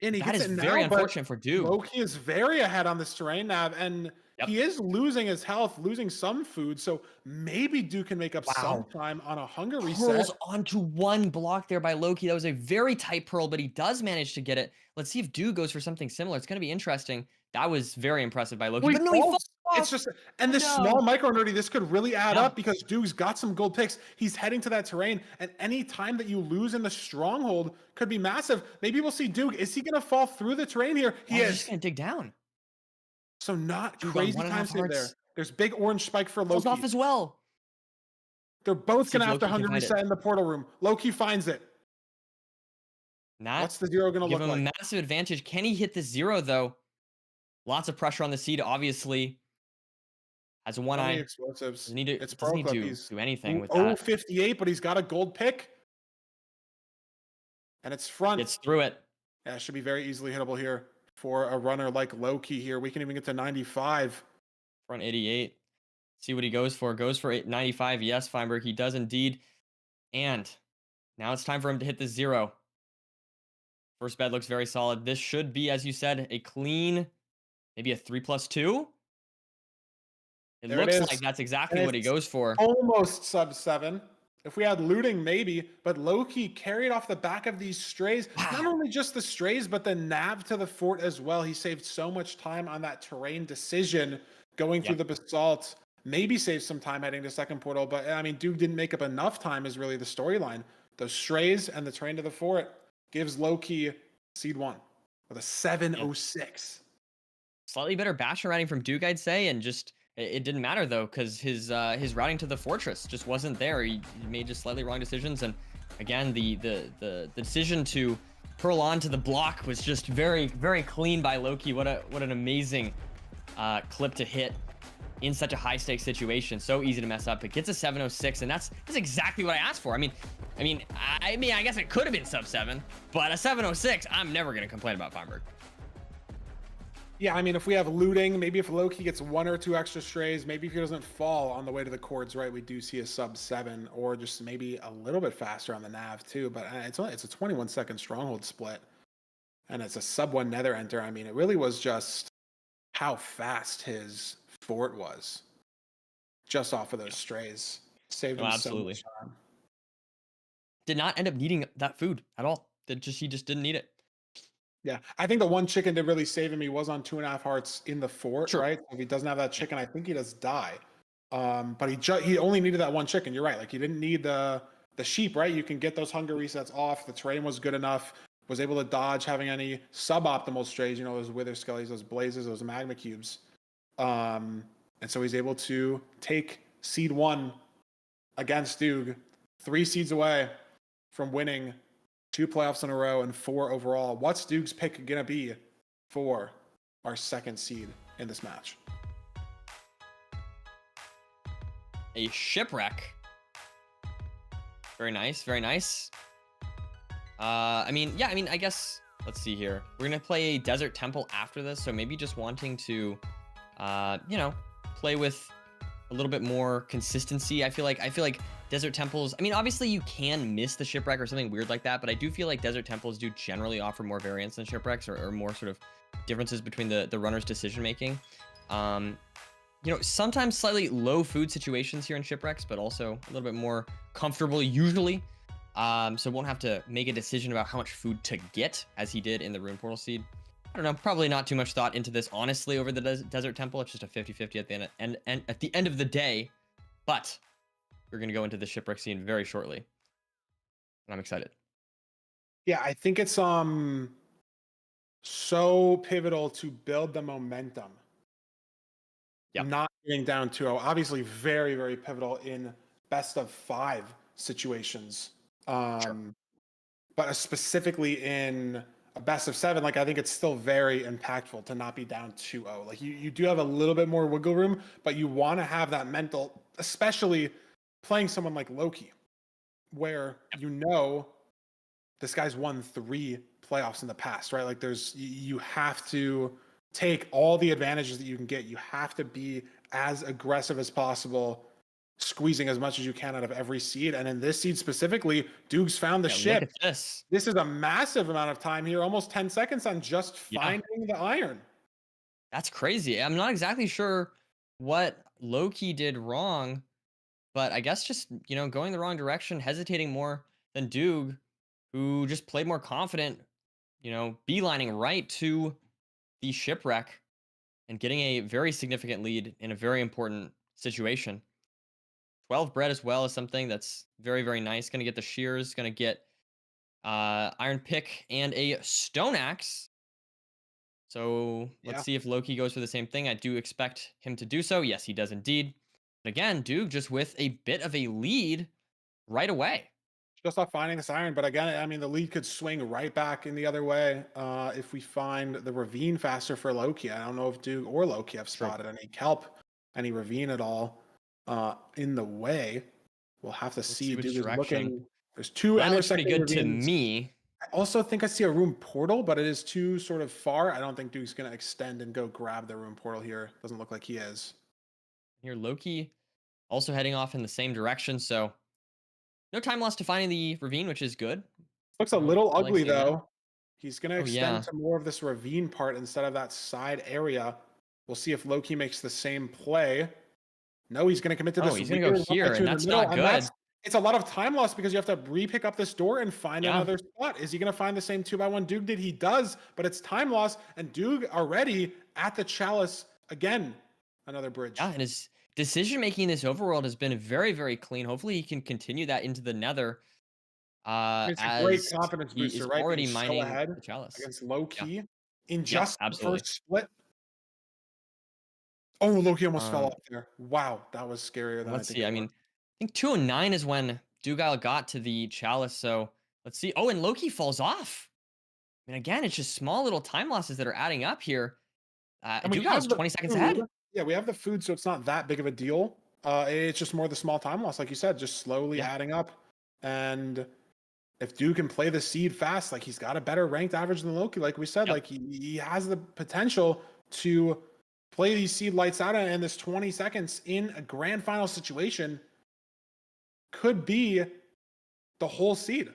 And that is very unfortunate for Doog. Lowkey is very ahead on this terrain nav, and he is losing his health, losing some food, so maybe Doog can make up some time on a hunger reset. Pearls onto 1 block there by Lowkey. That was a very tight pearl, but he does manage to get it. Let's see if Doog goes for something similar. It's going to be interesting. That was very impressive by Lowkey. But no, he falls off. It's just, and this small micro Nerdy, this could really add up because Doog's got some gold picks. He's heading to that terrain, and any time that you lose in the stronghold could be massive. Maybe we'll see Doog. Is he going to fall through the terrain here? He is. He's just going to dig down. So not crazy times in there. There's big orange spike for Lowkey. Falls off as well. They're both going to have to hunger reset in the portal room. Lowkey finds it. What's the 0 going to look like? Give him a massive advantage. Can he hit the 0 though? Lots of pressure on the seed, obviously. Has a 1 eye. Explosives. Doesn't need to do anything with that. 58, but he's got a gold pick. And it's front. Gets through it. Yeah, it should be very easily hittable here for a runner like Lowkey here. We can even get to 95. Front 88. See what he goes for. Goes for 95. Yes, Feinberg. He does indeed. And now it's time for him to hit the 0. First bed looks very solid. This should be, as you said, a clean, maybe a 3+2. It looks like that's exactly what he goes for. Almost sub 7. If we had looting, maybe. But Lowkey carried off the back of these strays. Not only just the strays, but the nav to the fort as well. He saved so much time on that terrain decision going through the basalt, maybe save some time heading to second portal. But I mean, Duke didn't make up enough time is really the storyline. Those strays and the train to the fort gives Lowkey seed 1 with a 706. Slightly better bastion routing from Duke, I'd say, and just it didn't matter though, because his routing to the fortress just wasn't there. He made just slightly wrong decisions, and again, the decision to pearl onto the block was just very, very clean by Lowkey. What an amazing clip to hit in such a high stakes situation. So easy to mess up. It gets a 706, and that's exactly what I asked for. I mean, I guess it could have been sub 7, but a 706, I'm never gonna complain about Feinberg. Yeah, I mean, if we have looting, maybe if Lowkey gets 1 or 2 extra strays, maybe if he doesn't fall on the way to the cords, right, we do see a sub 7, or just maybe a little bit faster on the nav too. But it's a 21-second stronghold split, and it's a sub 1 nether enter. I mean, it really was just how fast his fort was, just off of those strays. Saved him absolutely. so much time. Did not end up needing that food at all. He just didn't need it. Yeah, I think the one chicken that really saved him, he was on 2.5 hearts in the fort, right? If he doesn't have that chicken, I think he does die. But he only needed that one chicken. You're right. Like, he didn't need the sheep, right? You can get those hunger resets off. The terrain was good enough. Was able to dodge having any suboptimal strays. You know, those wither skellies, those blazes, those magma cubes. And so he's able to take seed 1 against Doog, 3 seeds away from winning 2 playoffs in a row and 4 overall. What's Doog's pick gonna be for our second seed in this match? A shipwreck. Very nice, very nice. I guess, let's see here. We're gonna play a desert temple after this, so maybe just wanting to, play with a little bit more consistency. I feel like desert temples, I mean, obviously you can miss the shipwreck or something weird like that, but I do feel like desert temples do generally offer more variance than shipwrecks, or more sort of differences between the runner's decision making. Sometimes slightly low food situations here in shipwrecks, but also a little bit more comfortable usually. So won't have to make a decision about how much food to get, as he did in the Rune Portal seed. I don't know, probably not too much thought into this, honestly, over the desert temple. It's just a 50-50 at the end of the day, but we're going to go into the shipwreck scene very shortly, and I'm excited. Yeah, I think it's so pivotal to build the momentum. Yeah. Not getting down 2-0. Obviously, very, very pivotal in best of 5 situations. But specifically in a best of 7, like, I think it's still very impactful to not be down 2-0. Like, you do have a little bit more wiggle room, but you want to have that mental, especially playing someone like Lowkey, where this guy's won 3 playoffs in the past, right? Like, you have to take all the advantages that you can get. You have to be as aggressive as possible, squeezing as much as you can out of every seed. And in this seed specifically, Doog's found the ship. Look at this. This is a massive amount of time here, almost 10 seconds on just finding the iron. That's crazy. I'm not exactly sure what Lowkey did wrong, but I guess just, going the wrong direction, hesitating more than Doog, who just played more confident, beelining right to the shipwreck and getting a very significant lead in a very important situation. 12 bread as well is something that's very, very nice. Going to get the shears, going to get iron pick and a stone axe. So let's see if Lowkey goes for the same thing. I do expect him to do so. Yes, he does indeed. But again, Doog just with a bit of a lead right away. Just off finding this iron, but again, I mean, the lead could swing right back in the other way if we find the ravine faster for Lowkey. I don't know if Doog or Lowkey have spotted any kelp, any ravine at all in the way. We'll have to see. Doog is looking. There's 2 that looks pretty good ravines. to me. I also think I see a room portal, but it is too sort of far. I don't think Doog's going to extend and go grab the room portal here. Doesn't look like he is. Here, Lowkey also heading off in the same direction, so no time lost to finding the ravine, which is good. Looks a little ugly, though. He's going to extend yeah. to more of this ravine part instead of that side area. We'll see if Lowkey makes the same play. No, he's going to commit to this. He's going to go here, and that's not good. It's a lot of time lost because you have to re-pick up this door and find another spot. Is he going to find the same 2x1 Doog did? He does, but it's time loss, and Doog already at the chalice again. another bridge. Yeah, and his decision making in this overworld has been very, very clean. Hopefully, he can continue that into the Nether. It's a great As confidence he booster, is right? already Being so mining ahead the chalice. against Lowkey in Yep, just the absolutely. first split. Oh, Lowkey almost fell Um, off there. Wow, that was scarier than Let's I think see. it I mean, was. I think 209 is when Doogile got to the chalice. So let's see. Oh, and Lowkey falls off. I mean, again, it's just small little time losses that are adding up here. And we Dougile's have the 20 seconds food. ahead. Yeah, we have the food, so it's not that big of a deal. It's just more the small time loss, like you said, just slowly Yeah. adding up. And if Duke can play the seed fast, like he's got a better ranked average than Lowkey, like we said, Yep. like he has the potential to play these seed lights out, and this 20 seconds in a grand final situation could be the whole seed.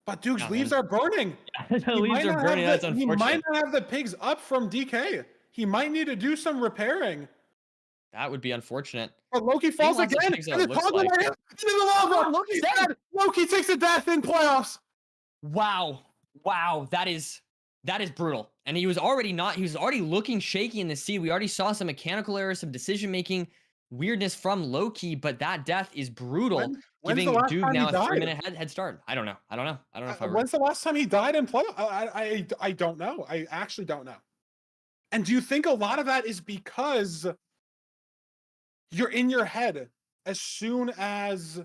But Duke's Yeah, leaves man. are burning. The He leaves might are not burning. have That's the- He might unfortunate. not have the pigs up from DK. He might need to do some repairing. That would be unfortunate. But Loki falls lots of again. pigs, though, And it the looks toggle like. right here into the lava. Loki's He's dead. Loki takes a death in playoffs. Wow. That is brutal. And he was already looking shaky in the seed. We already saw some mechanical errors, some decision making weirdness from Lowkey, but that death is brutal. When's Giving the last Duke time he now a died? 3-minute head start. I don't know. I don't know if I When's the last time he died in playoffs? I don't know. I actually don't know. And do you think a lot of that is because you're in your head as soon as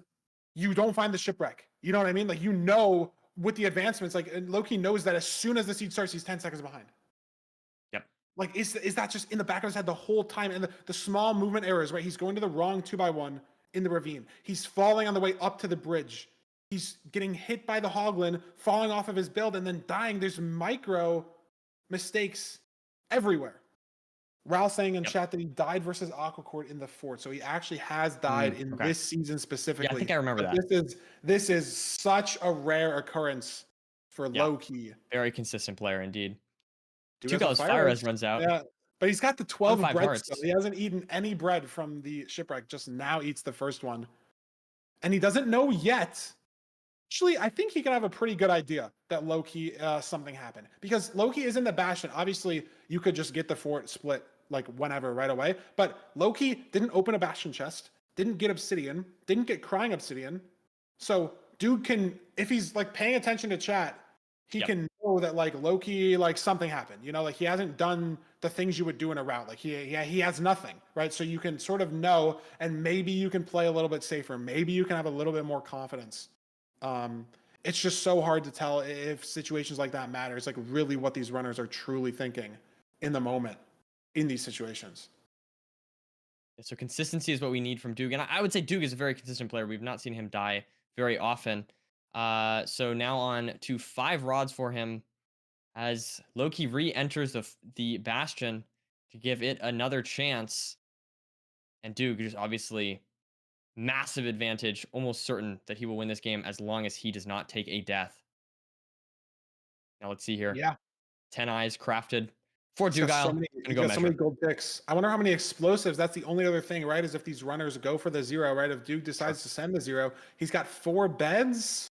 you don't find the shipwreck? You know what I mean? Like, you know, with the advancements, like Loki knows that as soon as the seed starts, he's 10 seconds behind. Yep. Like, is that just in the back of his head the whole time? And the small movement errors, right? He's going to the wrong 2x1 in the ravine. He's falling on the way up to the bridge. He's getting hit by the hoglin, falling off of his build, and then dying. There's micro mistakes everywhere. Raul saying in chat that he died versus Aquacord in the fort. So he actually has died in this season specifically. Yeah, I think I remember But that. This is such a rare occurrence for Lowkey. Very consistent player indeed. Doogale's fire res runs out. Yeah, but he's got the 12 5 bread hearts. still. He hasn't eaten any bread from the shipwreck, just now eats the first one. And he doesn't know yet. Actually, I think he can have a pretty good idea that Lowkey, something happened. Because Lowkey is in the Bastion. Obviously, you could just get the fort split like whenever, right away. But Lowkey didn't open a Bastion chest, didn't get Obsidian, didn't get Crying Obsidian. So Dude can, if he's like paying attention to chat, he can know that like Lowkey, like something happened. You know, like he hasn't done the things you would do in a route. Like he has nothing, right? So you can sort of know, and maybe you can play a little bit safer. Maybe you can have a little bit more confidence. It's just so hard to tell if situations like that matter. It's like really what these runners are truly thinking in the moment in these situations. So consistency is what we need from Duke. And I would say Duke is a very consistent player. We've not seen him die very often. So now on to 5 rods for him as Lowkey re-enters the Bastion to give it another chance. And Duke is obviously massive advantage, almost certain that he will win this game as long as he does not take a death. Now let's see here. Yeah. 10 eyes crafted for He's got Doogile. He's got so many gold picks. I wonder how many explosives. That's the only other thing, right? Is if these runners go for the 0, right? If Duke decides to send the 0, he's got 4 beds.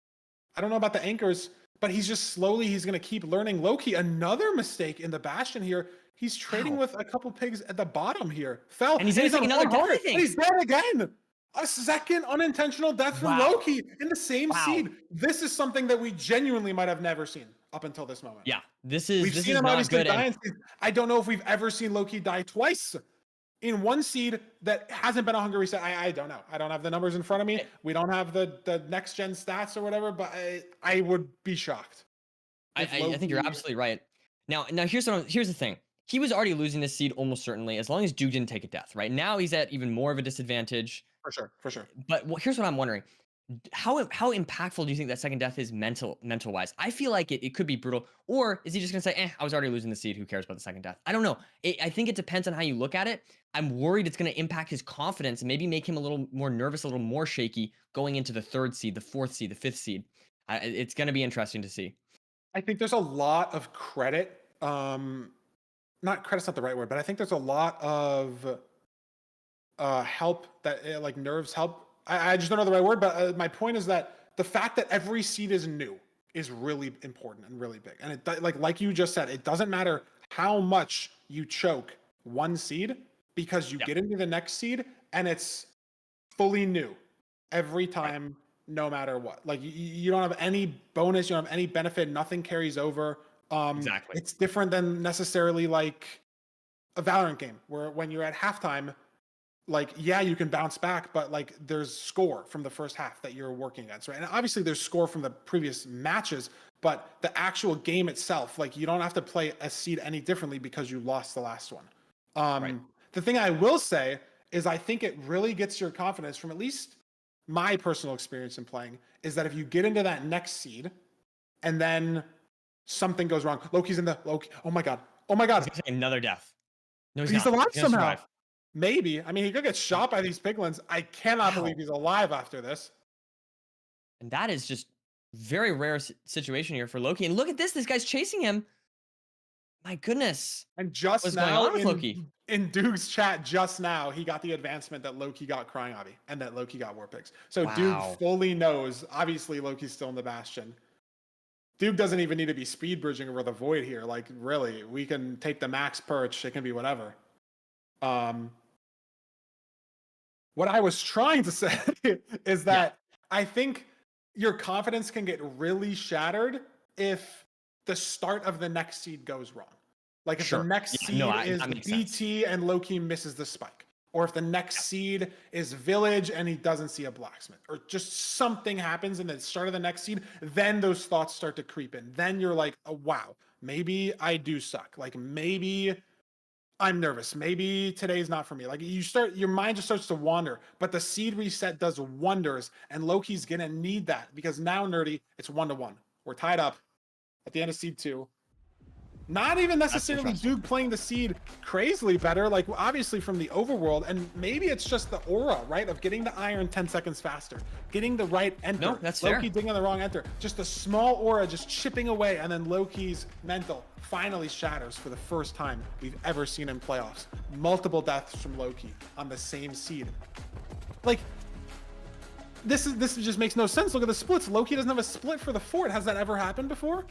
I don't know about the anchors, but he's just slowly, he's going to keep learning. Lowkey, another mistake in the Bastion here. He's trading with a couple pigs at the bottom here. Fell. And he's going to take another death, I think. He's dead again. A second unintentional death from Lowkey in the same seed. This is something that we genuinely might have never seen up until this moment. Yeah, this is We've seen him not obviously good. die in seeds. I don't know if we've ever seen Lowkey die twice in one seed that hasn't been a hunger reset. I don't know. I don't have the numbers in front of me. We don't have the next gen stats or whatever, but I would be shocked. I think you're absolutely right. Now here's the thing. He was already losing this seed almost certainly as long as Duke didn't take a death. Right now he's at even more of a disadvantage. For sure. But here's what I'm wondering. How impactful do you think that second death is mental wise? I feel like it could be brutal. Or is he just going to say, I was already losing the seed. Who cares about the second death? I don't know. I think it depends on how you look at it. I'm worried it's going to impact his confidence and maybe make him a little more nervous, a little more shaky going into the 3rd seed, the 4th seed, the 5th seed. It's going to be interesting to see. I think there's a lot of credit. Not credit's not the right word, but I think there's a lot of help that like nerves help. I just don't know the right word, but my point is that the fact that every seed is new is really important and really big. And it like you just said, it doesn't matter how much you choke one seed. because you get into the next seed and it's fully new every time, no matter what. Like you don't have any bonus, you don't have any benefit, nothing carries over. Exactly. It's different than necessarily like a Valorant game where when you're at halftime, like, yeah, you can bounce back, but like there's score from the first half that you're working against, right? And obviously there's score from the previous matches, but the actual game itself, like you don't have to play a seed any differently because you lost the last one. The thing I will say is I think it really gets your confidence from at least my personal experience in playing is that if you get into that next seed and then something goes wrong, Lowkey's in the Lowkey. Oh my God. Oh my God. Another death. No, He's not. alive He's gonna somehow. survive. Maybe. I mean, he could get shot by these piglins. I cannot believe he's alive after this. And that is just very rare situation here for Lowkey. And look at this. This guy's chasing him. My goodness. And just What's now going on with Lowkey? in Doog's chat, just now, he got the advancement that Lowkey got Crying Obby and that Lowkey got War Pigs. So Wow. Doog fully knows. Obviously, Lowkey's still in the Bastion. Doog doesn't even need to be speed bridging over the Void here. Like, really, we can take the max perch. It can be whatever. What I was trying to say is that I think your confidence can get really shattered if the start of the next seed goes wrong. Like if the next seed is BT and Lowkey misses the spike. Or if the next seed is Village and he doesn't see a blacksmith. Or just something happens in the start of the next seed, then those thoughts start to creep in. Then you're like, oh, wow, maybe I do suck. Like maybe I'm nervous. Maybe today's not for me. Like your mind just starts to wander, but the seed reset does wonders, and Lowkey's gonna need that because now, Nerdy, it's 1-1. We're tied up at the end of seed 2. Not even necessarily Doog playing the seed crazily better, like obviously from the overworld, and maybe it's just the aura, right, of getting the iron 10 seconds faster, getting the right enter. No, that's Lowkey fair. digging on the wrong enter. Just a small aura just chipping away, and then Lowkey's mental finally shatters for the first time we've ever seen in playoffs. Multiple deaths from Lowkey on the same seed. Like, this just makes no sense. Look at the splits. Lowkey doesn't have a split for the fort. Has that ever happened before?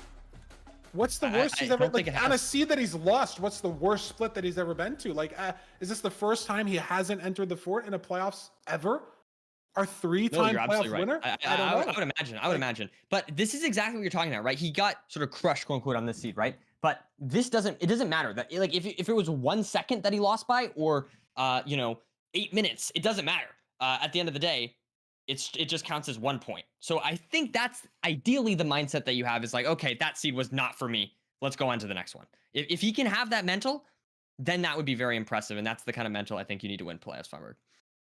What's the worst he's ever, like, on a seed that he's lost, what's the worst split that he's ever been to? Like, is this the first time he hasn't entered the fort in a playoffs ever? Our three-time playoff winner? I don't know. I would imagine. But this is exactly what you're talking about, right? He got sort of crushed, quote unquote, on this seed, right? But this doesn't matter. That, like, if it was 1 second that he lost by, or 8 minutes, it doesn't matter. At the end of the day, it just counts as 1 point. So I think that's ideally the mindset that you have is like, okay, that seed was not for me. Let's go on to the next one. If he can have that mental, then that would be very impressive. And that's the kind of mental I think you need to win playoffs, Funberg.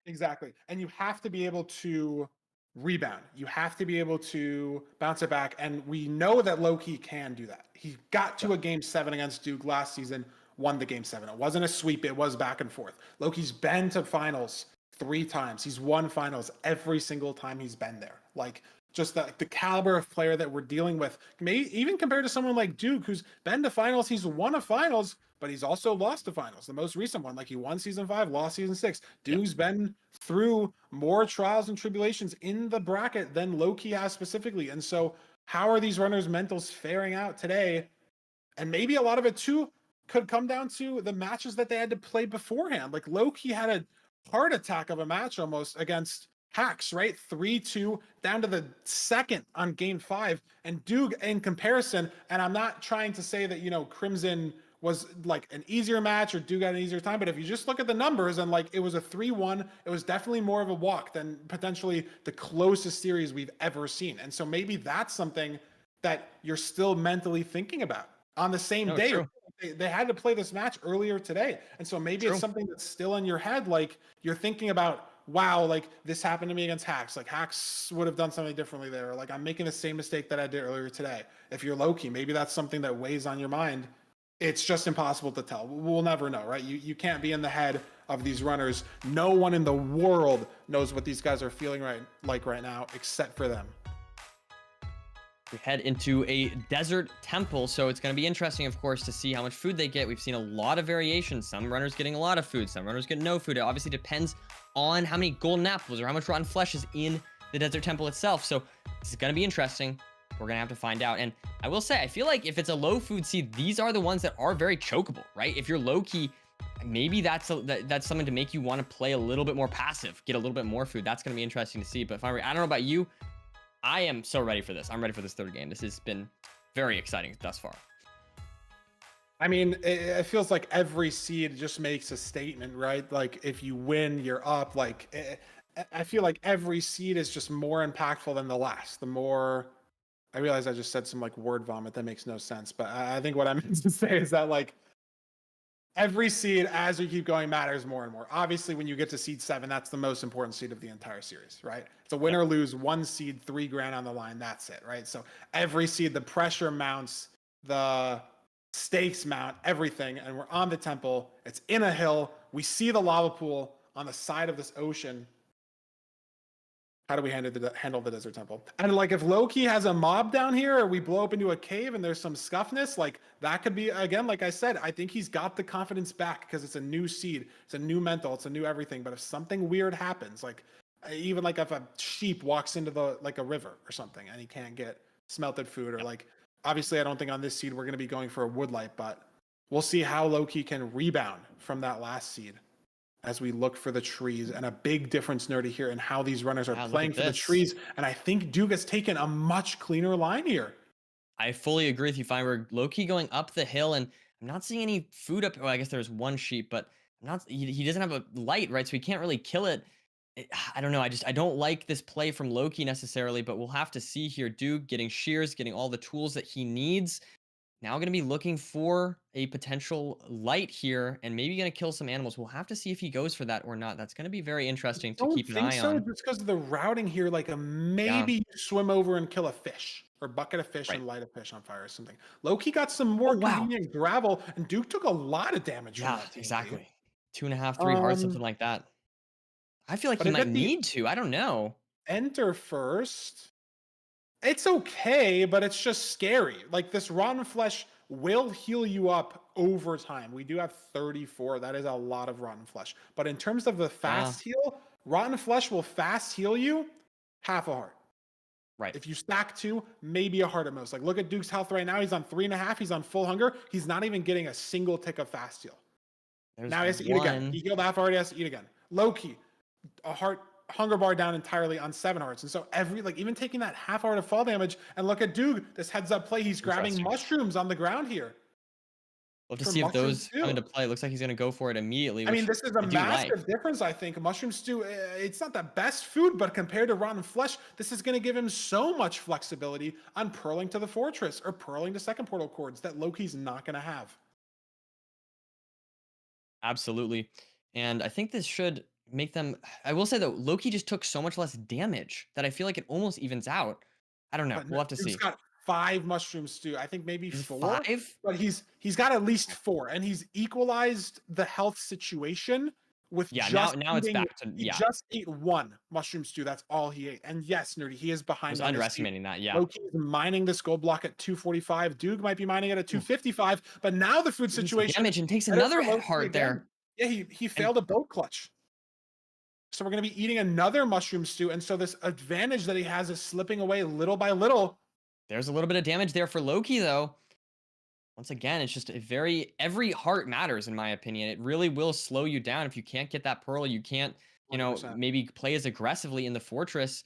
Exactly. And you have to be able to rebound. You have to be able to bounce it back. And we know that Lowkey can do that. He got to a game 7 against Duke last season, won the game 7. It wasn't a sweep. It was back and forth. Lowkey's been to finals 3 times. He's won finals every single time he's been there. Like, just the caliber of player that we're dealing with, even compared to someone like Duke, who's been to finals, he's won a finals, but he's also lost to finals. The most recent one, like he won season 5, lost season 6. Duke's been through more trials and tribulations in the bracket than Lowkey has specifically. And so how are these runners' mentals faring out today? And maybe a lot of it too could come down to the matches that they had to play beforehand. Like Lowkey had a heart attack of a match almost against Hacks, right? 3-2 down to the second on game 5. And Doog in comparison, and I'm not trying to say that, Crimson was like an easier match or Doog had an easier time, but if you just look at the numbers and like it was a 3-1, it was definitely more of a walk than potentially the closest series we've ever seen. And so maybe that's something that you're still mentally thinking about on the same day. True. They had to play this match earlier today. And so maybe it's something that's still in your head. Like you're thinking about, wow, like this happened to me against Hacks. Like Hacks would have done something differently there. Or like I'm making the same mistake that I did earlier today. If you're Lowkey, maybe that's something that weighs on your mind. It's just impossible to tell. We'll never know, right? You can't be in the head of these runners. No one in the world knows what these guys are feeling right now, except for them. We head into a desert temple, so it's going to be interesting, of course, to see how much food they get. We've seen a lot of variations. Some runners getting a lot of food, some runners get no food. It obviously depends on how many golden apples or how much rotten flesh is in the desert temple itself. So this is going to be interesting. We're going to have to find out. And I will say, I feel like if it's a low food seed, these are the ones that are very chokeable, right? If you're Lowkey maybe that's that's something to make you want to play a little bit more passive, get a little bit more food. That's going to be interesting to see. But if I don't know about you, I am so ready for this. I'm ready for this third game. This has been very exciting thus far. I mean, it feels like every seed just makes a statement, right? Like if you win, you're up. Like I feel like every seed is just more impactful than the last. The more I realize I just said some like word vomit that makes no sense, but I think what I meant to say is that like every seed as you keep going matters more and more. Obviously, when you get to seed 7, that's the most important seed of the entire series, right? It's a win or lose, 1 seed, 3 grand on the line. That's it, right? So every seed, the pressure mounts, the stakes mount, everything, and we're on the temple. It's in a hill. We see the lava pool on the side of this ocean. How do we handle the desert temple? And like if Lowkey has a mob down here, or we blow up into a cave and there's some scuffness, like that could be, again, like I said, I think he's got the confidence back because it's a new seed, it's a new mental, it's a new everything. But if something weird happens, like even like if a sheep walks into the like a river or something and he can't get smelted food, or like obviously I don't think on this seed we're going to be going for a woodlight, but we'll see how Lowkey can rebound from that last seed as we look for the trees. And a big difference, Nerdy, here in how these runners are playing for the trees. And I think Doog has taken a much cleaner line here. I fully agree with you, Fine. We're low-key going up the hill, and I'm not seeing any food up. Well, I guess there's one sheep, but I'm not. He doesn't have a light, right? So he can't really kill it. I don't know. I don't like this play from Lowkey necessarily, but we'll have to see here. Doog getting shears, getting all the tools that he needs. Now going to be looking for a potential light here, and maybe going to kill some animals. We'll have to see if he goes for that or not. That's going to be very interesting to keep an eye on. Just because of the routing here, like maybe you swim over and kill a fish or bucket of fish and light a fish on fire or something. Lowkey got some more convenient gravel, and Duke took a lot of damage. Yeah, exactly. 2.5, 3 hearts, something like that. I feel like he might need to. I don't know. Enter first. It's okay, but it's just scary. Like this rotten flesh will heal you up over time. We do have 34. That is a lot of rotten flesh. But in terms of the fast heal, rotten flesh will fast heal you half a heart. Right. If you stack 2, maybe a heart at most. Like look at Duke's health right now. He's on 3.5. He's on full hunger. He's not even getting a single tick of fast heal. Now he has to eat again. He healed half heart. He has to eat again. Lowkey, a heart. Hunger bar down entirely on 7 hearts. And so even taking that half heart of fall damage, and look at Doog, this heads up play, he's grabbing mushrooms on the ground here. We'll have to see if those come into play. It looks like he's going to go for it immediately. I mean, this is a massive difference, I think. Mushroom stew, it's not the best food, but compared to rotten flesh, this is going to give him so much flexibility on purling to the fortress or purling to second portal cords that Lowkey's not going to have. Absolutely. And I think this should make them. I will say though, Lowkey just took so much less damage that I feel like it almost evens out. I don't know. We'll have to see. He's got 5 mushrooms too. I think maybe 4. 5, but he's got at least 4, and he's equalized the health situation with now it's back to He just ate 1 mushroom stew. That's all he ate. And yes, Nerdy, he is behind. I was underestimating that. Yeah. Lowkey is mining this gold block at 245. Doog might be mining it at 255. But now the food situation damage and takes another heart there. Yeah, he failed a boat clutch. So we're going to be eating another mushroom stew. And so this advantage that he has is slipping away little by little. There's a little bit of damage there for Lowkey, though. Once again, it's just every heart matters, in my opinion. It really will slow you down. If you can't get that pearl, you can't, 100%. Maybe play as aggressively in the fortress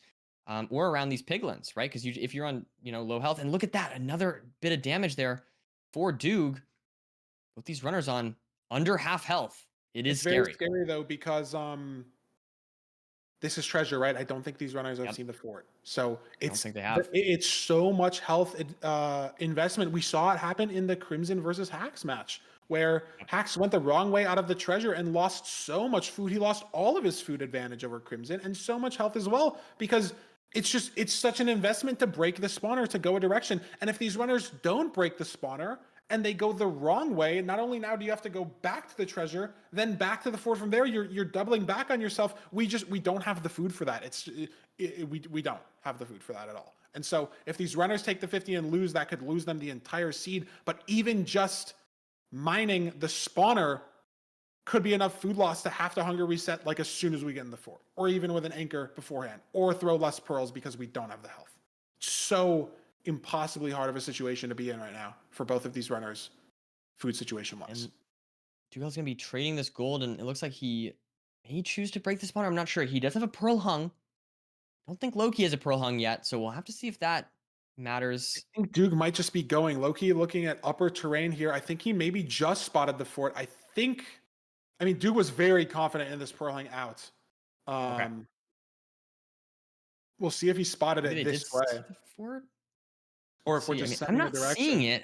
or around these piglins, right? Because if you're on, low health, and look at that, another bit of damage there for Doog. With these runners on under half health, it's scary. Very scary, though, because this is treasure, right? I don't think these runners have seen the fort. So I don't think they have. It's so much health investment. We saw it happen in the Crimson versus Hacks match, where Hacks went the wrong way out of the treasure and lost so much food. He lost all of his food advantage over Crimson and so much health as well, because it's such an investment to break the spawner to go a direction. And if these runners don't break the spawner and they go the wrong way, not only now do you have to go back to the treasure, then back to the fort from there, you're doubling back on yourself. We don't have the food for that. We don't have the food for that at all. And so if these runners take the 50 and lose, that could lose them the entire seed. But even just mining the spawner could be enough food loss to have to hunger reset like as soon as we get in the fort, or even with an anchor beforehand, or throw less pearls because we don't have the health. So impossibly hard of a situation to be in right now for both of these runners, food situation wise. Doogale's gonna be trading this gold, and it looks like he may choose to break the spawner. I'm not sure. He does have a pearl hung. I don't think Lowkey has a pearl hung yet, so we'll have to see if that matters. I think Doog might just be going Lowkey, looking at upper terrain here. I think he maybe just spotted the fort. I mean, Doog was very confident in this pearl hang out. We'll see if he spotted Maybe it they this did way. see the fort? Or if we're we, I just mean, I'm sending a not direction. seeing it.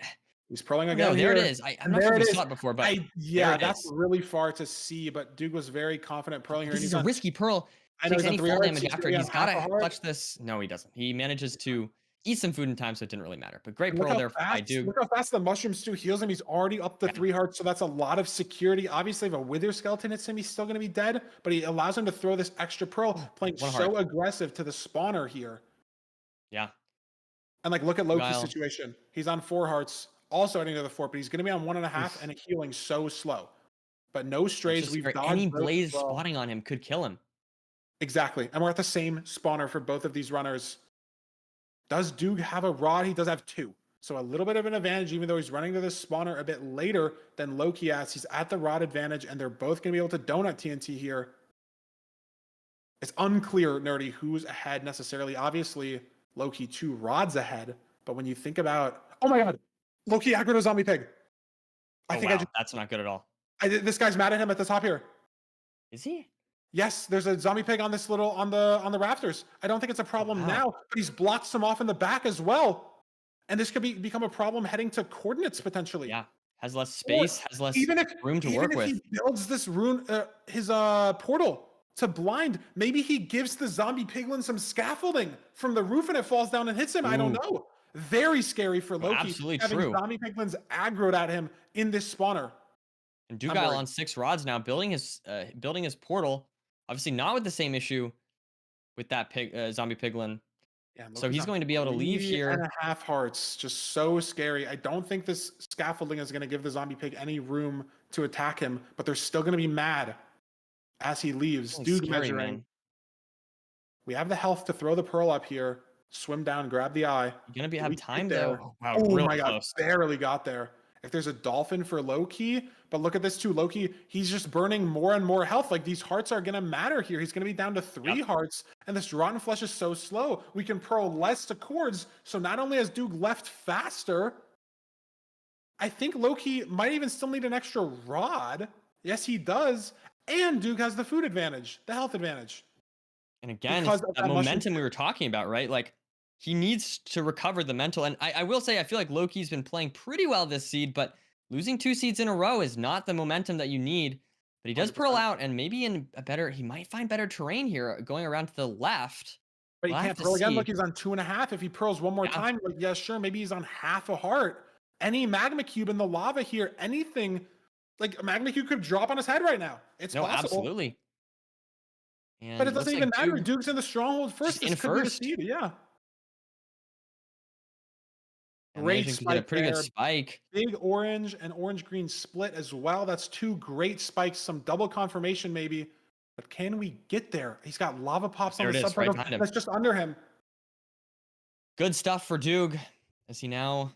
He's pearling No, again. there it here. is. I'm And not there sure if it we is. saw it before, but Yeah, it that's is. really far to see, but Doog was very confident pearling here. This and is he's a on, risky pearl. I know Takes he's on any 3 fall hearts, damage he's after. gonna be He's on got to half a heart. clutch this. No, he doesn't. He manages to eat some food in time, so it didn't really matter. But great And pearl there by Doog. look how fast the mushroom stew heals him. He's already up to 3 hearts, so that's a lot of security. Obviously, if a wither skeleton hits him, he's still going to be dead, but he allows him to throw this extra pearl, playing one so heart. aggressive to the spawner here. Yeah. And like, look at Lowkey's Doogile. situation. He's on 4 hearts, also heading to the fort, but he's going to be on 1.5 and healing so slow. But no strays. Just We've great. dodged Any those as blaze well. spawning on him could kill him. Exactly. And we're at the same spawner for both of these runners. Does Doog have a rod? He does have 2. So a little bit of an advantage, even though he's running to this spawner a bit later than Lowkey has. He's at the rod advantage, and they're both going to be able to donut TNT here. It's unclear, Nerdy, who's ahead necessarily. Obviously, Lowkey 2 rods ahead. But when you think about... Oh my god! Lowkey aggroed a zombie pig. That's not good at all. This guy's mad at him at the top here. Is he? Yes, there's a zombie pig on this little on the rafters. I don't think it's a problem now, but he's blocked some off in the back as well. And this could become a problem heading to coordinates potentially. Yeah. Has less space, has less room to work with. He builds this his portal to blind, maybe he gives the zombie piglin some scaffolding from the roof and it falls down and hits him. I don't know. Very scary for Lowkey. Absolutely having true. Zombie piglins aggroed at him in this spawner. And Doogile on 6 rods now, building his portal. Obviously not with the same issue with that zombie piglin. Yeah, so he's going to be able to leave here. 3.5 hearts, just so scary. I don't think this scaffolding is going to give the zombie pig any room to attack him, but they're still going to be mad as he leaves. Dude measuring. Man. We have the health to throw the pearl up here, swim down, grab the eye. You're going to have time though. Oh, wow, oh my god, barely got there. If there's a dolphin for Lowkey, but look at this too. Lowkey, he's just burning more and more health. Like these hearts are going to matter here. He's going to be down to 3 hearts, and this rotten flesh is so slow. We can pearl less to cords. So not only has Doog left faster, I think Lowkey might even still need an extra rod. Yes, he does. And Doog has the food advantage, the health advantage. And again, it's that momentum we were talking about, right? Like he needs to recover the mental. And I will say, I feel like Lowkey's been playing pretty well this seed, but losing 2 seeds in a row is not the momentum that you need. But he does 100%. Pearl out, and maybe in he might find better terrain here going around to the left. But he can't pearl again. Look, he's on 2.5. If he pearls one more time, like, yeah, sure, maybe he's on half a heart. Any magma cube in the lava here, anything, like a magma cube could drop on his head right now. It's possible. Absolutely. And but it doesn't even matter. Doog's in the stronghold first. This could be the seed, yeah. Great spike, get a pretty good spike. Big orange and orange-green split as well. That's 2 great spikes. Some double confirmation maybe. But can we get there? He's got lava pops on the subportal. Right, that's just under him. Good stuff for Doog as he now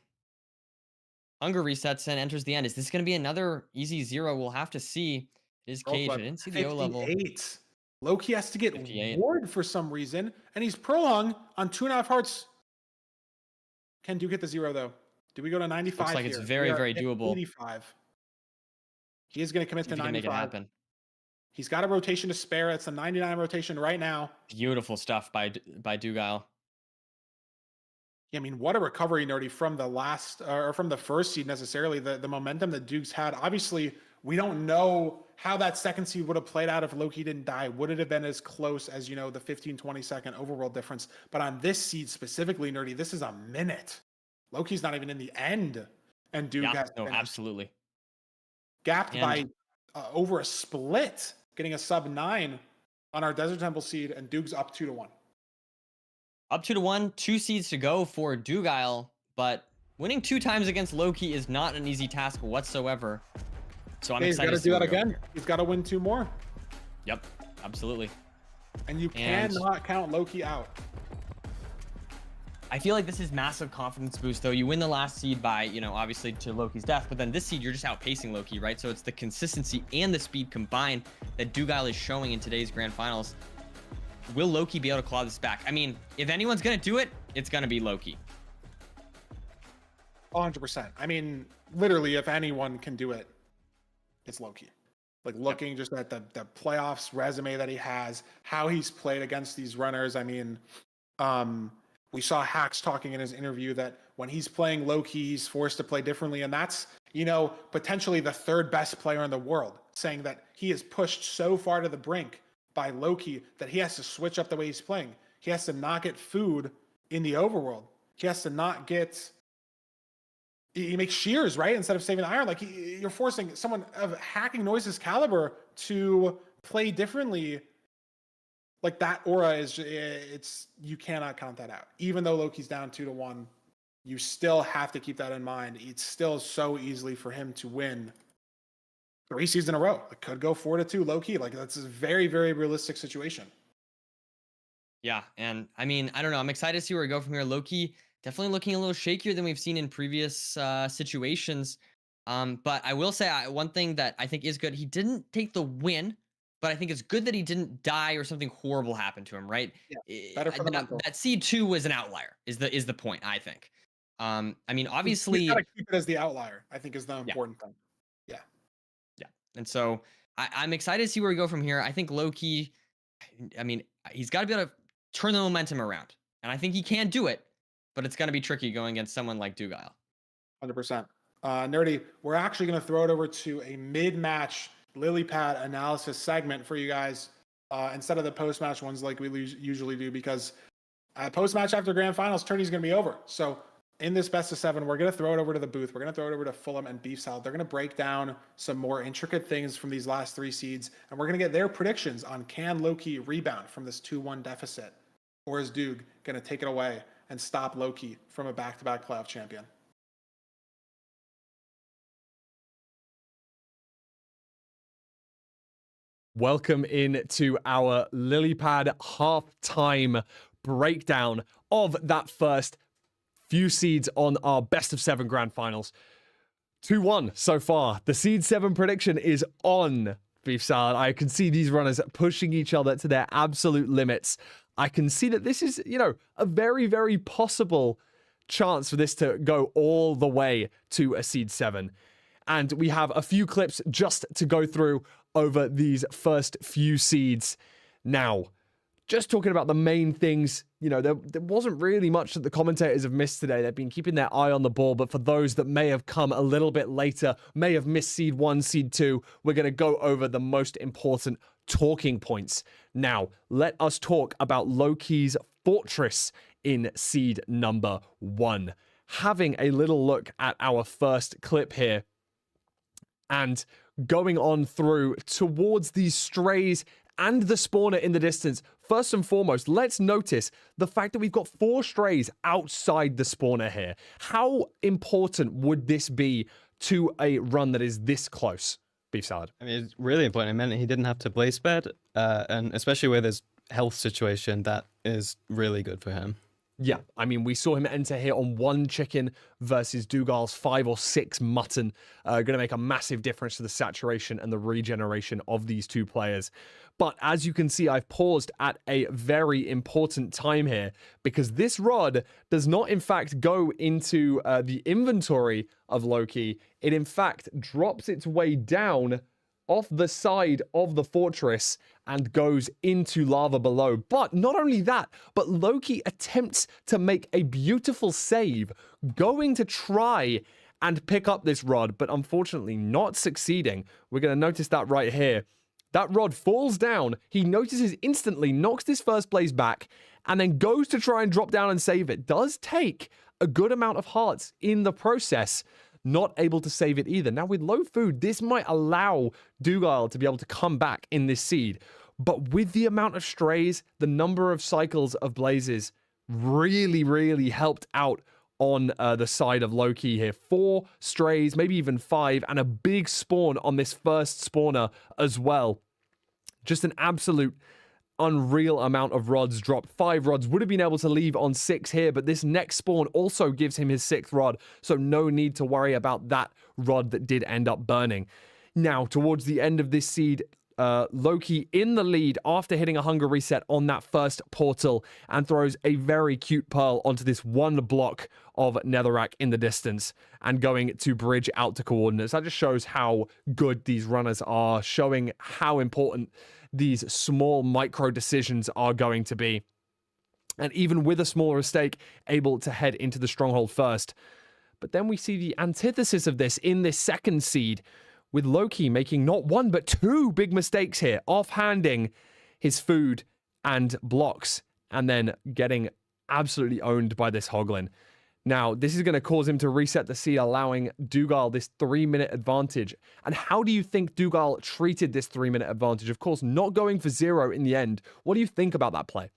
hunger resets and enters the end. Is this going to be another easy 0? We'll have to see. It is Cage. I didn't see the O level. Lowkey has to get ward for some reason, and he's prolong on 2.5 hearts. Can Doog hit the 0 though? Do we go to 95? Looks like here? It's very, very doable. 85. He is going to commit to 95. Make it happen. He's got a rotation to spare. It's a 99 rotation right now. Beautiful stuff by Doogile. Yeah, I mean, what a recovery, Nerdy, from the last or from the first seed necessarily. The momentum that Doog's had. Obviously, we don't know how that second seed would have played out if Lowkey didn't die. Would it have been as close as, you know, the 15-20 second overworld difference? But on this seed specifically, Nerdy, this is a minute. Lowkey's not even in the end, and Doog has absolutely gapped by over a split, getting a sub 9 on our Desert Temple seed, and Doog's up 2-1. Up 2-1, 2 seeds to go for Doogile, but winning 2 times against Lowkey is not an easy task whatsoever. So I'm excited to do that again. He's got to win 2 more. Yep, absolutely. And you cannot count Lowkey out. I feel like this is massive confidence boost, though. You win the last seed by, you know, obviously to Lowkey's death, but then this seed, you're just outpacing Lowkey, right? So it's the consistency and the speed combined that Doogile is showing in today's grand finals. Will Lowkey be able to claw this back? I mean, if anyone's going to do it, it's going to be Lowkey. 100%. I mean, literally, if anyone can do it, it's Lowkey. Like, looking just at the playoffs resume that he has, how he's played against these runners. I mean, we saw Hacks talking in his interview that when he's playing Lowkey, he's forced to play differently. And that's, you know, potentially the third best player in the world, saying that he is pushed so far to the brink by Lowkey that he has to switch up the way he's playing. He has to not get food in the overworld. He has to not get... He makes shears, right? Instead of saving the iron. Like, you're forcing someone of Hacking Noise's caliber to play differently. Like, that aura is, it's, you cannot count that out. Even though Lowkey's down 2-1, you still have to keep that in mind. It's still so easily for him to win 3 seasons in a row. It could go 4-2 Lowkey. Like, that's a very, very realistic situation. Yeah, and I mean, I don't know. I'm excited to see where we go from here. Lowkey definitely looking a little shakier than we've seen in previous situations. But I will say one thing that I think is good. He didn't take the win, but I think it's good that he didn't die or something horrible happened to him, right? Yeah, better for the mental. That seed 2 was an outlier, is the point, I think. I mean, obviously... You gotta keep it as the outlier, I think, is the important thing. Yeah. Yeah. And so I'm excited to see where we go from here. I think Lowkey, I mean, he's got to be able to turn the momentum around. And I think he can do it, but it's going to be tricky going against someone like Doogile. 100%. Nerdy, we're actually going to throw it over to a mid-match lily pad analysis segment for you guys instead of the post-match ones like we usually do, because post-match after grand finals, tourney's going to be over. So in this best of 7, we're going to throw it over to the booth. We're going to throw it over to Fulham and Beef Salad. They're going to break down some more intricate things from these last 3 seeds, and we're going to get their predictions on can Lowkey rebound from this 2-1 deficit, or is Doog going to take it away and stop Lowkey from a back-to-back playoff champion? Welcome in to our Lilypad halftime breakdown of that first few seeds on our best of 7 grand finals. 2-1 so far. The seed 7 prediction is on, Beef Salad. I can see these runners pushing each other to their absolute limits. I can see that this is, you know, a very, very possible chance for this to go all the way to a seed 7. And we have a few clips just to go through over these first few seeds. Now, just talking about the main things, you know, there wasn't really much that the commentators have missed today. They've been keeping their eye on the ball, but for those that may have come a little bit later, may have missed seed 1, seed 2, we're going to go over the most important talking points. Now, let us talk about Lowkey's Fortress in seed number 1. Having a little look at our first clip here, and going on through towards these strays and the spawner in the distance. First and foremost, let's notice the fact that we've got 4 strays outside the spawner here. How important would this be to a run that is this close, Beef Salad? I mean, it's really important. It meant he didn't have to blaze bed, and especially with his health situation, that is really good for him. Yeah, I mean, we saw him enter here on 1 chicken versus Doogile's 5 or 6 mutton. Going to make a massive difference to the saturation and the regeneration of these 2 players. But as you can see, I've paused at a very important time here, because this rod does not, in fact, go into the inventory of Lowkey. It, in fact, drops its way down off the side of the fortress and goes into lava below. But not only that, but Lowkey attempts to make a beautiful save, going to try and pick up this rod, but unfortunately not succeeding. We're going to notice that right here. That rod falls down. He notices instantly, knocks this first blaze back, and then goes to try and drop down and save it. Does take a good amount of hearts in the process. Not able to save it either. Now, with low food, this might allow Doogile to be able to come back in this seed. But with the amount of strays, the number of cycles of blazes really, really helped out on the side of Lowkey here. 4 strays, maybe even 5, and a big spawn on this first spawner as well. Just an absolute unreal amount of rods dropped. 5 rods, would have been able to leave on 6 here, but this next spawn also gives him his 6th rod, so no need to worry about that rod that did end up burning. Now, towards the end of this seed, Lowkey in the lead after hitting a hunger reset on that first portal and throws a very cute pearl onto this one block of netherrack in the distance and going to bridge out to coordinates. That just shows how good these runners are, showing how important these small micro decisions are going to be. And even with a smaller mistake, able to head into the stronghold first. But then we see the antithesis of this in this second seed, with Lowkey making not 1 but 2 big mistakes here, offhanding his food and blocks, and then getting absolutely owned by this Hoglin. Now, this is going to cause him to reset the seed, allowing Doogile this 3-minute advantage. And how do you think Doogile treated this 3-minute advantage? Of course, not going for 0 in the end. What do you think about that play?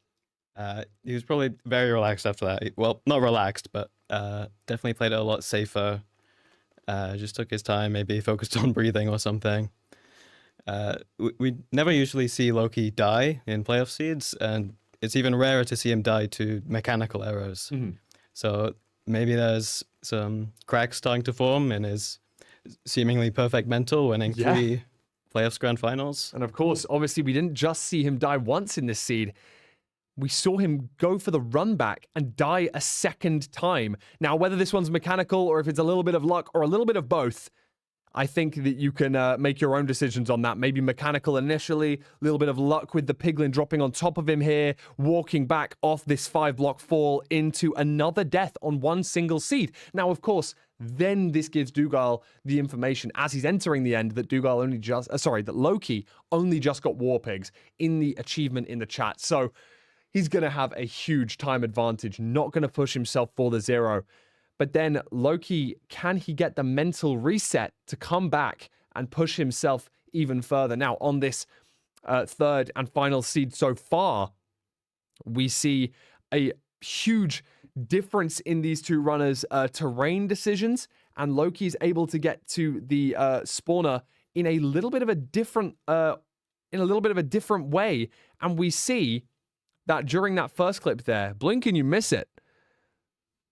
He was probably very relaxed after that. Well, not relaxed, but definitely played it a lot safer. Just took his time, maybe focused on breathing or something. We never usually see Lowkey die in playoff seeds, and it's even rarer to see him die to mechanical errors. So maybe there's some cracks starting to form in his seemingly perfect mental, winning 3 playoffs grand finals. And of course, obviously, we didn't just see him die once in this seed. We saw him go for the run back and die a second time. Now, whether this one's mechanical or if it's a little bit of luck or a little bit of both, I think that you can make your own decisions on that. Maybe mechanical initially, a little bit of luck with the piglin dropping on top of him here, walking back off this 5-block fall into another death on one single seed. Now, of course, then this gives Doogile the information as he's entering the end that Doogile only just, that Lowkey only just got war pigs in the achievement in the chat. So he's going to have a huge time advantage, not going to push himself for the 0. But then Lowkey, can he get the mental reset to come back and push himself even further? Now, on this 3rd and final seed so far, we see a huge difference in these two runners' terrain decisions, and Lowkey is able to get to the spawner in a little bit of a different way. And we see that during that first clip there, blink and you miss it.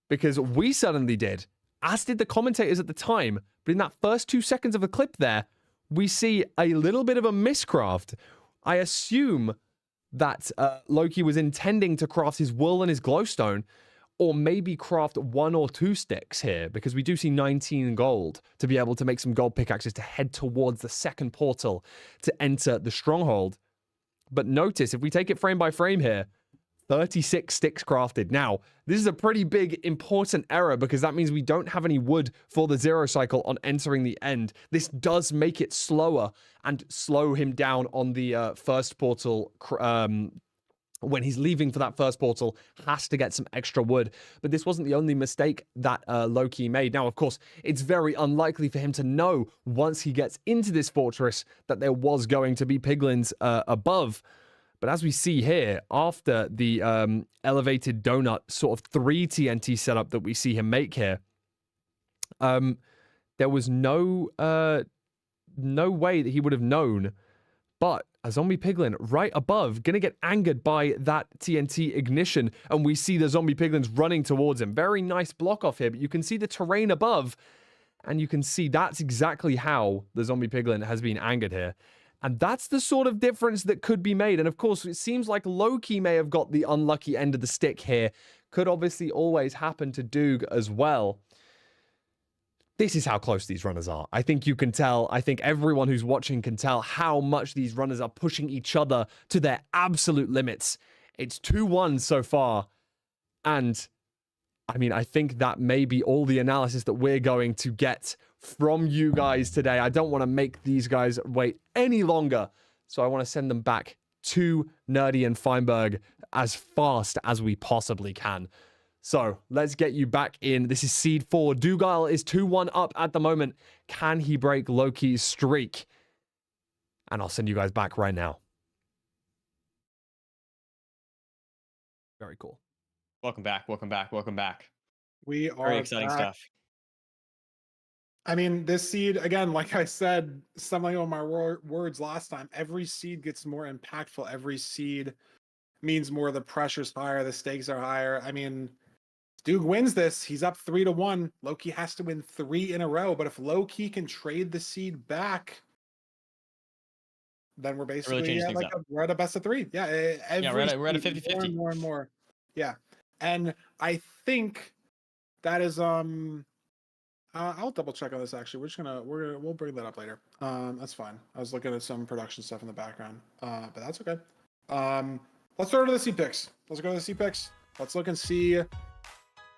Because we suddenly did, as did the commentators at the time. But in that first 2 seconds of the clip there, we see a little bit of a miscraft. I assume that Lowkey was intending to craft his wool and his glowstone, or maybe craft 1 or 2 sticks here, because we do see 19 gold to be able to make some gold pickaxes to head towards the second portal to enter the stronghold. But notice, if we take it frame by frame here, 36 sticks crafted. Now, this is a pretty big, important error because that means we don't have any wood for the 0 cycle on entering the end. This does make it slower and slow him down on the first portal. When he's leaving for that first portal, has to get some extra wood. But this wasn't the only mistake that Lowkey made. Now, of course, it's very unlikely for him to know once he gets into this fortress that there was going to be piglins above. But as we see here, after the elevated donut sort of 3 TNT setup that we see him make here, there was no way that he would have known. But a zombie piglin right above, gonna get angered by that TNT ignition, and we see the zombie piglins running towards him. Very nice block off here, but you can see the terrain above, and you can see that's exactly how the zombie piglin has been angered here. And that's the sort of difference that could be made. And of course, it seems like Lowkey may have got the unlucky end of the stick here. Could obviously always happen to Doog as well. This is how close these runners are. I think you can tell. I think everyone who's watching can tell how much these runners are pushing each other to their absolute limits. It's 2-1 so far. And I mean, I think that may be all the analysis that we're going to get from you guys today. I don't want to make these guys wait any longer. So I want to send them back to Nerdy and Feinberg as fast as we possibly can. So let's get you back in. This is Seed 4. Doogile is 2-1 up at the moment. Can he break Lowkey's streak? And I'll send you guys back right now. Very cool. Welcome back. Welcome back. Welcome back. We are Very exciting back. stuff. I mean, this seed, again, like I said, stumbling on my words last time, every seed gets more impactful. Every seed means more, the pressure's higher, the stakes are higher. I mean, Doog wins this, he's up 3-1. Lowkey has to win 3 in a row, but if Lowkey can trade the seed back, then we're It really basically changes at things like up. we're at a best of 3. Yeah, Yeah, we're at a seed, 50-50. more and more and more. Yeah, and I think that is I'll double check on this actually. We'll bring that up later. That's fine. I was looking at some production stuff in the background. But that's okay. Let's throw to the seed picks. Let's go to the seed picks. Let's look and see.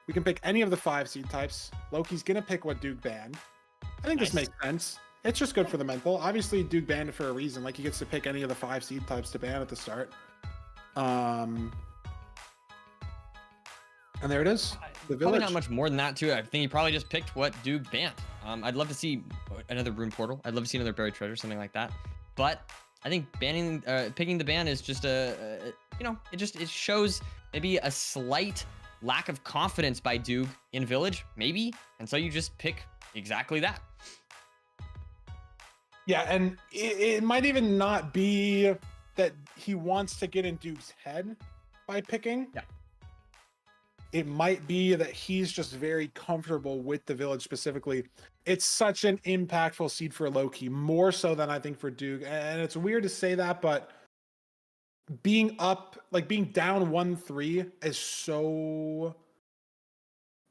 We can pick any of the 5 seed types. Lowkey's gonna pick what Duke banned. I think this Nice. makes sense. It's just good for the mental. Obviously, Duke banned it for a reason. Like, he gets to pick any of the 5 seed types to ban at the start. And there it is. The Probably village. not much more than that too. I think he probably just picked what Duke banned. I'd love to see another rune portal. I'd love to see another buried treasure, something like that. But I think picking the ban is just it shows maybe a slight lack of confidence by Duke in village, maybe, and so you just pick exactly that. Yeah, and it might even not be that he wants to get in Duke's head by picking. Yeah. It might be that he's just very comfortable with the village specifically. It's such an impactful seed for Lowkey, more so than I think for Duke. And it's weird to say that, but being up, like being down 1-3 is so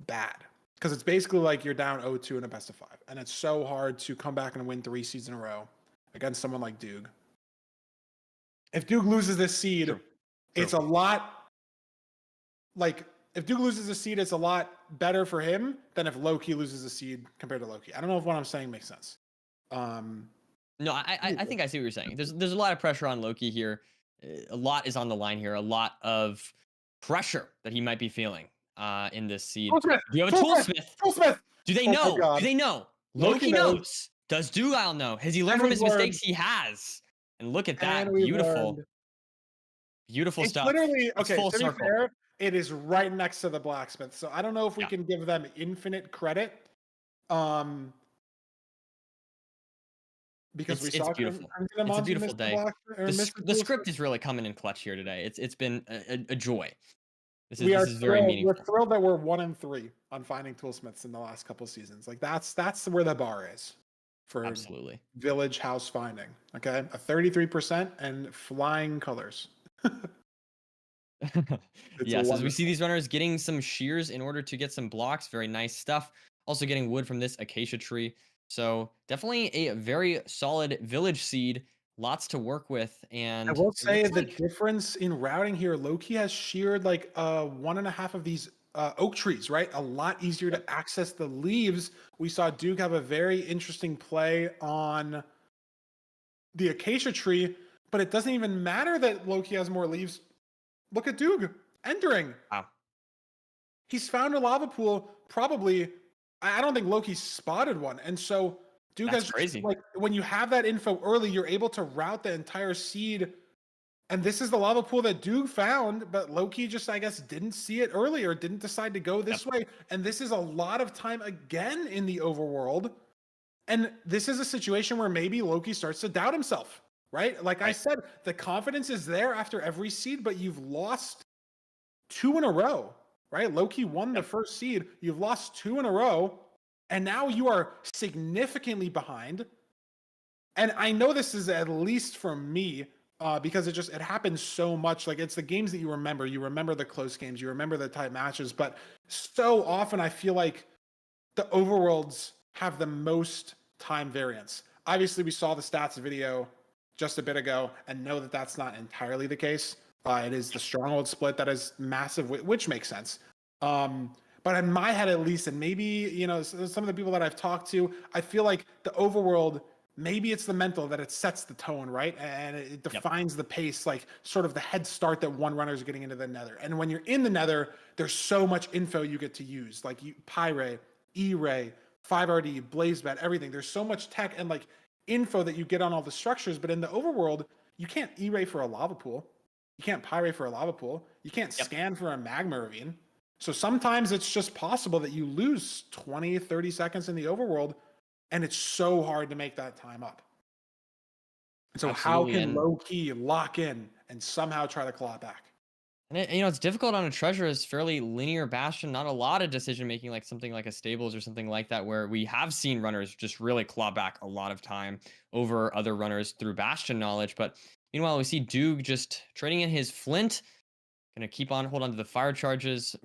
bad. Because it's basically like you're down 0-2 in a best of 5. And it's so hard to come back and win 3 seeds in a row against someone like Duke. If Duke loses this seed, True. it's a lot like if Duke loses a seed, it's a lot better for him than if Lowkey loses a seed compared to Lowkey. I don't know if what I'm saying makes sense. No, I think I see what you're saying. There's a lot of pressure on Lowkey here. A lot is on the line here. A lot of pressure that he might be feeling in this seed. Toolsmith! Do you have a Toolsmith? Toolsmith! Do they Oh my know? God. Do they know? Lowkey Lowkey knows. knows. Does Doogile know? Has he learned And from we've his mistakes? learned. He has. And look at that. And we've Beautiful. learned. Beautiful It's stuff. literally It's okay. full To be circle. fair, it is right next to the blacksmith, so I don't know if we Yeah. can give them infinite credit. Because we It's saw beautiful. Crimson It's a Monster beautiful miss the day. Blacksmith- or The, miss the Toolsmith. script is really coming in clutch here today. It's been a joy. This We are is very thrilled. meaningful. We're thrilled that we're 1-3 on finding toolsmiths in the last couple seasons. Like that's where the bar is for Absolutely. village house finding. Okay, a 33% and flying colors. Yes, as we wonderful. see these runners getting some shears in order to get some blocks. Very nice stuff. Also getting wood from this acacia tree. So definitely a very solid village seed. Lots to work with. And I will it say looks the like- difference in routing here, Lowkey has sheared like 1.5 of these oak trees, right? A lot easier to access the leaves. We saw Duke have a very interesting play on the acacia tree, but it doesn't even matter that Lowkey has more leaves. Look at Duke entering. Wow. He's found a lava pool. Probably, I don't think Lowkey spotted one, and so Duke That's has crazy. like when you have that info early, you're able to route the entire seed. And this is the lava pool that Duke found, but Lowkey just, I guess, didn't see it earlier, didn't decide to go this way. And this is a lot of time again in the overworld. And this is a situation where maybe Lowkey starts to doubt himself, right? Like I said, the confidence is there after every seed, but you've lost 2 in a row, right? Lowkey won the first seed. You've lost 2 in a row. And now you are significantly behind. And I know this is at least from me, because it happens so much. Like it's the games that you remember the close games, you remember the tight matches, but so often I feel like the overworlds have the most time variance. Obviously we saw the stats video just a bit ago and know that that's not entirely the case. It is the stronghold split that is massive, which makes sense. But in my head at least, and maybe, some of the people that I've talked to, I feel like the overworld, maybe it's the mental that it sets the tone, right? And it defines the pace, like sort of the head start that one runner is getting into the nether. And when you're in the nether, there's so much info you get to use, like Pyre, E-Ray, 5RD, Blazebet, everything. There's so much tech and like info that you get on all the structures. But in the overworld, you can't E-Ray for a lava pool. You can't Pyre for a lava pool. You can't scan for a magma ravine. So sometimes it's just possible that you lose 20, 30 seconds in the overworld And it's so hard to make that time up. And so how Absolutely, can and- Lowkey lock in and somehow try to claw it back? And it's difficult on a treasure. Is fairly linear bastion, not a lot of decision making, like something like a stables or something like that, where we have seen runners just really claw back a lot of time over other runners through bastion knowledge. But meanwhile, we see Doog just trading in his flint, gonna hold on to the fire charges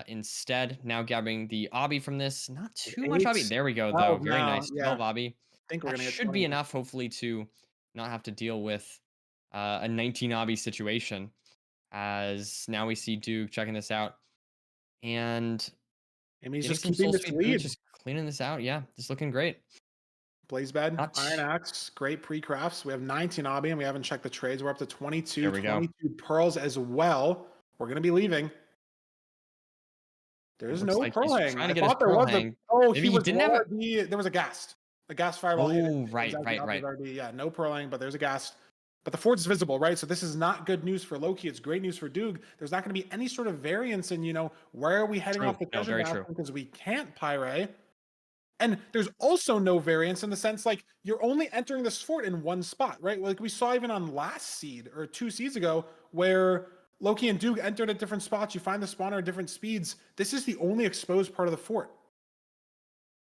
instead. Now grabbing the obby from this, not too much obby. There we go, though. 12 Very now, nice, yeah. 12 obby. I think we're That gonna get should 20. be enough, hopefully, to not have to deal with a 19 obby situation. As now we see Duke checking this out, and He's getting just some keeping soul this speed, lead. just cleaning this out. Yeah, just looking great. Blazebed, Not- Iron Axe, great pre-crafts. We have 19 obby and we haven't checked the trades. We're up to 22, There we go. 22 pearls as well. We're going to be leaving. There's looks no like he's pearl hang. trying to I get his thought there pearl was hang. Oh, Maybe he he was didn't have low RD. There was a ghast. A ghast fireball hit it. Oh, It was right, actually right, up with right. RD. Yeah, no pearl hang, but there's a ghast. But the fort is visible, right? So this is not good news for Lowkey. It's great news for Doog. There's not going to be any sort of variance in, where are we heading True. off the No, treasure very map true. because we can't Pyre. And there's also no variance in the sense like you're only entering this fort in one spot, right? Like we saw even on last seed or 2 seeds ago where Lowkey and Doog entered at different spots. You find the spawner at different speeds. This is the only exposed part of the fort.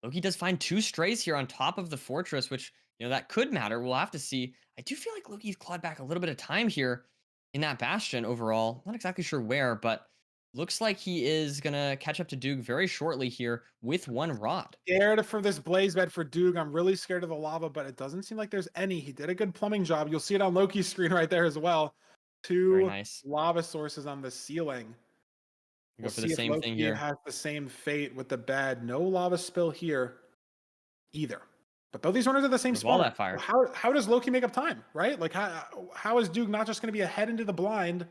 Loki does find 2 strays here on top of the fortress, which, that could matter. We'll have to see. I do feel like Loki's clawed back a little bit of time here in that bastion overall. Not exactly sure where, but looks like he is going to catch up to Doog very shortly here with 1 rod. Scared for this blaze bed for Doog. I'm really scared of the lava, but it doesn't seem like there's any. He did a good plumbing job. You'll see it on Loki's screen right there as well. 2 Very nice. lava sources on the ceiling. Go for the same thing here. Has the same fate with the bed. No lava spill here either. But though these runners are the same All spot, that fire. how does Lowkey make up time, right? Like how is Doog not just going to be ahead into the blind?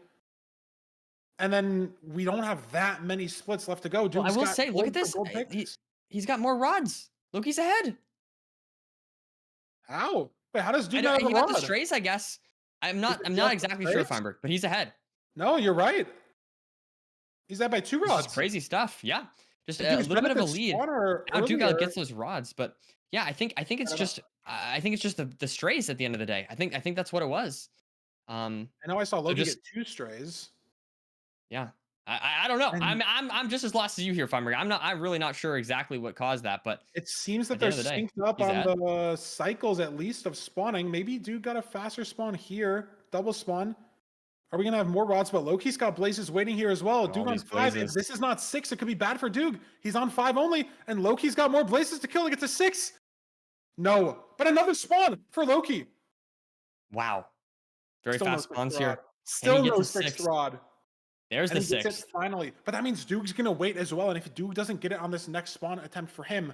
And then we don't have that many splits left to go. Well, I Doog's will got say, look gold at for this. gold picks. He's got more rods. Loki's ahead. How? Wait, how does Doog I not don't, have he a got the rod? strays, I guess. I'm not it just exactly sure, strays? Feinberg, but he's ahead. No, you're right. He's at by 2 This rods. is crazy stuff. Yeah. Just If a Doog's little bit of a benefit lead. spawner Now Doogile earlier- gets those rods, but yeah, I think it's I don't just the strays at the end of the day. I think that's what it was. I know I saw Lowkey just- get 2 strays. Yeah. I don't know. And- I'm just as lost as you here, Feinberg. I'm really not sure exactly what caused that, but It seems that At the they're end of the day, synced up he's on ahead. the cycles at least of spawning. Maybe Dude got a faster spawn here. Double spawn. Are we gonna have more rods? But Lowkey's got blazes waiting here as well. All Duke on these 5. If blazes. this is not 6, it could be bad for Duke. He's on 5 only, and Lowkey's got more blazes to kill to get to 6. No, but another spawn for Lowkey. wow. Very Still no fast sixth spawns rod. here. Still get no to 6th 6? rod. There's And the he gets 6. it finally. But that means Duke's gonna wait as well. And if Duke doesn't get it on this next spawn attempt for him,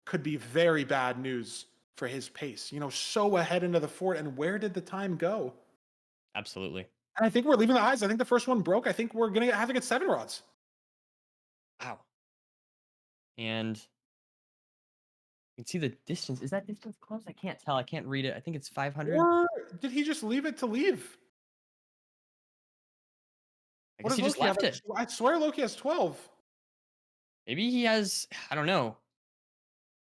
could be very bad news for his pace. So ahead into the fort. And where did the time go? Absolutely. And I think we're leaving the highs. I think the first one broke. I think we're gonna have to get 7 rods. Wow. And you can see the distance. Is that distance close? I can't tell. I can't read it. I think it's 500. Or did he just leave it to leave? I What guess he does just Lowkey have? left it. I swear Lowkey has 12. Maybe he has. I don't know.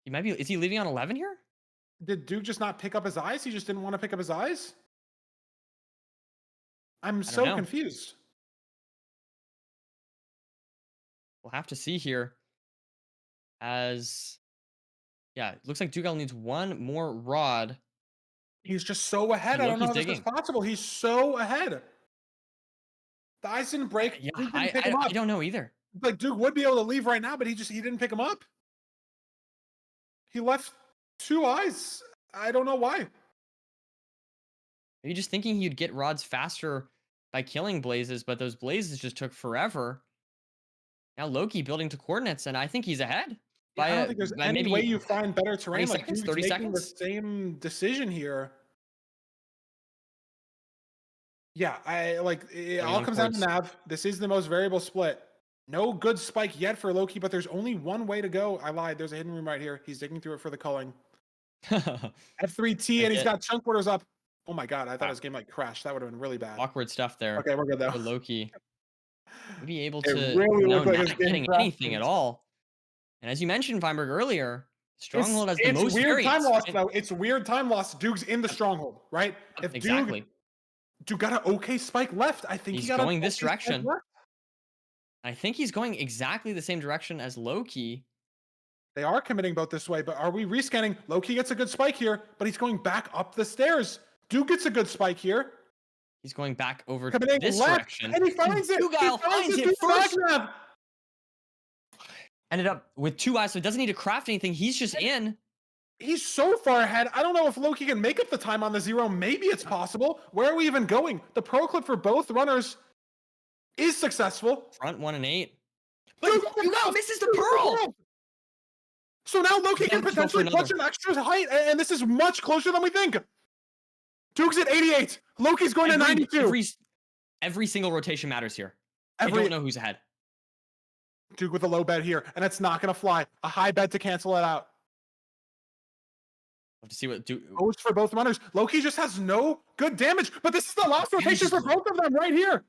He might be. Is he leaving on 11 here? Did Duke just not pick up his eyes? He just didn't want to pick up his eyes? I'm so know. confused. We'll have to see here. As yeah, it looks like Doogile needs 1 more rod. He's just so ahead. And I don't know how Lowkey's this is digging. possible. He's so ahead. The eyes didn't break. Yeah, Duke didn't pick him I up. don't know either. Like Duke would be able to leave right now, but he didn't pick him up. He left 2 eyes. I don't know why. Maybe just thinking he'd get rods faster by killing blazes, but those blazes just took forever. Now Lowkey building to coordinates, and I think he's ahead. I don't think there's by any maybe way you find better terrain. 20 Like seconds, Duke's 30 making the seconds? same decision here. Yeah, it all on comes down to courts. nav. This is the most variable split. No good spike yet for Lowkey, but there's only one way to go. I lied. There's a hidden room right here. He's digging through it for the culling. F3T, and he's it. got chunk borders up. Oh my god, I thought Wow. his game might crash. That would have been really bad. Awkward stuff there. Okay, we're good though. For Lowkey. Maybe able It to really no, looked like his not game getting crashed. anything at all. And as you mentioned, Feinberg, earlier, Stronghold has the it's most weird time variance, loss right? though. It's weird time loss. Duke's in the stronghold, right? If Exactly. Duke got an okay spike left. I think He's he got going an this okay spike direction. left. I think he's going exactly the same direction as Lowkey. They are committing both this way, but are we rescanning? Lowkey gets a good spike here, but he's going back up the stairs. Duke gets a good spike here. He's going back over Committing this left, direction. and he finds it. Doogile finds it Duke first. Ragnar. Ended up with 2 eyes, so it doesn't need to craft anything. He's just in. He's so far ahead. I don't know if Lowkey can make up the time on the 0. Maybe it's possible. Where are we even going? The pro clip for both runners is successful. Front 1 and 8. But Duke Doogile misses the pearl. So now Lowkey can Down to go for potentially another. punch an extra height, and this is much closer than we think. Duke's at 88. Lowkey's going to 92. Every single rotation matters here. I Every don't know who's ahead. Duke with a low bet here, and it's not going to fly. A high bet to cancel it out. Have to see what Goes for both runners. Lowkey just has no good damage, but this is the last rotation for both of them right here.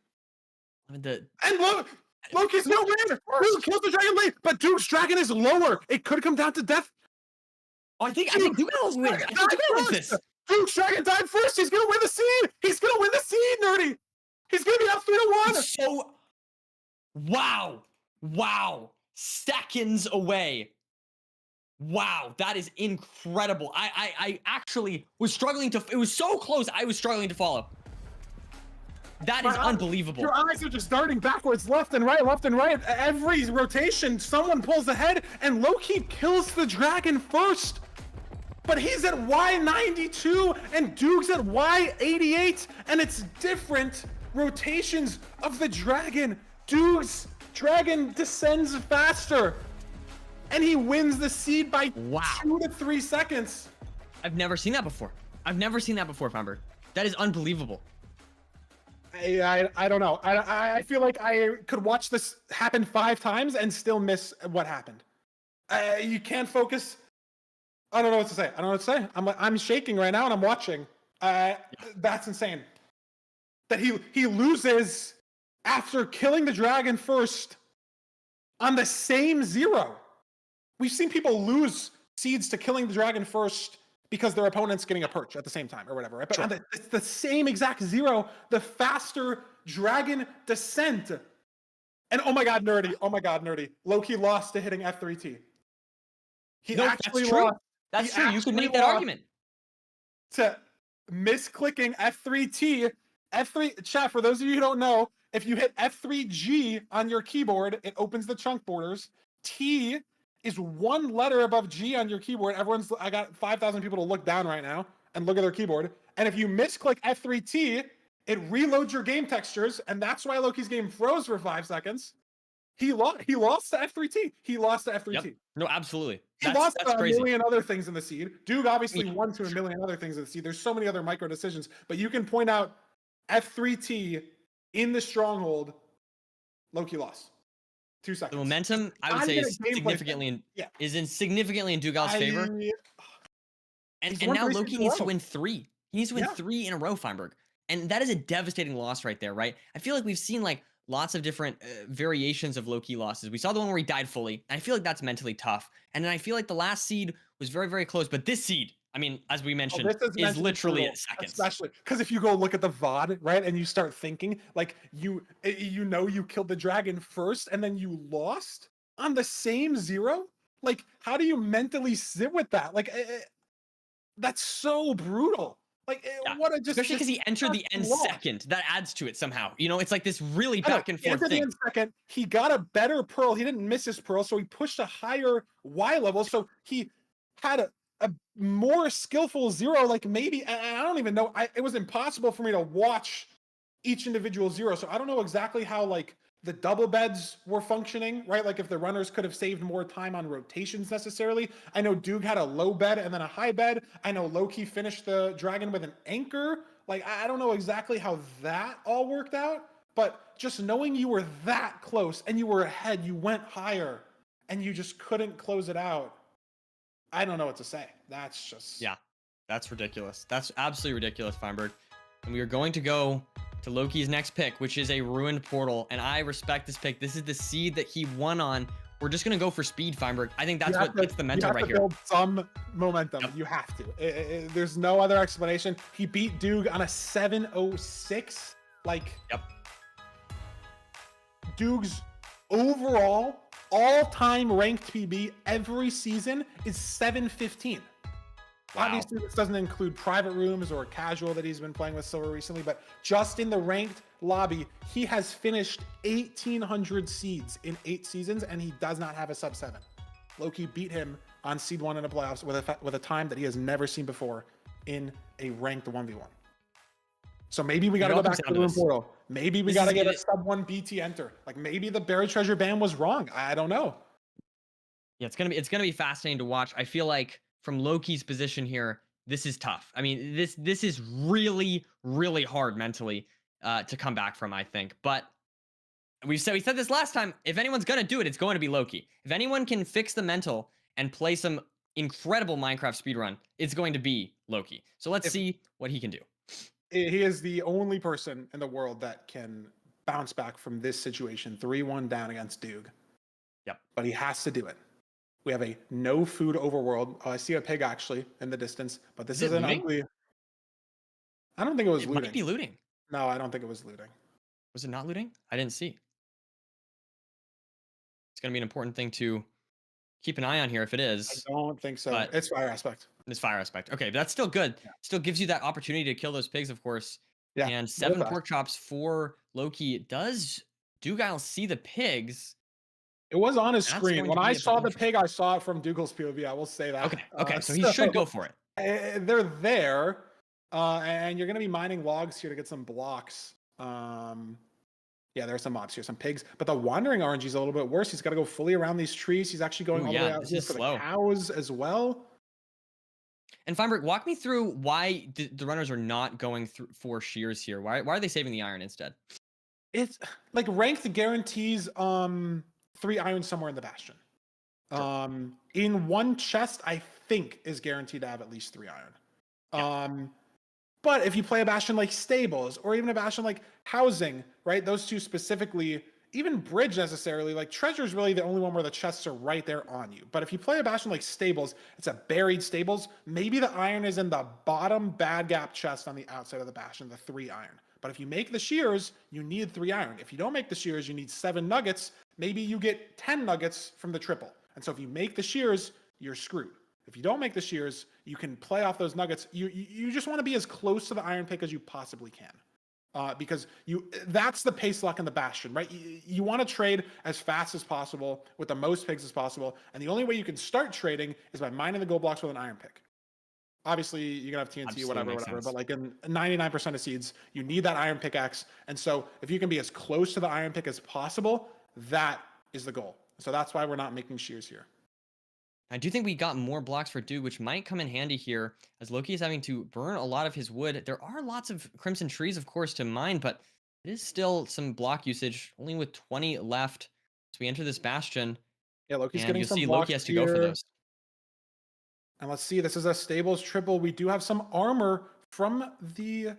And Lowkey's no win. Duke kills the dragon late, but Duke's dragon is lower. It could come down to death. Oh, I think Doogile wins. I think Doogile wins this. Duke's dragon died first. He's gonna win the seed. He's gonna win the seed, Nerdy. He's gonna be up 3-1. So, wow, seconds away. Wow, that is incredible. I actually was struggling to. It was so close. I was struggling to follow. That is unbelievable. Your eyes are just darting backwards, left and right. Every rotation, someone pulls ahead, and Lowkey kills the dragon first. But he's at Y92, and Duke's at Y88, and it's different rotations of the dragon. Duke's dragon descends faster, and he wins the seed by 2 to 3 seconds. I've never seen that before. Fumber. That is unbelievable. I don't know. I feel like I could watch this happen 5 times and still miss what happened. You can't focus. I don't know what to say. I'm shaking right now and I'm watching. That's insane. That he loses after killing the dragon first on the same 0. We've seen people lose seeds to killing the dragon first because their opponent's getting a perch at the same time or whatever, right? But Sure. it's the same exact 0, the faster dragon descent. And oh my god, nerdy. Lowkey lost to hitting F3T. That's true. That's true. You could make that argument. To misclicking F3T. Chat, for those of you who don't know, if you hit F3G on your keyboard, it opens the chunk borders. T is 1 letter above G on your keyboard. I got 5,000 people to look down right now and look at their keyboard. And if you misclick F3T, it reloads your game textures, and that's why Lowkey's game froze for 5 seconds. He lost to F3T. Yep. No, absolutely. He lost That's to a crazy. million other things in the seed. Duke obviously won to a million other things in the seed. There's so many other micro decisions, but you can point out F3T in the stronghold. Lowkey lost. 2 seconds. The momentum, I would say, is significantly in Dougile's favor. And now Lowkey needs to win 3. He needs to win 3 in a row, Feinberg. And that is a devastating loss right there, right? I feel like we've seen like lots of different variations of Lowkey losses. We saw the one where he died fully, and I feel like that's mentally tough. And then I feel like the last seed was very, very close. But this seed, I mean, as we mentioned, is literally at seconds. Especially because if you go look at the VOD, right, and you start thinking, like, you killed the dragon first, and then you lost on the same 0? Like, how do you mentally sit with that? Like, that's so brutal. Like, what a just especially because he entered the end second. That adds to it somehow. You know, it's like this really back and forth thing. The end second, he got a better pearl. He didn't miss his pearl, so he pushed a higher Y level. So he had a more skillful 0. Like, maybe, I don't even know. It was impossible for me to watch each individual 0. So I don't know exactly how, like, the double beds were functioning, right? Like, if the runners could have saved more time on rotations necessarily. I know Duke had a low bed and then a high bed. I know Lowkey finished the dragon with an anchor. Like, I don't know exactly how that all worked out, but just knowing you were that close and you were ahead, you went higher, and you just couldn't close it out. I don't know what to say. That's just... Yeah, that's ridiculous. That's absolutely ridiculous, Feinberg. And we are going to go to Lowkey's next pick, which is a ruined portal. And I respect this pick. This is the seed that he won on we're just gonna go for speed, Feinberg. I think that's You have what gets the mental you have right to here. build some momentum. Yep. You have to. There's no other explanation. He beat Doog on a 7:06. Like, Yep. Doog's overall all-time ranked PB every season is 7:15. Wow. Obviously, this doesn't include private rooms or casual that he's been playing with Silver recently, but just in the ranked lobby, he has finished 1,800 seeds in 8 seasons, and he does not have a sub 7. Lowkey beat him on seed 1 in the playoffs with a time that he has never seen before in a ranked 1v1. So maybe we got to It go all back comes to down the to room this. portal. Maybe we This got to is get a it. sub 1 BT enter. Like maybe the buried treasure ban was wrong. I don't know. Yeah, it's gonna be fascinating to watch. I feel like from Lowkey's position here, this is tough. I mean, this is really, really hard mentally to come back from, I think. But we said this last time. If anyone's gonna do it, it's going to be Lowkey. If anyone can fix the mental and play some incredible Minecraft speedrun, it's going to be Lowkey. So let's see what he can do. He is the only person in the world that can bounce back from this situation. 3-1 down against Doog. Yep. But he has to do it. We have a no food overworld. Oh, I see a pig actually in the distance, but this Is is it an looting? ugly. I don't think it was It looting. might be looting. No, I don't think it was looting. Was it not looting? I didn't see. It's going to be an important thing to keep an eye on here if it I is. don't think so. But- It's fire aspect. This fire aspect. Okay, but that's still good. Yeah. Still gives you that opportunity to kill those pigs, of course. Yeah. And very 7 fast. pork chops for Lowkey. Does Doogile see the pigs? It was on his That's screen. going When to be I a saw the potential. pig, I saw it from Doogle's POV. I will say that. Okay, so he should go for it. They're there, and you're going to be mining logs here to get some blocks. Yeah, there are some mobs here, some pigs. But the wandering RNG is a little bit worse. He's got to go fully around these trees. He's actually going Ooh, all the way yeah, out this here is for slow. the cows as well. And Feinberg, walk me through why the runners are not going for shears here. Why are they saving the iron instead? It's like ranked guarantees 3 iron somewhere in the bastion. In one chest, I think is guaranteed to have at least 3 iron. Yeah. But if you play a bastion like stables or even a bastion like housing, right? Those two specifically, even bridge necessarily, like treasure is really the only one where the chests are right there on you. But if you play a bastion like stables, it's a buried stables. Maybe the iron is in the bottom bad gap chest on the outside of the bastion, the 3 iron. But if you make the shears, you need 3 iron. If you don't make the shears, you need 7 nuggets. Maybe you get 10 nuggets from the triple. And so if you make the shears, you're screwed. If you don't make the shears, you can play off those nuggets. You just want to be as close to the iron pick as you possibly can. Because that's the pace lock in the bastion, right? You want to trade as fast as possible with the most pigs as possible. And the only way you can start trading is by mining the gold blocks with an iron pick. Obviously, you can have TNT, Absolutely whatever, makes whatever. sense. But like in 99% of seeds, you need that iron pickaxe. And so if you can be as close to the iron pick as possible, that is the goal. So that's why we're not making shears here. I do think we got more blocks for Doog, which might come in handy here, as Lowkey is having to burn a lot of his wood. There are lots of crimson trees, of course, to mine, but it is still some block usage, only with 20 left as we enter this bastion. Yeah, Lowkey's And getting you'll some see blocks Lowkey has to go for here. those. And let's see, this is a stables triple. We do have some armor from the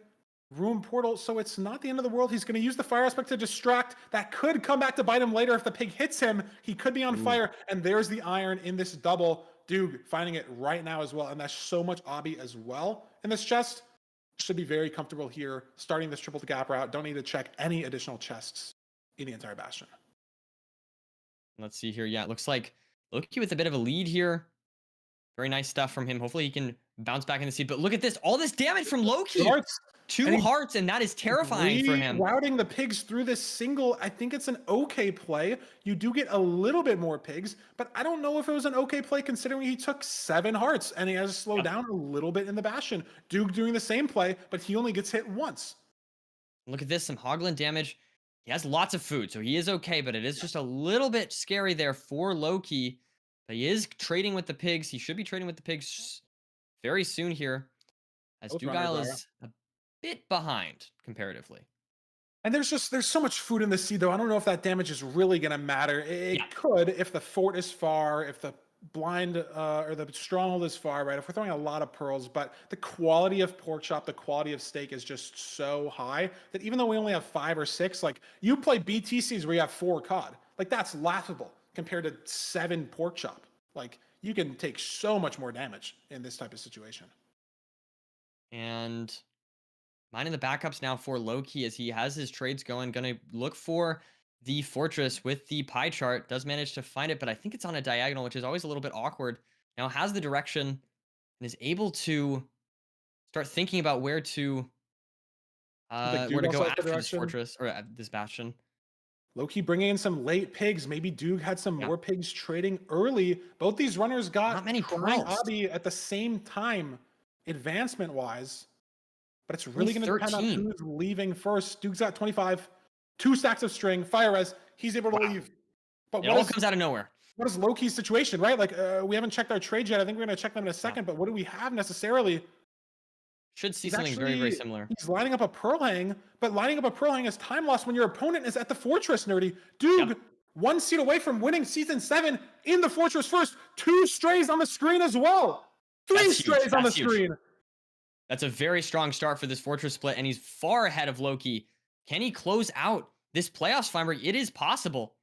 room portal, so it's not the end of the world. He's going to use the fire aspect to distract. That could come back to bite him later if the pig hits him. He could be on fire, and there's the iron in this double. Doog finding it right now as well, and that's so much obby as well in this chest. Should be very comfortable here, starting this triple to gap route. Don't need to check any additional chests in the entire bastion. Let's see here. Yeah, it looks like Lowkey with a bit of a lead here. Very nice stuff from him. Hopefully he can bounce back in the seed. But look at this. All this damage from Lowkey. Hearts. 2 And he- hearts, and that is terrifying for him. Routing the pigs through this single, I think it's an okay play. You do get a little bit more pigs, but I don't know if it was an okay play considering he took 7 hearts and he has to slow down a little bit in the bastion. Doog doing the same play, but he only gets hit once. Look at this, some Hoglin damage. He has lots of food, so he is okay, but it is just a little bit scary there for Lowkey. But he is trading with the pigs. He should be trading with the pigs very soon here, as Both Doogile runners is a bit behind comparatively. And there's so much food in the seed, though. I don't know if that damage is really going to matter. It Yeah. could if the fort is far, if the blind or the stronghold is far, right? If we're throwing a lot of pearls, but the quality of pork chop, the quality of steak is just so high that even though we only have 5 or 6, like you play BTCs where you have 4 cod, like that's laughable. compared to 7 pork chop. Like, you can take so much more damage in this type of situation. And mine in the backups now for Lowkey as he has his trades going. Gonna look for the fortress with the pie chart. Does manage to find it, but I think it's on a diagonal, which is always a little bit awkward. Now has the direction and is able to start thinking about where to Dude go also has the after this direction. fortress or this bastion. Lowkey bringing in some late pigs. Maybe Doog had some Yeah. more pigs trading early. Both these runners got Not many crying pearls. obby at the same time, advancement-wise. But it's really going to depend on 13. who's leaving first. Doog's got 25, 2 stacks of string, fire res. He's able to leave. But It all comes out of nowhere. what is Lowkey's situation, right? Like, we haven't checked our trades yet. I think we're going to check them in a second. But what do we have necessarily? Should see He's something very, very actually- similar. He's lining up a Pearl Hang, but lining up a Pearl Hang is time loss when your opponent is at the Fortress, Nerdy. Doog, Yep. 1 seed away from winning Season 7 in the Fortress first. 2 strays on the screen as well. 3 That's huge. strays on the That's huge. screen. That's a very strong start for this fortress split, and he's far ahead of Lowkey. Can he close out this playoffs final? It is possible.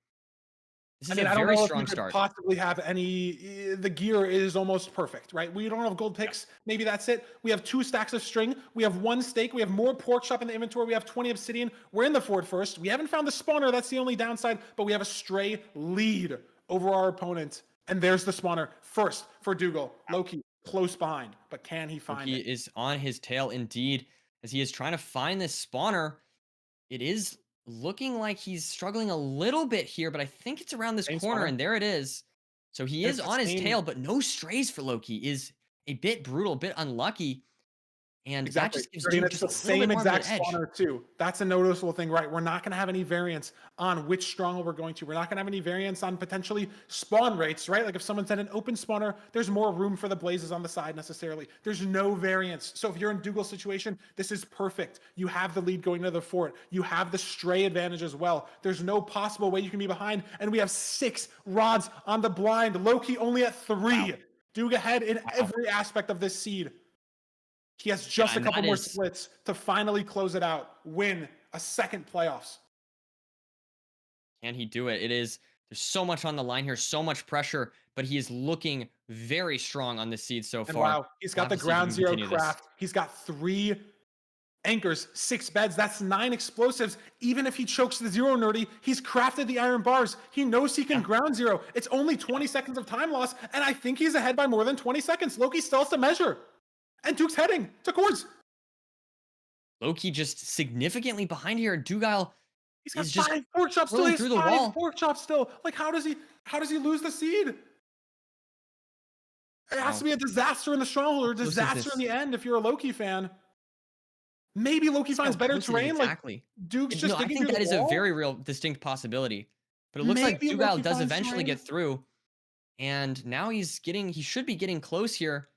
This is I a don't very know if strong you could start. possibly have any. The gear is almost perfect, right? We don't have gold picks. Maybe that's it. We have 2 stacks of string. We have 1 steak. We have more pork chop in the inventory. We have 20 obsidian. We're in the fort first. We haven't found the spawner. That's the only downside. But we have a stray lead over our opponent. And there's the spawner first for Doogile. Lowkey close behind, but can he find He it? is on his tail indeed, as he is trying to find this spawner. It is looking like he's struggling a little bit here, but I think it's around this Same corner, spawner. and there it is. So he It's is the on his same- tail, but no strays for Lowkey. Is a bit brutal, a bit unlucky. And that just gives I mean, Doog it's just the a little same bit more of an exact edge. spawner too. That's a noticeable thing, right? We're not going to have any variance on which stronghold we're going to. We're not going to have any variance on potentially spawn rates, right? Like if someone's at an open spawner, there's more room for the blazes on the side necessarily. There's no variance. So if you're in Doogle's situation, this is perfect. You have the lead going to the fort. You have the stray advantage as well. There's no possible way you can be behind. And we have 6 rods on the blind. Lowkey only at 3. Doog ahead in every aspect of this seed. He has just a and couple that more is- splits to finally close it out, win a second playoffs. Can he do it? There's so much on the line here, so much pressure, but he is looking very strong on this seed so And far. wow, he's got We'll the have to see if he ground can zero continue this. craft. He's got 3 anchors, 6 beds. That's 9 explosives. Even if he chokes the 0, Nerdy, he's crafted the iron bars. He knows he can ground 0. It's only 20 seconds of time loss, and I think he's ahead by more than 20 seconds. Lowkey still has to measure. And Duke's heading to course. Lowkey just significantly behind here. Doogile He's got He's just 5 pork chops still. rolling He has through the 5 wall. pork chops still. Like, how does he lose the seed? It has to be a disaster in the stronghold or a close is disaster in this? the end if you're a Lowkey fan. Maybe Lowkey finds better terrain. Exactly. Like Duke's just No, I digging think through that the is wall. a very real, distinct possibility. But it looks like Maybe Doogile Lowkey does finds eventually terrain. get through. And now he should be getting close here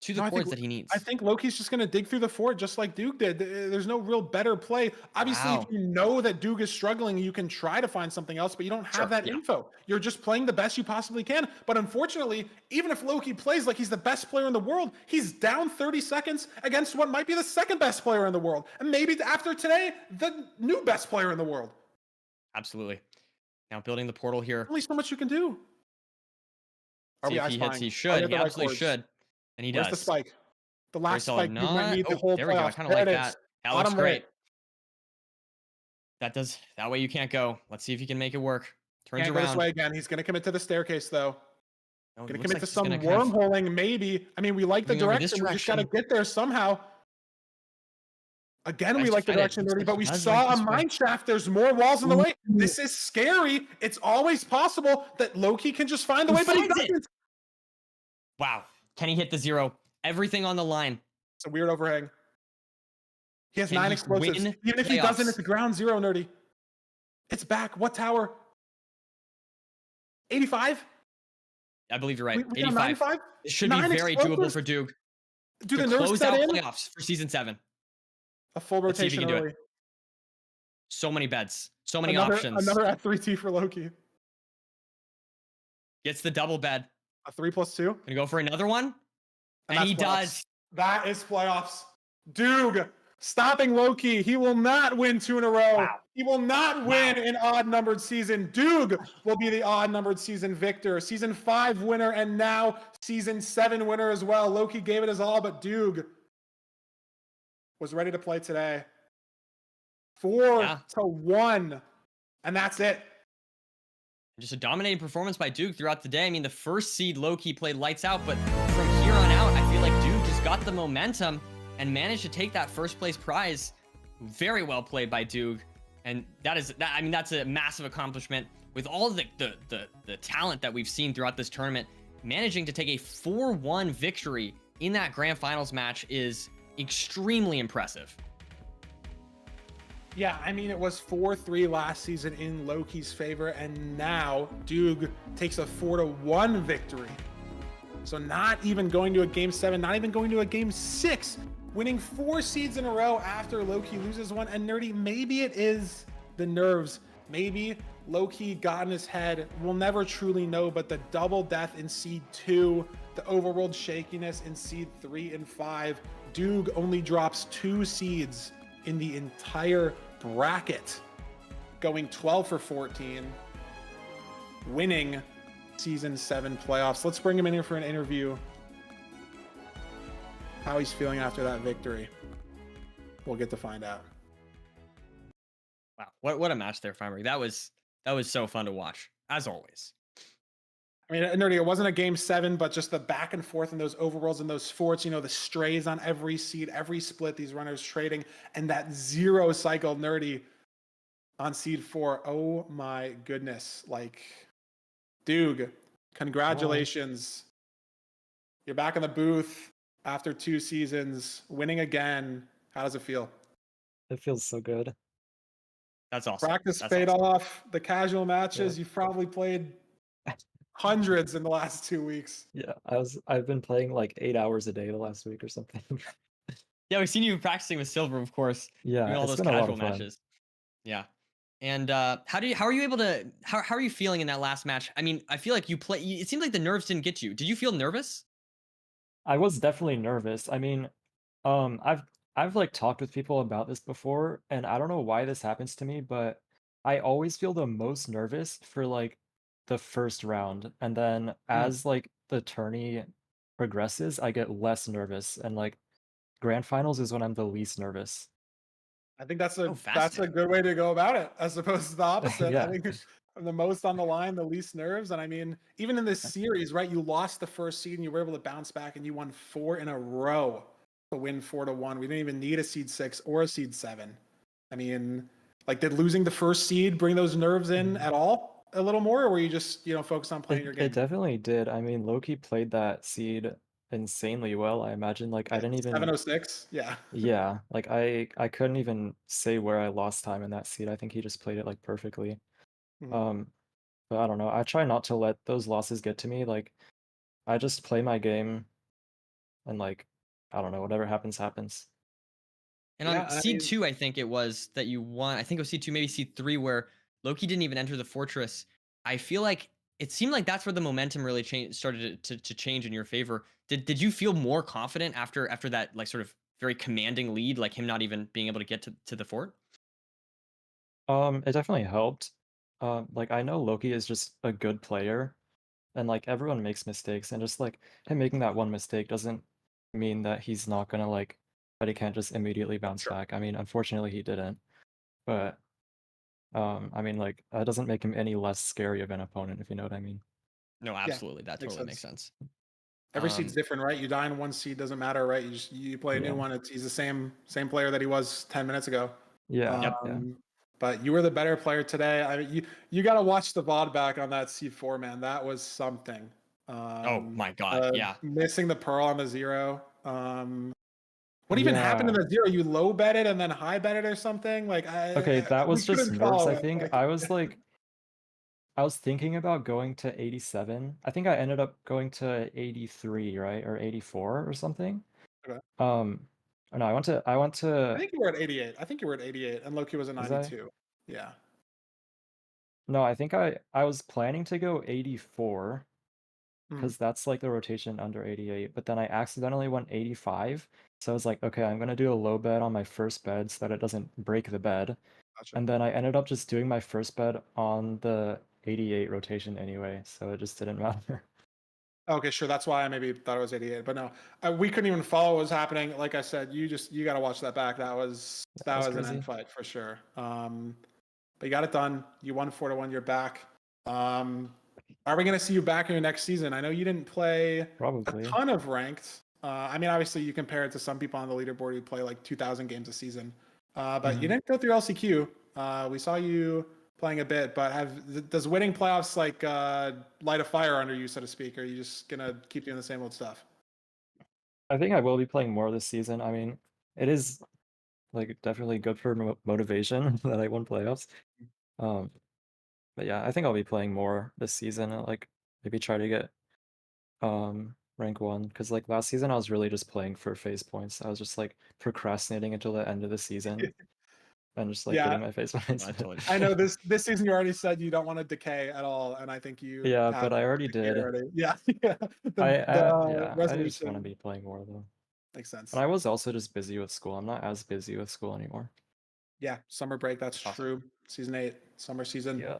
to the No, I think- cords that he needs. I think Lowkey's just going to dig through the fort just like Duke did. There's no real better play. Obviously, Wow. if you know that Duke is struggling, you can try to find something else, but you don't have Sure, that yeah. info. You're just playing the best you possibly can. But unfortunately, even if Lowkey plays like he's the best player in the world, he's down 30 seconds against what might be the second best player in the world. And maybe after today, the new best player in the world. Absolutely. Now building the portal here. Only so much you can do. Are See we if ice he hits. flying? He Are we should. at He the right absolutely chords? should. And he Where's does. the spike? The Very last solid. spike Duke might need the Oh, whole there we go. I playoffs. kind of like There it that. is. That looks Bottom right. great. That way you can't go. Let's see if he can make it work. Turns Can't go this around. way again. He's going to commit to the staircase, though. No, it Going to looks commit like to he's some gonna kind of- wormholing, maybe. I mean, we like the moving over this direction. We just got to direction. get there somehow. Again, we Tries to like the find it. direction, Looks Nerdy, like but he we does saw like a this way. mine shaft. There's more walls in the way. This is scary. It's always possible that Lowkey can just find the way, but he finds it. doesn't. Wow. Can he hit the 0? Everything on the line. It's a weird overhang. He has Can 9 he explosives. win Even if he doesn't, playoffs? it's ground 0, Nerdy. It's back. What tower? 85? I believe you're right. We got 85. 95? It should be 9 very doable explosives? for Duke Do the to nerfs close set out in? playoffs for season 7. A full Let's see if he rotation can do early. it. So many beds. So many Another options. F3T for Lowkey. Gets the double bed. A 3+2? Gonna go for another one. And that's he playoffs. does. That is playoffs. Doog stopping Lowkey. He will not win 2 in a row. Wow. He will not win an odd-numbered season. Doog will be the odd-numbered season victor. Season 5 winner, and now Season 7 winner as well. Lowkey gave it his all, but Doog was ready to play today. 4-1, and that's it. Just a dominating performance by Duke throughout the day. I mean, the first seed Lowkey played lights out, but from here on out, I feel like Duke just got the momentum and managed to take that first place prize. Very well played by Duke. And that's a massive accomplishment with all the talent that we've seen throughout this tournament. Managing to take a 4-1 victory in that grand finals match is extremely impressive. Yeah, I mean, it was 4-3 last season in Lowkey's favor, and now Doog takes a 4-1 victory. So not even going to a game 7, not even going to a game 6, winning 4 seeds in a row after Lowkey loses one. And Nerdy, maybe it is the nerves. Maybe Lowkey got in his head. We'll never truly know, but the double death in seed 2, the overworld shakiness in seed 3 and 5, Doog only drops 2 seeds in the entire bracket, going 12 for 14, winning season 7 playoffs. Let's bring him in here for an interview. How he's feeling after that victory. We'll get to find out. Wow, what a match there, Farmer. That was so fun to watch, as always. I mean, Nerdy, it wasn't a game 7, but just the back and forth in those overworlds and those forts, you know, the strays on every seed, every split, these runners trading, and that 0 cycle, Nerdy, on seed 4. Oh my goodness. Like, Doog, congratulations. You're back in the booth after 2 seasons, winning again. How does it feel? It feels so good. That's awesome. Practice That's paid awesome. off. The casual matches, you've probably played hundreds in the last 2 weeks. Yeah, I've been playing like 8 hours a day the last week or something. Yeah, we've seen you practicing with Silver, of course. Yeah, doing all it's those been a lot casual of fun. matches. Yeah. And how are you able to how are you feeling in that last match? I mean, I feel like it seemed like the nerves didn't get you. Did you feel nervous? I was definitely nervous. I mean, I've like talked with people about this before, and I don't know why this happens to me, but I always feel the most nervous for like the first round, and then as like the tourney progresses, I get less nervous, and like grand finals is when I'm the least nervous. I think that's a fascinating. good way to go about it, as opposed to the opposite. Yeah. I think the most on the line, the least nerves. And I mean, even in this series, right? You lost the first seed and you were able to bounce back, and you won 4 in a row to win 4-1. We didn't even need a seed 6 or a seed 7. I mean, like, did losing the first seed bring those nerves in at all a little more, or were you just, focused on playing your game? It definitely did. I mean, Lowkey played that seed insanely well. I imagine like I didn't even 706. Yeah. Yeah, like I couldn't even say where I lost time in that seed. I think he just played it like perfectly. Mhm. But I don't know. I try not to let those losses get to me. Like I just play my game and like I don't know, whatever happens happens. And on seed 2, I think it was that you won. I think it was seed 2, maybe seed 3, where Lowkey didn't even enter the fortress. I feel like it seemed like that's where the momentum really started to change in your favor. Did you feel more confident after that, like, sort of very commanding lead, like him not even being able to get to the fort? It definitely helped. Like I know Lowkey is just a good player, and like everyone makes mistakes, and just like him making that one mistake doesn't mean that he's not gonna like that he can't just immediately bounce back. I mean, unfortunately he didn't. But I mean like that doesn't make him any less scary of an opponent, if you know what I mean. No, absolutely. That makes totally makes sense. Every seed's different, right? You die in one seed, doesn't matter, right? You play a new one. He's the same player that he was 10 minutes ago. Yeah. But you were the better player today. I mean, you got to watch the VOD back on that C4, man. That was something. Oh my God! Yeah, missing the pearl on the 0. What even happened in the 0? You low betted and then high betted or something? Like okay, that was just nerves. I think like, I was like, I was thinking about going to 87. I think I ended up going to 83, right, or 84 or something. Okay. No, I went to. I think you were at 88. I think you were at 88, and Lowkey was at 92. Yeah. No, I think I was planning to go 84 because that's like the rotation under 88, but then I accidentally went 85. So I was like, okay, I'm gonna do a low bet on my first bed so that it doesn't break the bed. Gotcha. And then I ended up just doing my first bed on the 88 rotation anyway, so it just didn't matter. Okay, sure. That's why I maybe thought it was 88, but no, we couldn't even follow what was happening. Like I said, you got to watch that back. That was an crazy. end fight for sure. But you got it done. You won 4-1. You're back. Are we going to see you back in your next season? I know you didn't play Probably. a ton of ranked. I mean, obviously you compare it to some people on the leaderboard who play like 2,000 games a season. But you didn't go through LCQ. We saw you playing a bit, but does winning playoffs like light a fire under you, so to speak? Or are you just gonna keep doing the same old stuff? I think I will be playing more this season. I mean, it is like definitely good for motivation that I won playoffs. But yeah, I think I'll be playing more this season and like maybe try to get rank 1, because like last season I was really just playing for phase points. I was just like procrastinating until the end of the season and just like Yeah. getting my phase points. I know this season you already said you don't want to decay at all, and I think you Yeah, have but I already decay did. already. Yeah, yeah. I just want to Resolution be playing more though. makes sense. And I was also just busy with school. I'm not as busy with school anymore. Yeah, summer break. That's true. Season 8, summer season. Yeah.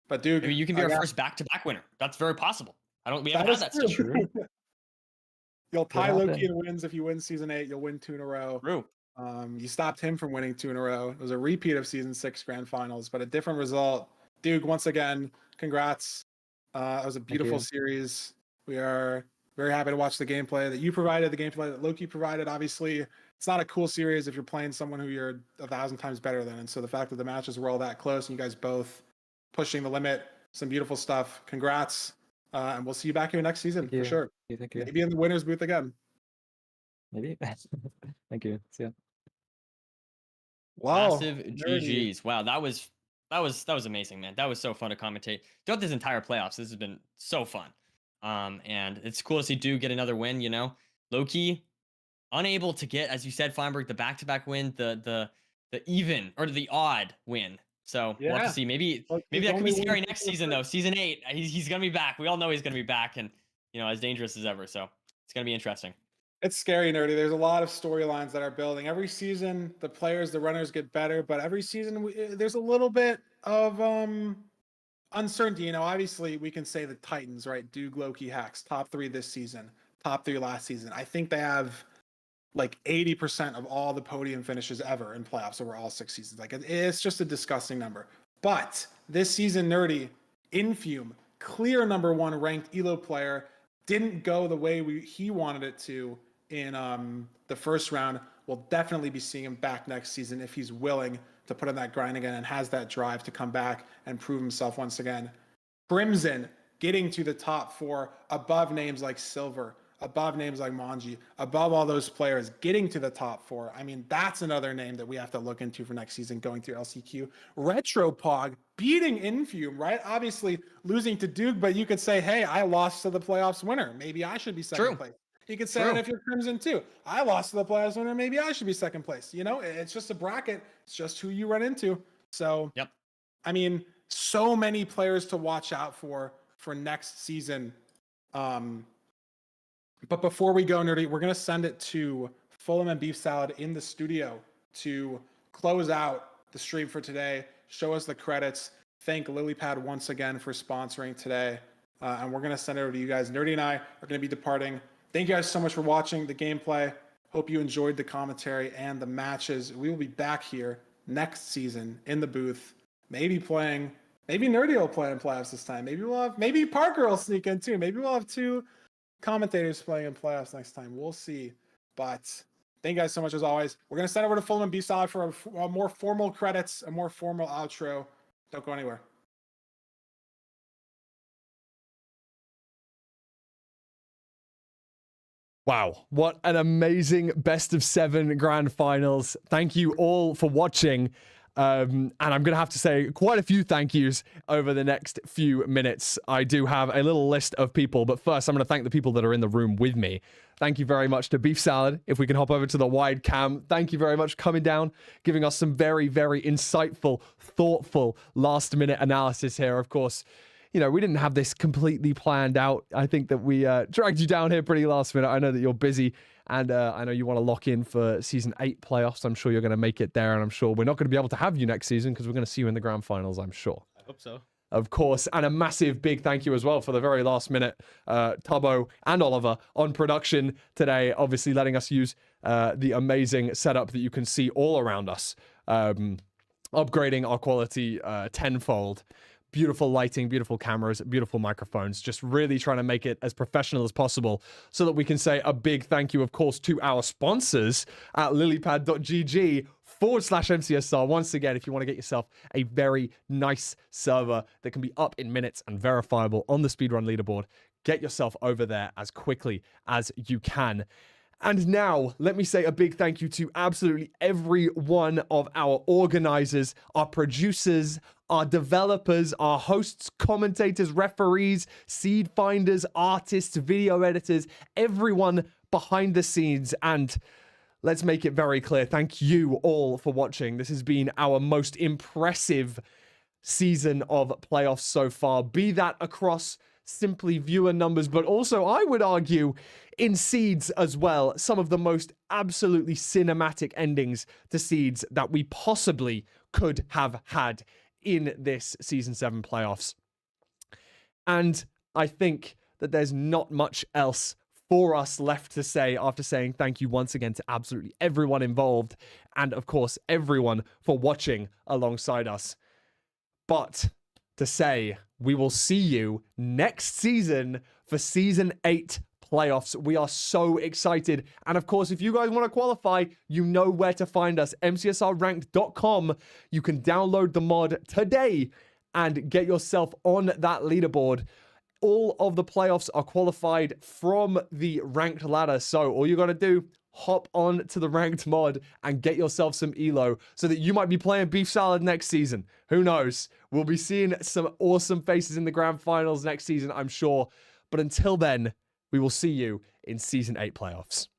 But dude, Maybe you can be our first back-to-back winner. That's very possible. We haven't had that true. still. You'll tie What Lowkey happened? in wins if you win season 8. You'll win 2 in a row. True. You stopped him from winning 2 in a row. It was a repeat of season 6 grand finals, but a different result. Dude, once again, congrats. It was a beautiful series. We are very happy to watch the gameplay that you provided, the gameplay that Lowkey provided. Obviously, it's not a cool series if you're playing someone who you're 1,000 times better than. And so the fact that the matches were all that close and you guys both pushing the limit, some beautiful stuff. Congrats. And we'll see you back here next season for sure. Thank you. Maybe in the winner's booth again. Maybe. Thank you. See ya. Wow. Massive GGs. Wow, that was amazing, man. That was so fun to commentate. Throughout this entire playoffs, this has been so fun. And it's cool to see Doog get another win, you know. Lowkey unable to get, as you said, Feinberg, the back-to-back win, the even or the odd win. So we'll have to see. Maybe that could be scary next season though. Season 8, he's gonna be back. We all know he's gonna be back, and you know, as dangerous as ever. So it's gonna be interesting. It's scary, Nerdy. There's a lot of storylines that are building. Every season, the players, the runners get better, but every season, there's a little bit of uncertainty. You know, obviously, we can say the Titans, right? Doog, Lowkey, Hacks, top 3 this season, top 3 last season. I think they have like 80% of all the podium finishes ever in playoffs over all 6 seasons. Like, it's just a disgusting number. But this season, Nerdy, Infume, clear number 1 ranked ELO player, didn't go the way he wanted it to in the first round. We'll definitely be seeing him back next season if he's willing to put in that grind again and has that drive to come back and prove himself once again. Crimson getting to the top 4 above names like Silver, above names like Manji, above all those players, getting to the top 4. I mean, that's another name that we have to look into for next season going through LCQ. Retropog beating Infume, right? Obviously losing to Doog, but you could say, hey, I lost to the playoffs winner. Maybe I should be second place. You could say that if you're Crimson too. I lost to the playoffs winner. Maybe I should be second place. You know, it's just a bracket. It's just who you run into. So, I mean, so many players to watch out for next season. But before we go, Nerdy, we're going to send it to Fulham and Beef Salad in the studio to close out the stream for today, show us the credits, thank LilyPad once again for sponsoring today, and we're going to send it over to you guys. Nerdy and I are going to be departing. Thank you guys so much for watching the gameplay. Hope you enjoyed the commentary and the matches. We will be back here next season in the booth, maybe Nerdy will play in playoffs this time. Maybe Parker will sneak in too. Maybe we'll have 2 commentators playing in playoffs next time. We'll see. But thank you guys so much as always. We're going to send over to Fulham and Beef Salad for a more formal credits, a more formal outro. Don't go anywhere. Wow, what an amazing best of 7 grand finals. Thank you all for watching. And I'm going to have to say quite a few thank yous over the next few minutes. I do have a little list of people, but first I'm going to thank the people that are in the room with me. Thank you very much to Beef Salad. If we can hop over to the wide cam, thank you very much for coming down, giving us some very, very insightful, thoughtful last-minute analysis here. Of course, you know, we didn't have this completely planned out. I think that we dragged you down here pretty last minute. I know that you're busy And I know you want to lock in for Season 8 playoffs. I'm sure you're going to make it there, and I'm sure we're not going to be able to have you next season because we're going to see you in the grand finals, I'm sure. I hope so. Of course, and a massive big thank you as well for the very last minute, Tubbo and Oliver on production today, obviously letting us use the amazing setup that you can see all around us, upgrading our quality tenfold. Beautiful lighting, beautiful cameras, beautiful microphones, just really trying to make it as professional as possible so that we can say a big thank you, of course, to our sponsors at lilypad.gg/MCSR. Once again, if you want to get yourself a very nice server that can be up in minutes and verifiable on the speedrun leaderboard, get yourself over there as quickly as you can. And now, let me say a big thank you to absolutely every one of our organizers, our producers, our developers, our hosts, commentators, referees, seed finders, artists, video editors, everyone behind the scenes. And let's make it very clear, thank you all for watching. This has been our most impressive season of playoffs so far, be that across simply viewer numbers, but also I would argue in seeds as well, some of the most absolutely cinematic endings to seeds that we possibly could have had in this season 7 playoffs. And I think that there's not much else for us left to say after saying thank you once again to absolutely everyone involved and of course everyone for watching alongside us. But to say we will see you next season for Season 8 playoffs. We are so excited. And of course, if you guys want to qualify, you know where to find us. MCSRranked.com. You can download the mod today and get yourself on that leaderboard. All of the playoffs are qualified from the ranked ladder. So all you got to do, hop on to the ranked mod and get yourself some elo so that you might be playing beef salad next season. Who knows? We'll be seeing some awesome faces in the grand finals next season, I'm sure. But until then, we will see you in Season 8 playoffs.